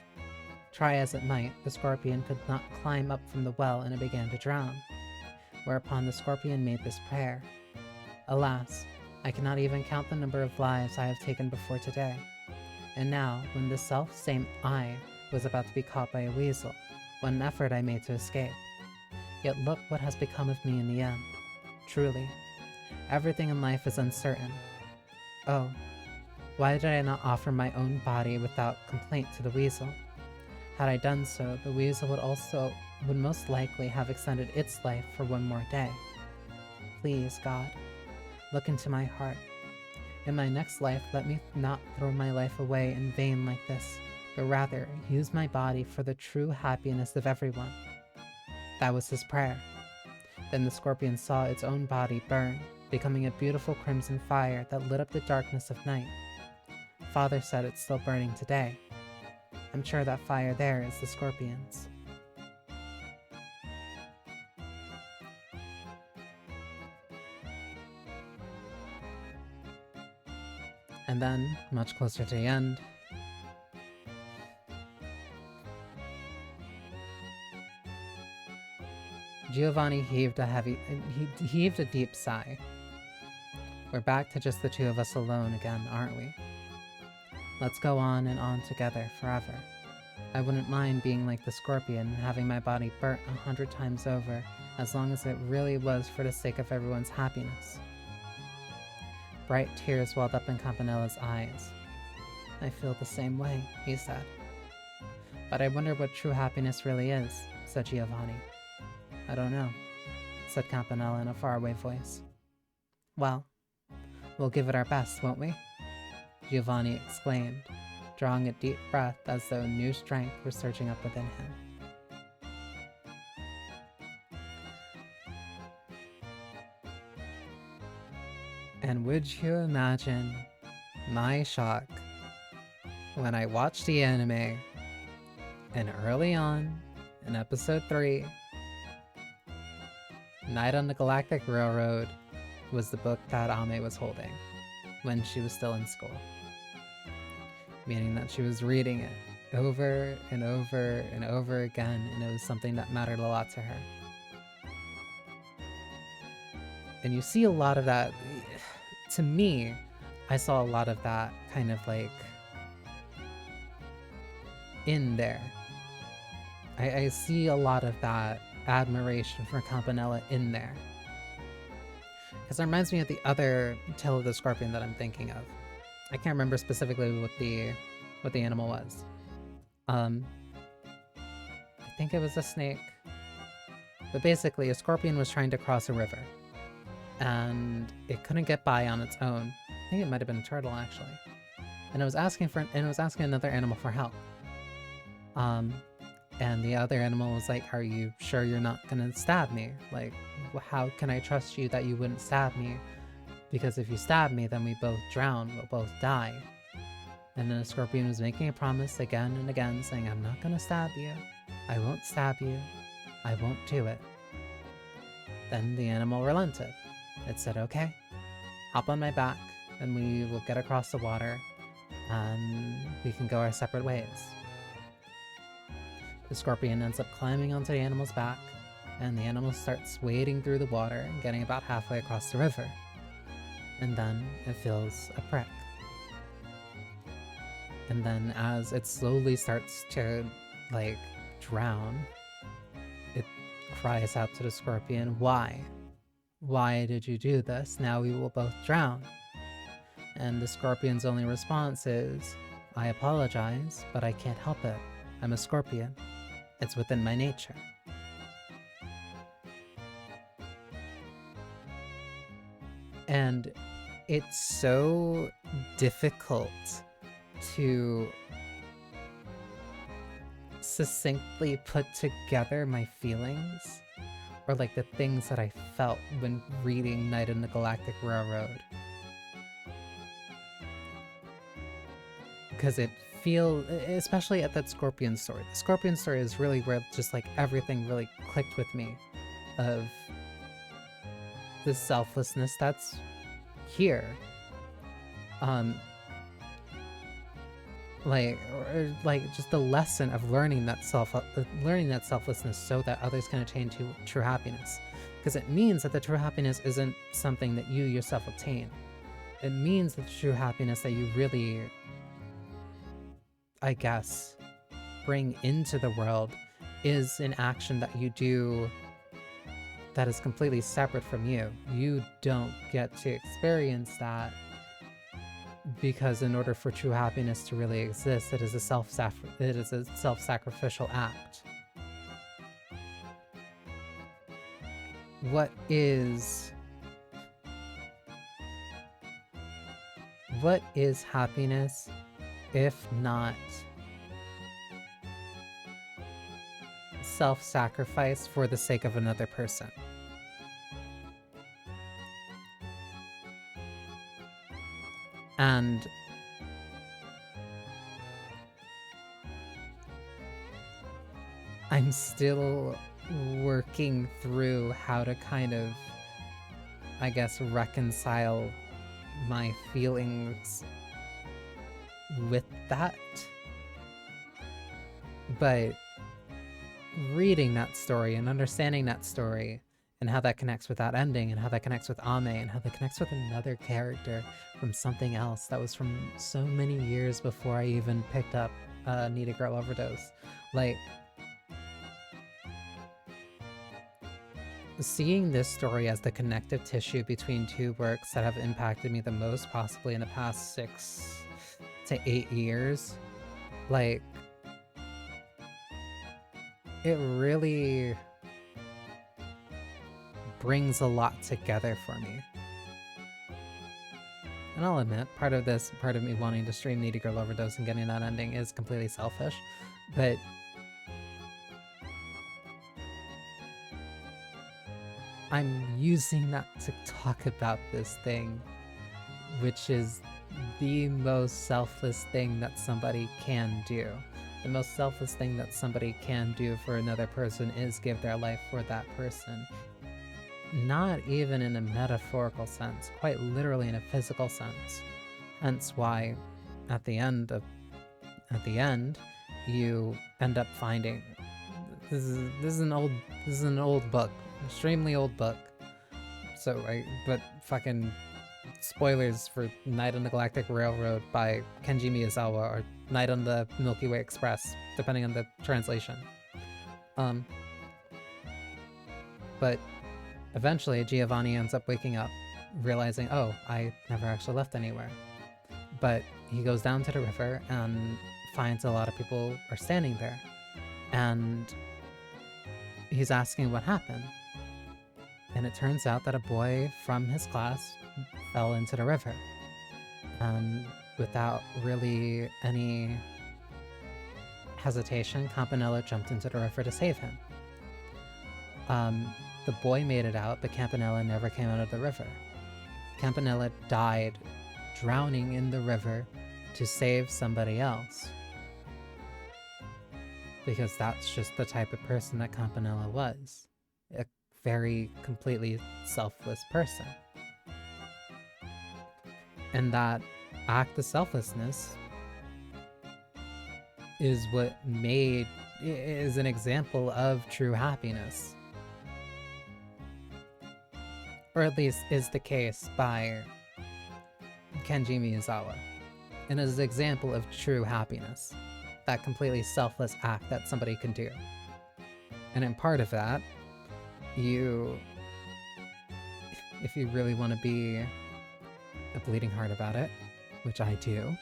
Try as it might, the scorpion could not climb up from the well, and it began to drown. Whereupon the scorpion made this prayer. Alas, I cannot even count the number of lives I have taken before today. And now, when this self-same I was about to be caught by a weasel, what an effort I made to escape. Yet look what has become of me in the end. Truly, everything in life is uncertain. Oh, why did I not offer my own body without complaint to the weasel? Had I done so, the weasel would most likely have extended its life for one more day. Please, God, look into my heart. In my next life, let me not throw my life away in vain like this, but rather use my body for the true happiness of everyone. That was his prayer. Then the scorpion saw its own body burn, becoming a beautiful crimson fire that lit up the darkness of night. Father said it's still burning today. I'm sure that fire there is the scorpion's. And then, much closer to the end, Giovanni heaved a deep sigh. We're back to just the two of us alone again, aren't we? Let's go on and on together forever. I wouldn't mind being like the scorpion, having my body burnt 100 times over, as long as it really was for the sake of everyone's happiness. Bright tears welled up in Campanella's eyes. I feel the same way, he said. But I wonder what true happiness really is, said Giovanni. I don't know, said Campanella in a faraway voice. Well, we'll give it our best, won't we? Giovanni exclaimed, drawing a deep breath as though new strength were surging up within him. And would you imagine my shock when I watched the anime and early on in episode 3, Night on the Galactic Railroad was the book that Ame was holding when she was still in school. Meaning that she was reading it over and over and over again, and it was something that mattered a lot to her. And you see a lot of that. To me, I saw a lot of that kind of like in there. I see a lot of that admiration for Campanella in there. Because it reminds me of the other Tale of the Scorpion that I'm thinking of. I can't remember specifically what the animal was. I think it was a snake. But basically, a scorpion was trying to cross a river. And it couldn't get by on its own. I think it might have been a turtle, actually. And it was asking another animal for help. And the other animal was like, are you sure you're not gonna stab me? Like, how can I trust you that you wouldn't stab me? Because if you stab me, then we both drown, we'll both die. And then the scorpion was making a promise again and again, saying, I'm not gonna stab you. I won't stab you. I won't do it. Then the animal relented. It said, okay, hop on my back, and we will get across the water, and we can go our separate ways. The scorpion ends up climbing onto the animal's back, and the animal starts wading through the water and getting about halfway across the river. And then it feels a prick. And then as it slowly starts to, like, drown, it cries out to the scorpion, why? Why did you do this? Now we will both drown. And the scorpion's only response is, I apologize, but I can't help it. I'm a scorpion. It's within my nature. And it's so difficult to succinctly put together my feelings, or like the things that I felt when reading Night in the Galactic Railroad. Because it feels, especially at that Scorpion story. The Scorpion story is really where just like everything really clicked with me of the selflessness that's here. Like just the lesson of learning that selflessness so that others can attain to true happiness. Because it means that the true happiness isn't something that you yourself obtain. It means that the true happiness that you really, I guess, bring into the world is an action that you do that is completely separate from you. You don't get to experience that, because in order for true happiness to really exist, it is a self-sacrificial act. What is happiness if not self-sacrifice for the sake of another person? And I'm still working through how to kind of, I guess, reconcile my feelings with that. But reading that story and understanding that story and how that connects with that ending and how that connects with Ame and how that connects with another character from something else that was from so many years before I even picked up Need a Girl Overdose. Like, seeing this story as the connective tissue between two works that have impacted me the most, possibly in the past 6 to 8 years, like, it really brings a lot together for me. And I'll admit, part of me wanting to stream Need a Girl Overdose and getting that ending is completely selfish, but I'm using that to talk about this thing, which is the most selfless thing that somebody can do. The most selfless thing that somebody can do for another person is give their life for that person. Not even in a metaphorical sense, quite literally in a physical sense. Hence why at the end you end up finding this is an old book, extremely old book. But fucking spoilers for Night on the Galactic Railroad by Kenji Miyazawa, or Night on the Milky Way Express, depending on the translation. But eventually Giovanni ends up waking up, realizing, oh, I never actually left anywhere. But he goes down to the river and finds a lot of people are standing there. And he's asking what happened. And it turns out that a boy from his class fell into the river. And without really any hesitation, Campanella jumped into the river to save him. The boy made it out, but Campanella never came out of the river. Campanella died drowning in the river to save somebody else. Because that's just the type of person that Campanella was. A very completely selfless person. And that act of selflessness is an example of true happiness. Or at least is the case by Kenji Miyazawa. And is an example of true happiness. That completely selfless act that somebody can do. And in part of that, if you really want to be a bleeding heart about it, which I do,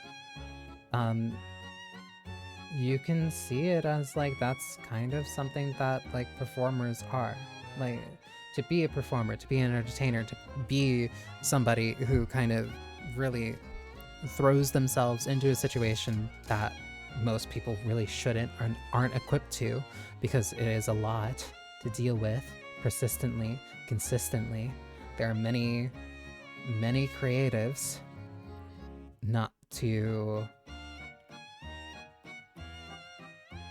you can see it as like that's kind of something that like performers are. Like, to be a performer, to be an entertainer, to be somebody who kind of really throws themselves into a situation that most people really shouldn't or aren't equipped to, because it is a lot to deal with persistently, consistently. There are many creatives, not to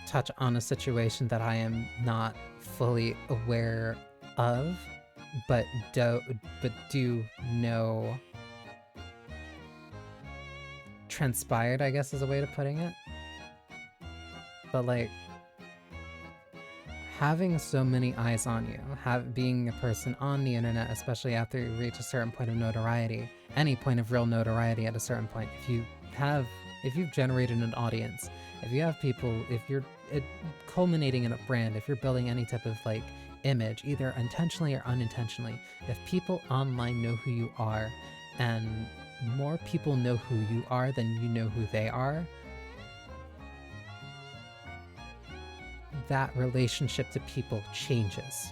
touch on a situation that I am not fully aware of, but do know transpired, I guess is a way of putting it. But like, having so many eyes on you, being a person on the internet, especially after you reach a certain point of notoriety, any point of real notoriety at a certain point, if you've generated an audience, if you have people, if you're culminating in a brand, if you're building any type of like image, either intentionally or unintentionally, if people online know who you are, and more people know who you are than you know who they are, that relationship to people changes.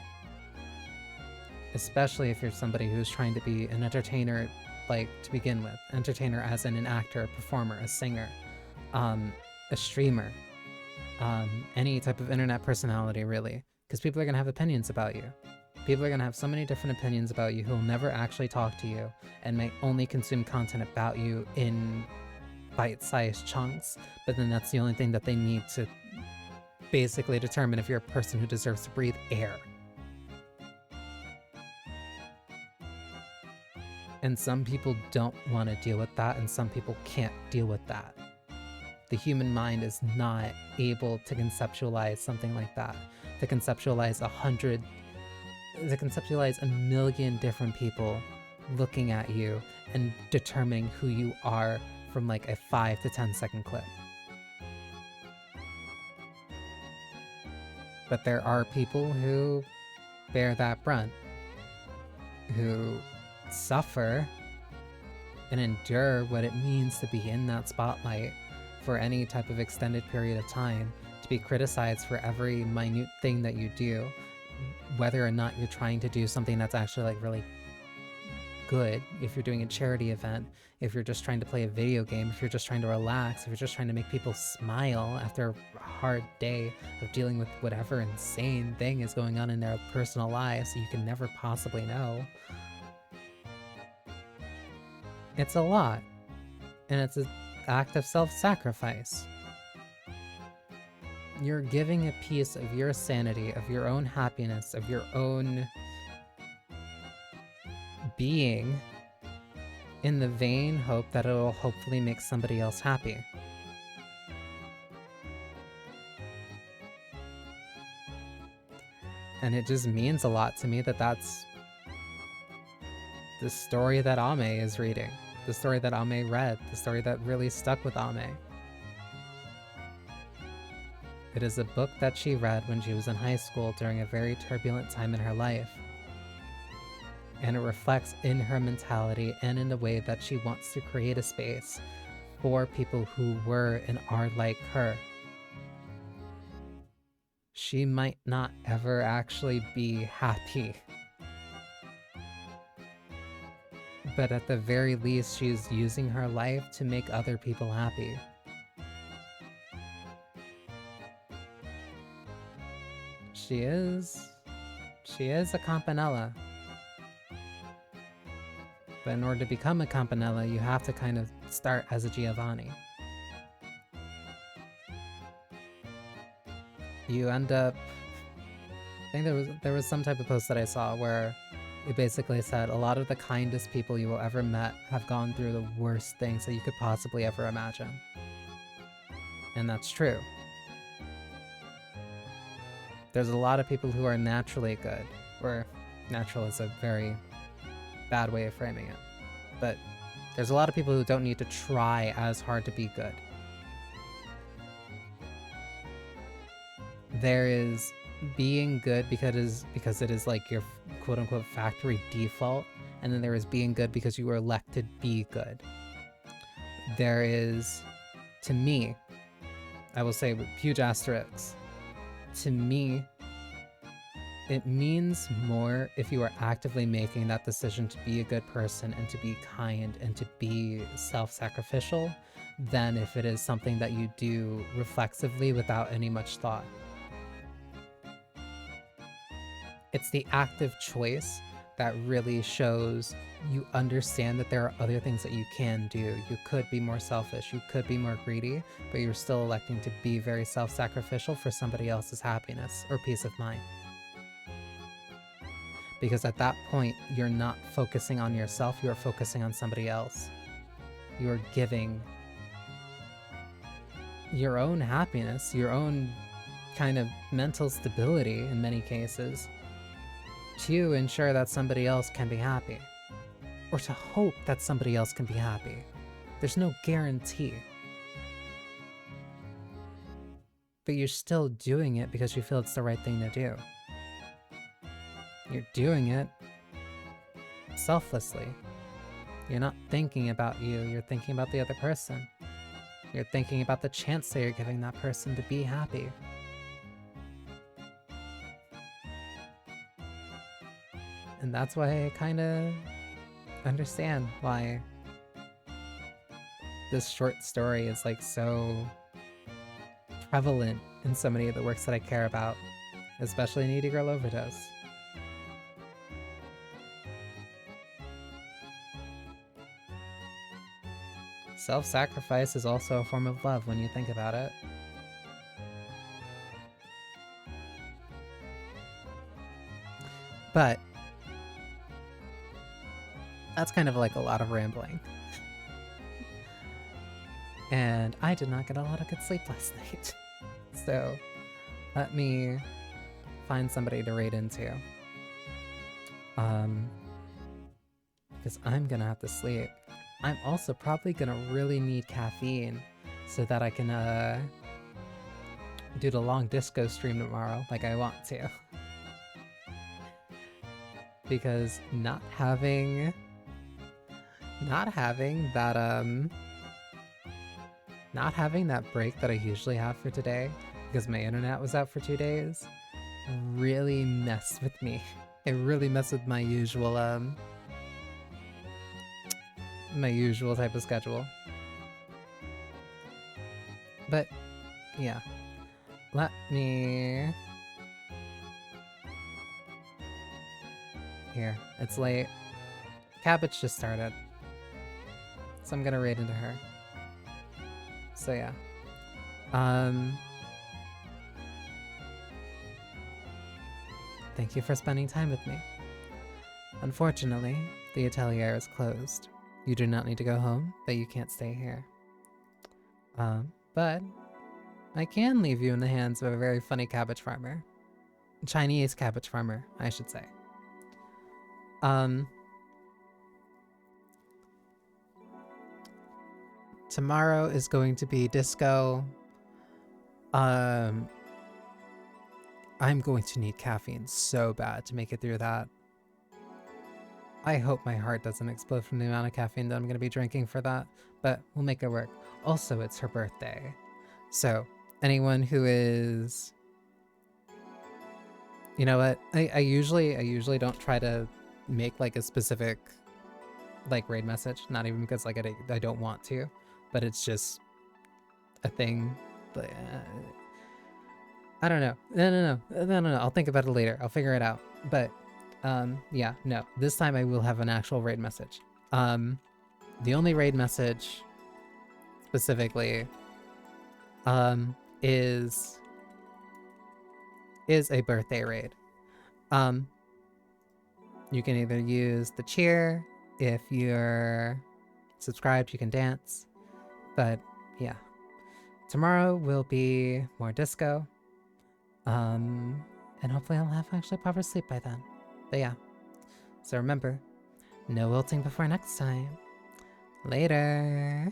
Especially if you're somebody who's trying to be an entertainer, like to begin with. Entertainer as in an actor, a performer, a singer, a streamer, any type of internet personality, really. Because people are going to have opinions about you. People are going to have so many different opinions about you who will never actually talk to you and may only consume content about you in bite-sized chunks, but then that's the only thing that they need to basically determine if you're a person who deserves to breathe air. And some people don't want to deal with that, and some people can't deal with that. The human mind is not able to conceptualize something like that, to conceptualize a million different people looking at you and determining who you are from like a 5 to 10 second clip. But there are people who bear that brunt, who suffer and endure what it means to be in that spotlight for any type of extended period of time, to be criticized for every minute thing that you do, whether or not you're trying to do something that's actually like really good, if you're doing a charity event, if you're just trying to play a video game, if you're just trying to relax, if you're just trying to make people smile after a hard day of dealing with whatever insane thing is going on in their personal lives so you can never possibly know. It's a lot, and it's an act of self-sacrifice. You're giving a piece of your sanity, of your own happiness, of your own being in the vain hope that it'll hopefully make somebody else happy. And it just means a lot to me that that's the story that Ame is reading, the story that Ame read, the story that really stuck with Ame. It is a book that she read when she was in high school during a very turbulent time in her life. And it reflects in her mentality and in the way that she wants to create a space for people who were and are like her. She might not ever actually be happy, but at the very least, she's using her life to make other people happy. She is a campanella. But in order to become a campanella, you have to kind of start as a Giovanni. You end up... I think there was some type of post that I saw where it basically said a lot of the kindest people you will ever met have gone through the worst things that you could possibly ever imagine. And that's true. There's a lot of people who are naturally good, or natural is a very bad way of framing it, but there's a lot of people who don't need to try as hard to be good. There is being good because it is like your quote-unquote factory default, and then there is being good because you were elected to be good. there is, to me, I will say with huge asterisks, to me, it means more if you are actively making that decision to be a good person and to be kind and to be self-sacrificial than if it is something that you do reflexively without any much thought. It's the active choice that really shows you understand that there are other things that you can do. You could be more selfish, you could be more greedy, but you're still electing to be very self-sacrificial for somebody else's happiness or peace of mind. Because at that point, you're not focusing on yourself, you're focusing on somebody else. You're giving your own happiness, your own kind of mental stability in many cases, to ensure that somebody else can be happy. Or to hope that somebody else can be happy. There's no guarantee. But you're still doing it because you feel it's the right thing to do. You're doing it selflessly. You're not thinking about you, you're thinking about the other person. You're thinking about the chance that you're giving that person to be happy. And that's why I kind of understand why this short story is like so prevalent in so many of the works that I care about, especially Needy Girl Overdose. Self-sacrifice is also a form of love when you think about it. But that's kind of like a lot of rambling. And I did not get a lot of good sleep last night. So let me find somebody to raid into. Because I'm gonna have to sleep. I'm also probably gonna really need caffeine so that I can do the long disco stream tomorrow like I want to. Because not having that break that I usually have for today, because my internet was out for 2 days, really messed with me. It really messed with my usual type of schedule. But yeah, let me... Here, it's late. Cabbage just started, so I'm gonna raid into her. So yeah. Thank you for spending time with me. Unfortunately, the atelier is closed. You do not need to go home, but you can't stay here. But I can leave you in the hands of a very funny cabbage farmer. Chinese cabbage farmer, I should say. Tomorrow is going to be disco. I'm going to need caffeine so bad to make it through that. I hope my heart doesn't explode from the amount of caffeine that I'm going to be drinking for that, but we'll make it work. Also, it's her birthday. So, anyone who is... You know what? I usually don't try to make like a specific like raid message, not even because like I don't want to, but it's just a thing. But I don't know. No. I'll think about it later. I'll figure it out. But yeah, no. This time I will have an actual raid message. The only raid message specifically is a birthday raid. You can either use the cheer. If you're subscribed, you can dance. But yeah, tomorrow will be more disco. And hopefully I'll have actually proper sleep by then. But yeah, so remember, no wilting before next time. Later.